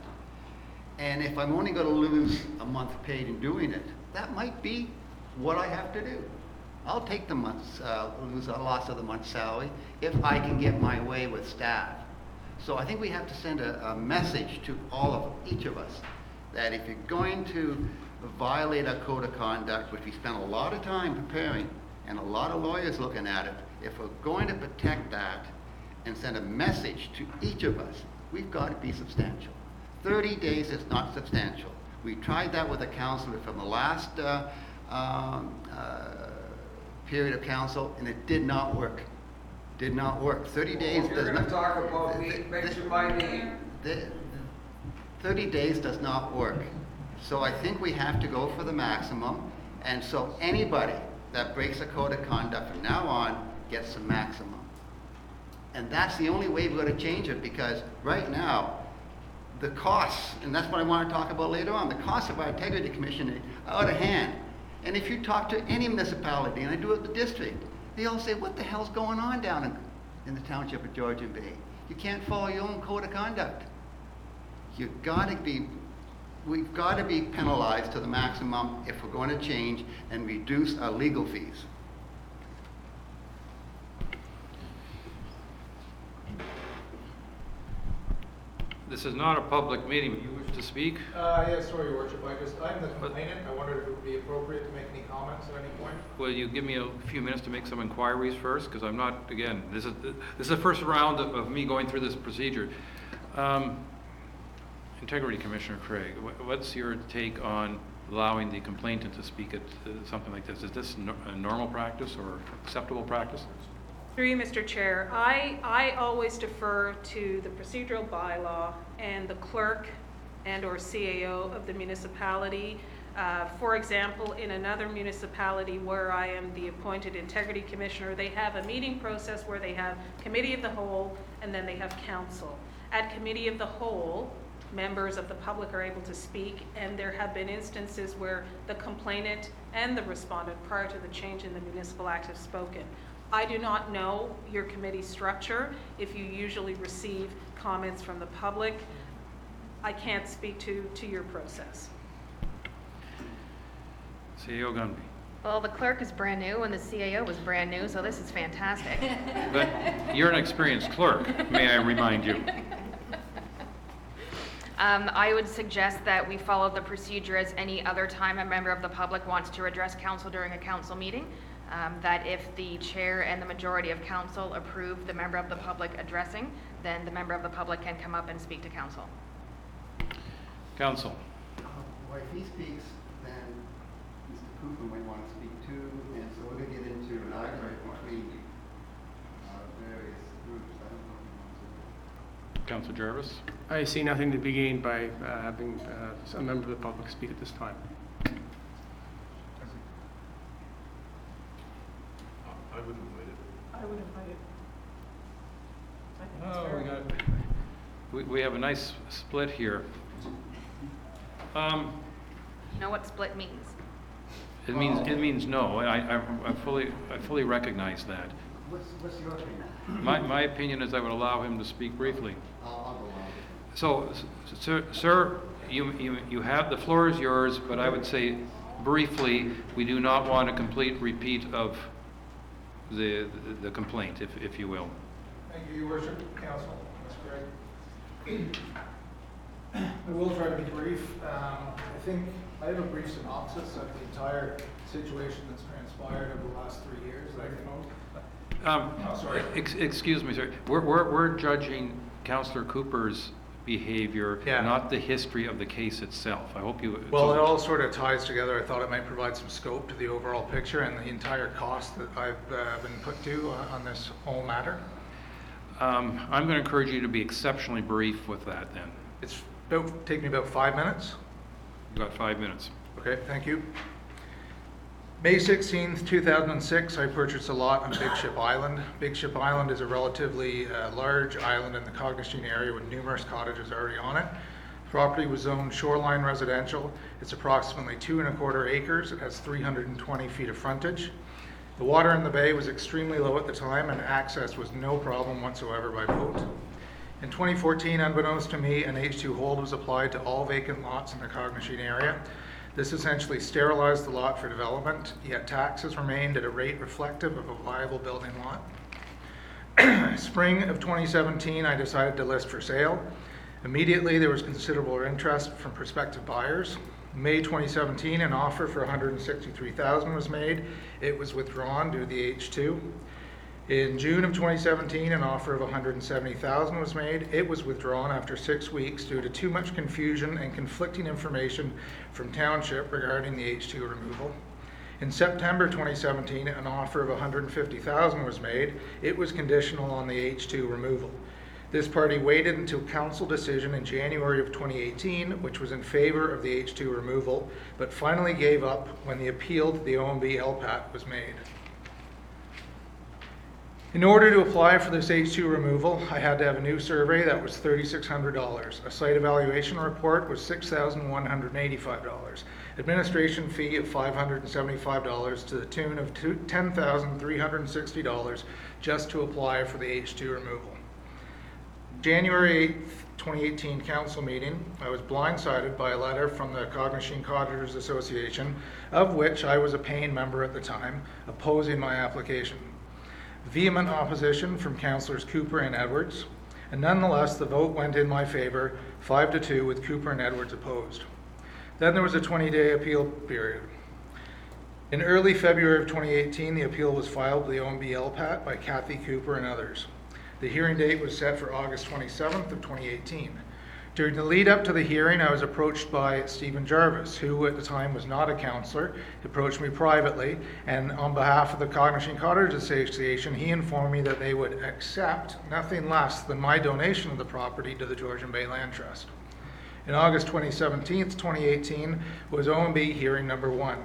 Speaker 16: And if I'm only going to lose a month paid in doing it, that might be what I have to do. I'll take the month's, lose a loss of the month's salary if I can get my way with staff. So I think we have to send a message to each of us, that if you're going to violate our code of conduct, which we spent a lot of time preparing and a lot of lawyers looking at it, if we're going to protect that and send a message to each of us, we've got to be substantial. 30 days is not substantial. We tried that with a councillor from the last period of council, and it did not work. Did not work. 30 days does not...
Speaker 19: You're going to talk about me, mention my name.
Speaker 16: 30 days does not work. So I think we have to go for the maximum, and so anybody that breaks a code of conduct from now on gets the maximum. And that's the only way we're going to change it, because right now, the costs, and that's what I want to talk about later on, the costs of our integrity commission are out of hand. And if you talk to any municipality, and I do it with the district, they all say, what the hell's going on down in the Township of Georgian Bay? You can't follow your own code of conduct. We've got to be penalized to the maximum if we're going to change and reduce our legal fees.
Speaker 1: This is not a public meeting. You wish to speak?
Speaker 14: Yes, sorry, Your Worship. I'm the complainant. I wondered if it would be appropriate to make any comments at any point.
Speaker 1: Will you give me a few minutes to make some inquiries first? Because I'm not, again, this is the first round of me going through this procedure. Integrity Commissioner Craig, what's your take on allowing the complainant to speak at something like this? Is this a normal practice or acceptable practice?
Speaker 18: Through you, Mr. Chair, I always defer to the procedural bylaw and the clerk and or CAO of the municipality. For example, in another municipality where I am the appointed integrity commissioner, they have a meeting process where they have committee of the whole and then they have council. At committee of the whole, members of the public are able to speak, and there have been instances where the complainant and the respondent prior to the change in the municipal act have spoken. I do not know your committee structure, if you usually receive comments from the public. I can't speak to your process.
Speaker 1: CEO Gunby.
Speaker 4: Well, the clerk is brand new and the CAO was brand new, so this is fantastic.
Speaker 1: But you're an experienced clerk, may I remind you.
Speaker 4: I would suggest that we follow the procedure as any other time a member of the public wants to address council during a council meeting. That if the chair and the majority of council approve the member of the public addressing, then the member of the public can come up and speak to council.
Speaker 1: Council.
Speaker 16: Well, if he speaks, then Mr. Cooper might want to speak too, and so we're going to get into an argument between various groups. I don't know if he wants to.
Speaker 1: Councillor Jarvis.
Speaker 11: I see nothing to be gained by having a member of the public speak at this time.
Speaker 15: I would invite it.
Speaker 18: I would invite it. I think
Speaker 1: Oh,
Speaker 18: it's fair.
Speaker 1: we have a nice split here.
Speaker 4: You know what split means?
Speaker 1: It means no. I fully recognize that.
Speaker 16: What's your opinion?
Speaker 1: My opinion is I would allow him to speak briefly.
Speaker 16: I'll go on.
Speaker 1: So, sir, you have, the floor is yours, but I would say briefly, we do not want a complete repeat of the complaint, if you will.
Speaker 14: Thank you, Your Worship, Council. That's great. I will try to be brief. I think I have a brief synopsis of the entire situation that's transpired over the last 3 years that I can hold. Sorry.
Speaker 1: Excuse me, sir. We're judging Councillor Cooper's behavior, not the history of the case itself. I hope you...
Speaker 14: Well, it all sort of ties together. I thought it might provide some scope to the overall picture and the entire cost that I've been put to on this whole matter.
Speaker 1: I'm going to encourage you to be exceptionally brief with that then.
Speaker 14: It's take me about 5 minutes.
Speaker 1: You've got 5 minutes.
Speaker 14: Okay, thank you. May 16th, 2006, I purchased a lot on Big Ship Island. Big Ship Island is a relatively large island in the Cognition area with numerous cottages already on it. The property was zoned shoreline residential. It's approximately 2¼ acres. It has 320 feet of frontage. The water in the bay was extremely low at the time and access was no problem whatsoever by boat. In 2014, unbeknownst to me, an H2 hold was applied to all vacant lots in the Cognition area. This essentially sterilized the lot for development, yet taxes remained at a rate reflective of a viable building lot. Spring of 2017, I decided to list for sale. Immediately, there was considerable interest from prospective buyers. May 2017, an offer for $163,000 was made. It was withdrawn due to the H2. In June of 2017, an offer of $170,000 was made. It was withdrawn after 6 weeks due to too much confusion and conflicting information from Township regarding the H2 removal. In September 2017, an offer of $150,000 was made. It was conditional on the H2 removal. This party waited until council decision in January of 2018, which was in favor of the H2 removal, but finally gave up when the appeal to the OMB LPAT was made. In order to apply for this H2 removal, I had to have a new survey that was $3,600. A site evaluation report was $6,185. Administration fee of $575 to the tune of $10,360 just to apply for the H2 removal. January 8th, 2018 council meeting, I was blindsided by a letter from the Cognizant Cottagers Association, of which I was a paying member at the time, opposing my application. Vehement opposition from councillors Cooper and Edwards, and nonetheless the vote went in my favor, 5-2, with Cooper and Edwards opposed. Then there was a 20-day appeal period. In early February of 2018, the appeal was filed with the OMB LPAT by Kathy Cooper and others. The hearing date was set for August 27th of 2018. During the lead up to the hearing, I was approached by Stephen Jarvis, who at the time was not a councillor. He approached me privately, and on behalf of the Cognizant Cottagers Association, he informed me that they would accept nothing less than my donation of the property to the Georgian Bay Land Trust. In August 2017, 2018 was OMB hearing number 1.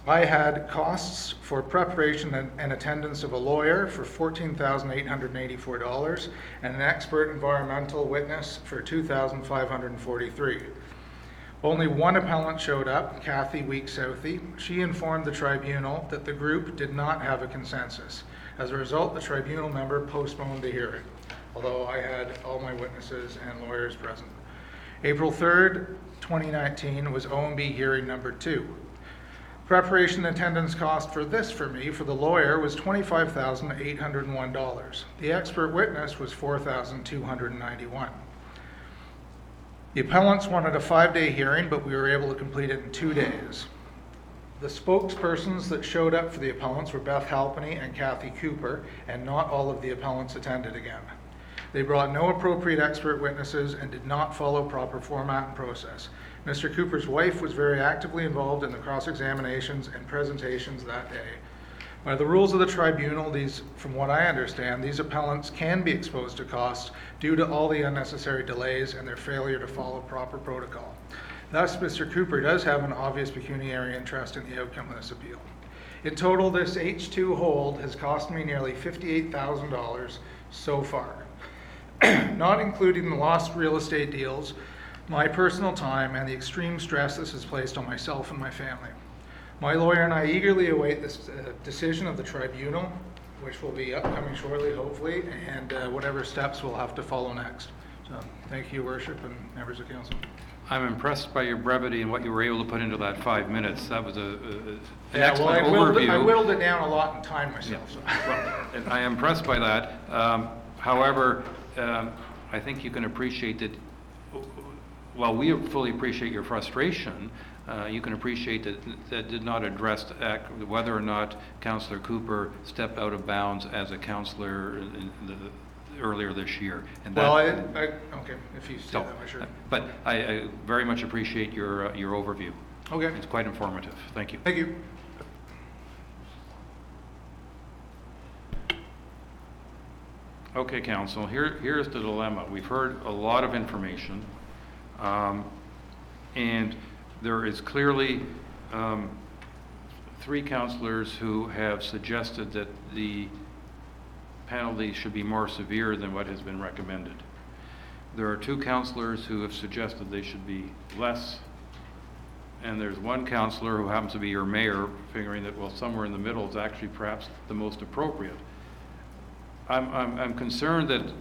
Speaker 14: I had costs for preparation and attendance of a lawyer for $14,884 and an expert environmental witness for $2,543. Only one appellant showed up, Kathy Weeks-Southey. She informed the tribunal that the group did not have a consensus. As a result, the tribunal member postponed the hearing, although I had all my witnesses and lawyers present. April 3rd, 2019 was OMB hearing number 2. Preparation and attendance cost for me, for the lawyer, was $25,801. The expert witness was $4,291. The appellants wanted a 5-day hearing, but we were able to complete it in 2 days. The spokespersons that showed up for the appellants were Beth Halpenny and Kathy Cooper, and not all of the appellants attended again. They brought no appropriate expert witnesses and did not follow proper format and process. Mr. Cooper's wife was very actively involved in the cross-examinations and presentations that day. By the rules of the tribunal, from what I understand, these appellants can be exposed to costs due to all the unnecessary delays and their failure to follow proper protocol. Thus, Mr. Cooper does have an obvious pecuniary interest in the outcome of this appeal. In total, this H2 hold has cost me nearly $58,000 so far, not including the lost real estate deals, my personal time, and the extreme stress this has placed on myself and my family. My lawyer and I eagerly await this decision of the tribunal, which will be upcoming shortly, hopefully, and whatever steps we'll have to follow next. So, thank you, Worship, and members of council.
Speaker 1: I'm impressed by your brevity and what you were able to put into that 5 minutes. That was an
Speaker 14: Yeah, well,
Speaker 1: excellent overview.
Speaker 14: I whittled it down a lot in time myself.
Speaker 1: Yeah.
Speaker 14: So.
Speaker 1: Well, and I am impressed by that. However, I think you can appreciate that, while we fully appreciate your frustration, you can appreciate that did not address whether or not Councillor Cooper stepped out of bounds as a councillor earlier this year. And
Speaker 14: well, okay, if you say that, sure.
Speaker 1: But I very much appreciate your overview.
Speaker 14: Okay.
Speaker 1: It's quite informative. Thank you.
Speaker 14: Thank you.
Speaker 1: Okay, Council, here's the dilemma. We've heard a lot of information, and there is clearly 3 councillors who have suggested that the penalty should be more severe than what has been recommended. There are 2 councillors who have suggested they should be less, and there's 1 councillor who happens to be your mayor, figuring that, well, somewhere in the middle is actually perhaps the most appropriate. I'm concerned that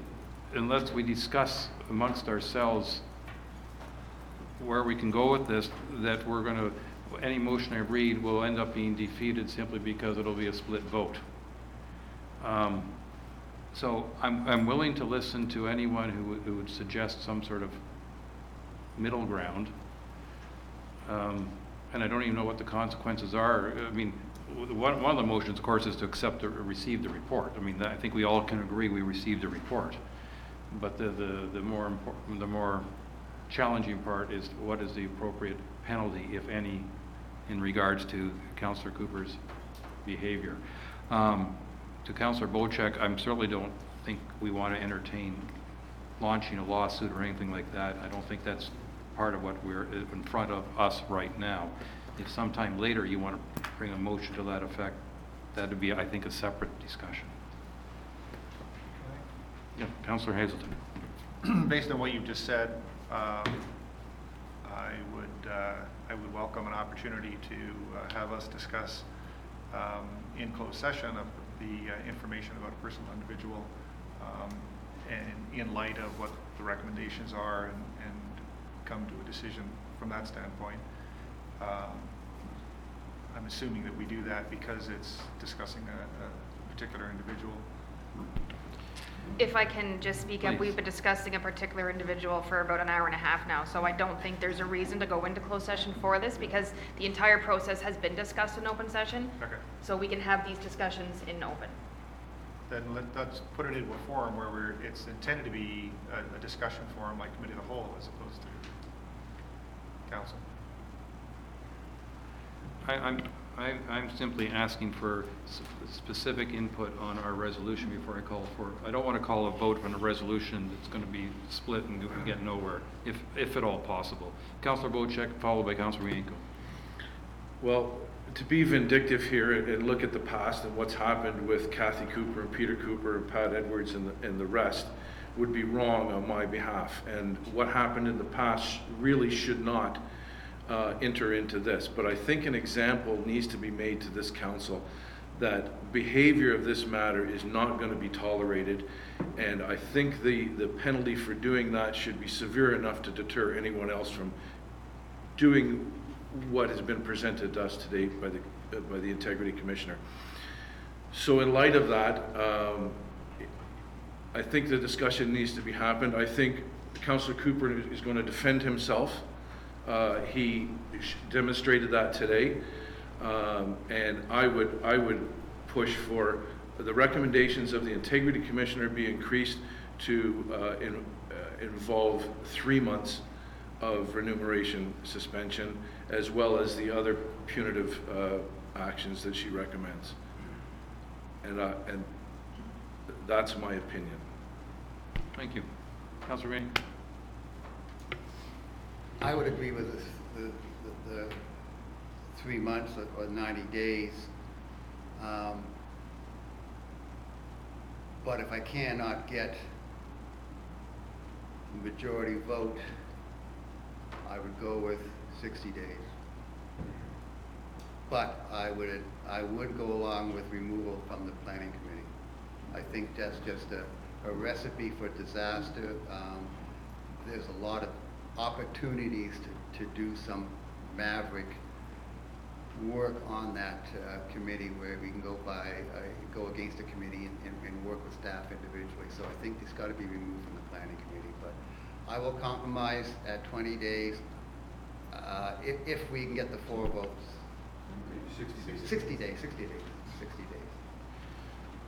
Speaker 1: unless we discuss amongst ourselves where we can go with this, that we're going to, any motion I read will end up being defeated simply because it'll be a split vote. So I'm willing to listen to anyone who would suggest some sort of middle ground. And I don't even know what the consequences are. I mean, one of the motions, of course, is to accept or receive the report. I mean, I think we all can agree we received the report. But the more challenging part is what is the appropriate penalty, if any, in regards to Councillor Cooper's behavior. To Councillor Bocek, I certainly don't think we want to entertain launching a lawsuit or anything like that. I don't think that's part of what we're in front of us right now. If sometime later you want to bring a motion to that effect, that would be, I think, a separate discussion. Yeah, Councillor Hazelton.
Speaker 10: Based on what you've just said, I would welcome an opportunity to have us discuss in closed session of the information about a personal individual, and in light of what the recommendations are, and come to a decision from that standpoint. I'm assuming that we do that because it's discussing a particular individual.
Speaker 4: If I can just speak up,
Speaker 1: Please.
Speaker 4: we've been discussing a particular individual for about an hour and a half now, so I don't think there's a reason to go into closed session for this, because the entire process has been discussed in open session.
Speaker 10: Okay.
Speaker 4: So we can have these discussions in open.
Speaker 10: Then let's put it into a forum where it's intended to be a discussion forum like committee of the whole, as opposed to council.
Speaker 1: I'm simply asking for specific input on our resolution before I call for, I don't want to call a vote on a resolution that's going to be split and we get nowhere, if at all possible. Councillor Bocek, followed by Councillor Wienko.
Speaker 2: Well, to be vindictive here and look at the past and what's happened with Kathy Cooper and Peter Cooper and Pat Edwards and the rest would be wrong on my behalf. And what happened in the past really should not enter into this. But I think an example needs to be made to this council that behavior of this matter is not going to be tolerated. And I think the penalty for doing that should be severe enough to deter anyone else from doing what has been presented to us today by the Integrity Commissioner. So in light of that, I think the discussion needs to be happened. I think Councillor Cooper is going to defend himself. He demonstrated that today, and I would push for the recommendations of the Integrity Commissioner be increased to involve 3 months of remuneration suspension, as well as the other punitive actions that she recommends. And that's my opinion.
Speaker 1: Thank you. Councillor Rainey.
Speaker 16: I would agree with the 3 months or 90 days. But if I cannot get a majority vote, I would go with 60 days. But I would go along with removal from the planning committee. I think that's just a recipe for disaster. There's a lot of opportunities to do some maverick work on that committee where we can go against the committee and work with staff individually. So I think it's got to be removed from the planning committee. But I will compromise at 20 days if we can get the 4 votes. 60 days.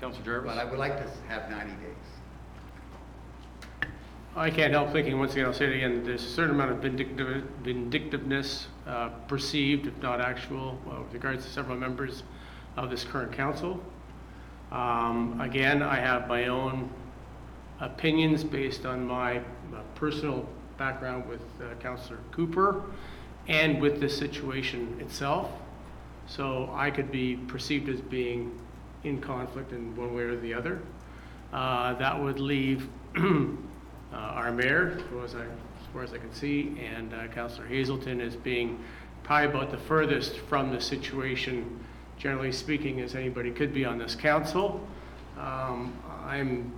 Speaker 1: Councillor Jarvis.
Speaker 16: But I would like to have 90 days.
Speaker 11: I can't help thinking, once again, I'll say it again, there's a certain amount of vindictiveness perceived, if not actual, with regards to several members of this current council. Again, I have my own opinions based on my personal background with Councillor Cooper and with this situation itself. So I could be perceived as being in conflict in one way or the other. That would leave our mayor, as far as I can see, and Councillor Hazelton as being probably about the furthest from the situation, generally speaking, as anybody could be on this council. I'm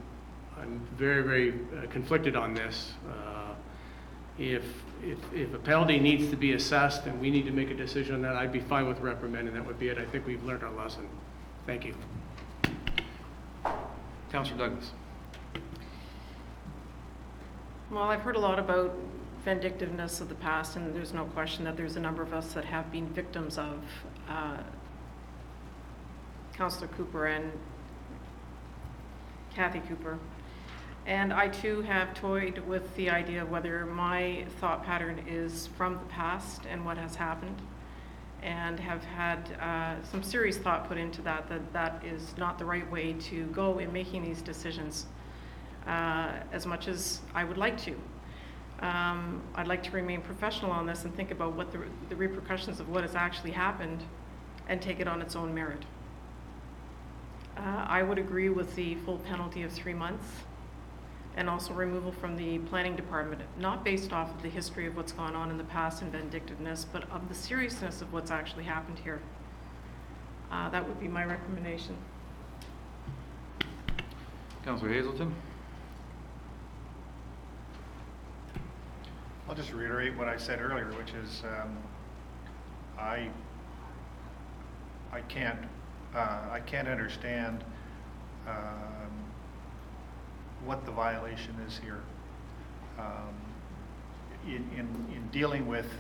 Speaker 11: very, very conflicted on this. If a penalty needs to be assessed and we need to make a decision on that, I'd be fine with reprimanding. That would be it. I think we've learned our lesson. Thank you.
Speaker 1: Councillor Douglas.
Speaker 13: Well, I've heard a lot about vindictiveness of the past, and there's no question that there's a number of us that have been victims of Councillor Cooper and Kathy Cooper. And I too have toyed with the idea of whether my thought pattern is from the past and what has happened, and have had some serious thought put into that is not the right way to go in making these decisions, as much as I would like to. I'd like to remain professional on this and think about what the repercussions of what has actually happened and take it on its own merit. I would agree with the full penalty of 3 months and also removal from the planning department, not based off of the history of what's gone on in the past and vindictiveness, but of the seriousness of what's actually happened here. That would be my recommendation.
Speaker 1: Councillor Hazelton?
Speaker 10: I'll just reiterate what I said earlier, which is I can't understand what the violation is here. In dealing with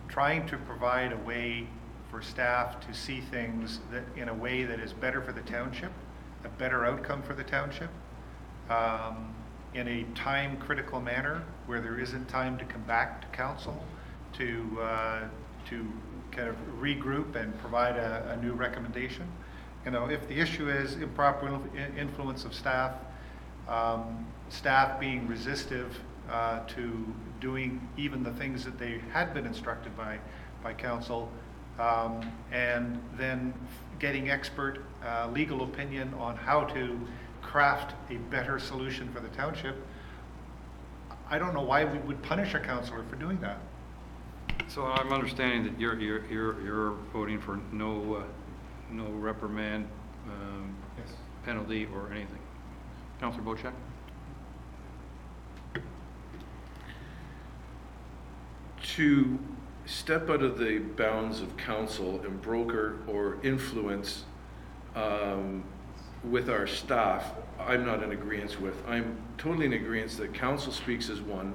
Speaker 10: trying to provide a way for staff to see things that in a way that is better for the township, a better outcome for the township, in a time-critical manner where there isn't time to come back to council to kind of regroup and provide a new recommendation. You know, if the issue is improper influence of staff, staff being resistive to doing even the things that they had been instructed by council, and then getting expert legal opinion on how to craft a better solution for the township, I don't know why we would punish a councillor for doing that.
Speaker 1: So I'm understanding that you're voting for no reprimand,
Speaker 10: Yes.
Speaker 1: penalty, or anything. Councillor Bochek?
Speaker 2: To step out of the bounds of council and broker or influence with our staff, I'm not in agreement with. I'm totally in agreement that council speaks as one,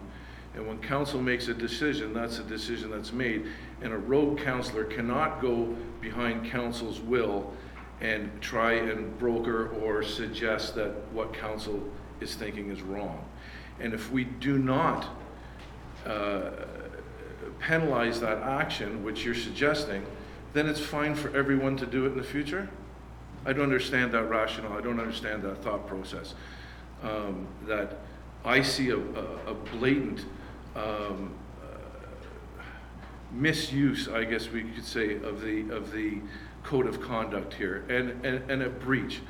Speaker 2: and when council makes a decision, that's a decision that's made, and a rogue councillor cannot go behind council's will and try and broker or suggest that what council is thinking is wrong. And if we do not penalize that action, which you're suggesting, then it's fine for everyone to do it in the future? I don't understand that rationale. I don't understand that thought process. That I see a blatant misuse, I guess we could say, of the code of conduct here, and a breach.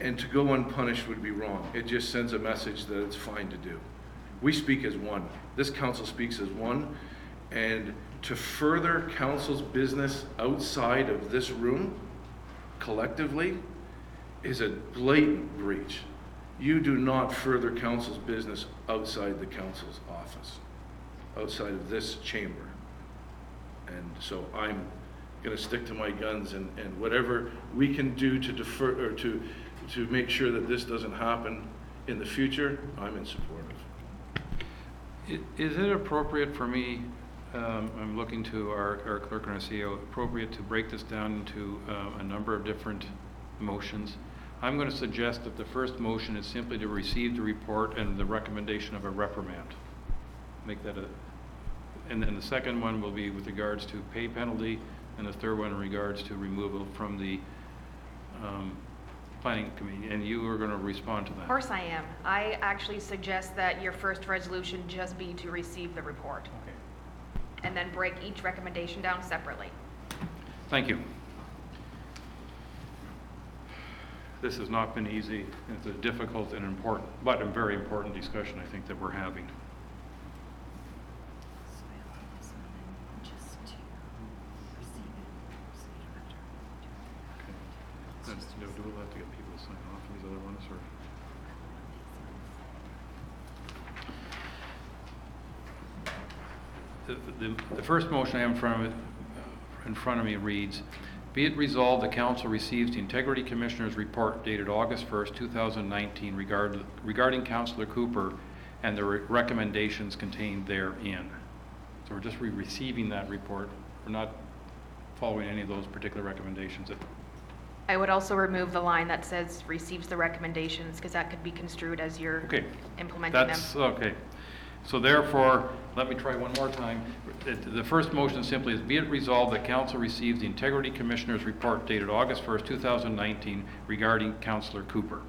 Speaker 2: And to go unpunished would be wrong. It just sends a message that it's fine to do. We speak as one. This council speaks as one, and to further council's business outside of this room, collectively, is a blatant breach. You do not further council's business outside the council's office, outside of this chamber. And so I'm going to stick to my guns, and whatever we can do to defer or to make sure that this doesn't happen in the future, I'm in support of.
Speaker 1: Is it appropriate for me, I'm looking to our clerk and our CEO, appropriate to break this down into a number of different motions? I'm going to suggest that the first motion is simply to receive the report and the recommendation of a reprimand. Make that and then the second one will be with regards to pay penalty, and the third one in regards to removal from the planning committee. And you are going to respond to that.
Speaker 4: Of course I am. I actually suggest that your first resolution just be to receive the report.
Speaker 1: Okay.
Speaker 4: And then break each recommendation down separately.
Speaker 1: Thank you. This has not been easy. It's a difficult and important, but a very important discussion, I think, that we're having. Do we have to get people to sign off on these other ones, or? The first motion I have in front of me reads, Be it resolved, the council receives the Integrity Commissioner's report dated August 1st, 2019 regarding Councillor Cooper and the recommendations contained therein. So we're just receiving that report. We're not following any of those particular recommendations.
Speaker 4: I would also remove the line that says receives the recommendations, because that could be construed as you're implementing them.
Speaker 1: That's okay. So therefore, let me try one more time. The first motion simply is, be it resolved that council receives the Integrity Commissioner's report dated August 1st, 2019 regarding Councillor Cooper.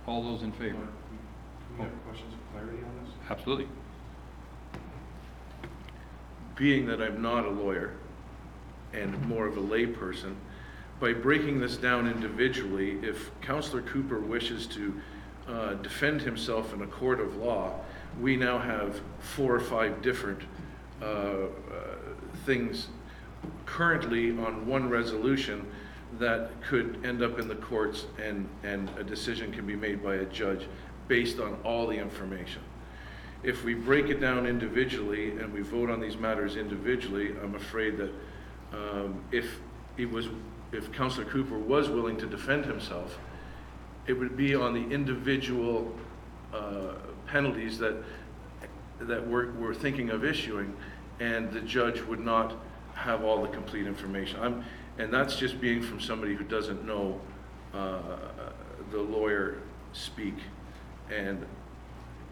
Speaker 1: All those in favor?
Speaker 2: Do we have questions of clarity on this?
Speaker 1: Absolutely.
Speaker 2: Being that I'm not a lawyer and more of a layperson, by breaking this down individually, if Councillor Cooper wishes to defend himself in a court of law, we now have 4 or 5 different things currently on one resolution that could end up in the courts, and a decision can be made by a judge based on all the information. If we break it down individually and we vote on these matters individually, I'm afraid that if Councillor Cooper was willing to defend himself, it would be on the individual penalties that we're thinking of issuing, and the judge would not have all the complete information. And that's just being from somebody who doesn't know the lawyer speak, and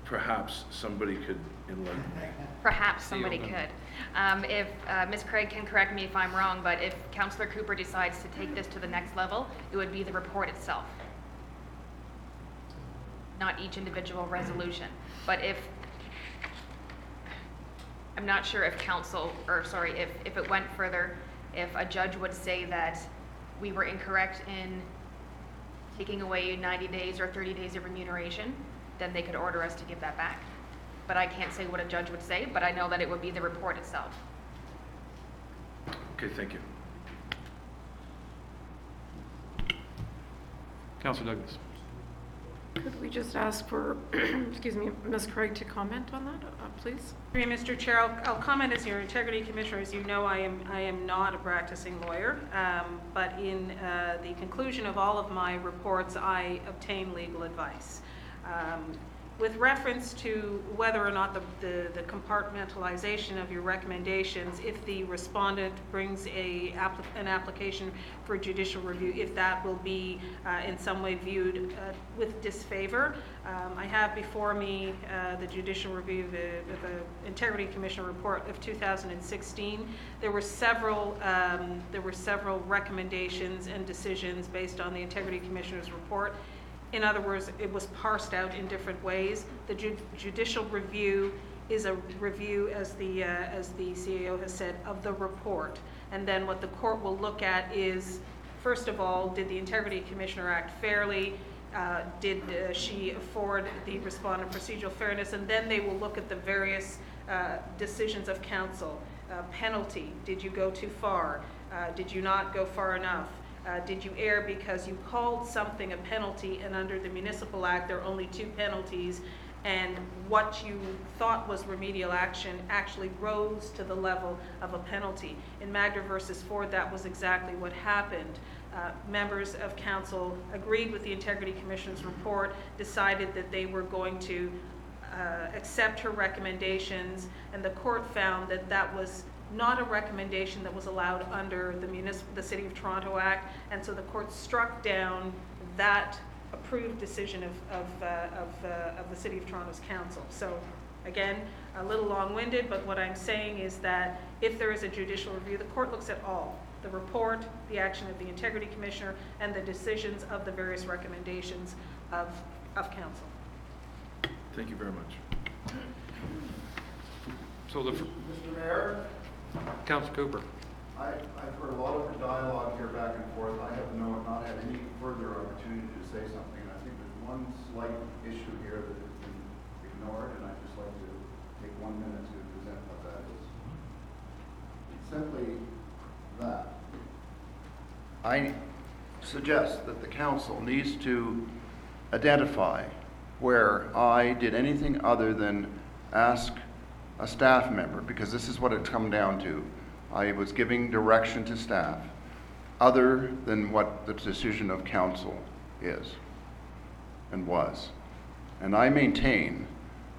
Speaker 2: perhaps somebody could enlighten me.
Speaker 4: Perhaps somebody could. If Ms. Craig can correct me if I'm wrong, but if Councillor Cooper decides to take this to the next level, it would be the report itself, not each individual resolution. But I'm not sure if if it went further, if a judge would say that we were incorrect in taking away 90 days or 30 days of remuneration, then they could order us to give that back. But I can't say what a judge would say, but I know that it would be the report itself.
Speaker 2: Okay, thank you.
Speaker 1: Councillor Douglas.
Speaker 13: Could we just ask for, excuse me, Ms. Craig to comment on that, please?
Speaker 18: Mr. Chair, I'll comment as your Integrity Commissioner. As you know, I am not a practicing lawyer, but in the conclusion of all of my reports, I obtain legal advice. With reference to whether or not the compartmentalization of your recommendations, if the respondent brings an application for judicial review, if that will be in some way viewed with disfavor. I have before me the judicial review, the Integrity Commissioner report of 2016. There were several recommendations and decisions based on the Integrity Commissioner's report. In other words, it was parsed out in different ways. The judicial review is a review, as the CAO has said, of the report. And then what the court will look at is, first of all, did the Integrity Commissioner act fairly? Did she afford the respondent procedural fairness? And then they will look at the various decisions of council. Penalty, did you go too far? Did you not go far enough? Did you err because you called something a penalty, and under the Municipal Act there are only 2 penalties, and what you thought was remedial action actually rose to the level of a penalty? In Magda versus Ford, that was exactly what happened. Members of council agreed with the Integrity Commission's report, decided that they were going to accept her recommendations, and the court found that that was not a recommendation that was allowed under the City of Toronto Act, and so the court struck down that approved decision of the City of Toronto's council. So again, a little long-winded, but what I'm saying is that if there is a judicial review, the court looks at all: the report, the action of the Integrity Commissioner, and the decisions of the various recommendations of council.
Speaker 2: Thank you very much.
Speaker 1: So
Speaker 3: Mr. Mayor?
Speaker 1: Councillor Cooper.
Speaker 3: I've heard a lot of the dialogue here back and forth. I have not had any further opportunity to say something. And I think there's one slight issue here that has been ignored, and I'd just like to take 1 minute to present what that is. It's simply that I suggest that the council needs to identify where I did anything other than ask a staff member, because this is what it's come down to. I was giving direction to staff other than what the decision of council is and was. And I maintain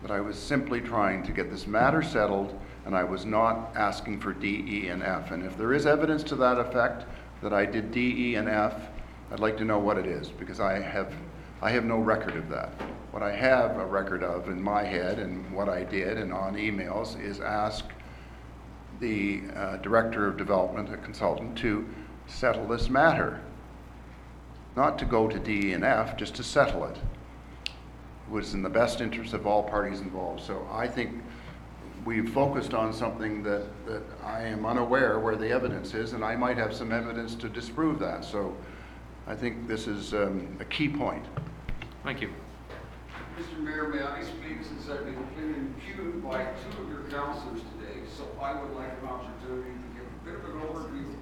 Speaker 3: that I was simply trying to get this matter settled, and I was not asking for D, E, and F. And if there is evidence to that effect that I did D, E, and F, I'd like to know what it is, because I have no record of that. What I have a record of in my head and what I did and on emails is ask the Director of Development, a consultant, to settle this matter. Not to go to D, E, and F, just to settle it. It was in the best interest of all parties involved. So I think we've focused on something that I am unaware where the evidence is, and I might have some evidence to disprove that. So I think this is a key point.
Speaker 1: Thank you.
Speaker 20: Mr. Mayor, may I speak, since I've been impugned by two of your councillors today, so I would like an opportunity to give a bit of an overview.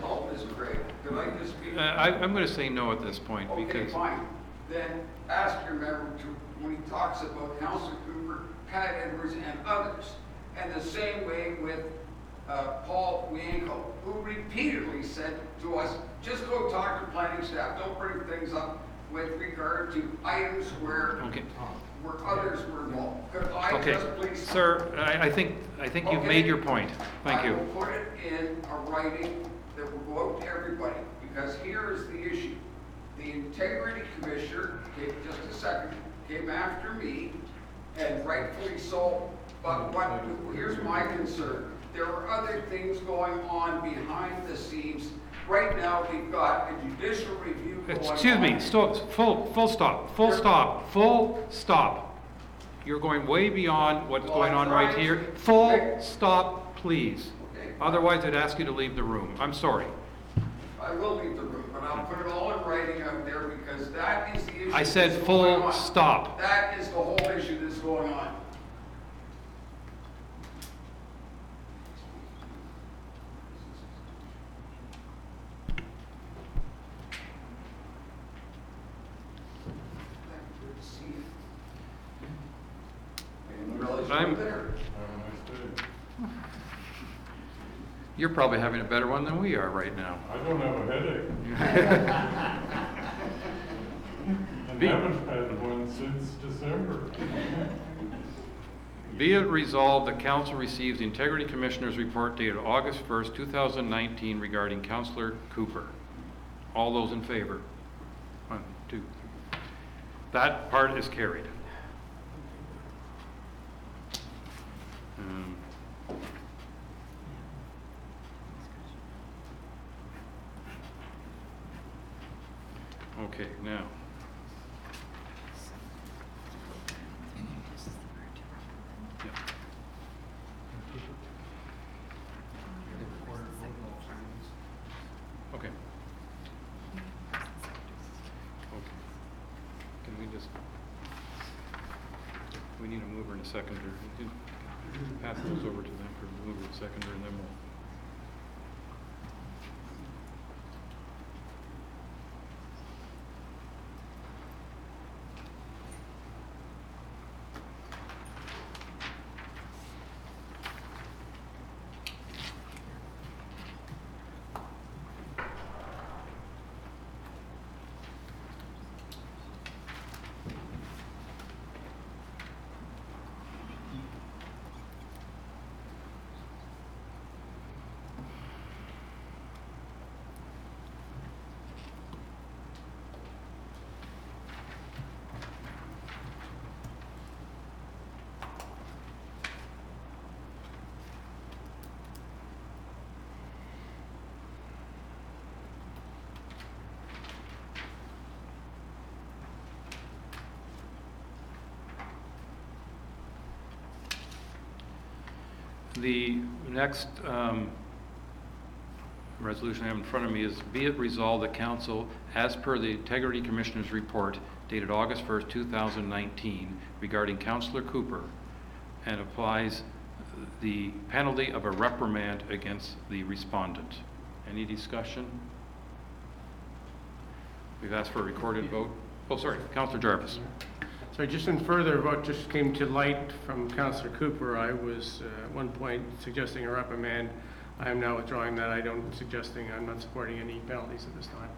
Speaker 20: Oh, Ms. Gray, could I just speak?
Speaker 1: I'm going to say no at this point,
Speaker 20: Okay,
Speaker 1: because...
Speaker 20: fine. Then ask your member to, when he talks about Councillor Cooper, Pat Edwards, and others, and the same way with Paul Wienko, who repeatedly said to us, just go talk to planning staff, don't bring things up with regard to items where others were involved. Could I just please...
Speaker 1: Sir, I think you've made your point. Thank you.
Speaker 20: I will put it in a writing that will go out to everybody, because here is the issue. The Integrity Commissioner, came after me, and rightfully so, but here's my concern. There are other things going on behind the scenes. Right now, we've got a judicial review going on.
Speaker 1: Excuse me, full stop. You're going way beyond what's going on right here. Full stop, please.
Speaker 20: Okay.
Speaker 1: Otherwise, I'd ask you to leave the room. I'm sorry.
Speaker 20: I will leave the room, but I'll put it all in writing out there, because that is the issue.
Speaker 1: I said
Speaker 20: that's going
Speaker 1: full
Speaker 20: on.
Speaker 1: stop.
Speaker 20: That is the whole issue that's going on.
Speaker 1: You're probably having a better one than we are right now.
Speaker 21: I don't have a headache. I haven't had one since December.
Speaker 1: Be it resolved that council receives the Integrity Commissioner's report dated August 1st, 2019 regarding Councillor Cooper. All those in favor? 1, 2, 3. That part is carried. Okay, now. Yeah. Okay. Can we just, we need a mover and a seconder. Pass those over to them for the mover and seconder, and then we'll. The next resolution I have in front of me is, be it resolved that council, as per the Integrity Commissioner's report dated August 1st, 2019, regarding Councillor Cooper, and applies the penalty of a reprimand against the respondent. Any discussion? We've asked for a recorded vote. Oh, sorry, Councillor Jarvis.
Speaker 11: Sorry, just in further what just came to light from Councillor Cooper, I was at one point suggesting a reprimand I am now withdrawing that. I'm not supporting any penalties at this time.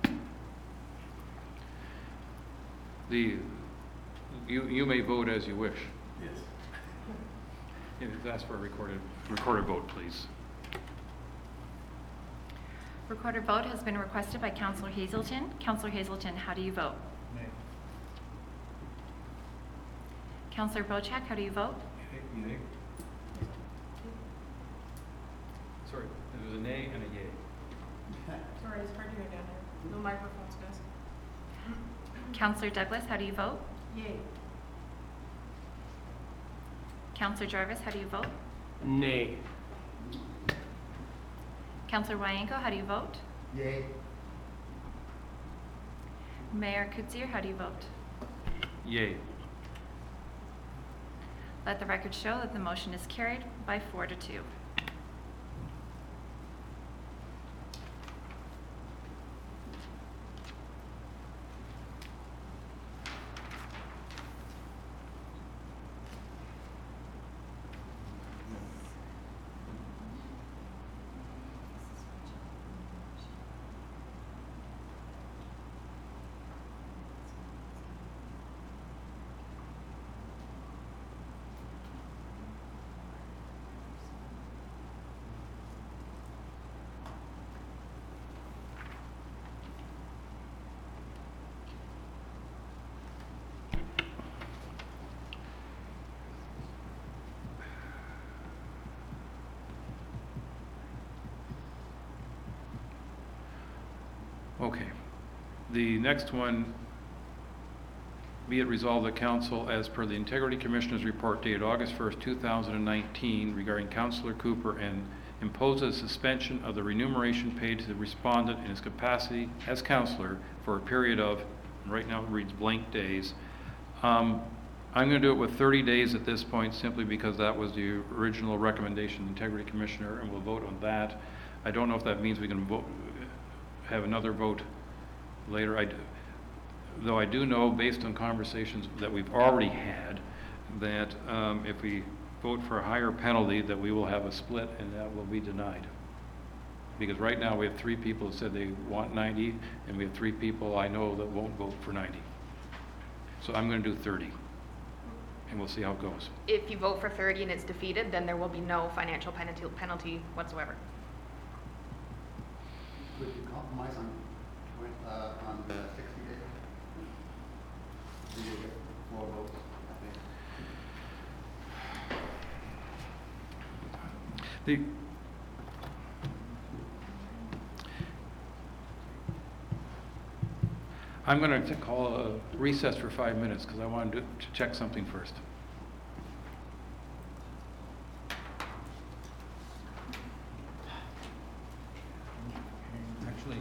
Speaker 1: You may vote as you wish.
Speaker 15: Yes.
Speaker 1: Ask for a recorded vote, please.
Speaker 5: Recorded vote has been requested by Councillor Hazelton. Councillor Hazelton, how do you vote?
Speaker 15: Nay.
Speaker 5: Councillor Bocek, how do you vote?
Speaker 15: Yay.
Speaker 1: Sorry, there was a nay and a yay.
Speaker 13: Sorry, it's hard to hear down there. No microphones, guys.
Speaker 5: Councillor Douglas, how do you vote?
Speaker 13: Yay.
Speaker 5: Councillor Jarvis, how do you vote?
Speaker 11: Nay.
Speaker 5: Councillor Wyanko, how do you vote?
Speaker 16: Yay.
Speaker 5: Mayor Kutsier, how do you vote?
Speaker 1: Yay.
Speaker 5: Let the record show that the motion is carried by 4-2.
Speaker 1: Okay. The next one, be it resolved that council, as per the Integrity Commissioner's report dated August 1st, 2019, regarding Councillor Cooper, and imposes suspension of the remuneration paid to the respondent in his capacity as councillor for a period of, right now it reads blank days. I'm going to do it with 30 days at this point, simply because that was the original recommendation of the Integrity Commissioner, and we'll vote on that. I don't know if that means we can vote, have another vote later. Though I do know, based on conversations that we've already had, that if we vote for a higher penalty, that we will have a split and that will be denied. Because right now we have 3 people that said they want 90, and we have 3 people I know that won't vote for 90. So I'm going to do 30, and we'll see how it goes.
Speaker 4: If you vote for 30 and it's defeated, then there will be no financial penalty whatsoever.
Speaker 16: Would you compromise on the 60 days? Do you get 4 votes, I think?
Speaker 1: I'm going to call a recess for 5 minutes because I want to check something first. Actually,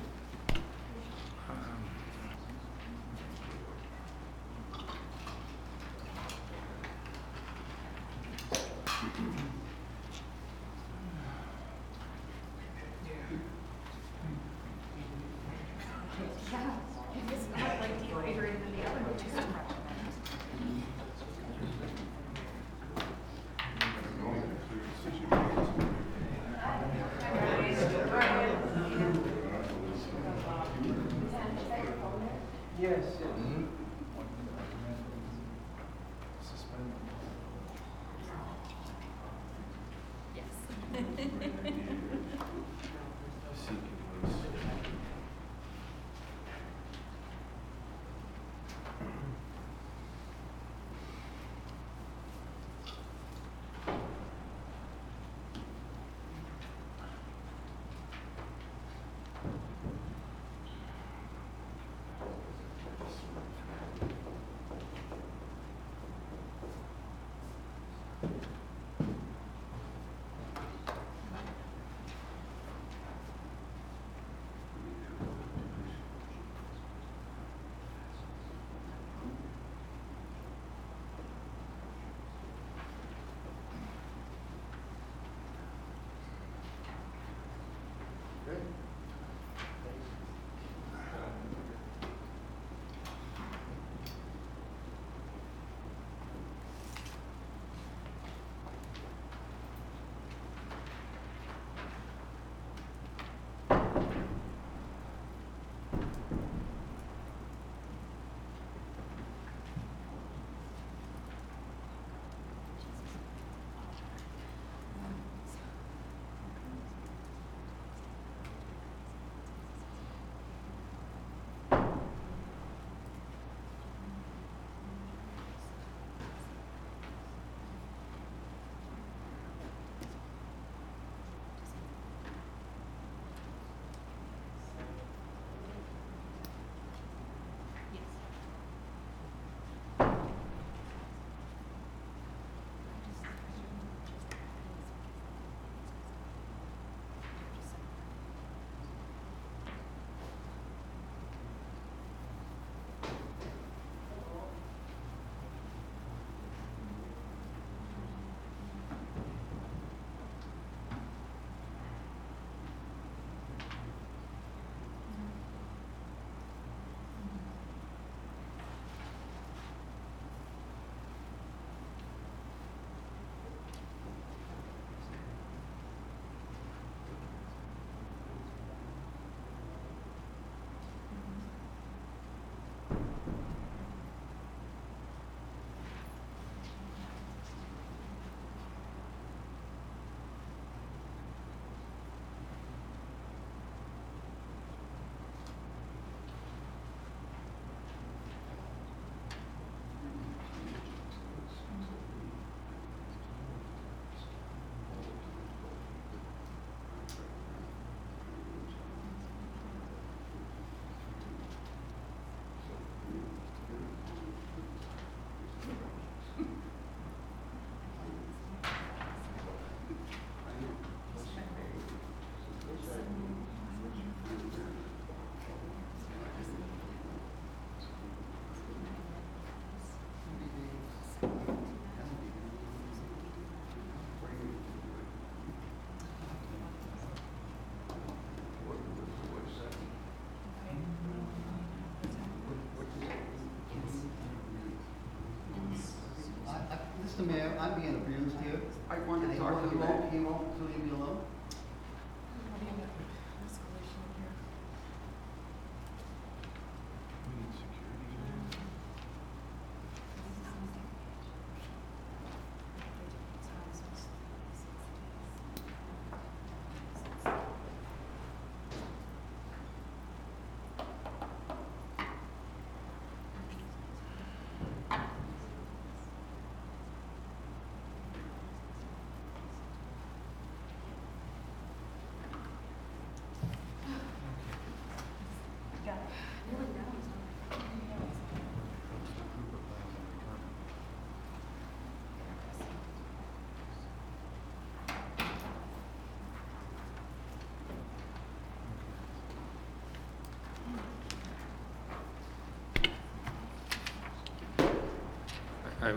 Speaker 16: Mr. Mayor, I'm being abused here.
Speaker 20: I want
Speaker 16: And
Speaker 20: to
Speaker 16: he
Speaker 20: talk
Speaker 16: won't,
Speaker 20: to
Speaker 16: he
Speaker 20: you.
Speaker 16: won't, he won't leave me alone?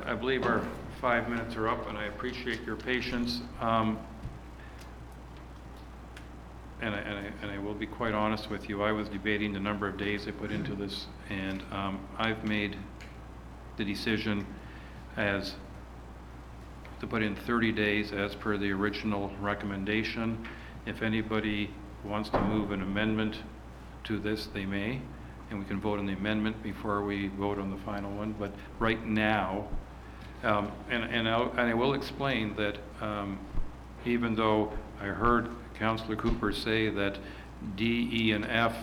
Speaker 1: I believe our 5 minutes are up, and I appreciate your patience. And I will be quite honest with you, I was debating the number of days I put into this, and I've made the decision as to put in 30 days as per the original recommendation. If anybody wants to move an amendment to this, they may, and we can vote on the amendment before we vote on the final one. But right now, and I will explain that even though I heard Councillor Cooper say that D, E, and F,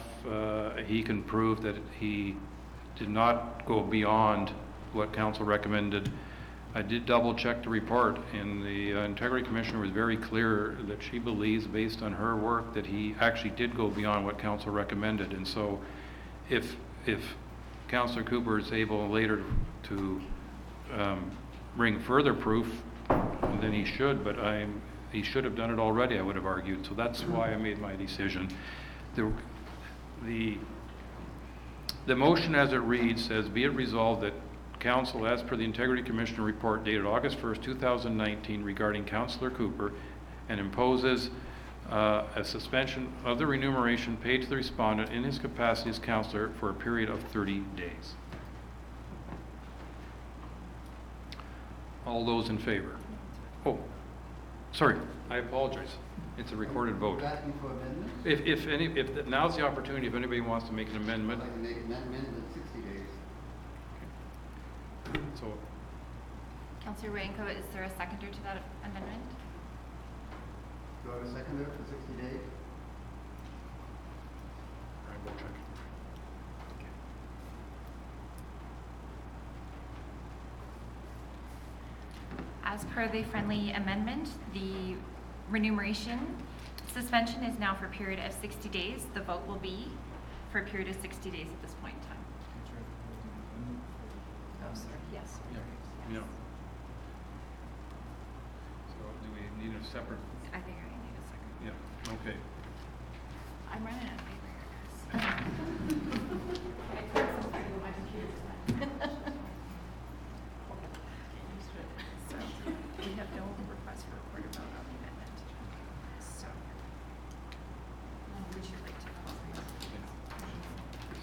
Speaker 1: he can prove that he did not go beyond what council recommended. I did double check the report, and the Integrity Commissioner was very clear that she believes, based on her work, that he actually did go beyond what council recommended. And so if Councillor Cooper is able later to bring further proof, then he should, but he should have done it already, I would have argued. So that's why I made my decision. The motion as it reads says, be it resolved that Council, as per the Integrity Commissioner report dated August 1st, 2019, regarding Councillor Cooper, and imposes a suspension of the remuneration paid to the respondent in his capacity as councillor for a period of 30 days. All those in favor? Oh, sorry, I apologize. It's a recorded vote.
Speaker 16: You're asking for amendments?
Speaker 1: If now's the opportunity, if anybody wants to make an amendment.
Speaker 16: I'd like to make an amendment in 60 days.
Speaker 1: So,
Speaker 5: Councillor Wanko, is there a seconder to that amendment?
Speaker 16: Do I have a seconder for 60 days?
Speaker 1: I will check.
Speaker 5: As per the friendly amendment, the remuneration suspension is now for a period of 60 days. The vote will be for a period of 60 days at this point in time. Oh, sorry, yes.
Speaker 1: Yeah. So do we need a separate?
Speaker 5: I think I need a second.
Speaker 1: Yeah, okay.
Speaker 5: I'm running out of paper here, guys. I put something on my computer tonight. So, we have no request for a recorded vote on the amendment. So, would you like to call?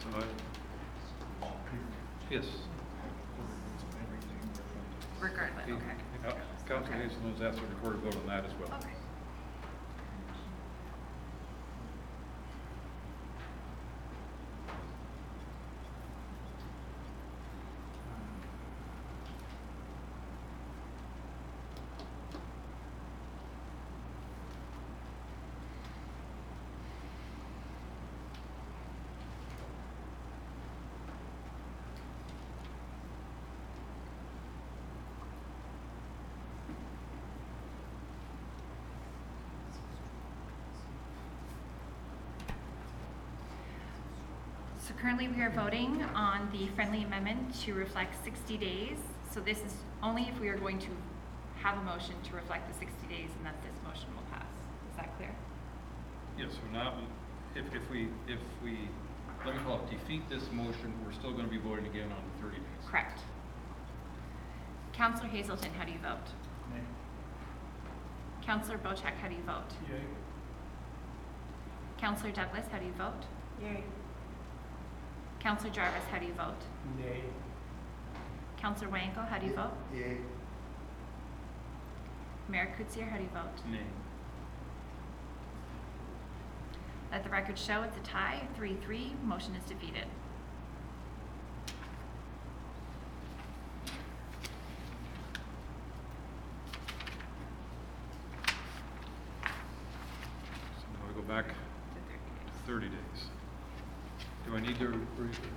Speaker 1: So yes.
Speaker 5: Regardless, okay.
Speaker 1: Councilor Hazelton's asked for a recorded vote on that as well.
Speaker 5: Okay. So currently we are voting on the friendly amendment to reflect 60 days. So this is only if we are going to have a motion to reflect the 60 days and that this motion will pass. Is that clear?
Speaker 1: Yes, so now, if we, let me call it, defeat this motion, we're still going to be voting again on the 30 days.
Speaker 5: Correct. Councillor Hazelton, how do you vote?
Speaker 15: Nay.
Speaker 5: Councillor Bochek, how do you vote?
Speaker 15: Yay.
Speaker 5: Councillor Douglas, how do you vote?
Speaker 18: Yay.
Speaker 5: Councillor Jarvis, how do you vote?
Speaker 15: Nay.
Speaker 5: Councillor Wanko, how do you vote?
Speaker 16: Yay.
Speaker 5: Mayor Kutsier, how do you vote?
Speaker 1: Nay.
Speaker 5: Let the record show it's a tie, 3-3, motion is defeated.
Speaker 1: So now we go back 30 days. Do I need to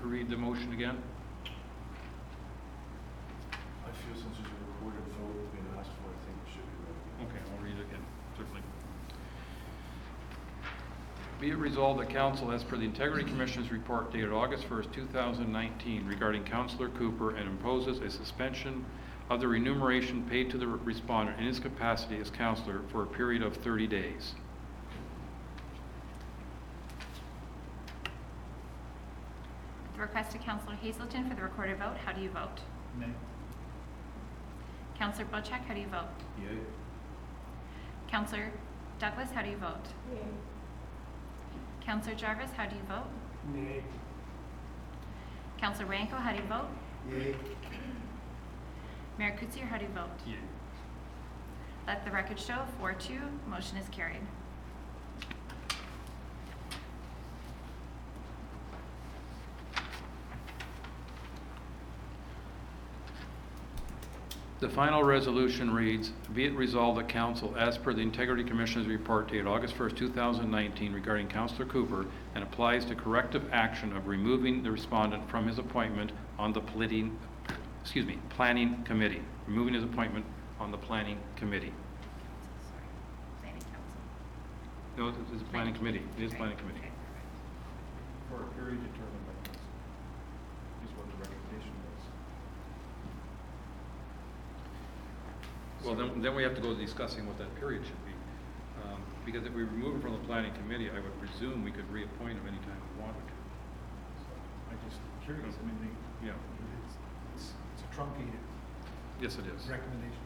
Speaker 1: read the motion again?
Speaker 15: I feel since there's a recorded vote being asked for, I think it should be read.
Speaker 1: Okay, I'll read it again, certainly. Be it resolved that council, as per the Integrity Commission's report dated August 1st, 2019, regarding Councillor Cooper, and imposes a suspension of the remuneration paid to the respondent in his capacity as councillor for a period of 30 days.
Speaker 5: The request to Councillor Hazelton for the recorded vote, how do you vote?
Speaker 15: Nay.
Speaker 5: Councillor Bocek, how do you vote?
Speaker 15: Yay.
Speaker 5: Councillor Douglas, how do you vote?
Speaker 18: Yay.
Speaker 5: Councillor Jarvis, how do you vote?
Speaker 8: Nay.
Speaker 5: Councillor Wanko, how do you vote?
Speaker 16: Yay.
Speaker 5: Mayor Kutsier, how do you vote?
Speaker 1: Yay.
Speaker 5: Let the record show 4-2, motion is carried.
Speaker 1: The final resolution reads, be it resolved that council, as per the Integrity Commission's report dated August 1st, 2019, regarding Councillor Cooper, and applies to corrective action of removing the respondent from his appointment on the planning committee. Removing his appointment on the planning committee.
Speaker 5: Planning council.
Speaker 1: No, it's a planning committee. It is planning committee.
Speaker 15: For a period determined by council, is what the recommendation was.
Speaker 1: Well, then we have to go discussing what that period should be. Because if we remove him from the planning committee, I would presume we could reappoint him anytime we wanted to.
Speaker 15: I'm just curious, I mean,
Speaker 1: Yeah.
Speaker 15: it's a truncated
Speaker 1: Yes, it is.
Speaker 15: recommendation.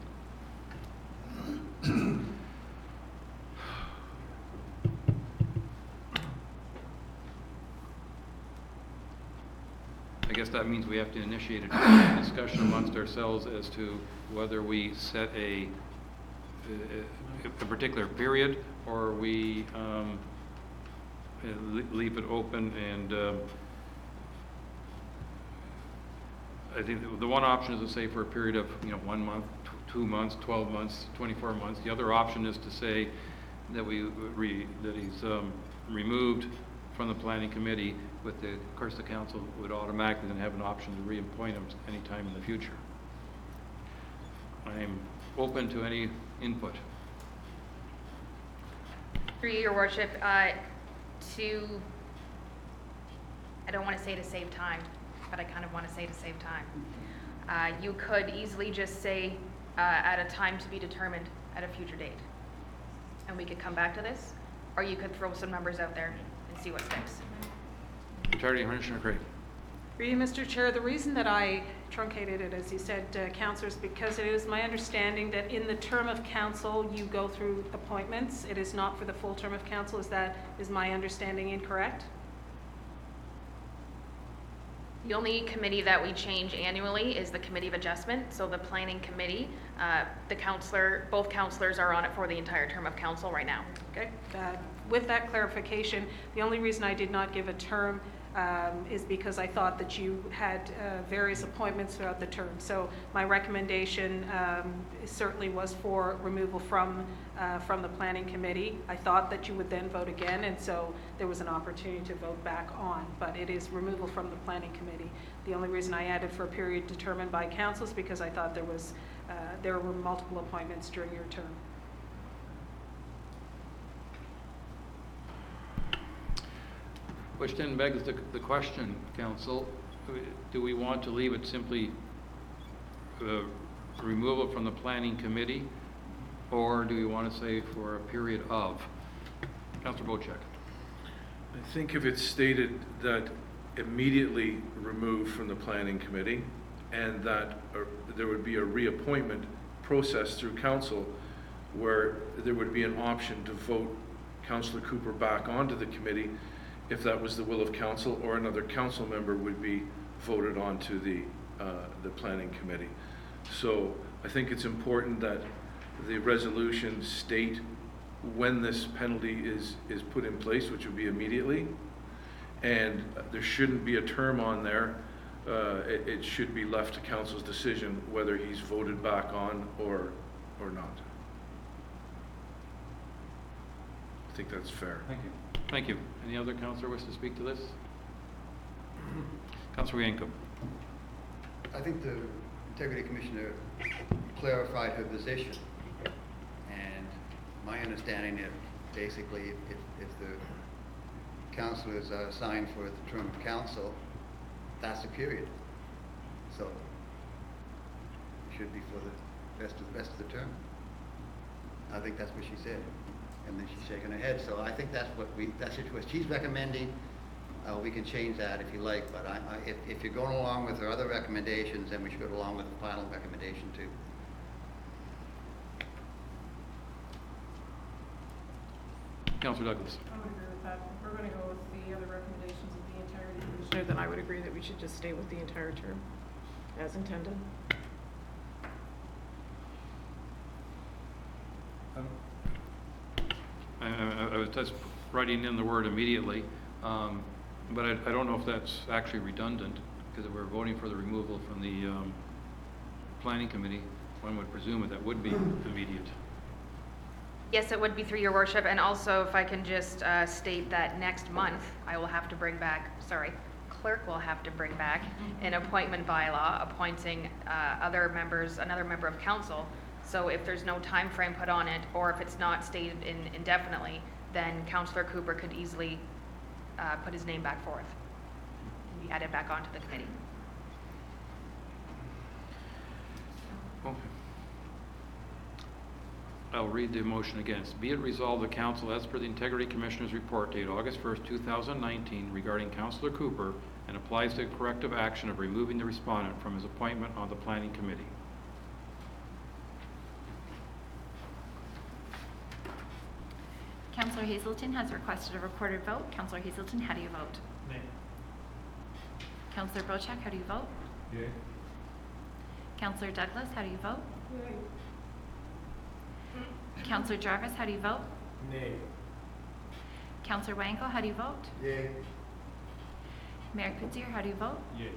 Speaker 1: I guess that means we have to initiate a discussion amongst ourselves as to whether we set a particular period, or we leave it open. And I think the one option is to say for a period of 1 month, 2 months, 12 months, 24 months. The other option is to say that that he's removed from the planning committee, of course the council would automatically then have an option to reappoint him anytime in the future. I'm open to any input.
Speaker 4: Through you, Your Worship, I don't want to say to save time, but I kind of want to say to save time. You could easily just say at a time to be determined at a future date, and we could come back to this, or you could throw some numbers out there and see what sticks.
Speaker 1: Attorney Commissioner Craig.
Speaker 18: Through you, Mr. Chair, the reason that I truncated it, as you said, councillors, because it is my understanding that in the term of council, you go through appointments. It is not for the full term of council. Is my understanding incorrect?
Speaker 4: The only committee that we change annually is the Committee of Adjustment. So the Planning Committee, both councillors are on it for the entire term of council right now.
Speaker 18: Okay. With that clarification, the only reason I did not give a term is because I thought that you had various appointments throughout the term. So my recommendation certainly was for removal from the Planning Committee. I thought that you would then vote again, and so there was an opportunity to vote back on, but it is removal from the Planning Committee. The only reason I added for a period determined by council is because I thought there were multiple appointments during your term.
Speaker 1: Which then begs the question, council, do we want to leave it simply removal from the planning committee, or do we want to say for a period of? Councillor Bocek.
Speaker 2: I think if it's stated that immediately removed from the planning committee, and that there would be a reappointment process through council where there would be an option to vote Councillor Cooper back onto the committee if that was the will of council, or another council member would be voted onto the planning committee. So I think it's important that the resolution state when this penalty is put in place, which would be immediately. And there shouldn't be a term on there. It should be left to council's decision whether he's voted back on or not. I think that's fair.
Speaker 1: Thank you. Thank you. Any other councillor wish to speak to this? Councillor Yanko.
Speaker 16: I think the Integrity Commissioner clarified her position. And my understanding is basically if the councillors are assigned for the term of council, that's the period. So it should be for the rest of the term. I think that's what she said. And then she's shaking her head. So I think that's what that's what she's recommending. We can change that if you like, but if you're going along with her other recommendations, then we should go along with the final recommendation too.
Speaker 1: Councillor Douglas.
Speaker 13: I would agree with that. If we're going to go with the other recommendations of the Integrity Commissioner, then I would agree that we should just stay with the entire term as intended.
Speaker 1: I was just writing in the word immediately, but I don't know if that's actually redundant, because if we're voting for the removal from the planning committee, one would presume that would be immediate.
Speaker 4: Yes, it would be through your worship, and also if I can just state that next month, I will have to bring back, clerk will have to bring back an appointment bylaw appointing another member of council. So if there's no time frame put on it, or if it's not stated indefinitely, then Councillor Cooper could easily put his name back forth and be added back onto the committee.
Speaker 1: Okay. I'll read the motion again. Be it resolved, the council, as per the Integrity Commissioner's report dated August 1st, 2019, regarding Councillor Cooper, and applies the corrective action of removing the respondent from his appointment on the planning committee.
Speaker 5: Councillor Hazelton has requested a recorded vote. Councillor Hazelton, how do you vote?
Speaker 8: Nay.
Speaker 5: Councillor Bochek, how do you vote?
Speaker 15: Yay.
Speaker 5: Councillor Douglas, how do you vote? Councillor Jarvis, how do you vote?
Speaker 8: Nay.
Speaker 5: Councillor Wanko, how do you vote?
Speaker 16: Yay.
Speaker 5: Mayor Kutzier, how do you vote?
Speaker 8: Yay.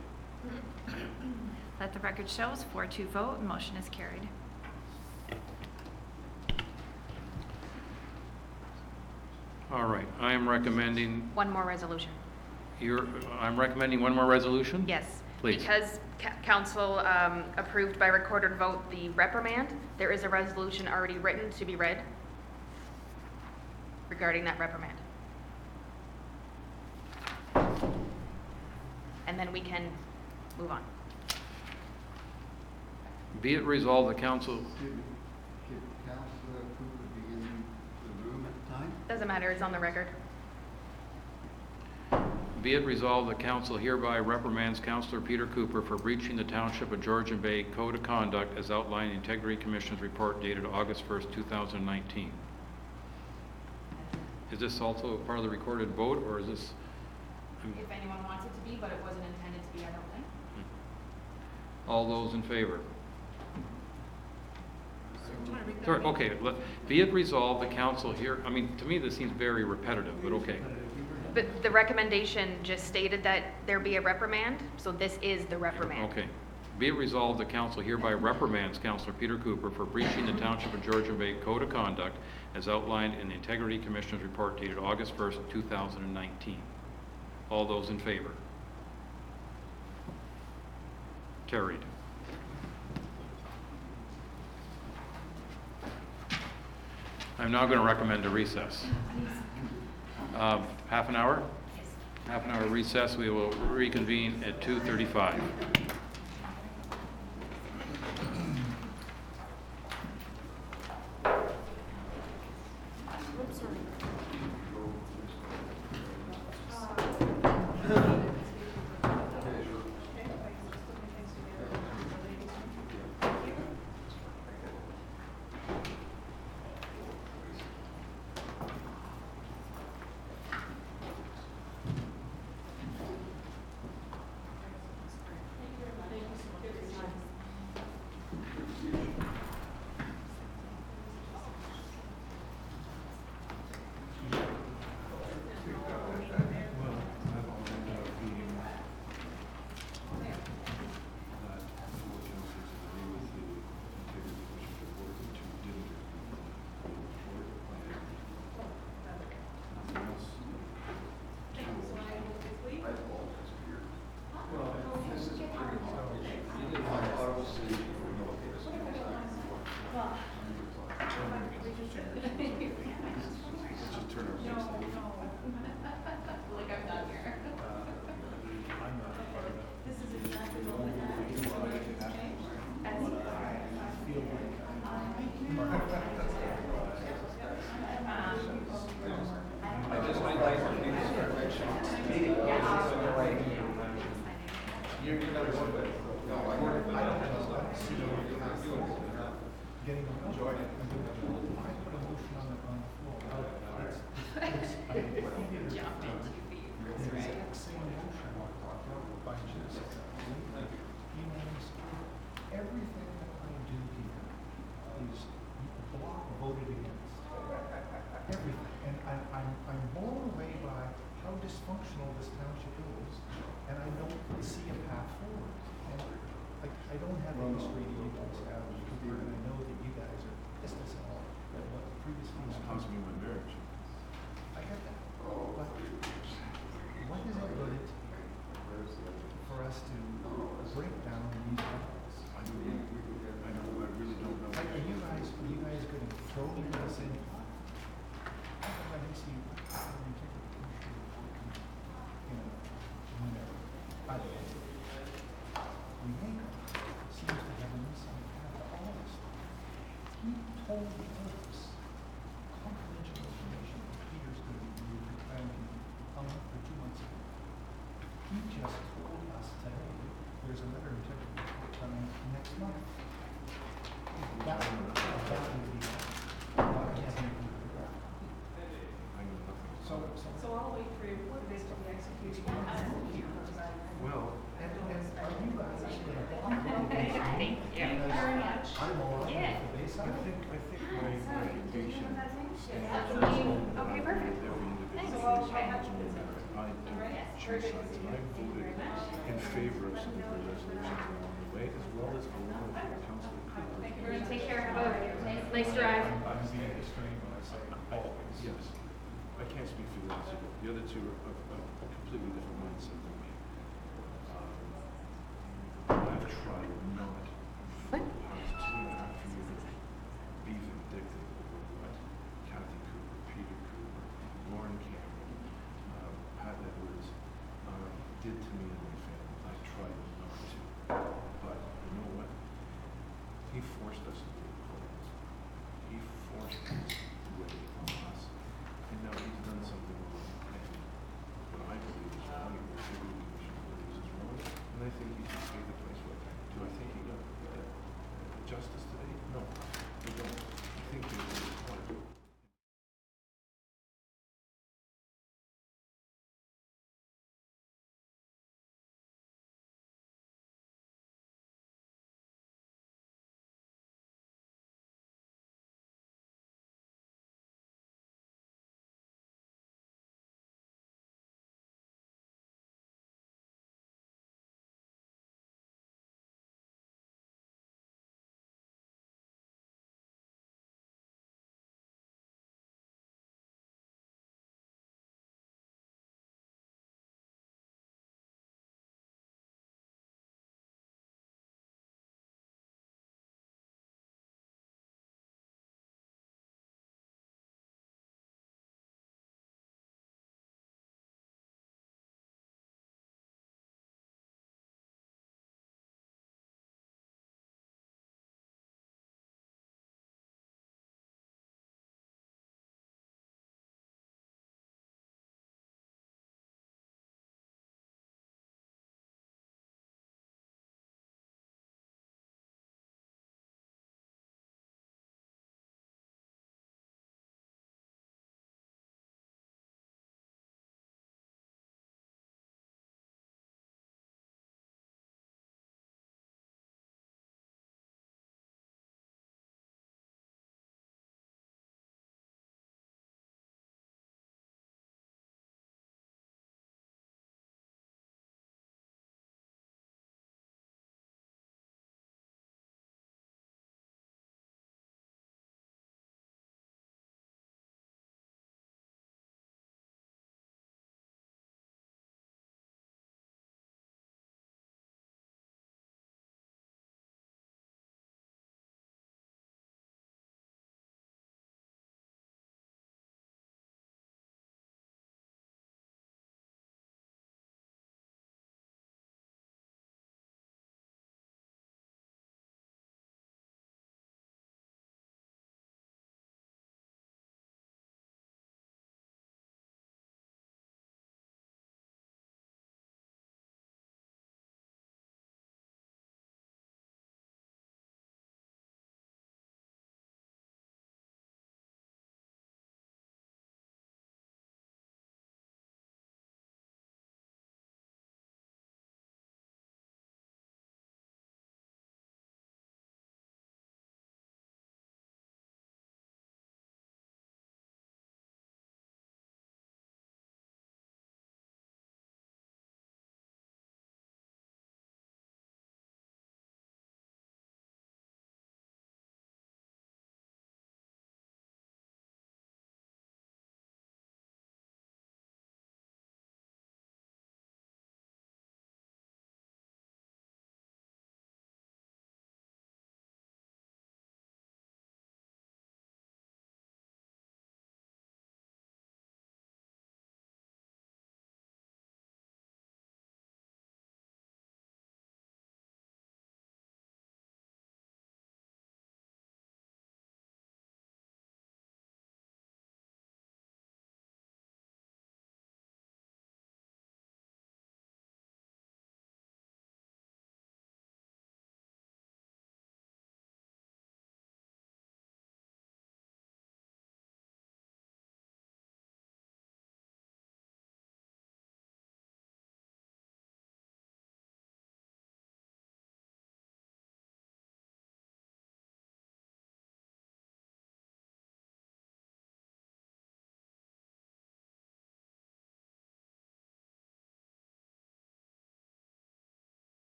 Speaker 5: Let the record show is 4-2 vote, and motion is carried.
Speaker 1: All right, I am recommending
Speaker 4: One more resolution.
Speaker 1: I'm recommending one more resolution?
Speaker 4: Yes.
Speaker 1: Please.
Speaker 4: Because council approved by recorded vote the reprimand, there is a resolution already written to be read regarding that reprimand. And then we can move on.
Speaker 1: Be it resolved, the council...
Speaker 16: Could Councillor Cooper be in the room at the time?
Speaker 4: Doesn't matter, it's on the record.
Speaker 1: Be it resolved, the council hereby reprimands Councillor Peter Cooper for breaching the Township of Georgian Bay Code of Conduct as outlined in the Integrity Commission's report dated August 1st, 2019. Is this also part of the recorded vote, or is this...
Speaker 4: If anyone wants it to be, but it wasn't intended to be, I don't think.
Speaker 1: All those in favor? Sorry, okay, be it resolved, the council here, I mean, to me this seems very repetitive, but okay.
Speaker 4: But the recommendation just stated that there be a reprimand, so this is the reprimand.
Speaker 1: Okay. Be it resolved, the council hereby reprimands Councillor Peter Cooper for breaching the Township of Georgian Bay Code of Conduct as outlined in the Integrity Commissioner's report dated August 1st, 2019. All those in favor? Carried. I'm now going to recommend a recess. Half an hour? Half an hour recess. We will reconvene at 2:35.
Speaker 14: enjoyed it. I put a motion on the floor. It's the exact same motion by just unanimously. Everything that I do here is block voted against. Everything. And I'm blown away by how dysfunctional this township is, and I don't see a path forward. And I don't have the history that you guys have, and I know that you guys are pissed as hell at what previously was.
Speaker 15: Cost me my marriage.
Speaker 14: I get that. But what is it going to be for us to break down these levels?
Speaker 15: I really don't know.
Speaker 14: Are you guys going to throw me in the same pot? How come I didn't see you? Whenever. By the way, Riego seems to have a misunderstanding of all this stuff. He told us confidential information that Peter's going to be planning on for 2 months ago. He just told us today there's a letter integrity report coming next month. That's what that would be. Why hasn't it been figured out? So
Speaker 18: I'll wait for this to be executed.
Speaker 15: Well,
Speaker 14: and are you guys
Speaker 18: Thank you very much.
Speaker 14: I'm all right with the base.
Speaker 15: I think my recommendation.
Speaker 4: Okay, perfect.
Speaker 15: Thanks. I do choose sides, and I voted in favor of some of the resolutions along the way, as well as along with Councilor Cooper.
Speaker 4: Take care. Have a nice drive.
Speaker 14: I'm being extreme when I say always.
Speaker 15: Yes. I can't speak for the other two. The other two are of a completely different mindset than me. I've tried not for the past 2.5 years be vindictive over what Kathy Cooper, Peter Cooper, Lauren Cameron, Pat Edwards did to me and my family. I tried not to. But you know what? He forced us to do it. He forced us to wait on us. And now he's done something wrong. And what I believe is wrong, and we'll figure it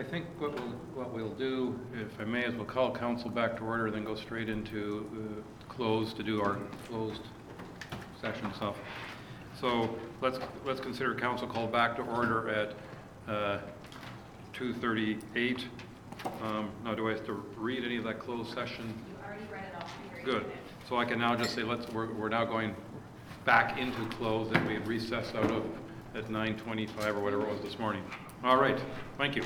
Speaker 1: I think what we'll do, if I may, is we'll call council back to order, then go straight into close to do our closed session stuff. So let's consider council called back to order at 2:38. Now, do I have to read any of that closed session?
Speaker 4: You already read it off.
Speaker 1: Good. So I can now just say, we're now going back into close that we had recessed out of at 9:25 or whatever it was this morning. All right, thank you.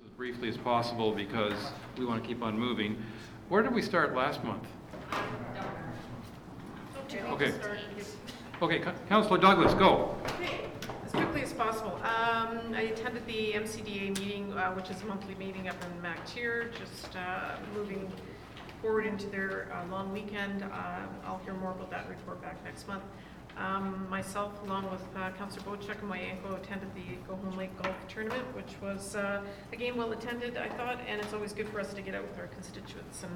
Speaker 1: as briefly as possible because we want to keep on moving. Where did we start last month? Okay. Okay, Councillor Douglas, go.
Speaker 13: Okay, as quickly as possible. I attended the MCDA meeting, which is a monthly meeting up in MacTier, just moving forward into their long weekend. I'll hear more about that report back next month. Myself, along with Councillor Bochek and Wayanko, attended the Go Home Lake Golf Tournament, which was, again, well attended, I thought, and it's always good for us to get out with our constituents and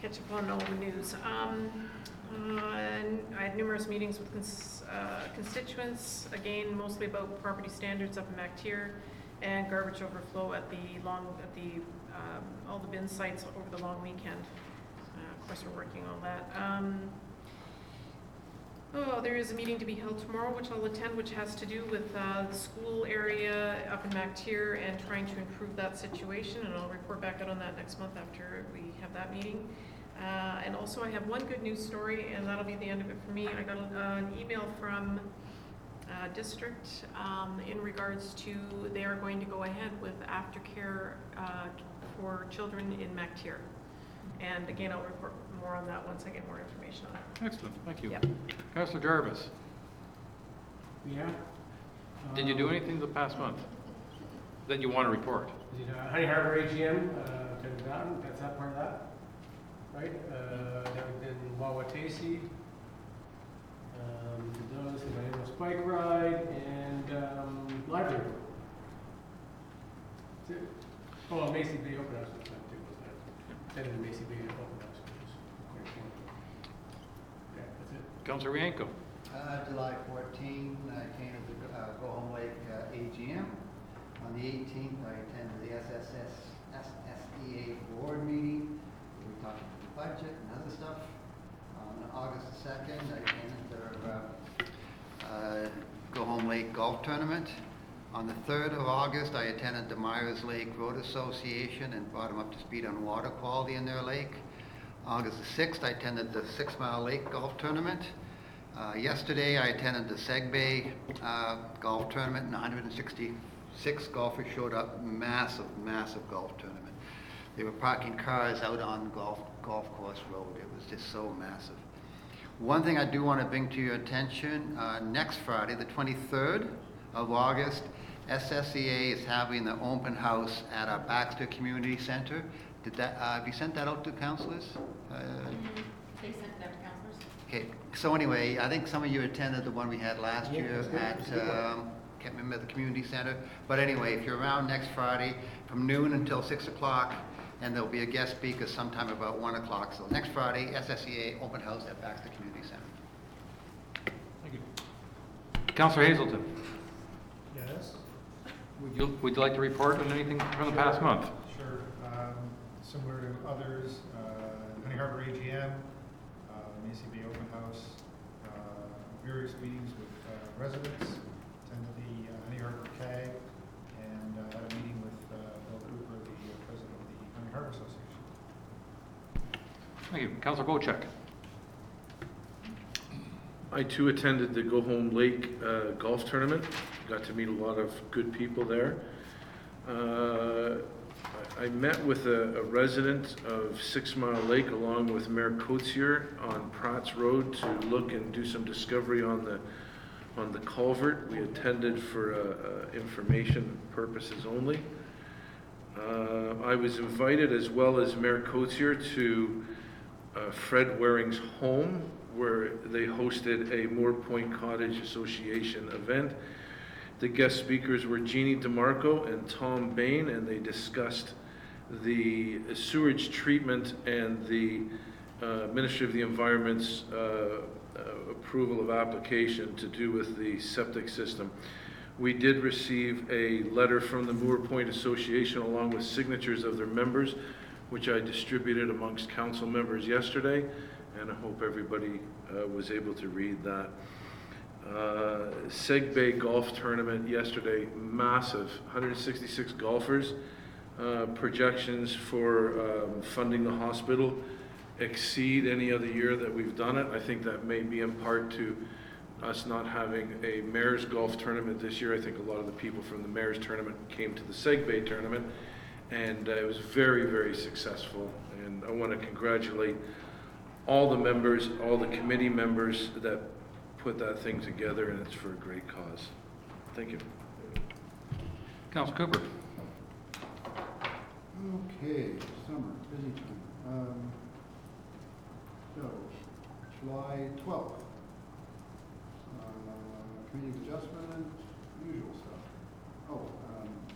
Speaker 13: catch up on all the news. And I had numerous meetings with constituents, again, mostly about property standards up in MacTier and garbage overflow at all the bin sites over the long weekend. Of course, we're working on that. There is a meeting to be held tomorrow, which I'll attend, which has to do with the school area up in MacTier and trying to improve that situation, and I'll report back out on that next month after we have that meeting. And also I have one good news story, and that'll be the end of it for me. I got an email from district in regards to they are going to go ahead with aftercare for children in MacTier. And again, I'll report more on that once I get more information on it.
Speaker 1: Excellent, thank you.
Speaker 13: Yep.
Speaker 1: Councillor Jarvis,
Speaker 11: Yeah.
Speaker 1: did you do anything the past month that you want to report?
Speaker 11: Honey Harbor AGM, that's that part of that, right? Then we did Wawatasi, those, the annual bike ride, and library. That's it. Oh, Macy Bay Open House was that too, wasn't it? Attended the Macy Bay Open House, which was quite fun. Yeah, that's it.
Speaker 1: Councillor Rienko.
Speaker 16: July 14, I came to the Go Home Lake AGM. On the 18th, I attended the SSEA board meeting. We were talking about the budget and other stuff. On August 2nd, I attended their Go Home Lake golf tournament. On the 3rd of August, I attended the Myers Lake Road Association and brought them up to speed on water quality in their lake. August the 6th, I attended the 6 Mile Lake Golf Tournament. Yesterday, I attended the Seg Bay Golf Tournament, and 166 golfers showed up. Massive, massive golf tournament. They were parking cars out on golf course road. It was just so massive. One thing I do want to bring to your attention, next Friday, the 23rd of August, SSEA is having the open house at our Baxter Community Center. Have you sent that out to councillors?
Speaker 5: They sent it out to councillors.
Speaker 16: Okay, so anyway, I think some of you attended the one we had last year at, can't remember the community center. But anyway, if you're around next Friday, from noon until 6 o'clock, and there'll be a guest speaker sometime about 1 o'clock. So next Friday, SSEA open house at Baxter Community Center.
Speaker 1: Thank you. Councillor Hazelton.
Speaker 6: Yes?
Speaker 1: Would you like to report on anything from the past month?
Speaker 6: Sure. Similar to others, Honey Harbor AGM, Macy Bay Open House, various meetings with residents, attended the Honey Harbor CAG, and had a meeting with Bill Cooper, the president of the Honey Harbor Association.
Speaker 1: Thank you. Councillor Bochek.
Speaker 2: I too attended the Go Home Lake golf tournament. Got to meet a lot of good people there. I met with a resident of 6 Mile Lake along with Mayor Coetsier on Pratt's Road to look and do some discovery on the culvert. We attended for information purposes only. I was invited, as well as Mayor Coetsier, to Fred Waring's home, where they hosted a Moore Point Cottage Association event. The guest speakers were Jeannie DeMarco and Tom Bain, and they discussed the sewage treatment and the Ministry of the Environment's approval of application to do with the septic system. We did receive a letter from the Moore Point Association along with signatures of their members, which I distributed amongst council members yesterday, and I hope everybody was able to read that. Seg Bay Golf Tournament yesterday, massive, 166 golfers. Projections for funding the hospital exceed any other year that we've done it. I think that may be in part to us not having a mayor's golf tournament this year. I think a lot of the people from the mayor's tournament came to the Seg Bay tournament, and it was very, very successful. And I want to congratulate all the members, all the committee members that put that thing together, and it's for a great cause. Thank you.
Speaker 1: Councilor Cooper.
Speaker 3: Okay, summer, busy time. So, July 12th. Committee of adjustment, usual stuff. Oh,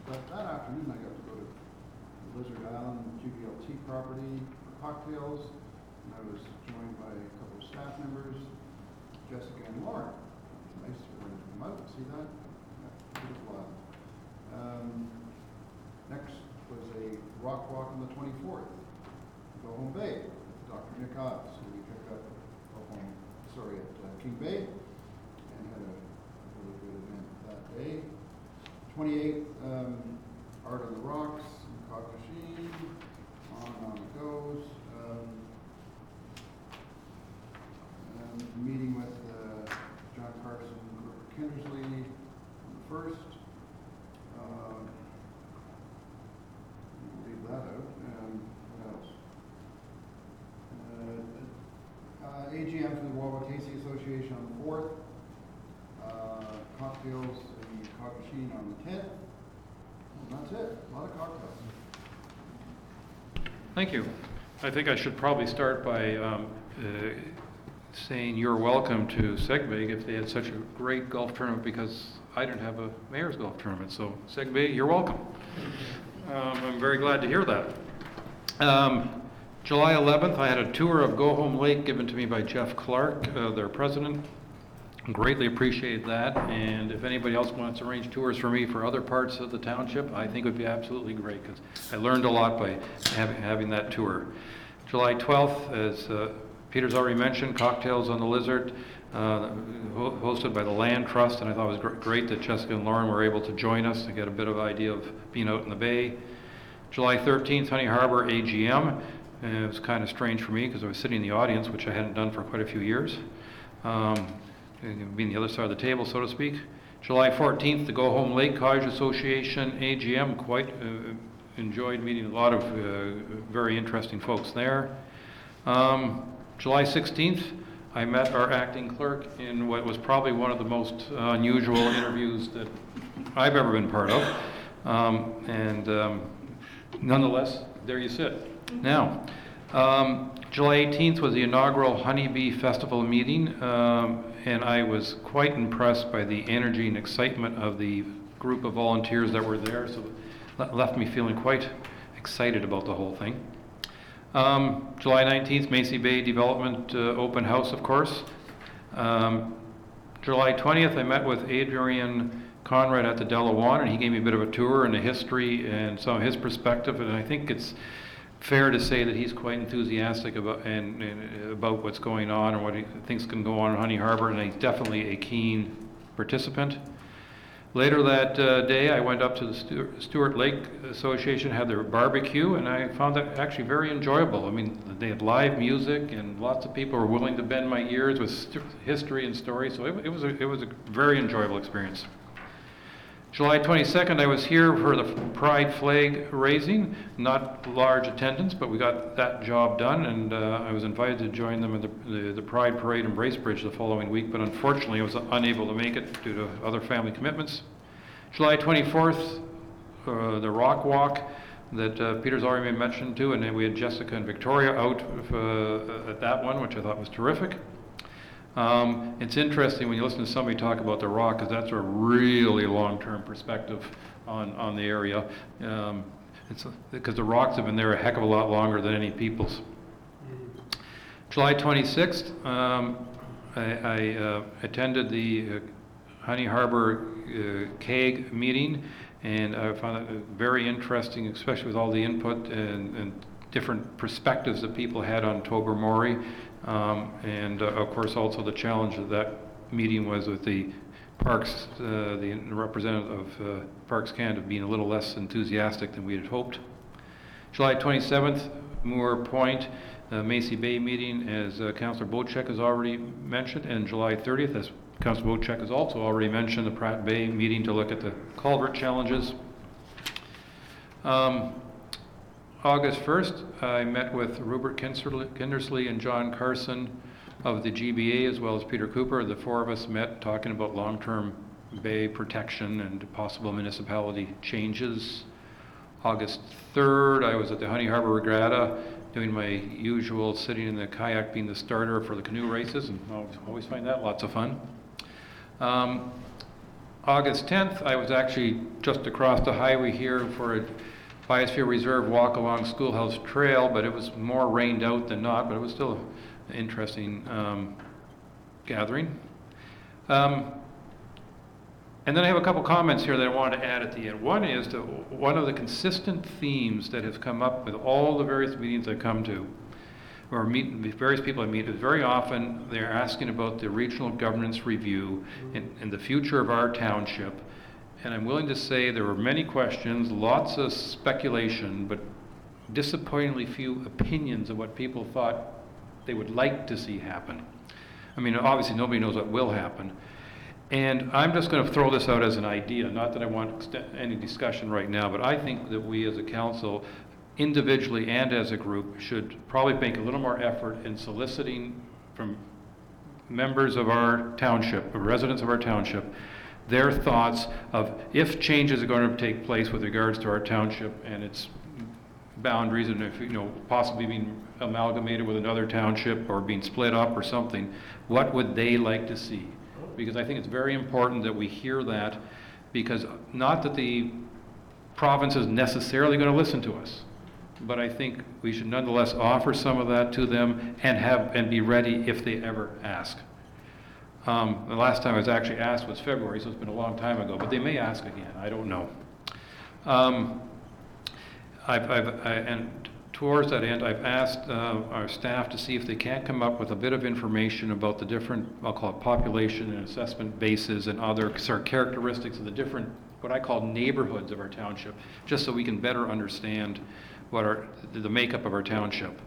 Speaker 3: but that afternoon I got to go to the Lizard Island GBLT property for cocktails, and I was joined by a couple of staff members, Jessica and Lauren. It was nice for them to come out and see that. Yeah, beautiful island. Next was a rock walk on the 24th, Gohom Bay, Dr. Nick Obbs, who we picked up at King Bay, and had a really good event that day. 28th, Art on the Rocks in Cockasheen, on it goes. Meeting with John Carson, Kindersley on the 1st. Leave that out. What else? AGM for the Wabakasi Association on the 4th. Cocktails in Cockasheen on the 10th. And that's it. A lot of cocktails.
Speaker 1: Thank you. I think I should probably start by saying you're welcome to Segbay if they had such a great golf tournament, because I didn't have a mayor's golf tournament. So Segbay, you're welcome. I'm very glad to hear that. July 11th, I had a tour of Go Home Lake given to me by Jeff Clark, their president. Greatly appreciate that, and if anybody else wants to arrange tours for me for other parts of the township, I think it would be absolutely great, because I learned a lot by having that tour. July 12th, as Peter's already mentioned, Cocktails on the Lizard, hosted by the Land Trust, and I thought it was great that Jessica and Lauren were able to join us to get a bit of idea of being out in the bay. July 13th, Honey Harbor AGM. It was kind of strange for me because I was sitting in the audience, which I hadn't done for quite a few years. Being the other side of the table, so to speak. July 14th, the Go Home Lake Cottage Association AGM. Quite enjoyed meeting a lot of very interesting folks there. July 16th, I met our acting clerk in what was probably one of the most unusual interviews that I've ever been part of. Nonetheless, there you sit. Now, July 18th was the inaugural Honeybee Festival meeting, and I was quite impressed by the energy and excitement of the group of volunteers that were there, so it left me feeling quite excited about the whole thing. July 19th, Macy Bay Development Open House, of course. July 20th, I met with Adrian Conrad at the Delawan, and he gave me a bit of a tour and a history and some of his perspective, and I think it's fair to say that he's quite enthusiastic about about what's going on and what he thinks can go on in Honey Harbor, and he's definitely a keen participant. Later that day, I went up to the Stewart Lake Association, had their barbecue, and I found that actually very enjoyable. I mean, they had live music, and lots of people were willing to bend my ears with history and story, so it was a very enjoyable experience. July 22nd, I was here for the Pride flag raising. Not large attendance, but we got that job done, and I was invited to join them in the Pride Parade in Bracebridge the following week, but unfortunately I was unable to make it due to other family commitments. July 24th, the Rock Walk that Peter's already mentioned too, and then we had Jessica and Victoria out at that one, which I thought was terrific. It's interesting when you listen to somebody talk about the rock, because that's a really long-term perspective on the area. Because the rocks have been there a heck of a lot longer than any peoples. July 26th, I attended the Honey Harbor CAG meeting, and I found it very interesting, especially with all the input and different perspectives that people had on Tobermory. And of course also the challenge of that meeting was with the Parks, the representative of Parks Canada being a little less enthusiastic than we had hoped. July 27th, Moore Point, Macy Bay meeting, as Councillor Bocek has already mentioned, and July 30th, as Councilor Wojcik has also already mentioned the Pratt Bay meeting to look at the culvert challenges. August 1st, I met with Rupert Kindersley and John Carson of the GBA, as well as Peter Cooper. The four of us met talking about long-term bay protection and possible municipality changes. August 3rd, I was at the Honey Harbor Regatta doing my usual sitting in the kayak, being the starter for the canoe races, and I always find that lots of fun. August 10th, I was actually just across the highway here for a Biosphere Reserve walk along Schoolhouse Trail, but it was more rained out than not, but it was still an interesting gathering. And then I have a couple comments here that I wanted to add at the end. One is that one of the consistent themes that has come up with all the various meetings I come to, or various people I meet, is very often they're asking about the regional governance review and the future of our township. And I'm willing to say there were many questions, lots of speculation, but disappointingly few opinions of what people thought they would like to see happen. I mean, obviously nobody knows what will happen. And I'm just going to throw this out as an idea, not that I want any discussion right now, but I think that we as a council, individually and as a group, should probably make a little more effort in soliciting from members of our township, or residents of our township, their thoughts of if changes are going to take place with regards to our township and its boundaries, and if, possibly being amalgamated with another township or being split up or something, what would they like to see? Because I think it's very important that we hear that, because not that the province is necessarily going to listen to us, but I think we should nonetheless offer some of that to them and be ready if they ever ask. The last time I was actually asked was February, so it's been a long time ago, but they may ask again, I don't know. And towards that end, I've asked our staff to see if they can't come up with a bit of information about the different, I'll call it population and assessment bases and other sort of characteristics of the different, what I call neighborhoods of our township, just so we can better understand what the makeup of our township.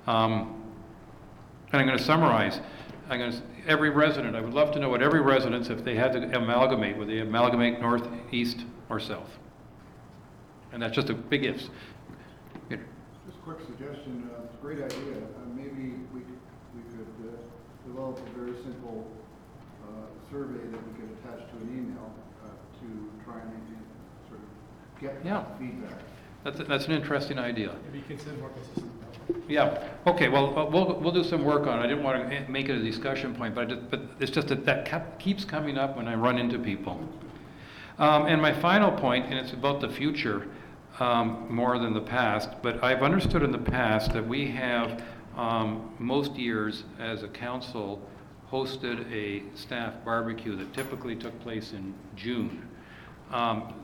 Speaker 1: And I'm going to summarize. Every resident, I would love to know what every resident, if they had to amalgamate, would they amalgamate north, east, or south? And that's just a big ifs.
Speaker 3: Just a quick suggestion, great idea. Maybe we could develop a very simple survey that we could attach to an email to try and sort of get feedback.
Speaker 1: That's an interesting idea.
Speaker 6: Maybe you can send more consistent.
Speaker 1: Yeah. Okay. Well, we'll do some work on it. I didn't want to make it a discussion point, but it's just that keeps coming up when I run into people. And my final point, and it's about the future more than the past, but I've understood in the past that we have most years as a council hosted a staff barbecue that typically took place in June.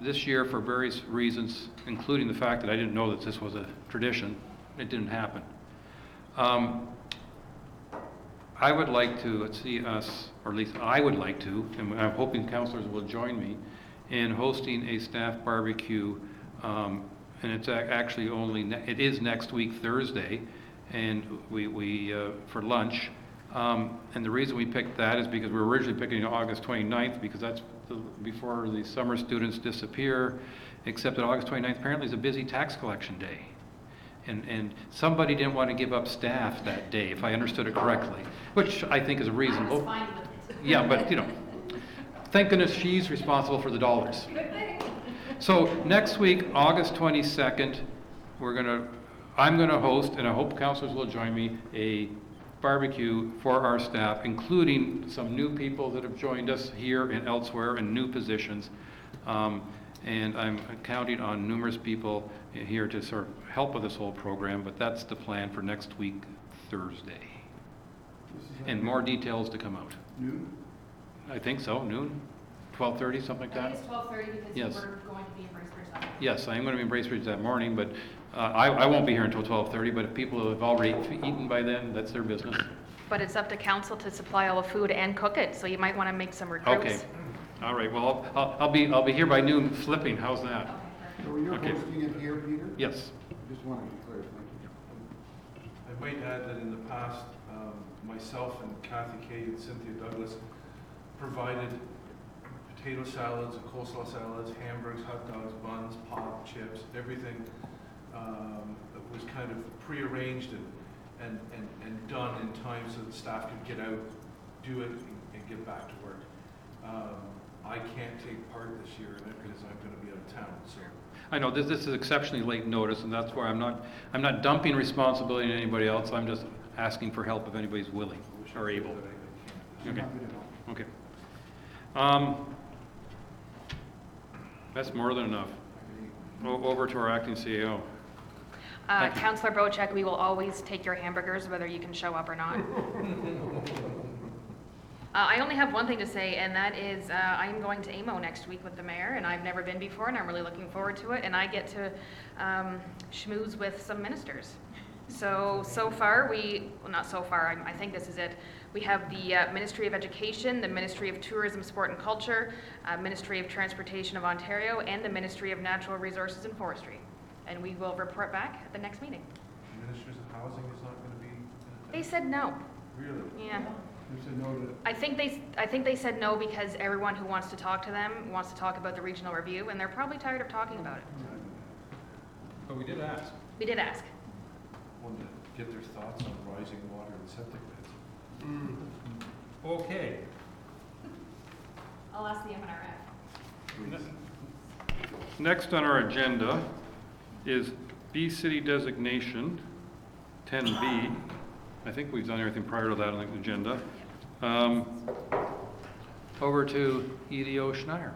Speaker 1: This year, for various reasons, including the fact that I didn't know that this was a tradition, it didn't happen. I would like to see us, or at least I would like to, and I'm hoping councillors will join me, in hosting a staff barbecue, and it's actually it is next week, Thursday, and we for lunch. And the reason we picked that is because we were originally picking August 29th, because that's before the summer students disappear, except that August 29th apparently is a busy tax collection day. And somebody didn't want to give up staff that day, if I understood it correctly, which I think is reasonable.
Speaker 5: I was fine with it.
Speaker 1: Yeah, but thank goodness she's responsible for the dollars.
Speaker 5: Good thing.
Speaker 1: So next week, August 22nd, I'm gonna host, and I hope councilors will join me, a barbecue for our staff, including some new people that have joined us here and elsewhere in new positions. And I'm counting on numerous people here to sort of help with this whole program, but that's the plan for next week, Thursday. And more details to come out.
Speaker 3: Noon?
Speaker 1: I think so, noon, 12:30, something like that?
Speaker 4: I think it's 12:30 because
Speaker 1: Yes.
Speaker 4: we're going to be in Bracebridge that morning.
Speaker 1: Yes, I'm going to be in Bracebridge that morning, but I won't be here until 12:30, but if people have already eaten by then, that's their business.
Speaker 4: But it's up to council to supply all the food and cook it, so you might want to make some recruits.
Speaker 1: Okay, all right, well, I'll be here by noon flipping, how's that?
Speaker 3: So you're
Speaker 1: Okay.
Speaker 3: hosting it here, Peter?
Speaker 1: Yes.
Speaker 3: I just wanted to be clear, thank you.
Speaker 15: I might add that in the past, myself and Kathy Kay and Cynthia Douglas
Speaker 2: provided potato salads, coleslaw salads, hamburgers, hot dogs, buns, pop, chips, everything that was kind of prearranged and done in time so that staff could get out, do it, and get back to work. I can't take part this year in it because I'm going to be out of town. So
Speaker 1: I know this is exceptionally late notice, and that's why I'm not dumping responsibility on anybody else. I'm just asking for help if anybody's willing or able. Okay. Okay. That's more than enough. Over to our acting CEO.
Speaker 4: Councillor Bocek, we will always take your hamburgers, whether you can show up or not. I only have one thing to say, and that is I am going to AMO next week with the mayor, and I've never been before, and I'm really looking forward to it, and I get to schmooze with some ministers. So far, not so far, I think this is it. We have the Ministry of Education, the Ministry of Tourism, Sport and Culture, Ministry of Transportation of Ontario, and the Ministry of Natural Resources and Forestry. And we will report back at the next meeting.
Speaker 2: the Ministers of Housing is not going to be?
Speaker 4: They said no.
Speaker 2: Really?
Speaker 4: Yeah.
Speaker 2: They said no to?
Speaker 4: I think they said no because everyone who wants to talk to them wants to talk about the regional review, and they're probably tired of talking about it.
Speaker 1: But we did ask.
Speaker 4: We did ask.
Speaker 2: Wanted to get their thoughts on rising water and septic beds.
Speaker 1: Okay.
Speaker 4: I'll ask the MNRF.
Speaker 1: Next on our agenda is B City designation, 10B. I think we've done everything prior to that on the agenda. Over to EDO Schneider.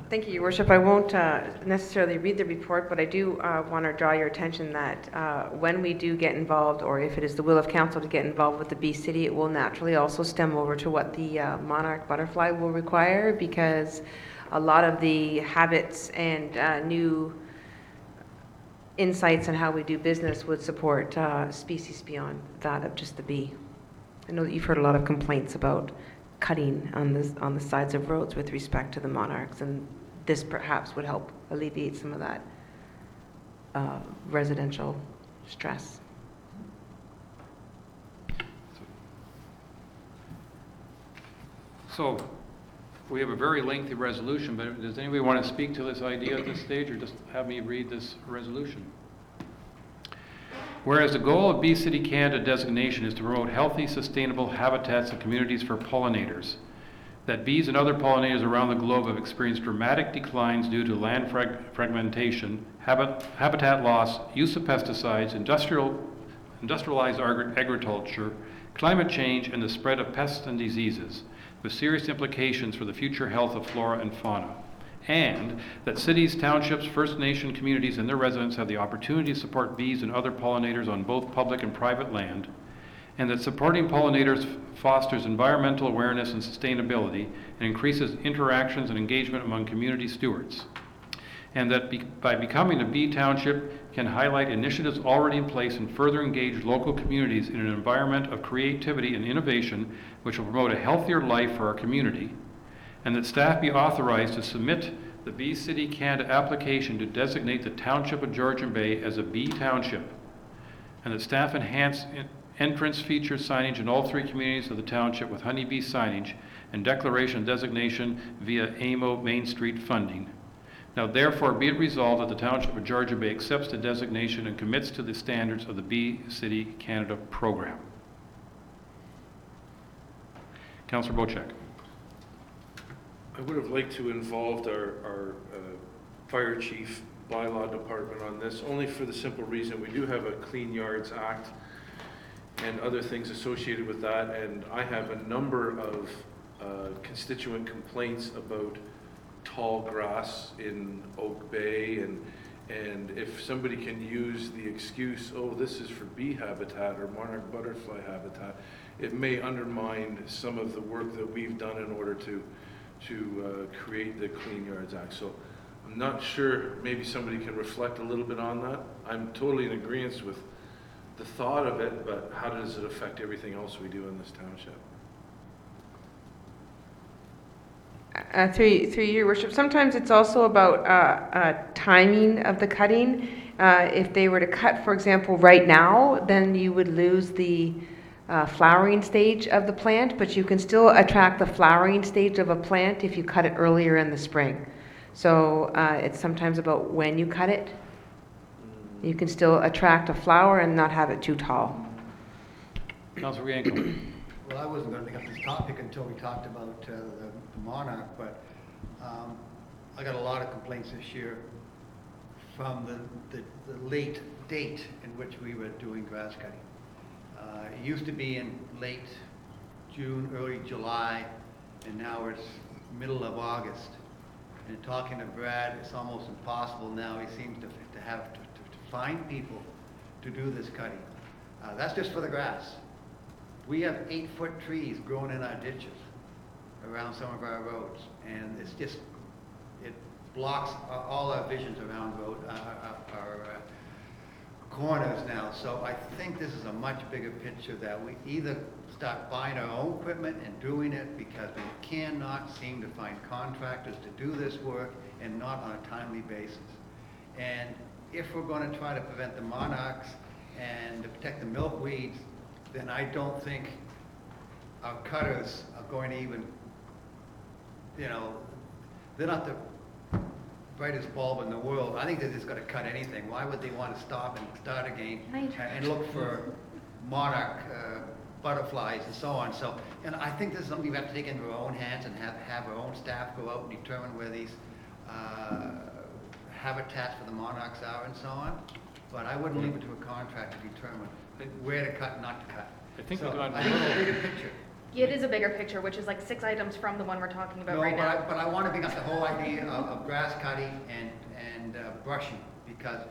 Speaker 12: Thank you, Your Worship. I won't necessarily read the report, but I do want to draw your attention that when we do get involved, or if it is the will of council to get involved with the B City, it will naturally also stem over to what the monarch butterfly will require, because a lot of the habits and new insights on how we do business would support species beyond that of just the bee. I know that you've heard a lot of complaints about cutting on the sides of roads with respect to the monarchs, and this perhaps would help alleviate some of that residential stress.
Speaker 1: So we have a very lengthy resolution, but does anybody want to speak to this idea at this stage, or just have me read this resolution? Whereas the goal of Bee City Canada designation is to promote healthy, sustainable habitats and communities for pollinators, that bees and other pollinators around the globe have experienced dramatic declines due to land fragmentation, habitat loss, use of pesticides, industrialized agriculture, climate change, and the spread of pests and diseases, with serious implications for the future health of flora and fauna. And that cities, townships, First Nation communities, and their residents have the opportunity to support bees and other pollinators on both public and private land, and that supporting pollinators fosters environmental awareness and sustainability and increases interactions and engagement among community stewards. And that by becoming a bee township can highlight initiatives already in place and further engage local communities in an environment of creativity and innovation which will promote a healthier life for our community. And that staff be authorized to submit the Bee City Canada application to designate the Township of Georgian Bay as a bee township. And that staff enhance entrance feature signage in all three communities of the township with honeybee signage and declaration of designation via AMO Main Street funding. Now therefore be it resolved that the Township of Georgian Bay accepts the designation and commits to the standards of the Bee City Canada program. Councillor Bocek.
Speaker 2: I would have liked to involve our fire chief bylaw department on this, only for the simple reason we do have a Clean Yards Act and other things associated with that, and I have a number of constituent complaints about tall grass in Oak Bay, and if somebody can use the excuse, oh, this is for bee habitat or monarch butterfly habitat, it may undermine some of the work that we've done in order to create the Clean Yards Act. So I'm not sure, maybe somebody can reflect a little bit on that. I'm totally in agreement with the thought of it, but how does it affect everything else we do in this township?
Speaker 12: Through your worship, sometimes it's also about timing of the cutting. If they were to cut, for example, right now, then you would lose the flowering stage of the plant, but you can still attract the flowering stage of a plant if you cut it earlier in the spring. So it's sometimes about when you cut it. You can still attract a flower and not have it too tall.
Speaker 1: Councilor Yanko.
Speaker 16: Well, I wasn't going to bring up this topic until we talked about the monarch, but I got a lot of complaints this year from the late date in which we were doing grass cutting. It used to be in late June, early July, and now it's middle of August. And talking to Brad, it's almost impossible now. He seems to have to find people to do this cutting. That's just for the grass. We have 8-foot trees growing in our ditches around some of our roads, and it's just, it blocks all our visions around our corners now. So I think this is a much bigger picture that we either start buying our own equipment and doing it, because we cannot seem to find contractors to do this work, and not on a timely basis. And if we're going to try to prevent the monarchs and to protect the milkweeds, then I don't think our cutters are going to even, you know, they're not the brightest bulb in the world. I think they're just going to cut anything. Why would they want to stop and start again and look for monarch butterflies and so on? So, and I think this is something we have to take into our own hands and have our own staff go out and determine where these habitats for the monarchs are and so on. But I wouldn't leave it to a contractor to determine where to cut and not to cut.
Speaker 1: I think
Speaker 16: so
Speaker 1: we've gone
Speaker 16: I think it's a bigger picture.
Speaker 4: It is a bigger picture, which is like 6 items from the one we're talking about right now.
Speaker 16: But I want to bring up the whole idea of grass cutting and brushing, because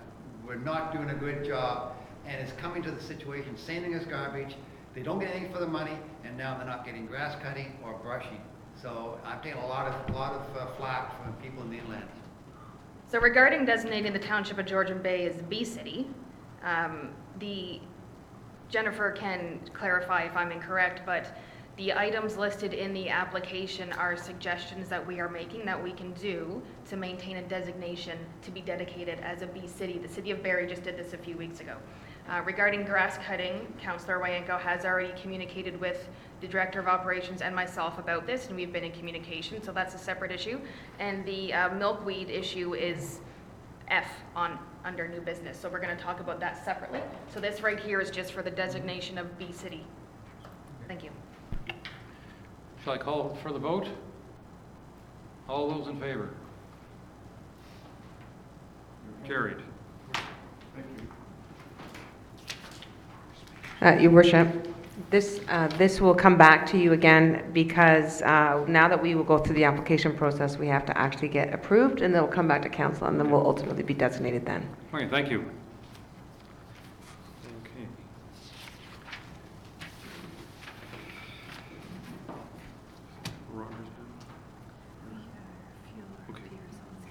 Speaker 16: we're not doing a good job, and it's coming to the situation, sending us garbage, they don't get anything for the money, and now they're not getting grass cutting or brushing. So I'm taking a lot of flack from people in the inland.
Speaker 4: So regarding designating the Township of Georgian Bay as B City, Jennifer can clarify if I'm incorrect, but the items listed in the application are suggestions that we are making that we can do to maintain a designation to be dedicated as a B City. The City of Barrie just did this a few weeks ago. Regarding grass cutting, Councillor Wayenko has already communicated with the Director of Operations and myself about this, and we've been in communication, so that's a separate issue. And the milkweed issue is F under new business, so we're going to talk about that separately. So this right here is just for the designation of B City. Thank you.
Speaker 1: Shall I call for the vote? All those in favor? Carried.
Speaker 12: Your Worship, this will come back to you again, because now that we will go through the application process, we have to actually get approved, and then it'll come back to council, and then we'll ultimately be designated then.
Speaker 1: Okay, thank you. Okay.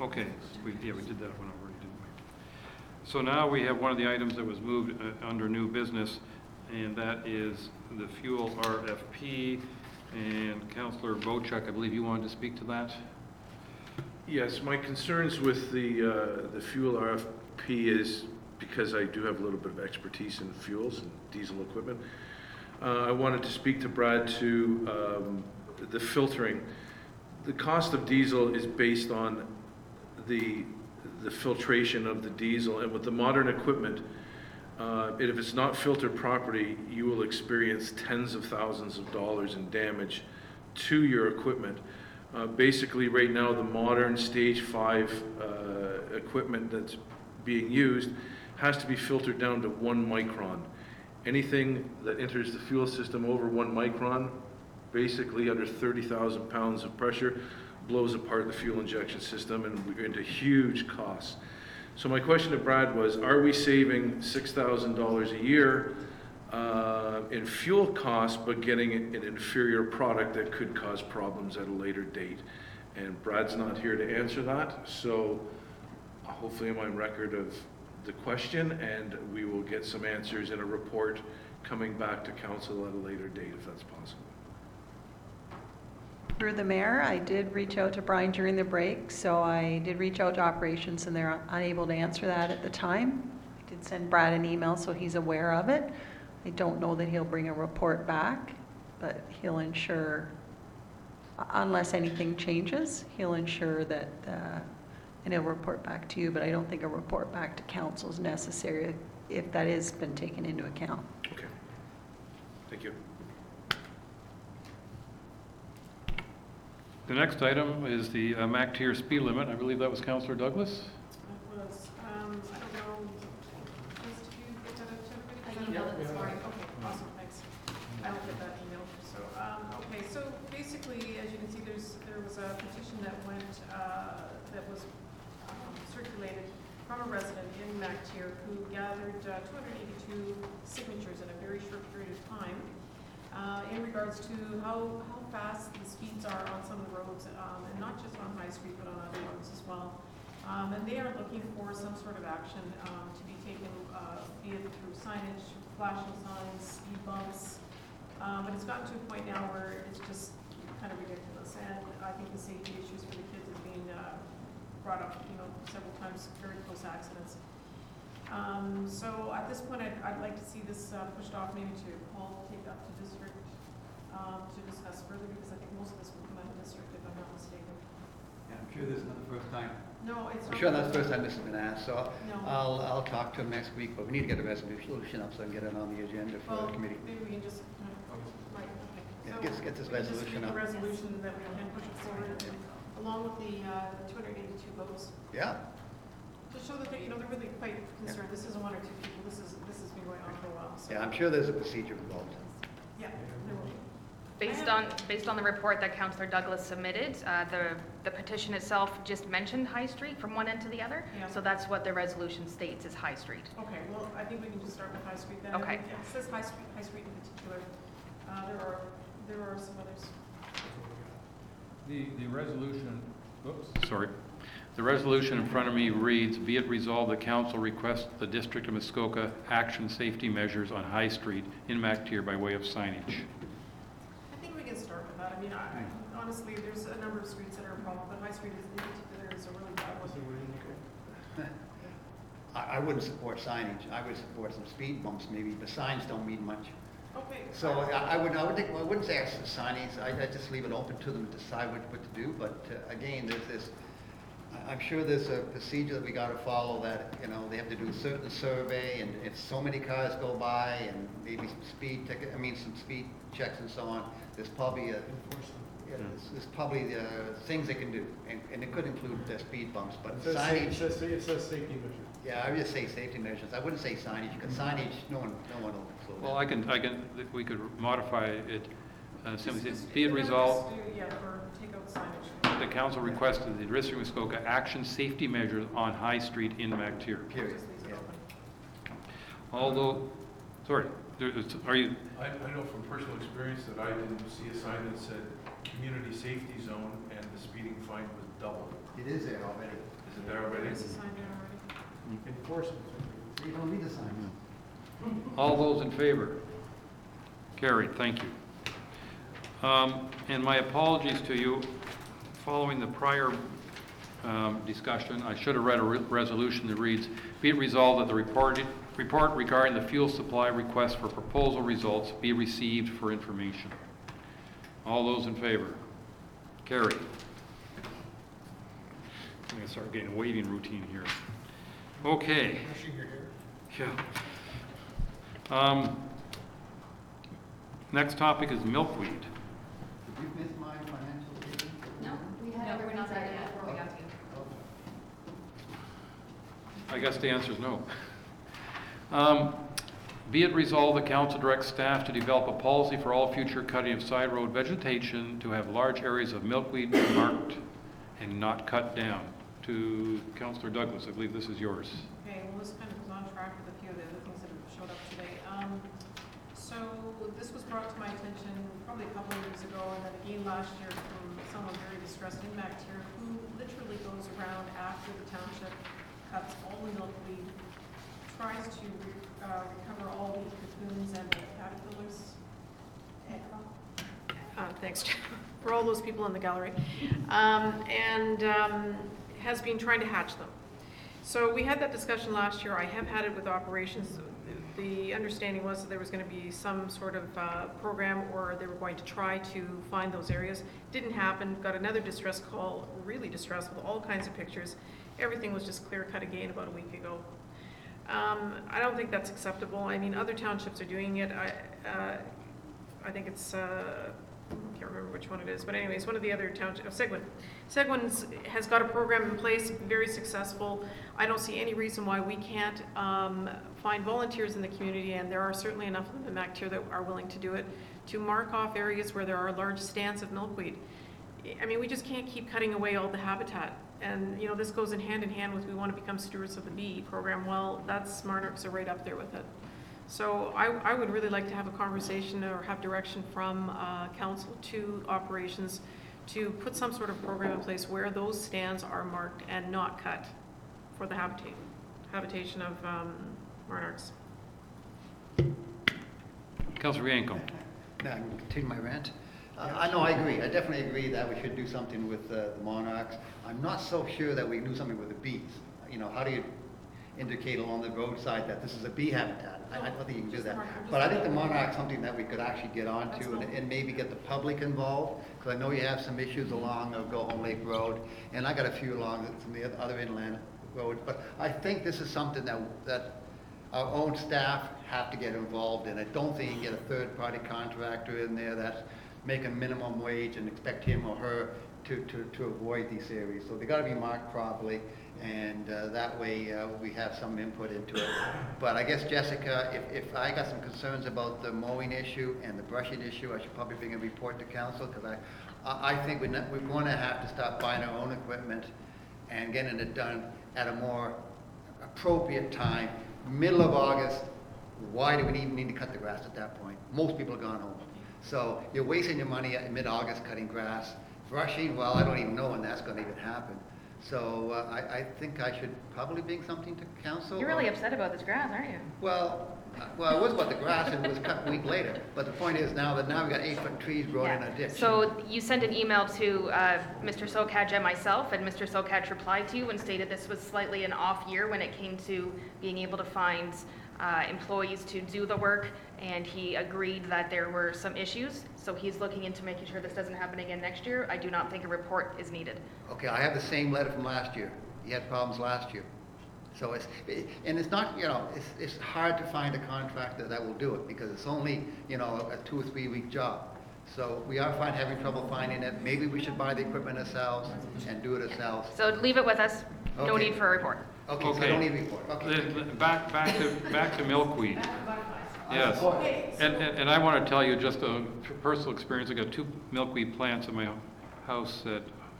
Speaker 1: Okay, we did that one already, didn't we? So now we have one of the items that was moved under new business, and that is the fuel RFP. And Councillor Bochuk, I believe you wanted to speak to that?
Speaker 2: Yes, my concerns with the fuel RFP is because I do have a little bit of expertise in fuels and diesel equipment. I wanted to speak to Brad to the filtering. The cost of diesel is based on the filtration of the diesel, and with the modern equipment, if it's not filtered properly, you will experience tens of thousands of dollars in damage to your equipment. Basically, right now, the modern Stage 5 equipment that's being used has to be filtered down to 1 micron. Anything that enters the fuel system over 1 micron, basically under 30,000 pounds of pressure, blows apart the fuel injection system, and we're into huge costs. So my question to Brad was, are we saving $6,000 a year in fuel costs, but getting an inferior product that could cause problems at a later date? And Brad's not here to answer that, so hopefully I'm on record of the question, and we will get some answers in a report coming back to council at a later date, if that's possible.
Speaker 7: Through the mayor, I did reach out to Brian during the break, so I did reach out to operations, and they're unable to answer that at the time. I did send Brad an email, so he's aware of it. I don't know that he'll bring a report back, but he'll ensure, unless anything changes, he'll ensure that, and he'll report back to you, but I don't think a report back to council is necessary if that has been taken into account.
Speaker 2: Okay. Thank you.
Speaker 1: The next item is the MAC-tier speed limit. I believe that was Councillor Douglas.
Speaker 13: It was, I don't know, just did you get that out to everybody?
Speaker 5: I emailed it this morning.
Speaker 13: Okay, awesome, thanks. I don't get that email, so, okay, so basically, as you can see, there was a petition that went, that was circulated from a resident in MacTier who gathered 282 signatures in a very short period of time in regards to how fast the speeds are on some of the roads, and not just on High Street, but on other roads as well. And they are looking for some sort of action to be taken, be it through signage, flashing signs, speed bumps. But it's gotten to a point now where it's just kind of ridiculous. And I think the safety issues for the kids have been brought up, several times, very close accidents. So at this point, I'd like to see this pushed off maybe to Paul, take up to district to discuss further, because I think most of this will come out of district, if I'm not mistaken.
Speaker 16: Yeah, I'm sure this is not the first time.
Speaker 13: No, it's
Speaker 16: I'm
Speaker 13: not.
Speaker 16: sure that's the first time this has been asked, so
Speaker 13: No.
Speaker 16: I'll talk to him next week, but we need to get a resolution up so I can get it on the agenda for
Speaker 13: Well,
Speaker 16: the committee.
Speaker 13: maybe we can just, right, okay.
Speaker 16: Yeah,
Speaker 13: So
Speaker 16: get this
Speaker 13: we can just
Speaker 16: resolution
Speaker 13: make
Speaker 16: up.
Speaker 13: a resolution that we can push it forward, along with the 282 votes,
Speaker 16: Yeah,
Speaker 13: to show that, they're really quite concerned. This isn't one or two people, this has been going on for a while, so.
Speaker 16: yeah, I'm sure there's a procedure involved.
Speaker 13: Yeah, there will be.
Speaker 4: Based on the report that Councillor Douglas submitted, the petition itself just mentioned High Street from one end to the other.
Speaker 13: Yeah.
Speaker 4: So that's what the resolution states is High Street.
Speaker 13: Okay, well, I think we can just start with High Street then.
Speaker 4: Okay.
Speaker 13: Yeah, it says High Street in particular. There are some others.
Speaker 1: The resolution, oops, sorry. The resolution in front of me reads, be it resolved that council requests the District of Muskoka action safety measures on High Street in MacTier by way of signage.
Speaker 13: I think we can start with that. I mean, honestly, there's a number of streets that are a problem, but High Street in particular is a really bad one.
Speaker 16: I wouldn't support signage. I would support some speed bumps maybe, but signs don't mean much.
Speaker 13: Okay.
Speaker 16: So I wouldn't say it's the signage. I'd just leave it open to them to decide what to do. But again, there's this. I'm sure there's a procedure that we got to follow. That they have to do a certain survey, and if so many cars go by, and maybe some speed ticket. some speed checks and so on. There's probably there's probably things they can do, and it could include speed bumps. But signage.
Speaker 10: It says safety measures.
Speaker 16: Yeah, I would just say safety measures. I wouldn't say signage, because signage, no one will slow down.
Speaker 1: Well, we could modify it, simply
Speaker 13: Just-
Speaker 1: be it
Speaker 13: just
Speaker 1: resolved.
Speaker 13: do, yeah, or take out signage.
Speaker 1: The council requested the District of Muskoka action safety measures on High Street in MacTier.
Speaker 16: Period.
Speaker 13: Just leaves it open.
Speaker 1: Although, sorry, are you,
Speaker 15: I know from personal experience that I didn't see a sign that said community safety zone and the speeding fine was double.
Speaker 16: It is there already.
Speaker 15: Is it there already?
Speaker 13: There's a sign there already.
Speaker 10: Enforcement.
Speaker 16: You don't need a sign.
Speaker 1: all those in favor? Carried, thank you. And my apologies to you, following the prior discussion, I should have read a resolution that reads, be it resolved that the report regarding the fuel supply request for proposal results be received for information. All those in favor? Carried. I'm going to start getting a waving routine here. Okay. Yeah. Next topic is milkweed.
Speaker 16: Did you miss my financial statement?
Speaker 4: No, we're not there yet before we got to you.
Speaker 1: I guess the answer is no. Be it resolved, the council directs staff to develop a policy for all future cutting of side road vegetation to have large areas of milkweed marked and not cut down. To Councillor Douglas, I believe this is yours.
Speaker 13: Okay, well, this kind of is on track with a few of the other things that have showed up today. So this was brought to my attention probably a couple of weeks ago, and then again last year from someone very distressed in MacTier who literally goes around after the township cuts all the milkweed, tries to recover all the cocoons and the caterpillars. Thanks, for all those people in the gallery, has been trying to hatch them. So we had that discussion last year. I have had it with operations. the understanding was that there was going to be some sort of program, or they were going to try to find those areas. Didn't happen. Got another distress call, really distressed, with all kinds of pictures. Everything was just clear cut again about a week ago. I don't think that's acceptable. I mean, other townships are doing it. I think it's, I can't remember which one it is, but anyways, one of the other townships, Seguin. Seguin's has got a program in place, very successful. I don't see any reason why we can't find volunteers in the community, and there are certainly enough of them back here that are willing to do it, to mark off areas where there are large stands of milkweed. I mean, we just can't keep cutting away all the habitat. And, you know, this goes in hand with we want to become stewards of the bee program. Well, that's Monarchs are right up there with it. So I would really like to have a conversation or have direction from council to operations to put some sort of program in place where those stands are marked and not cut for the habitation of Monarchs.
Speaker 1: Councillor Yanko.
Speaker 16: Now, I can continue my rant. I know, I agree. I definitely agree that we should do something with the monarchs. I'm not so sure that we can do something with the bees. You know, how do you indicate along the roadside that this is a bee habitat? I don't think you can do that. But I think the monarch's something that we could actually get onto and maybe get the public involved, because I know you have some issues along Go Home Lake Road, and I got a few along some of the other inland roads. But I think this is something that our own staff have to get involved in. I don't think you can get a third-party contractor in there that's making minimum wage and expect him or her to avoid these areas. So they got to be marked properly, and that way we have some input into it. But I guess, Jessica, if I got some concerns about the mowing issue and the brushing issue, I should probably bring a report to council, because I think we're going to have to start buying our own equipment and getting it done at a more appropriate time. Middle of August, why do we even need to cut the grass at that point? Most people are gone home. So you're wasting your money at mid-August cutting grass. Brushing, well, I don't even know when that's going to even happen. So I think I should probably bring something to council.
Speaker 4: You're really upset about this grass, aren't you?
Speaker 16: Well, it was about the grass, and it was cut a week later. But the point is now we've got 8-foot trees growing in a ditch.
Speaker 4: So you sent an email to Mr. Sokaj and myself, and Mr. Sokaj replied to you and stated this was slightly an off year when it came to being able to find employees to do the work, and he agreed that there were some issues. So he's looking into making sure this doesn't happen again next year. I do not think a report is needed.
Speaker 16: Okay, I have the same letter from last year. He had problems last year. So it's not, you know, it's hard to find a contractor that will do it, because it's only, you know, a 2 or 3 week job. So we are having trouble finding it. Maybe we should buy the equipment ourselves and do it ourselves.
Speaker 4: So leave it with us. No
Speaker 16: Okay.
Speaker 4: need for a report.
Speaker 16: Okay, so I don't need a report. Okay.
Speaker 1: Back to milkweed. Yes, and I want to tell you just a personal experience. I got 2 milkweed plants in my house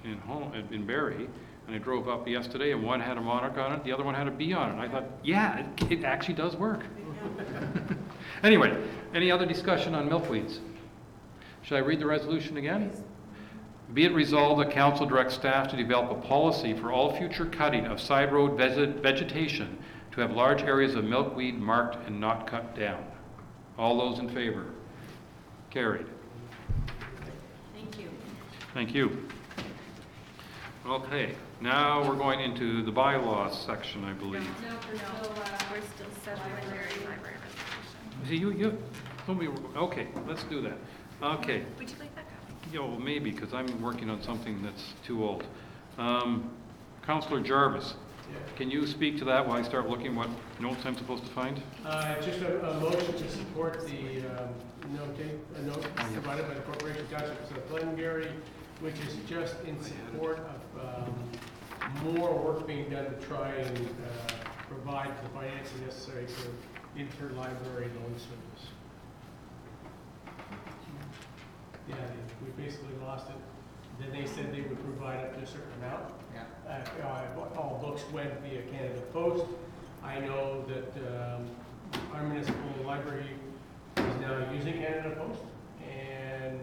Speaker 1: in Barrie, and I drove up yesterday, and one had a monarch on it, the other one had a bee on it. And I thought, yeah, it actually does work. Anyway, any other discussion on milkweeds? Should I read the resolution again? Be it resolved, the council directs staff to develop a policy for all future cutting of side road vegetation to have large areas of milkweed marked and not cut down. All those in favor? Carried.
Speaker 5: Thank you.
Speaker 1: Thank you. Okay, now we're going into the bylaws section, I believe.
Speaker 5: No, we're still library resolution.
Speaker 1: See, you told me, okay, let's do that. Okay.
Speaker 5: Would you like that copy?
Speaker 1: Yeah, well, maybe, because I'm working on something that's too old. Councillor Jarvis, can you speak to that while I start looking what notes I'm supposed to find?
Speaker 11: Just a motion to support the note provided by the Corporation Township of Glengarry, which is just in support of more work being done to try and provide the financing necessary for interlibrary loan service. Yeah, we basically lost it. Then they said they would provide up to a certain amount. All books went via Canada Post. I know that our municipal library is now using Canada Post, and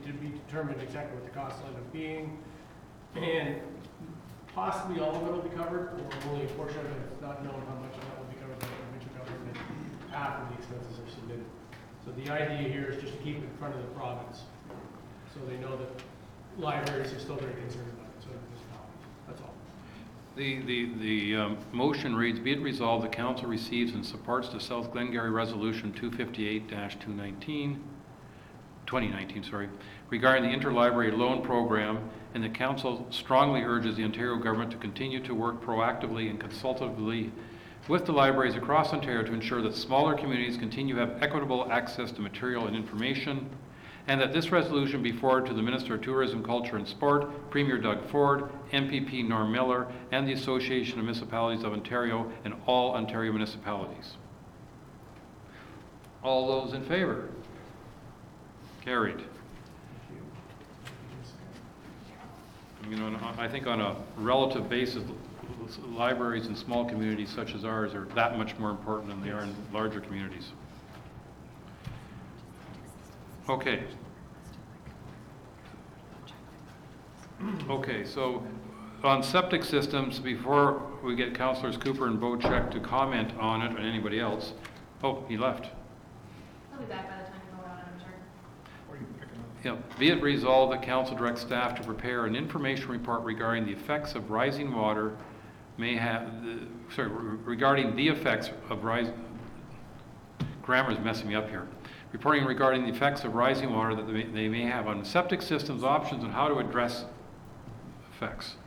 Speaker 11: to be determined exactly what the cost will end up being, and possibly all of it will be covered, or only a portion of it. It's not known how much of that will be covered by the provincial government after the expenses are submitted. So the idea here is just to keep it in front of the province, so they know that libraries are still very concerned about it, so that's all.
Speaker 1: The motion reads, be it resolved, the council receives and supports the South Glengarry Resolution 258-2019, regarding the interlibrary loan program, and the council strongly urges the Ontario government to continue to work proactively and consultatively with the libraries across Ontario to ensure that smaller communities continue to have equitable access to material and information, and that this resolution be forwarded to the Minister of Tourism, Culture and Sport, Premier Doug Ford, MPP Norm Miller, and the Association of Municipalities of Ontario, and all Ontario municipalities. All those in favor? Carried. You know, I think on a relative basis, libraries in small communities such as ours are that much more important than they are in larger communities. Okay. Okay, so on septic systems, before we get Councillors Cooper and Bocheck to comment on it, or anybody else, oh, he left.
Speaker 4: I'll be back by the time you vote on it, I'm sure.
Speaker 6: Or you can pick them up.
Speaker 1: Yeah. Be it resolved that council directs staff to prepare an information report regarding the effects of rising water may have, regarding the effects of rising, grammar's messing me up here. Reporting regarding the effects of rising water that they may have on septic systems, options, and how to address effects.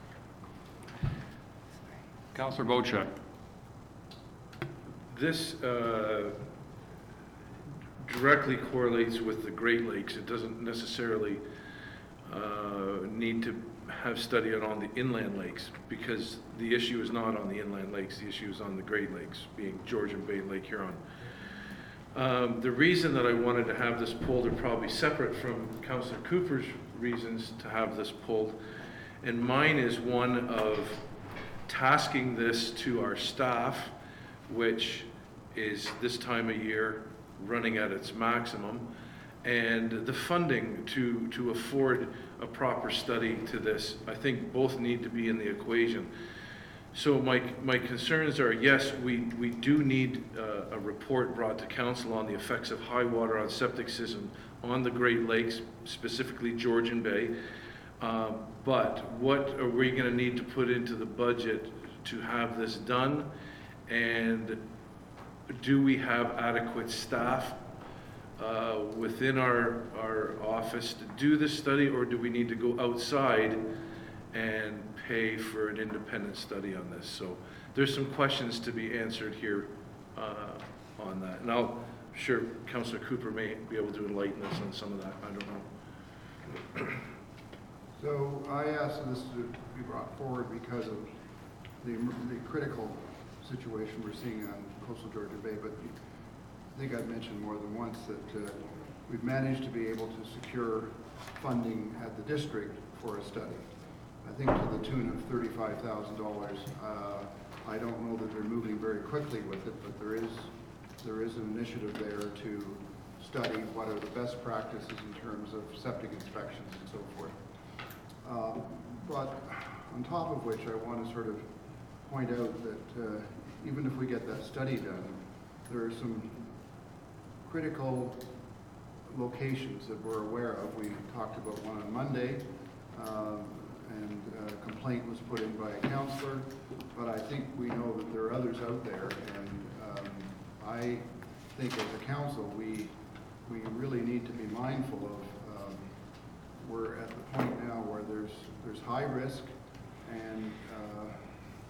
Speaker 1: Councillor Bocheck.
Speaker 2: This directly correlates with the Great Lakes. It doesn't necessarily need to have study on the inland lakes, because the issue is not on the inland lakes. The issue is on the Great Lakes, being Georgian Bay and Lake Huron. The reason that I wanted to have this pulled are probably separate from Councillor Cooper's reasons to have this pulled, and mine is one of tasking this to our staff, which is this time of year running at its maximum, and the funding to afford a proper study to this. I think both need to be in the equation. So my concerns are, yes, we do need a report brought to council on the effects of high water on septic system on the Great Lakes, specifically Georgian Bay. But what are we going to need to put into the budget to have this done? And do we have adequate staff within our office to do this study, or do we need to go outside and pay for an independent study on this? So there's some questions to be answered here on that. And I'm sure Councillor Cooper may be able to enlighten us on some of that. I don't know.
Speaker 3: So I asked this to be brought forward because of the critical situation we're seeing on coastal Georgian Bay, but I think I've mentioned more than once that we've managed to be able to secure funding at the district for a study. I think to the tune of $35,000. I don't know that they're moving very quickly with it, but there is an initiative there to study what are the best practices in terms of septic inspections and so forth. But on top of which, I want to sort of point out that even if we get that study done, there are some critical locations that we're aware of. We talked about one on Monday, and a complaint was put in by a councillor, but I think we know that there are others out there, and I think as a council, we really need to be mindful of, we're at the point now where there's high risk, and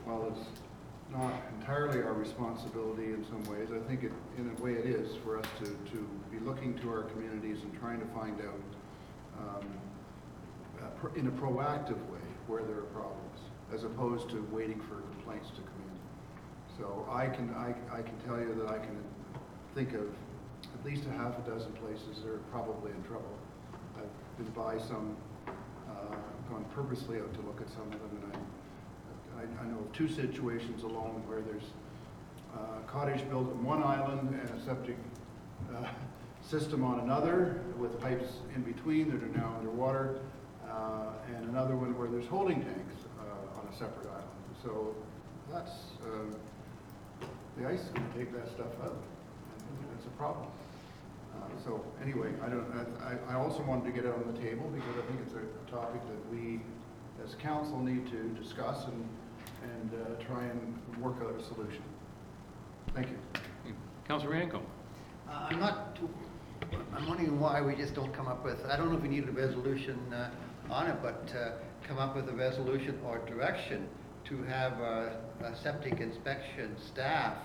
Speaker 3: while it's not entirely our responsibility in some ways, I think in a way it is for us to be looking to our communities and trying to find out in a proactive way where there are problems, as opposed to waiting for complaints to come in. So I can tell you that I can think of at least a half a dozen places that are probably in trouble. I've been by some, gone purposely out to look at some of them, and I know of two situations alone where there's a cottage built on one island and a septic system on another, with pipes in between that are now underwater, and another one where there's holding tanks on a separate island. So that's, the ice is going to take that stuff out, and that's a problem. So anyway, I also wanted to get it on the table because I think it's a topic that we as council need to discuss and try and work out a solution. Thank you.
Speaker 1: Councilor Rienko?
Speaker 16: I'm wondering why we just don't come up with, I don't know if we need a resolution on it, but come up with a resolution or direction to have a septic inspection staff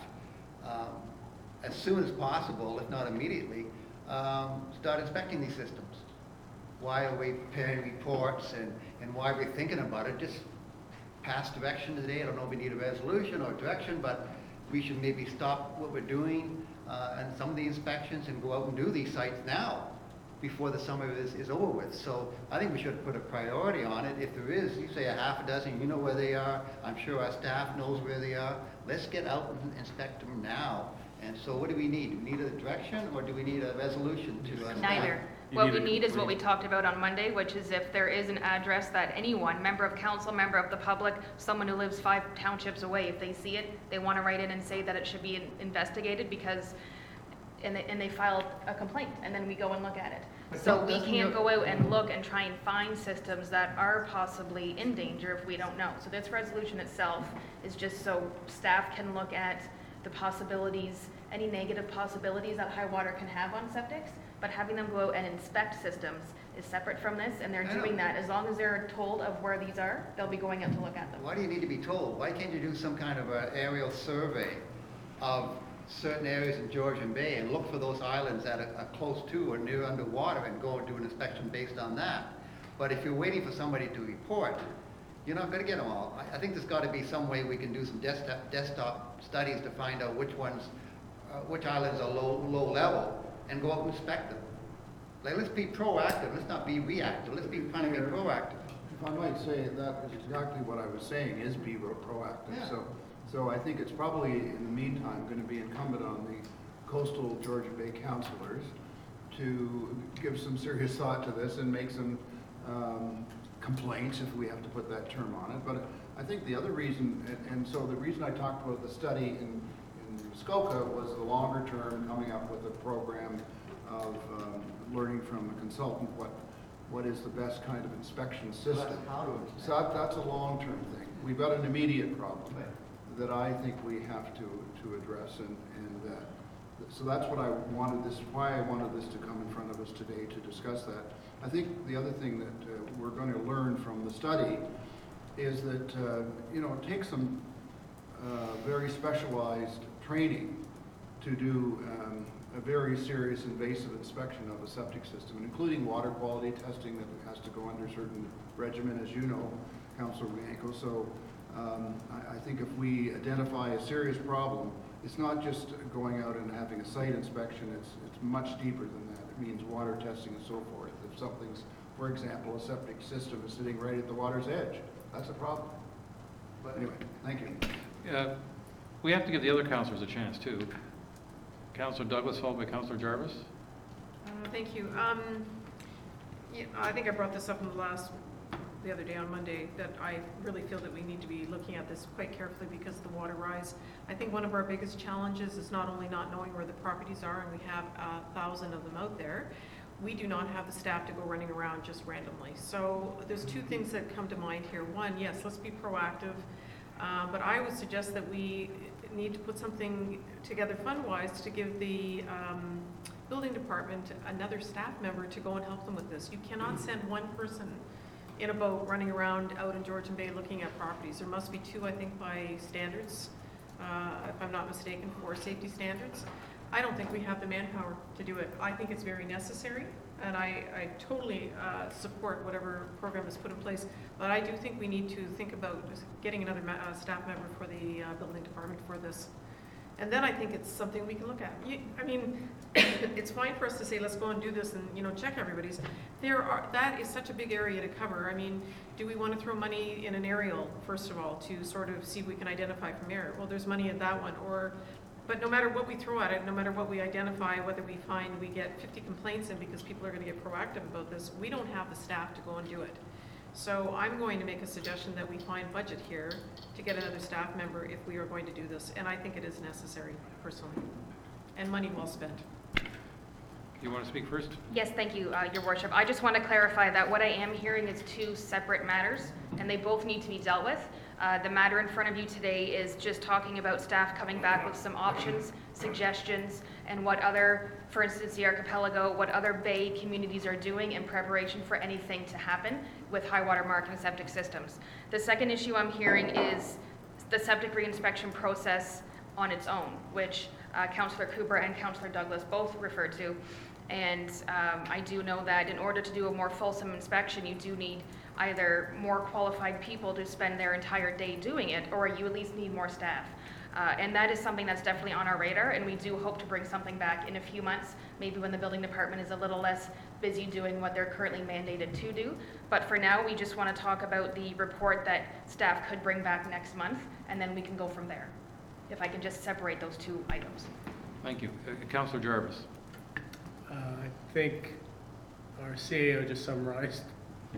Speaker 16: as soon as possible, if not immediately, start inspecting these systems. Why are we preparing reports and why are we thinking about it? Just pass direction today. I don't know if we need a resolution or direction, but we should maybe stop what we're doing and some of the inspections and go out and do these sites now before the summer is over with. So I think we should put a priority on it. If there is, you say a half a dozen, you know where they are. I'm sure our staff knows where they are. Let's get out and inspect them now. And so what do we need? Do we need a direction or do we need a resolution to
Speaker 4: Neither. What we need is what we talked about on Monday, which is if there is an address that anyone, member of council, member of the public, someone who lives 5 townships away, if they see it, they want to write in and say that it should be investigated because, and they filed a complaint, and then we go and look at it. So we can't go out and look and try and find systems that are possibly in danger if we don't know. So this resolution itself is just so staff can look at the possibilities, any negative possibilities that high water can have on septics, but having them go out and inspect systems is separate from this, and they're doing that. As long as they're told of where these are, they'll be going out to look at them.
Speaker 16: Why do you need to be told? Why can't you do some kind of an aerial survey of certain areas in Georgian Bay and look for those islands that are close to or near underwater and go and do an inspection based on that? But if you're waiting for somebody to report, you're not going to get them all. I think there's got to be some way we can do some desktop studies to find out which ones, which islands are low level, and go out and inspect them. Like, let's be proactive. Let's not be reactive. Let's be trying to be proactive.
Speaker 3: If I might say, that is exactly what I was saying, is be proactive.
Speaker 16: Yeah.
Speaker 3: So I think it's probably, in the meantime, going to be incumbent on the coastal Georgian Bay councilors to give some serious thought to this and make some complaints, if we have to put that term on it. But I think the other reason, and so the reason I talked about the study in Muskoka was the longer term, coming up with a program of learning from a consultant what is the best kind of inspection system. So that's a long-term thing. We've got an immediate problem that I think we have to address, and so that's what I wanted this, why I wanted this to come in front of us today to discuss that. I think the other thing that we're going to learn from the study is that it takes some very specialized training to do a very serious invasive inspection of a septic system, including water quality testing that has to go under certain regimen, as you know, Councilor Bianco. So I think if we identify a serious problem, it's not just going out and having a site inspection, it's much deeper than that. It means water testing and so forth. If something's, for example, a septic system is sitting right at the water's edge, that's a problem. But anyway, thank you.
Speaker 1: We have to give the other councilors a chance too. Councilor Douglas, followed by Councilor Jarvis.
Speaker 13: Thank you. I think I brought this up the other day on Monday, that I really feel that we need to be looking at this quite carefully because of the water rise. I think one of our biggest challenges is not only not knowing where the properties are, and we have 1,000 of them out there, we do not have the staff to go running around just randomly. So there's 2 things that come to mind here. One, yes, let's be proactive, but I would suggest that we need to put something together fund-wise to give the building department another staff member to go and help them with this. You cannot send one person in a boat running around out in Georgian Bay looking at properties. There must be 2, I think, by standards, if I'm not mistaken, for safety standards. I don't think we have the manpower to do it. I think it's very necessary, and I totally support whatever program is put in place, but I do think we need to think about getting another staff member for the building department for this. And then I think it's something we can look at. I mean, it's fine for us to say, let's go and do this and, check everybody's. That is such a big area to cover. I mean, do we want to throw money in an aerial, first of all, to sort of see if we can identify from there? Well, there's money in that one. But no matter what we throw at it, no matter what we identify, whether we find we get 50 complaints in because people are going to get proactive about this, we don't have the staff to go and do it. So I'm going to make a suggestion that we find budget here to get another staff member if we are going to do this. And I think it is necessary, personally. And money well spent.
Speaker 1: You want to speak first?
Speaker 4: Yes, thank you, Your Worship. I just want to clarify that what I am hearing is 2 separate matters, and they both need to be dealt with. The matter in front of you today is just talking about staff coming back with some options, suggestions, and what other, for instance, the archipelago, what other bay communities are doing in preparation for anything to happen with high water mark and septic systems. The second issue I'm hearing is the septic reinspection process on its own, which Councillor Cooper and Councillor Douglas both referred to. And I do know that in order to do a more fulsome inspection, you do need either more qualified people to spend their entire day doing it, or you at least need more staff. And that is something that's definitely on our radar, and we do hope to bring something back in a few months, maybe when the building department is a little less busy doing what they're currently mandated to do. But for now, we just want to talk about the report that staff could bring back next month, and then we can go from there. If I can just separate those two items.
Speaker 1: Thank you. Councillor Jarvis.
Speaker 11: I think our CAO just summarized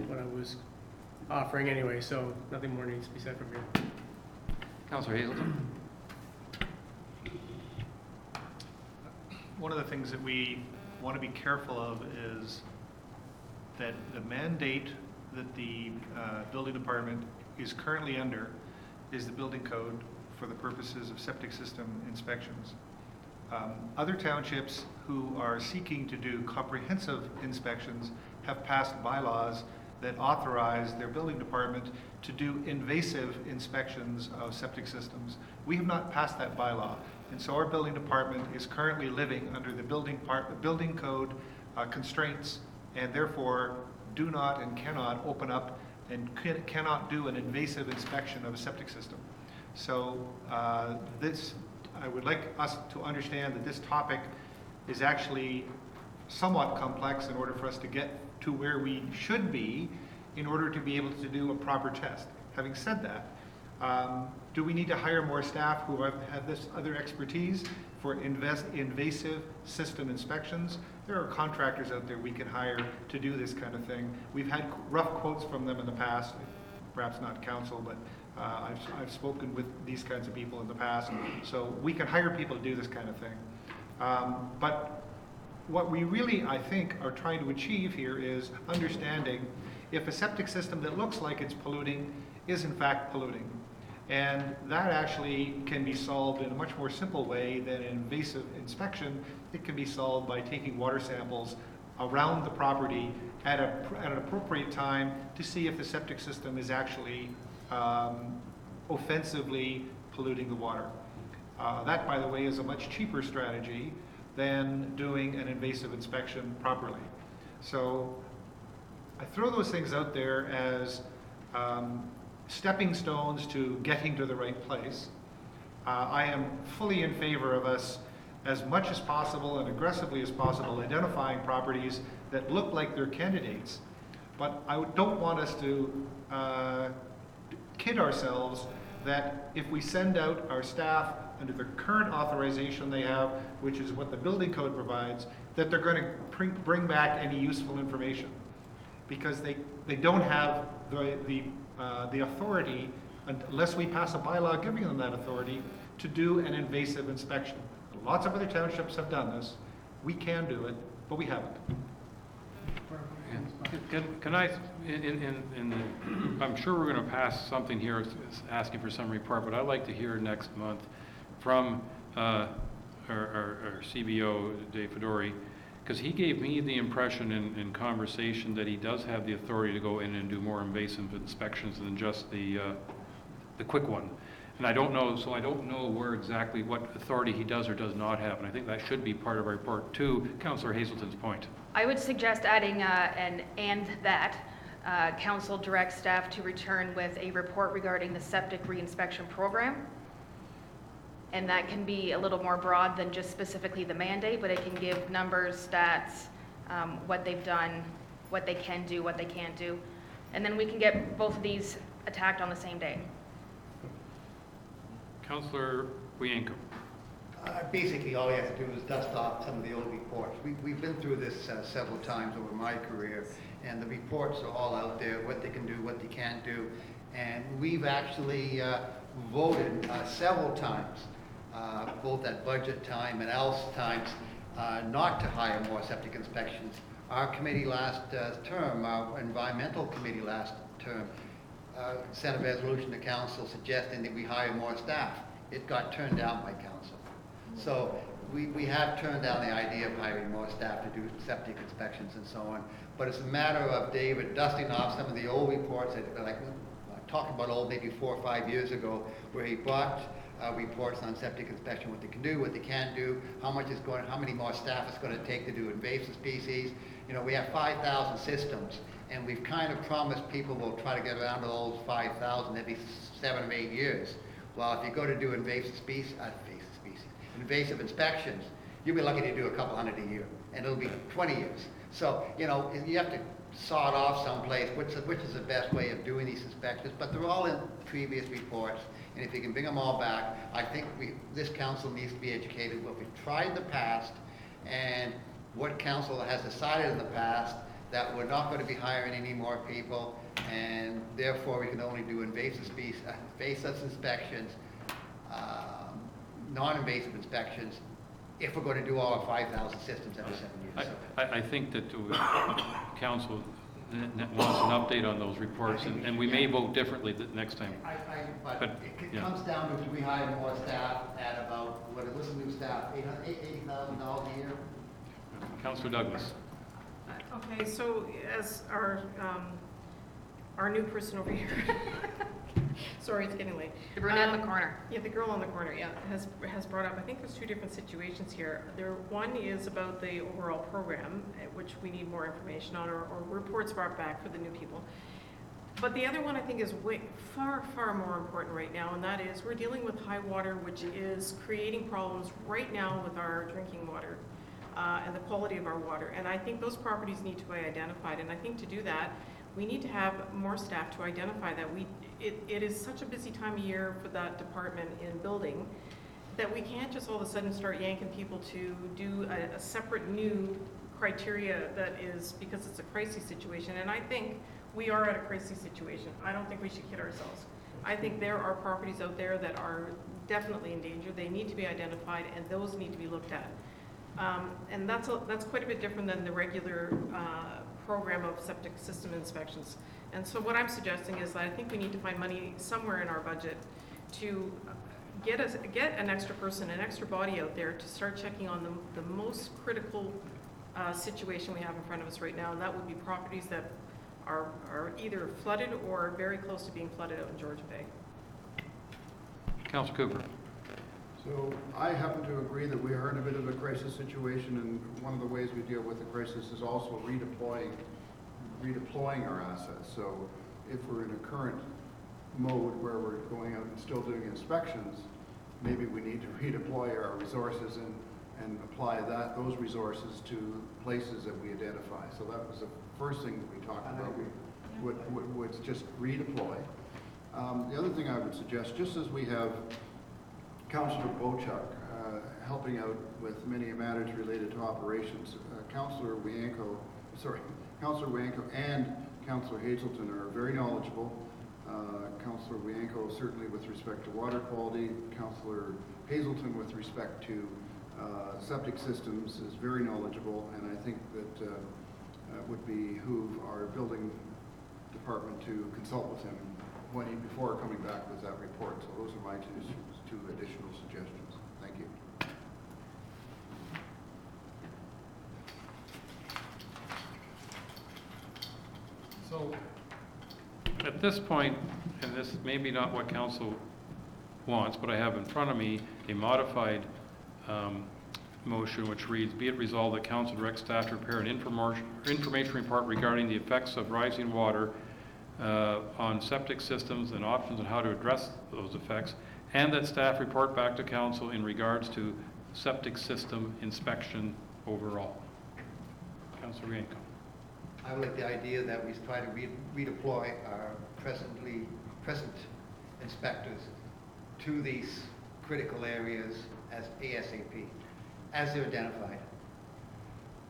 Speaker 11: what I was offering anyway, so nothing more needs to be said from here.
Speaker 1: Councillor Hazelton.
Speaker 10: One of the things that we want to be careful of is that the mandate that the building department is currently under is the building code for the purposes of septic system inspections. Other townships who are seeking to do comprehensive inspections have passed bylaws that authorize their building department to do invasive inspections of septic systems. We have not passed that bylaw, and so our building department is currently living under the building code constraints, and therefore do not and cannot open up and cannot do an invasive inspection of a septic system. So I would like us to understand that this topic is actually somewhat complex in order for us to get to where we should be in order to be able to do a proper test. Having said that, do we need to hire more staff who have this other expertise for invasive system inspections? There are contractors out there we can hire to do this kind of thing. We've had rough quotes from them in the past, perhaps not council, but I've spoken with these kinds of people in the past, so we can hire people to do this kind of thing. But what we really, I think, are trying to achieve here is understanding if a septic system that looks like it's polluting is in fact polluting. And that actually can be solved in a much more simple way than an invasive inspection. It can be solved by taking water samples around the property at an appropriate time to see if the septic system is actually offensively polluting the water. That, by the way, is a much cheaper strategy than doing an invasive inspection properly. So I throw those things out there as stepping stones to getting to the right place. I am fully in favor of us, as much as possible and aggressively as possible, identifying properties that look like they're candidates. But I don't want us to kid ourselves that if we send out our staff under the current authorization they have, which is what the building code provides, that they're going to bring back any useful information, because they don't have the authority, unless we pass a bylaw giving them that authority, to do an invasive inspection. Lots of other townships have done this. We can do it, but we haven't.
Speaker 1: Can I, I'm sure we're going to pass something here asking for some report, but I'd like to hear next month from our CBO, Dave Fedori, because he gave me the impression in conversation that he does have the authority to go in and do more invasive inspections than just the quick one. And I don't know, so I don't know what authority he does or does not have, and I think that should be part of our report to Councillor Hazelton's point.
Speaker 4: I would suggest adding council directs staff to return with a report regarding the septic reinspection program. And that can be a little more broad than just specifically the mandate, but it can give numbers, stats, what they've done, what they can do, what they can't do. And then we can get both of these attacked on the same day.
Speaker 1: Councillor Wienko.
Speaker 16: Basically, all you have to do is dust off some of the old reports. We've been through this several times over my career, and the reports are all out there, what they can do, what they can't do. And we've actually voted several times, both at budget time and else times, not to hire more septic inspections. Our committee last term, our environmental committee last term, sent a resolution to council suggesting that we hire more staff. It got turned down by council. So we have turned down the idea of hiring more staff to do septic inspections and so on. But it's a matter of David dusting off some of the old reports that, like, talking about old, maybe 4 or 5 years ago, where he brought reports on septic inspection, what they can do, what they can't do, how many more staff it's going to take to do invasive species. You know, we have 5,000 systems, and we've kind of promised people we'll try to get around to those 5,000 every 7 or 8 years. Well, if you go to do invasive inspections, you'll be lucky to do a couple hundred a year, and it'll be 20 years. So, you know, you have to sawed off someplace, which is the best way of doing these inspections, but they're all in previous reports, and if you can bring them all back, I think this council needs to be educated what we've tried in the past, and what council has decided in the past, that we're not going to be hiring any more people, and therefore we can only do invasive inspections, non-invasive inspections, if we're going to do all our 5,000 systems every 7 years.
Speaker 1: I think that council wants an update on those reports, and we may vote differently the next time.
Speaker 16: But it comes down to, do we hire more staff at about, what's the new staff, $80,000 a year?
Speaker 1: Councillor Douglas.
Speaker 13: Okay, so as our new person over here, sorry, it's getting late.
Speaker 4: The brunette in the corner.
Speaker 13: Yeah, the girl in the corner, yeah, has brought up, I think there's 2 different situations here. One is about the overall program, which we need more information on, or reports brought back for the new people. But the other one I think is far, far more important right now, and that is we're dealing with high water, which is creating problems right now with our drinking water and the quality of our water. And I think those properties need to be identified, and I think to do that, we need to have more staff to identify that. It is such a busy time of year for that department in building that we can't just all of a sudden start yanking people to do a separate new criteria that is, because it's a crisis situation. And I think we are at a crisis situation. I don't think we should kid ourselves. I think there are properties out there that are definitely in danger. They need to be identified, and those need to be looked at. And that's quite a bit different than the regular program of septic system inspections. And so what I'm suggesting is that I think we need to find money somewhere in our budget to get an extra person, an extra body out there to start checking on the most critical situation we have in front of us right now, and that would be properties that are either flooded or very close to being flooded out in Georgian Bay.
Speaker 1: Councillor Cooper.
Speaker 3: So I happen to agree that we are in a bit of a crisis situation, and one of the ways we deal with the crisis is also redeploying our assets. So if we're in a current mode where we're going out and still doing inspections, maybe we need to redeploy our resources and apply those resources to places that we identify. So that was the first thing that we talked about, was just redeploy. The other thing I would suggest, just as we have Councillor Bochuk helping out with many matters related to operations, Councillor Wienko and Councillor Hazelton are very knowledgeable. Councillor Wienko certainly with respect to water quality, Councillor Hazelton with respect to septic systems is very knowledgeable, and I think that would behoove our building department to consult with him before coming back with that report. So those are my two additional suggestions. Thank you.
Speaker 1: So at this point, and this may be not what council wants, but I have in front of me a modified motion which reads, be it resolved that council directs staff to prepare an information report regarding the effects of rising water on septic systems and options on how to address those effects, and that staff report back to council in regards to septic system inspection overall. Councillor Rienko.
Speaker 16: I would like the idea that we try to redeploy our present inspectors to these critical areas as ASAP, as they're identified.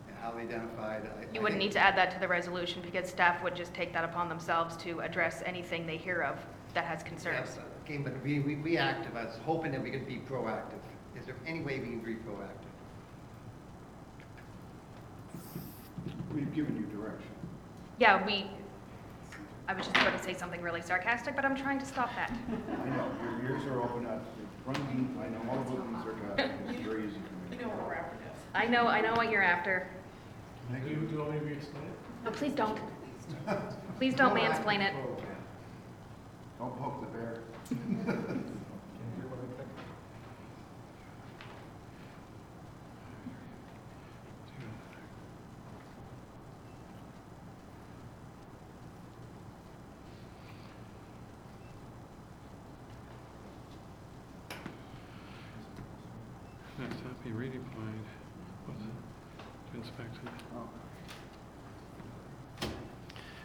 Speaker 16: And how they identified.
Speaker 4: You wouldn't need to add that to the resolution because staff would just take that upon themselves to address anything they hear of that has concerns.
Speaker 16: Yes, okay, but we active. I was hoping that we could be proactive. Is there any way we can be proactive?
Speaker 3: We've given you direction.
Speaker 4: Yeah, I was just about to say something really sarcastic, but I'm trying to stop that.
Speaker 3: I know, your ears are open, run deep, I know all about these sarcastic, it's very easy for me.
Speaker 13: You know what we're after, Des.
Speaker 4: I know what you're after.
Speaker 11: Do you want me to explain it?
Speaker 4: Oh, please don't. Please don't mansplain it.
Speaker 3: Don't poke the bear.
Speaker 1: Next up, be redeployed. To inspect it.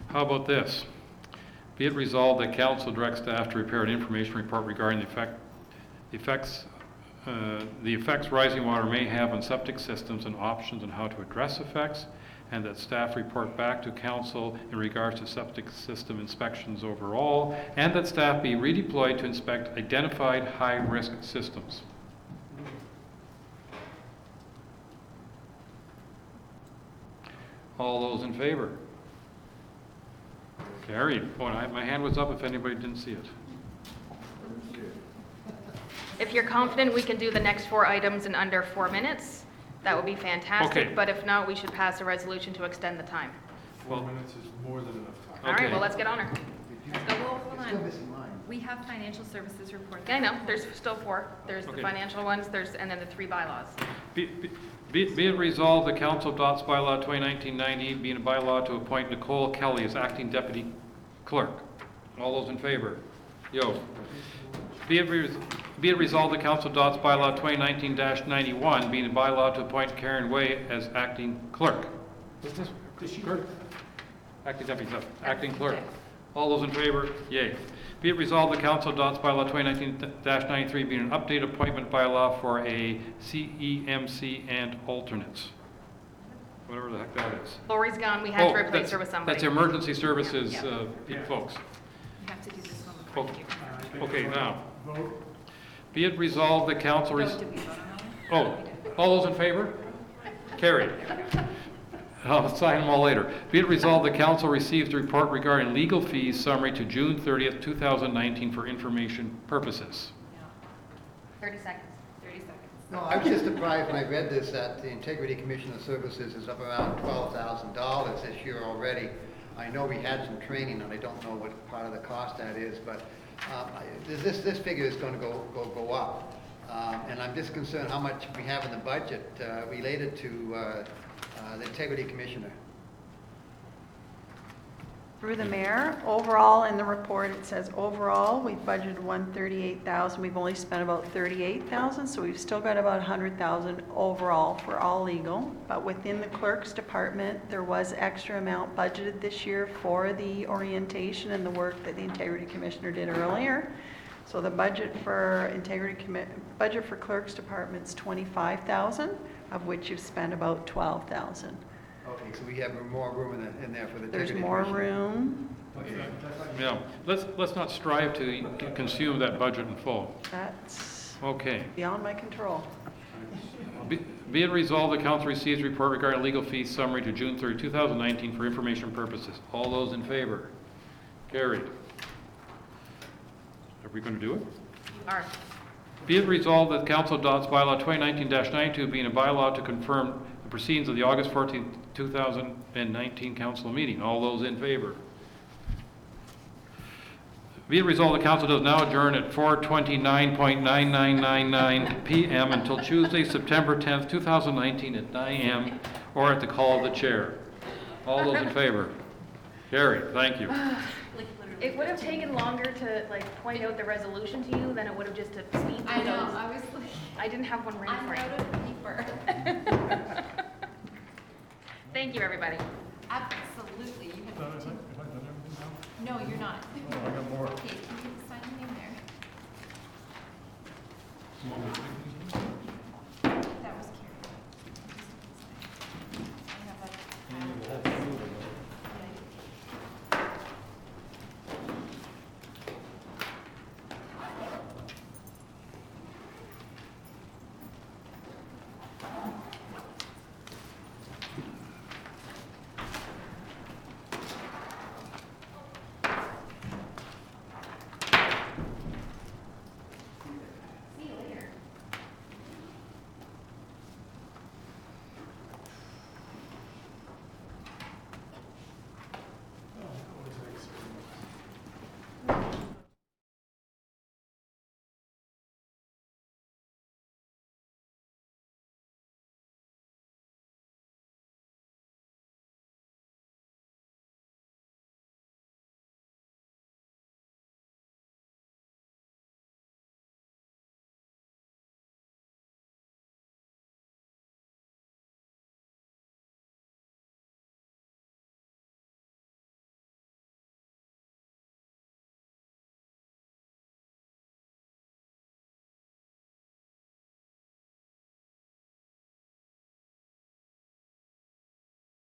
Speaker 1: How about this? Be it resolved that council directs staff to prepare an information report regarding the effects rising water may have on septic systems and options on how to address effects, and that staff report back to council in regards to septic system inspections overall, and that staff be redeployed to inspect identified high-risk systems. All those in favor? Carried. Oh, my hand was up if anybody didn't see it.
Speaker 4: If you're confident we can do the next 4 items in under 4 minutes, that would be fantastic.
Speaker 1: Okay.
Speaker 4: But if not, we should pass a resolution to extend the time.
Speaker 21: 4 minutes is more than enough time.
Speaker 4: All right, well, let's get on her.
Speaker 5: Well, hold
Speaker 3: Still
Speaker 5: on.
Speaker 3: missing mine.
Speaker 5: We have financial services report.
Speaker 4: Yeah, I know, there's still 4. There's the
Speaker 1: Okay.
Speaker 4: financial ones, and then the 3 bylaws.
Speaker 1: Be it resolved, the Council adopts bylaw 2019-90, being a bylaw to appoint Nicole Kelly as acting deputy clerk. All those in favor? Yo. Be it resolved, the Council adopts bylaw 2019-91, being a bylaw to appoint Karen Way as acting clerk. Is this clerk? Acting deputy, acting clerk. All those in favor? Yay. Be it resolved, the Council adopts bylaw 2019-93, being an updated appointment bylaw for a CEMC and alternates. Whatever the heck that is.
Speaker 4: Lori's gone, we had to replace her with somebody.
Speaker 1: That's emergency services,
Speaker 4: Yeah.
Speaker 1: folks.
Speaker 5: You have to do this one before you do.
Speaker 1: Okay, now. Be it resolved, the Council...
Speaker 5: No, did we vote on that one?
Speaker 1: Oh, all those in favor? Carried. I'll sign them all later. Be it resolved, the council receives the report regarding legal fees summary to June 30th, 2019 for information purposes.
Speaker 4: 30 seconds.
Speaker 5: 30 seconds.
Speaker 16: No, I was just surprised when I read this that the Integrity Commission of Services is up around $12,000 this year already. I know we had some training, and I don't know what part of the cost that is, but this figure is going to go up. And I'm just concerned how much we have in the budget related to the Integrity Commissioner.
Speaker 7: Through the mayor, overall in the report, it says overall, we've budgeted $138,000. We've only spent about $38,000, so we've still got about $100,000 overall for all legal. But within the clerk's department, there was extra amount budgeted this year for the orientation and the work that the Integrity Commissioner did earlier. So the budget for budget for clerk's department's $25,000, of which you've spent about $12,000.
Speaker 16: Okay, so we have more room in there for the
Speaker 7: There's
Speaker 16: Integrity
Speaker 7: more
Speaker 16: Commissioner.
Speaker 7: room.
Speaker 1: Yeah, let's not strive to consume that budget in full.
Speaker 7: That's
Speaker 1: Okay.
Speaker 7: beyond my control.
Speaker 1: Be it resolved, the council receives a report regarding legal fees summary to June 30, 2019 for information purposes. All those in favor? Carried. Are we going to do it?
Speaker 4: You are.
Speaker 1: Be it resolved that council adopts bylaw 2019-92, being a bylaw to confirm the proceedings of the August 14, 2019 council meeting. All those in favor? Be it resolved, the council does now adjourn at 4:29.9999 p.m. until Tuesday, September 10th, 2019 at 9 a.m. or at the call of the chair. All those in favor? Carried. Thank you.
Speaker 4: It would have taken longer to point out the resolution to you than it would have just to speed through
Speaker 5: I know,
Speaker 4: those.
Speaker 5: I was like,
Speaker 4: I didn't have one ready
Speaker 5: I'm
Speaker 4: for you.
Speaker 5: out of paper.
Speaker 4: Thank you, everybody.
Speaker 5: Absolutely. You
Speaker 21: Have I
Speaker 5: have
Speaker 21: done everything now?
Speaker 5: No, you're not.
Speaker 21: Oh, I got more.
Speaker 5: Okay, can you sign your name there?
Speaker 21: Moment.